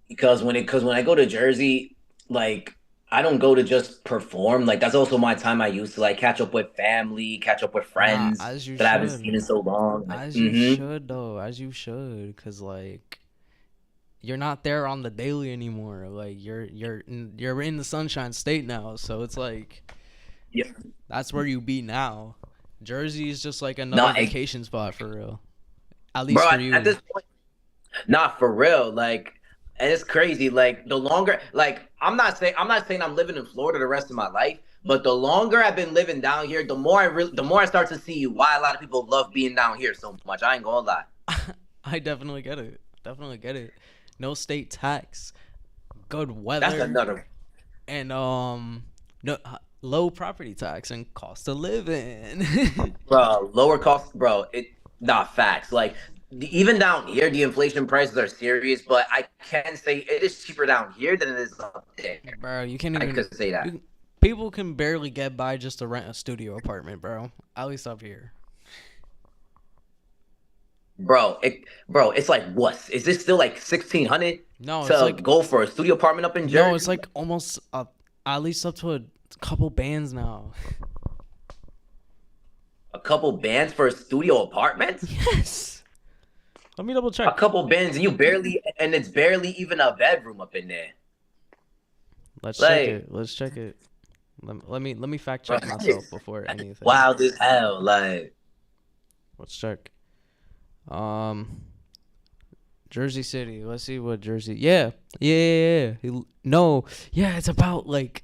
S14: Because when I go to Jersey, like, I don't go to just perform. Like, that's also my time I use to like catch up with family, catch up with friends that I haven't seen in so long. Like,
S2: As you should though, because like you're not there on the daily anymore. Like you're in the Sunshine State now, so it's like,
S14: yeah,
S2: that's where you be now. Jersey is just like another vacation spot for real. At least for you.
S14: At this point, not for real. Like, and it's crazy. Like, the longer, like, I'm not saying I'm living in Florida the rest of my life, but the longer I've been living down here, the more I start to see why a lot of people love being down here so much. I ain't gonna lie.
S2: I definitely get it. No state tax, good weather.
S14: That's another.
S2: And no low property tax and cost of living.
S14: Bro, lower cost, bro. It not facts. Like, even down here, the inflation prices are serious, but I can say it is cheaper down here than it is up there.
S2: Bro, you can't even.
S14: I could say that.
S2: People can barely get by just to rent a studio apartment, bro. At least up here.
S14: Bro, it's like what? Is this still like 1,600?
S2: No,
S14: to
S2: it's like,
S14: go for a studio apartment up in Jersey.
S2: No, it's like almost at least up to a couple bands now.
S14: A couple bands for a studio apartment?
S2: Yes. Let me double check.
S14: A couple bands, and it's barely even a bedroom up in there.
S2: Let's check it. Let me fact check myself before anything.
S14: Wild as hell, like.
S2: Let's check. Jersey City. Let's see what Jersey. Yeah. No. Yeah, it's about like.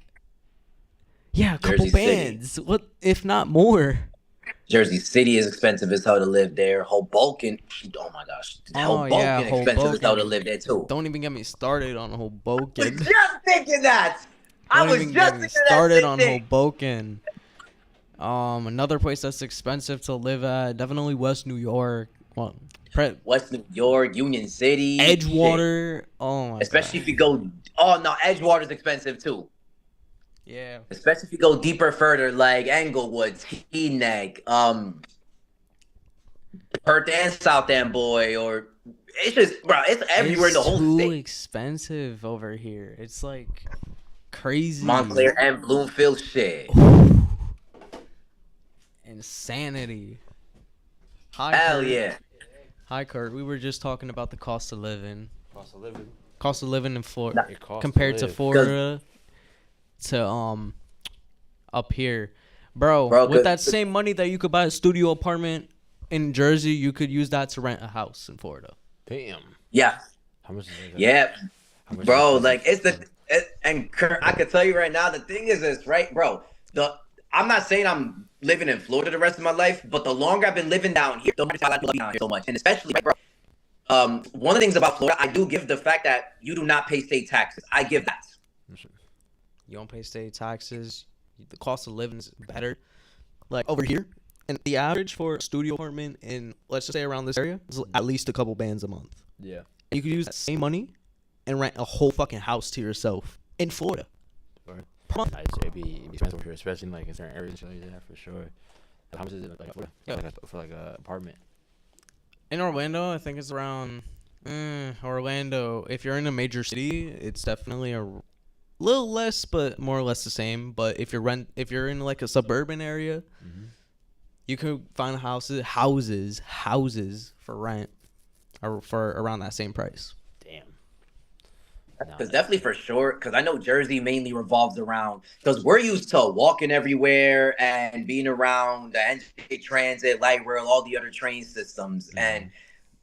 S2: Yeah, a couple
S14: Jersey
S2: bands.
S14: City.
S2: What if not more?
S14: Jersey City is expensive as hell to live there. Hoboken, oh my gosh, Hoboken expensive as hell to live there too.
S2: Don't even get me started on Hoboken.
S14: I was just thinking that.
S2: Started on Hoboken. Another place that's expensive to live at, definitely West New York. Well,
S14: West New York, Union City, shit.
S2: Edgewater. Oh my
S14: Especially
S2: god.
S14: if you go. Oh no, Edgewater's expensive too.
S2: Yeah.
S14: Especially if you go deeper further, like Englewood, Teaneck, Perth and South End Boy, or it's just, bro, it's everywhere in the
S2: It's
S14: whole
S2: too
S14: state.
S2: expensive over here. It's like crazy.
S14: Montclair and Bloomfield, shit.
S2: Insanity. Hi,
S14: Hell
S2: Kurt.
S14: yeah.
S2: Hi, Kurt. We were just talking about the cost of living.
S1: Cost of living.
S2: Cost of living in Florida
S1: It costs
S2: compared to
S1: live.
S2: Florida to up here, bro.
S14: Bro,
S2: With that same money that you could buy a studio apartment in Jersey, you could use that to rent a house in Florida.
S1: Damn.
S14: Yeah.
S1: How much is that?
S14: Yeah.
S1: How much
S14: Bro,
S1: is
S14: like and Kurt, I could tell you right now, the thing is this, right, bro? I'm not saying I'm living in Florida the rest of my life, but the longer I've been living down here, the more I like living down here so much. And especially, bro, one of the things about Florida, I do give the fact that you do not pay state taxes. I give that.
S2: You don't pay state taxes. The cost of living is better. Like over here, and the average for a studio apartment in, let's just say, around this area is at least a couple bands a month.
S1: Yeah.
S2: And you could use that same money and rent a whole fucking house to yourself in Florida.
S1: Right. It'd be expensive over here, especially in like in certain areas like that for sure. How much is it like for like a apartment?
S2: In Orlando, I think it's around Orlando. If you're in a major city, it's definitely a little less, but more or less the same. But if you're in like a suburban area, you could find houses for rent or for around that same price.
S1: Damn.
S14: Because definitely for sure, because I know Jersey mainly revolves around, because we're used to walking everywhere and being around the NJ Transit, Light Rail, all the other train systems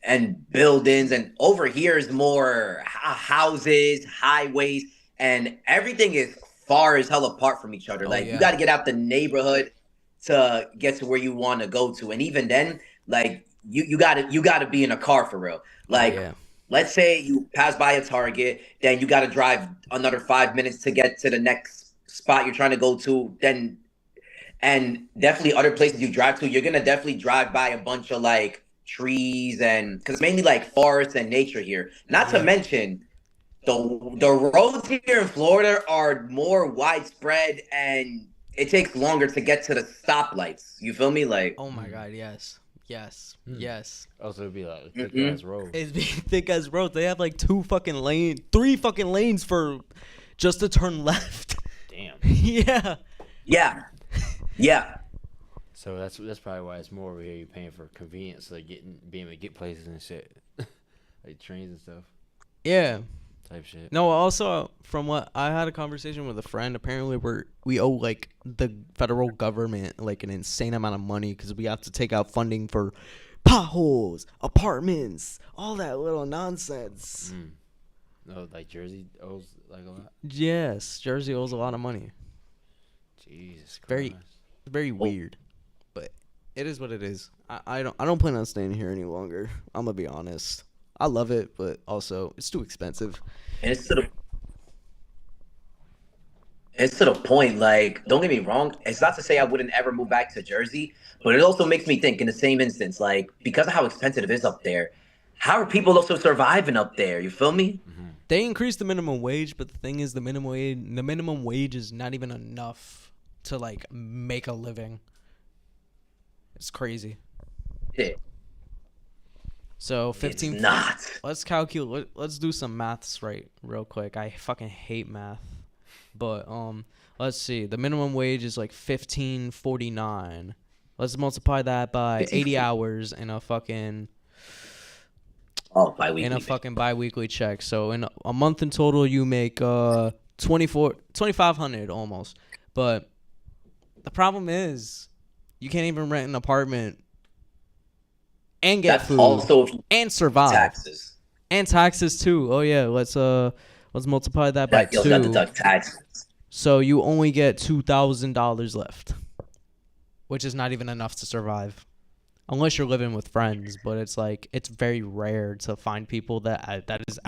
S14: and buildings. And over here is more houses, highways, and everything is far as hell apart from each other. Like you got to get out the neighborhood to get to where you want to go to. And even then, like you gotta be in a car for real. Like let's say you pass by a Target, then you gotta drive another 5 minutes to get to the next spot you're trying to go to. Then and definitely other places you drive to, you're gonna definitely drive by a bunch of like trees and because it's mainly like forest and nature here. Not to mention the roads here in Florida are more widespread and it takes longer to get to the stoplights. You feel me? Like,
S2: oh my god, yes. Yes.
S1: Also, it'd be like thick ass roads.
S2: It'd be thick as roads. They have like 3 fucking lanes for just to turn left.
S1: Damn.
S2: Yeah.
S1: So that's probably why it's more over here. You're paying for convenience, like being able to get places and shit, like trains and stuff.
S2: Yeah.
S1: Type shit.
S2: No, also from what I had a conversation with a friend, apparently we owe like the federal government like an insane amount of money because we have to take out funding for potholes, apartments, all that little nonsense.
S1: No, like Jersey owes like a lot.
S2: Yes, Jersey owes a lot of money.
S1: Jesus
S2: Christ. Very weird, but it is what it is. I don't plan on staying here any longer. I'm gonna be honest. I love it, but also it's too expensive.
S14: And it's to the point, like, don't get me wrong, it's not to say I wouldn't ever move back to Jersey, but it also makes me think in the same instance, like, because of how expensive it is up there, how are people also surviving up there? You feel me?
S2: They increased the minimum wage, but the thing is the minimum wage is not even enough to like make a living. It's crazy.
S14: Yeah.
S2: So 15.
S14: It's not.
S2: Let's calculate. Let's do some maths real quick. I fucking hate math, but let's see. The minimum wage is like $15.49. Let's multiply that by 80 hours in a fucking biweekly check. So in a month in total, you make 2,500 almost. But the problem is, you can't even rent an apartment and get food
S14: also
S2: and survive. Taxes too. Oh yeah, let's multiply that by 2.
S14: Deduct taxes.
S2: So you only get $2,000 left, which is not even enough to survive, unless you're living with friends. But it's like it's very rare to find people that is.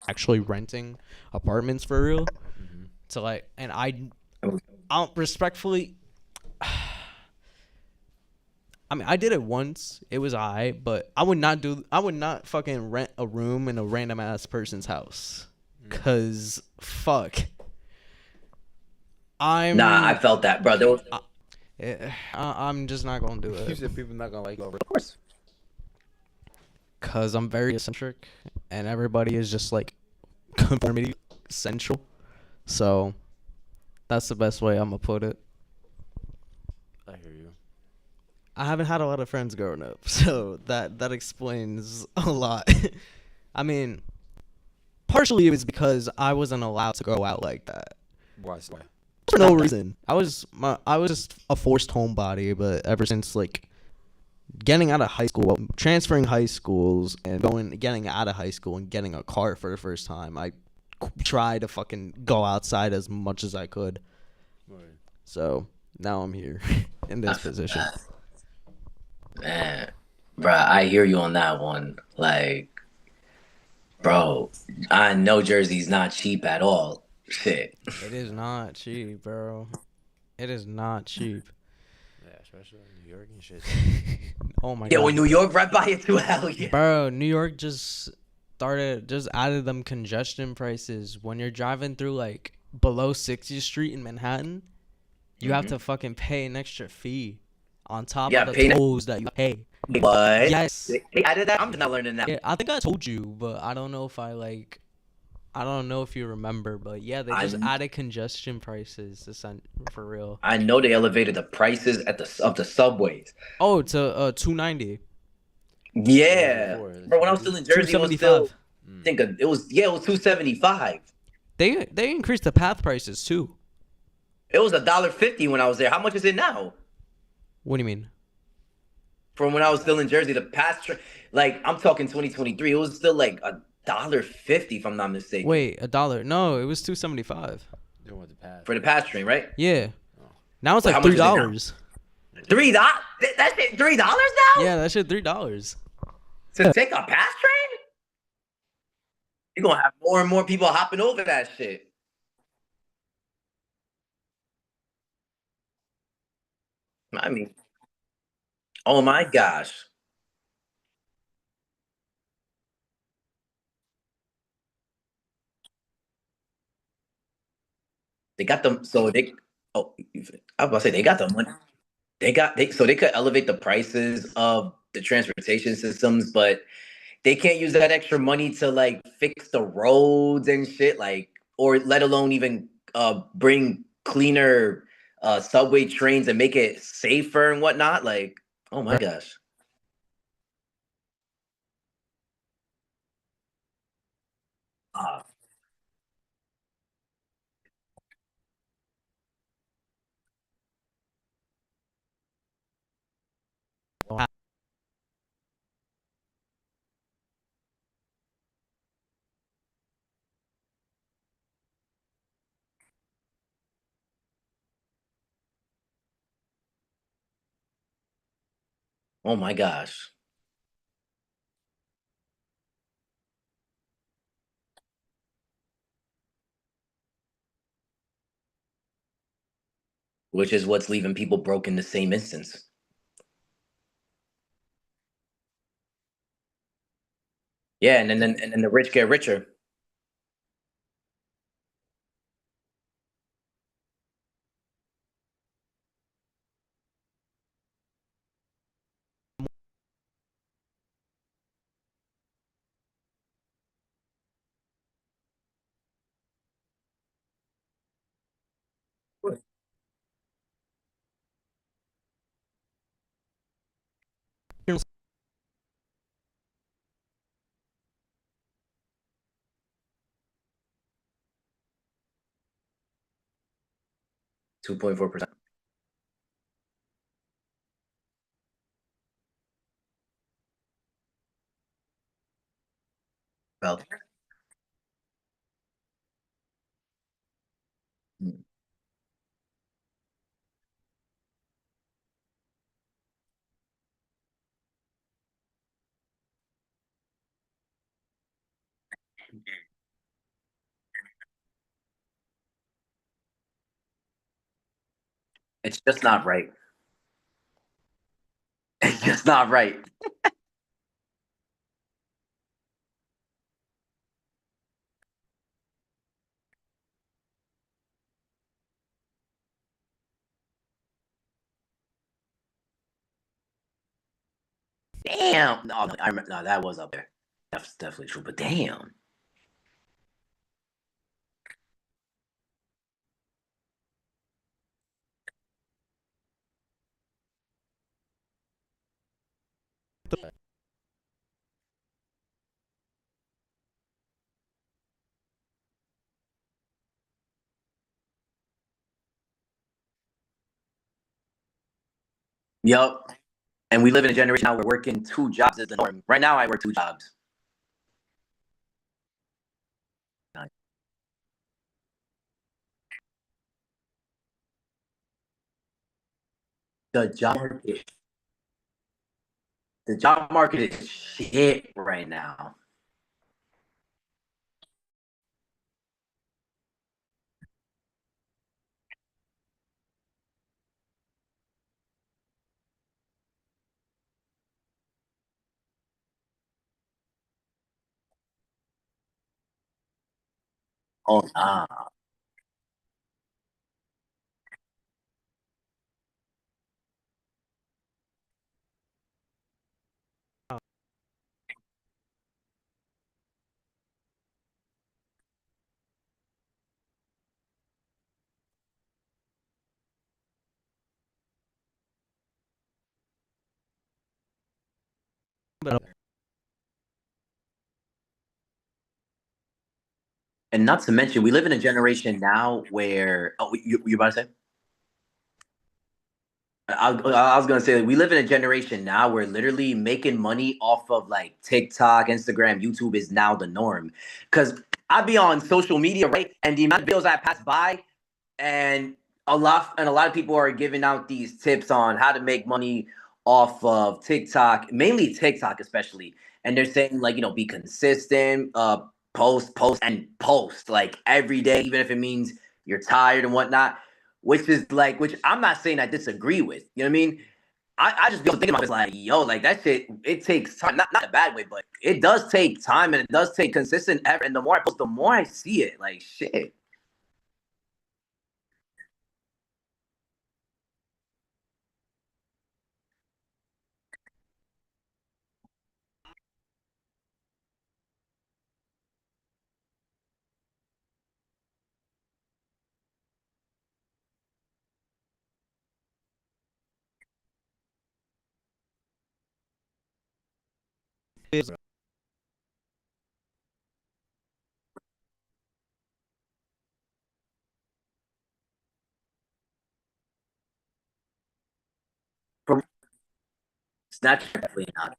S2: actually renting apartments for real. So like, and I respectfully, I mean, I did it once. It was but I would not fucking rent a room in a random ass person's house. Cause fuck.
S14: Nah, I felt that, bro. There was,
S2: I'm just not gonna do
S1: You
S2: it.
S1: said people not gonna like you.
S14: of course.
S2: Cause I'm very eccentric, and everybody is just like conformity central. So that's the best way I'm gonna put it.
S1: I hear you.
S2: I haven't had a lot of friends growing up, so that explains a lot. I mean, partially it was because I wasn't allowed to go out like that.
S1: Why?
S2: For no reason. I was just a forced homebody, but ever since like getting out of high school, transferring high schools, and getting out of high school and getting a car for the first time, I tried to fucking go outside as much as I could.
S1: Right.
S2: So now I'm here in this position.
S14: Man, bro, I hear you on that one. Like, bro, I know Jersey's not cheap at all. Shit.
S2: It is not cheap, bro. It is not cheap.
S1: Yeah, especially in New York and shit.
S2: Oh my
S14: Yeah,
S2: god.
S14: when New York right by it too, hell yeah.
S2: Bro, New York just added them congestion prices. When you're driving through like below 60th Street in Manhattan, you have to fucking pay an extra fee on top
S14: Yeah,
S2: of
S14: pay
S2: the
S14: that-
S2: tolls that you pay.
S14: What?
S2: Yes.
S14: They added that? I'm just not learning that.
S2: Yeah, I think I told you, but I don't know if you remember, but yeah, they just added congestion prices for real.
S14: I know they elevated the prices of the subways.
S2: Oh, to $2.90.
S14: Yeah, bro. When I was still in Jersey, it was still. It was $2.75.
S2: They increased the path prices too.
S14: It was $1.50 when I was there. How much is it now?
S2: What do you mean?
S14: From when I was still in Jersey, the past like I'm talking 2023, it was still like $1.50 if I'm not mistaken.
S2: Wait, $1? No, it was $2.75.
S14: For the pass train, right?
S2: Yeah. Now it's
S14: Wait,
S2: like
S14: how much is it now?
S2: $3.
S14: $3? That shit $3 now?
S2: Yeah, that shit $3.
S14: To take a pass train? You're gonna have more and more people hopping over that shit. I mean, oh my gosh. They got them so they oh I was about to say they got the money. So they could elevate the prices of the transportation systems, but they can't use that extra money to like fix the roads and shit, like, or let alone even bring cleaner subway trains and make it safer and whatnot. Like, oh my gosh. Oh my gosh. Which is what's leaving people broke in the same instance. Yeah, and then the rich get richer. What? 2.4%. Well, It's just not right. It's just not right. Damn. No, I remember, no, that was up there. That's definitely true. But damn. Yup. And we live in a generation now where working two jobs is the norm. Right now, I work two jobs. The job market, the job market is shit right now. Oh nah. And not to mention, we live in a generation now where you about to say? I was gonna say we live in a generation now where literally making money off of like TikTok, Instagram, YouTube is now the norm. Cause I be on social media, right? And the amount of videos I pass by, and a lot of people are giving out these tips on how to make money off of TikTok, mainly TikTok especially. And they're saying like, be consistent, post like every day, even if it means you're tired and whatnot, which I'm not saying I disagree with. You know what I mean? I just be thinking about this like, yo, like that shit, it takes time, not in a bad way, but it does take time and it does take consistent effort. And the more I post, the more I see it. Like shit. Snapchat definitely not.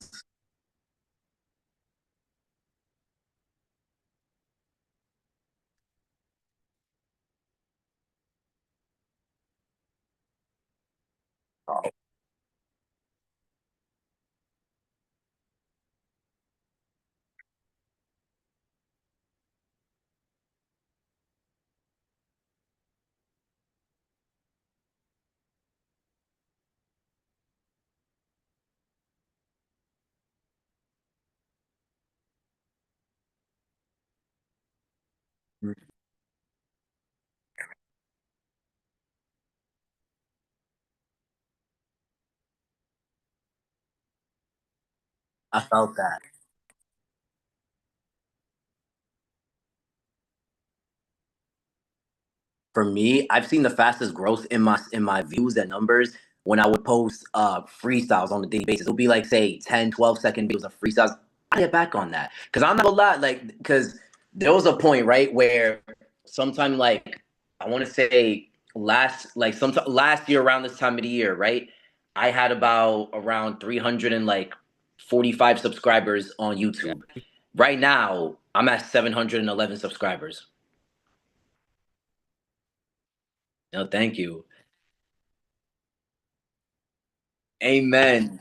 S14: I felt that. For me, I've seen the fastest growth in my views and numbers when I would post freestyles on a daily basis. It'll be like say 10, 12-second videos of freestyles. I get back on that. Cause I'm not gonna lie, like because there was a point, right, where sometime like I wanna say sometime last year around this time of the year, right? I had about around 300 and like 45 subscribers on YouTube. Right now, I'm at 711 subscribers. No, thank you. Amen.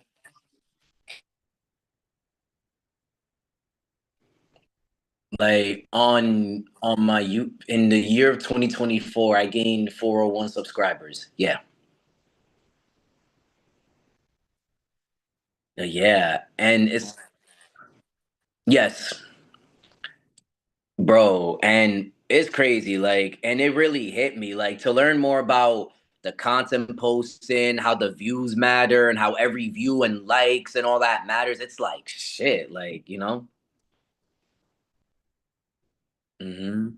S14: Like on my you in the year of 2024, I gained 401 subscribers. Yeah. Yeah, and it's yes, bro, and it's crazy, like, and it really hit me, like, to learn more about the content posting, how the views matter, and how every view and likes and all that matters. It's like shit, like, you know. Hmm.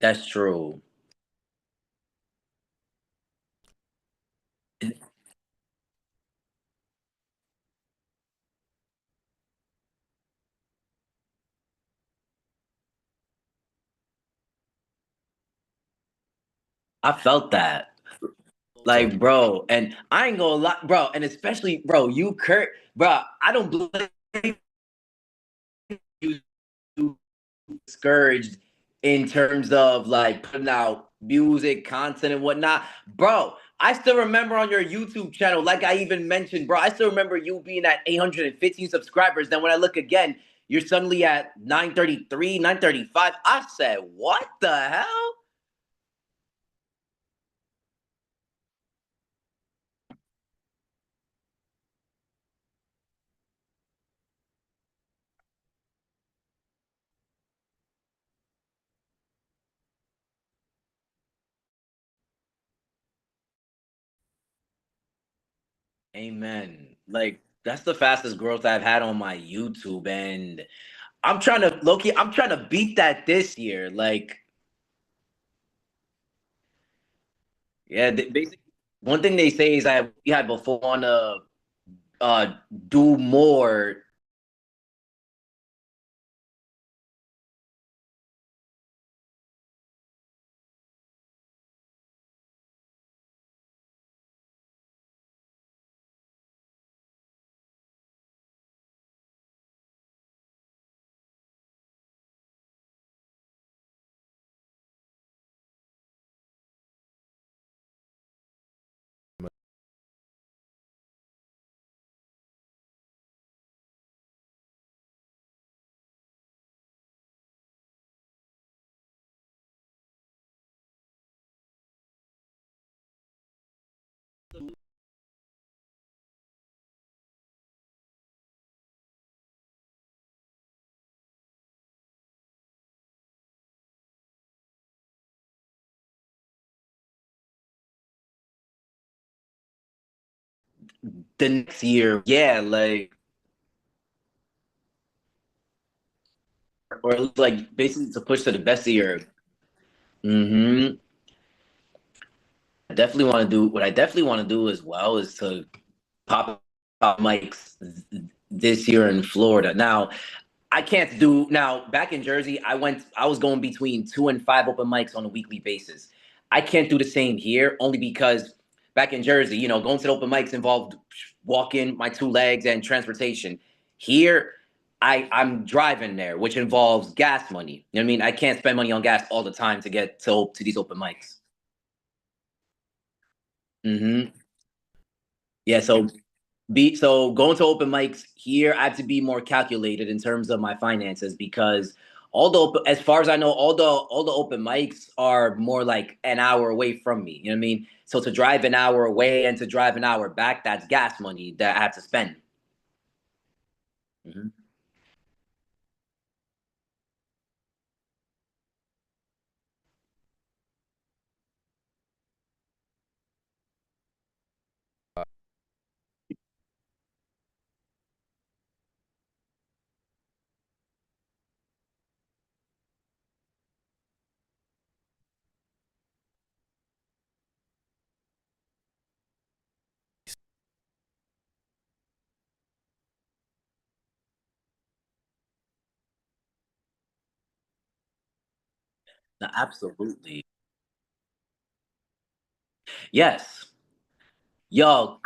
S14: That's true. I felt that. Like, bro, and I ain't gonna lie, bro, and especially, bro, you Kurt, bro, I don't blame you discouraged in terms of like putting out music, content, and whatnot. Bro, I still remember on your YouTube channel, like I even mentioned, bro, I still remember you being at 815 subscribers. Then when I look again, you're suddenly at 933, 935. I said, what the hell? Amen. Like that's the fastest growth I've had on my YouTube, and I'm trying to Loki. I'm trying to beat that this year. Like, yeah, basically, one thing they say is I we had before want to uh do more. The next year, yeah, like or at least, like basically to push to the best year. Mm-hmm. I definitely want to do what I definitely want to do as well is to pop up mics this year in Florida. Now, I can't do now back in Jersey, I was going between 2 and 5 open mics on a weekly basis. I can't do the same here only because back in Jersey, you know, going to the open mics involved walking my 2 legs and transportation. Here, I'm driving there, which involves gas money. You know what I mean? I can't spend money on gas all the time to get to these open mics. Hmm. Yeah, so going to open mics here, I have to be more calculated in terms of my finances because as far as I know, all the open mics are more like an hour away from me. You know what I mean? So to drive an hour away and to drive an hour back, that's gas money that I have to spend. Mhm. No, absolutely. Yes. Yo,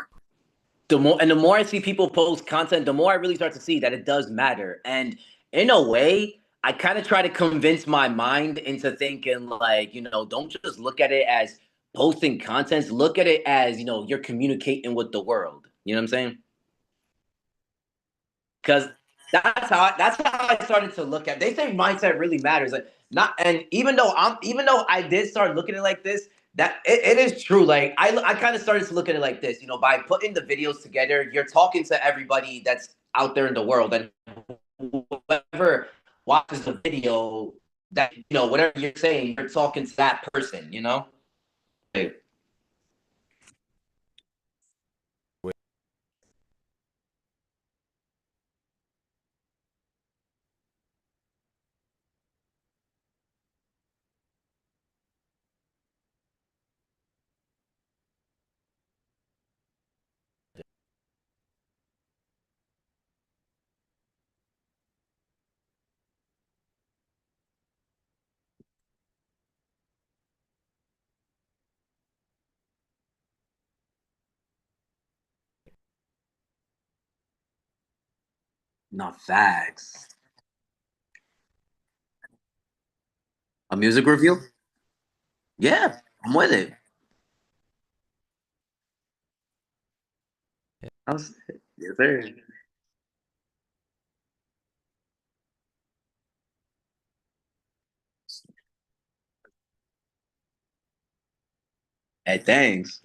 S14: the more I see people post content, the more I really start to see that it does matter. And in a way, I kind of try to convince my mind into thinking like, don't just look at it as posting contents. Look at it as, you're communicating with the world. You know what I'm saying? Because that's how I started to look at it. They say mindset really matters. Like not, and even though I did start looking at it like this, that it is true. Like I kind of started to look at it like this. By putting the videos together, you're talking to everybody that's out there in the world, and whoever watches the video, that whatever you're saying, you're talking to that person. Not facts. A music review? Yeah, I'm with it. Yes, sir. Hey, thanks.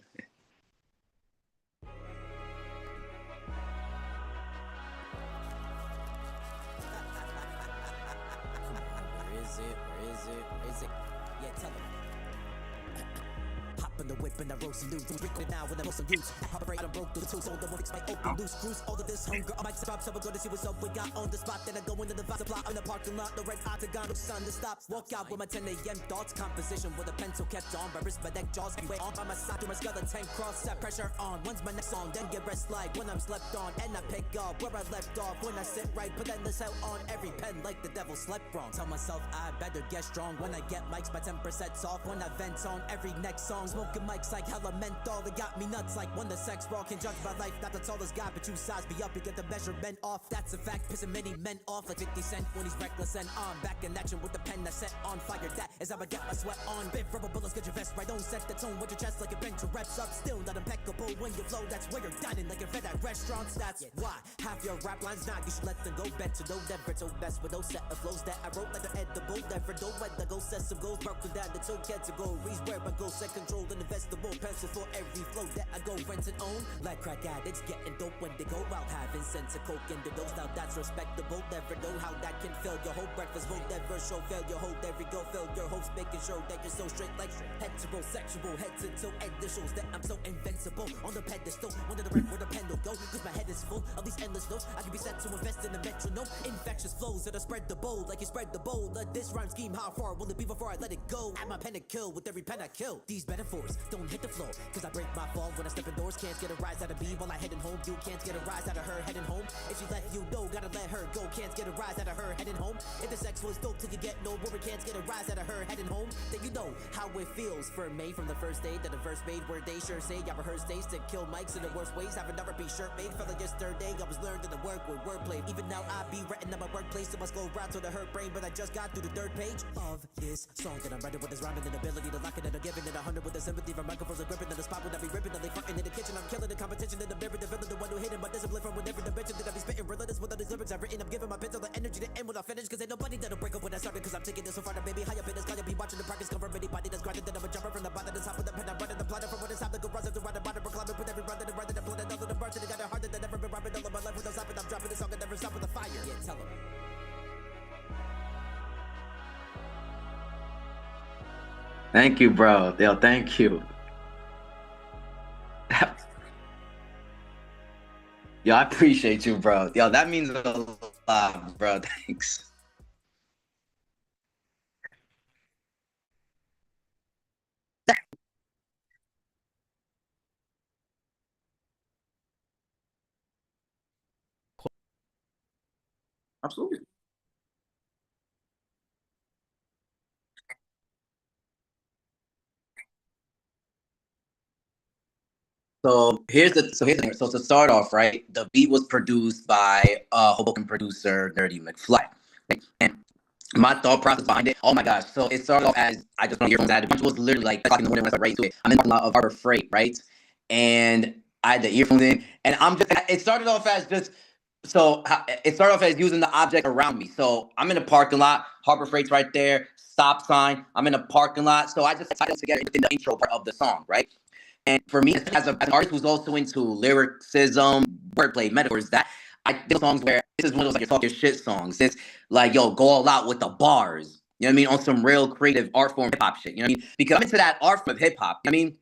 S16: Where is it? Where is it? Where is it? Yeah, tell them. Hop in the whip and I roast and loot. Frequent now when I'm most use. Operate, I broke through the two, so the works might open. Loose screws, all of this hunger. I might stop, so we're gonna see what's up. We got on the spot, then I go into the vibe supply in the parking lot. The red octagon, the sun, the stop. Walk out with my 10 a.m. thoughts. Composition with a pencil kept on. Barris, my neck jaws. Way on by my side to my skeleton cross. Set pressure on. Once my next on, then get rest like when I'm slept on. And I pick up where I left off. When I sit right, put endless out on every pen like the devil slept wrong. Tell myself I better get strong. When I get mics, my 10% off. When I vent on every next song. Smoking mics like hella menthol. They got me nuts like when the sex raw can judge my life. Not the tallest guy, but two sides be up. You get the measurement off. That's a fact. Pissing many men off like 50 Cent when he's reckless and on. Back in action with the pen I set on fire. That is how I get my sweat on. Big rubber bullets, get your vest right. Don't set the tone with your chest like a bench of reps up. Still not impeccable when you flow. That's where you're dining like a fed at restaurants. That's why half your rap lines not. You should let them go. Bet to no never to best with no set of flows that I wrote like the edible. Never don't let the go set some goals. Broken down the toe categories where I go set control and investable. Pencil for every flow that I go rent and own. Like crack addicts getting dope when they go out having sense of coke in the dose. Now that's respectable. Never know how that can fill your whole breakfast. Won't never show failure. Hold every go. Fill your hopes, making sure that you're so straight like heterosexual. Head to toe and the shows that I'm so invincible. On the pedestal, wonder the rank where the pen will go. Cause my head is full of these endless notes. I can be set to invest in a metronome. Infectious flows that I spread the bowl like you spread the bowl. Let this rhyme scheme, how far will it be before I let it go? Add my pen to kill with every pen I kill. These metaphors don't hit the floor. Cause I break my fall when I step indoors. Can't get a rise out of me while I heading home. You can't get a rise out of her heading home. If she let you know, gotta let her go. Can't get a rise out of her heading home. If the sex was dope till you get no more, can't get a rise out of her heading home. Then you know how it feels for me from the first day that the verse made. Where they sure say y'all rehearse days to kill mics in the worst ways. Have another be shirt made. Felt like yesterday I was learning to work with wordplay. Even now I be writing at my workplace. So must go right to the hurt brain. But I just got through the third page of this song. And I'm writing with this rhyming and ability to lock it. And I'm giving it 100 with the sympathy from microphones and gripping in the spot when I be ripping. And they farting in the kitchen. I'm killing the competition in the mirror. The villain, the one who hit him. My discipline from whenever the bitch that I be spitting. Relentless with all these lyrics I've written. I'm giving my pencil the energy to end when I finish. Cause ain't nobody that'll break up when I started. Cause I'm taking this so far. Baby, high up in the sky. You'll be watching the progress come from anybody that's grinding. Then I'm a jumper from the bottom. That's top of the pen. I'm running the planet from what is happening. Go rise up to ride the bottom. Proclaiming with every run that I'm running. I'm blooded under the burst. And it got it harder than ever been rhyming all of my life with no stopping. I'm dropping the song and never stop with the fire. Yeah, tell them.
S14: Thank you, bro. Yo, thank you. Yo, I appreciate you, bro. Yo, that means a lot, bro. Thanks. Absolutely. So here's the thing. So to start off, right, the beat was produced by Hoboken producer Nerdy McFly. Right? And my thought process behind it. Oh my gosh! So it started off as I just want to hear from that. The was literally like 5 o'clock in the morning when I started writing to it. I'm in the parking lot of Harbor Freight, right? And I had the earphones in, and I'm just. It started off as just. So it started off as using the object around me. So I'm in a parking lot. Harbor Freight's right there. Stop sign. I'm in a parking lot. So I just titled together in the intro part of the song, right? And for me, as an artist who's also into lyricism, wordplay, metaphors, that I did songs where this is one of those like you're talking shit songs. It's like, yo, go all out with the bars. You know what I mean? On some real creative art form hip hop shit. You know what I mean? Because I'm into that art form of hip hop. You know what I mean?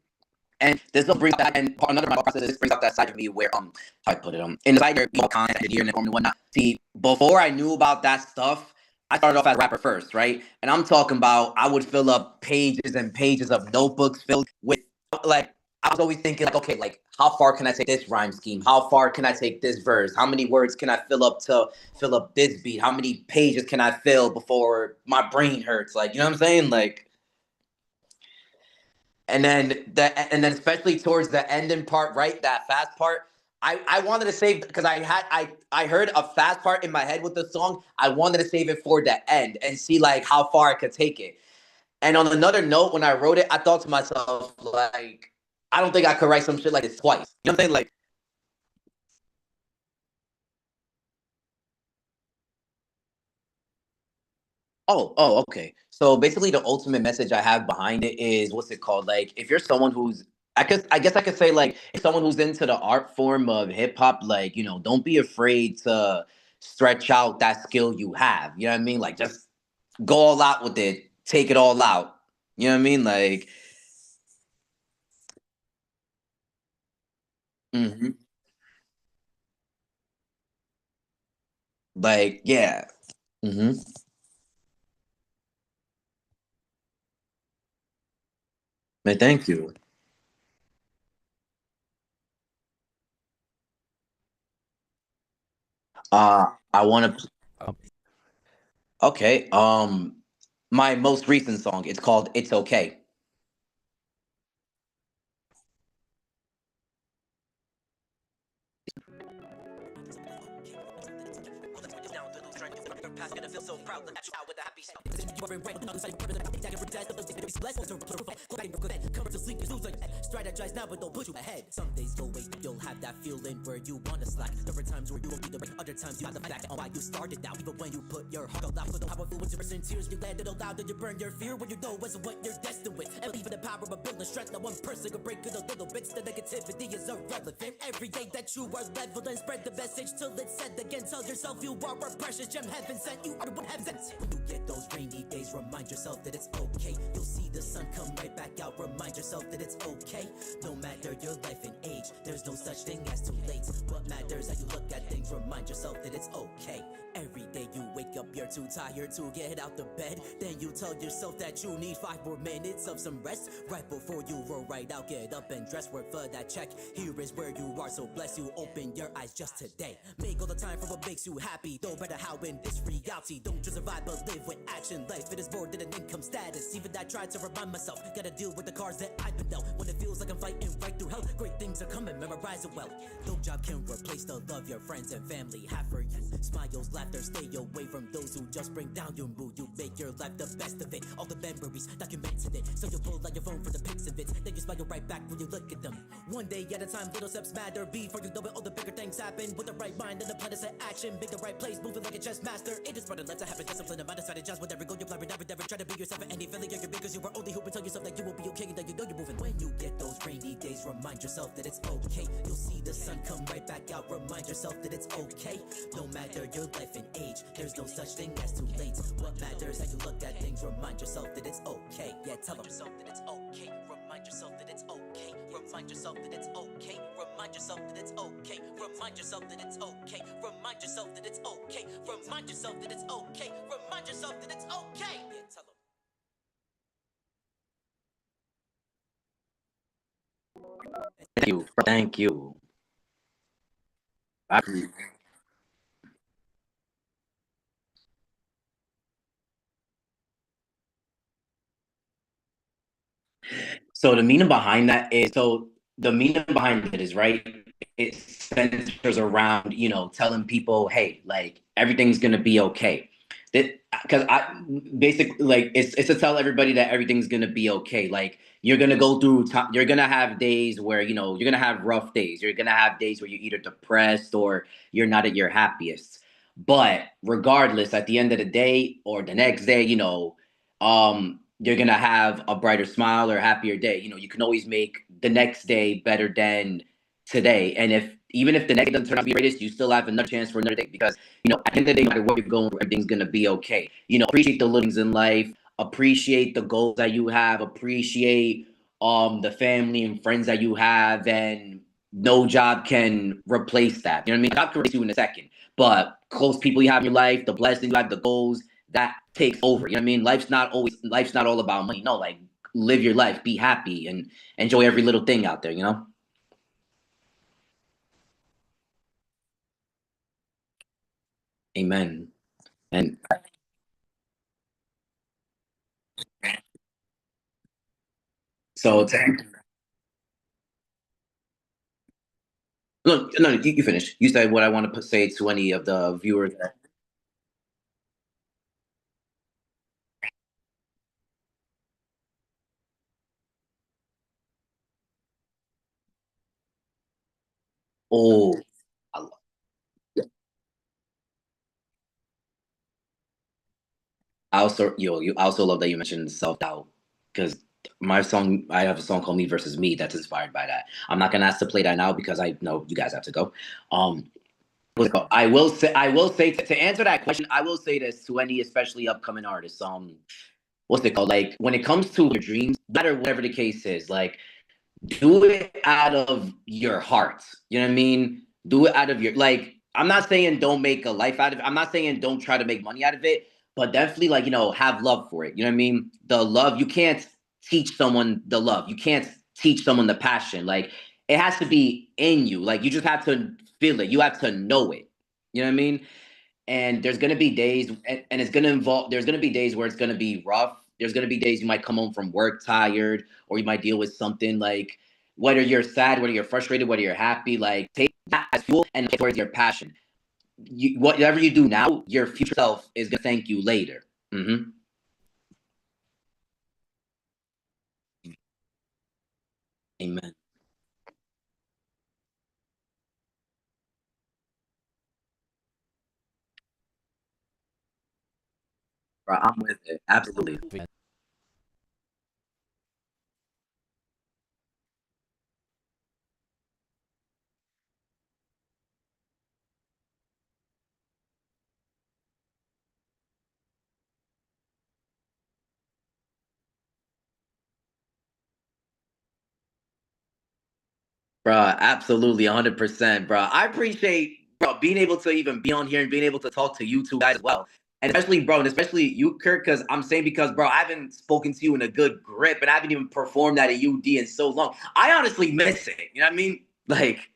S14: And this will bring up that, and another of my process. This brings up that side of me where how I put it in the side where people content engineering and whatnot. See, before I knew about that stuff, I started off as a rapper first, right? And I'm talking about I would fill up pages and pages of notebooks filled with like I was always thinking like, okay, like how far can I take this rhyme scheme? How far can I take this verse? How many words can I fill up to fill up this beat? How many pages can I fill before my brain hurts? Like, you know what I'm saying? Like, and then especially towards the ending part, right? That fast part. I wanted to save because I heard a fast part in my head with the song. I wanted to save it for the end and see like how far I could take it. And on another note, when I wrote it, I thought to myself, like, I don't think I could write some shit like this twice. You know what I'm saying? Like, okay. So basically, the ultimate message I have behind it is what's it called? Like, if you're someone who's, I guess I could say like, if someone who's into the art form of hip hop, like, don't be afraid to stretch out that skill you have. You know what I mean? Like, just go all out with it, take it all out. You know what I mean? Like, hmm like, yeah. hmm Man, thank you. I want to. Okay. My most recent song. It's called "It's Okay."
S16: Strategize now, but don't push you ahead. Some days go wait, you'll have that feeling where you wanna slack. There are times where you won't be the right, other times you have the fact on why you started now. Even when you put your heart out, so how I feel when you're in tears, you land it all out, and you burn your fear when you know it's what you're destined with. And believe in the power of building strength, that one person can break it a little bit. The negativity is irrelevant. Every day that you are leveled and spread the message till it's said again. Tell yourself you are a precious gem, heaven sent. You are what heaven sent. When you get those rainy days, remind yourself that it's okay. You'll see the sun come right back out. Remind yourself that it's okay. No matter your life and age, there's no such thing as too late. What matters how you look at things. Remind yourself that it's okay. Every day you wake up, you're too tired to get out the bed. Then you tell yourself that you need 5 more minutes of some rest. Right before you roll right out, get up and dress, work for that check. Here is where you are, so bless you. Open your eyes just today. Make all the time for what makes you happy. No matter how in this reality, don't just survive but live with action. Life, it is more than an income status. Even I tried to remind myself, gotta deal with the cards that I've been dealt. When it feels like I'm fighting right through hell, great things are coming, memorize it well. No job can replace the love your friends and family have for you. Smiles, laughter, stay away from those who just bring down your mood. You make your life the best of it. All the memories documented it. So you pull out your phone for the pics of it. Then you smile right back when you look at them. One day at a time, little steps matter. Before you know it, all the bigger things happen. With the right mind and the plan to set action. Make the right place, moving like a chess master. It is running, let's have a discipline. A mindset adjust whatever go. You're blind, never try to be yourself at any failure. You're because you were only who would tell yourself that you will be okay and that you know you're moving. When you get those rainy days, remind yourself that it's okay. You'll see the sun come right back out. Remind yourself that it's okay. No matter your life and age, there's no such thing as too late. What matters how you look at things. Remind yourself that it's okay. Yeah, tell yourself that it's okay. Remind yourself that it's okay. Remind yourself that it's okay. Remind yourself that it's okay. Remind yourself that it's okay. Remind yourself that it's okay. Remind yourself that it's okay. Remind yourself that it's okay. Yeah, tell them.
S14: Thank you. Thank you. I, so the meaning behind it is right. It centers around telling people, hey, like everything's gonna be okay. because I basically like it's to tell everybody that everything's gonna be okay. Like you're gonna go through time, you're gonna have days where you're gonna have rough days. You're gonna have days where you're either depressed or you're not at your happiest. But regardless, at the end of the day or the next day, you're gonna have a brighter smile or a happier day. You can always make the next day better than today. And if even if the next day doesn't turn out to be the greatest, you still have another chance for another day because at the end of the day, no matter where you're going, everything's gonna be okay. Appreciate the little things in life, appreciate the goals that you have, appreciate the family and friends that you have, and no job can replace that. You know what I mean? A job can replace you in a second, but close people you have in your life, the blessings you have, the goals, that takes over. You know what I mean? Life's not all about money. No, like live your life, be happy, and enjoy every little thing out there. Amen. And so no, no, you finish. You said what I want to say to any of the viewers. Oh, I you also love that you mentioned self doubt because I have a song called "Me Versus Me" that's inspired by that. I'm not gonna ask to play that now because I know you guys have to go. Um, I will say to answer that question, I will say this to any especially upcoming artists. What's it called? Like when it comes to your dreams, no matter whatever the case is, like do it out of your heart. You know what I mean? Do it out of your like. I'm not saying don't make a life out of it. I'm not saying don't try to make money out of it, but definitely like have love for it. You know what I mean? The love you can't teach someone the love. You can't teach someone the passion. Like it has to be in you. Like you just have to feel it. You have to know it. You know what I mean? And there's gonna be days, and it's gonna involve. There's gonna be days where it's gonna be rough. There's gonna be days you might come home from work tired, or you might deal with something like whether you're sad, whether you're frustrated, whether you're happy. Like take that as fuel and take towards your passion. Whatever you do now, your future self is gonna thank you later. Hmm. Amen. Bro, I'm with it. Absolutely. Bro, absolutely, 100%, bro. I appreciate, bro, being able to even be on here and being able to talk to you two guys as well. And especially, bro, and especially you, Kirk, because I'm saying because, bro, I haven't spoken to you in a good grip and I haven't even performed at a UD in so long. I honestly miss it. You know what I mean? Like,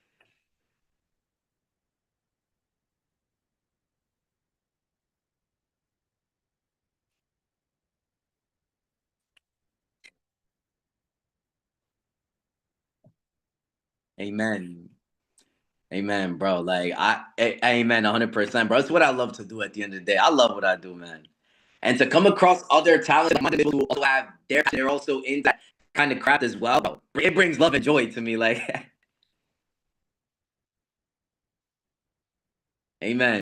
S14: amen. Amen, bro. Like, amen, 100%, bro. It's what I love to do at the end of the day. I love what I do, man. And to come across other talented individuals who also have they're also in that kind of craft as well, bro, it brings love and joy to me. Like, amen.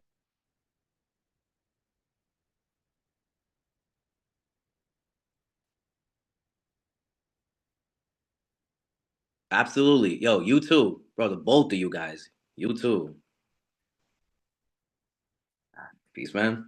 S14: Absolutely. Yo, you too, bro. The both of you guys. You too. Peace, man.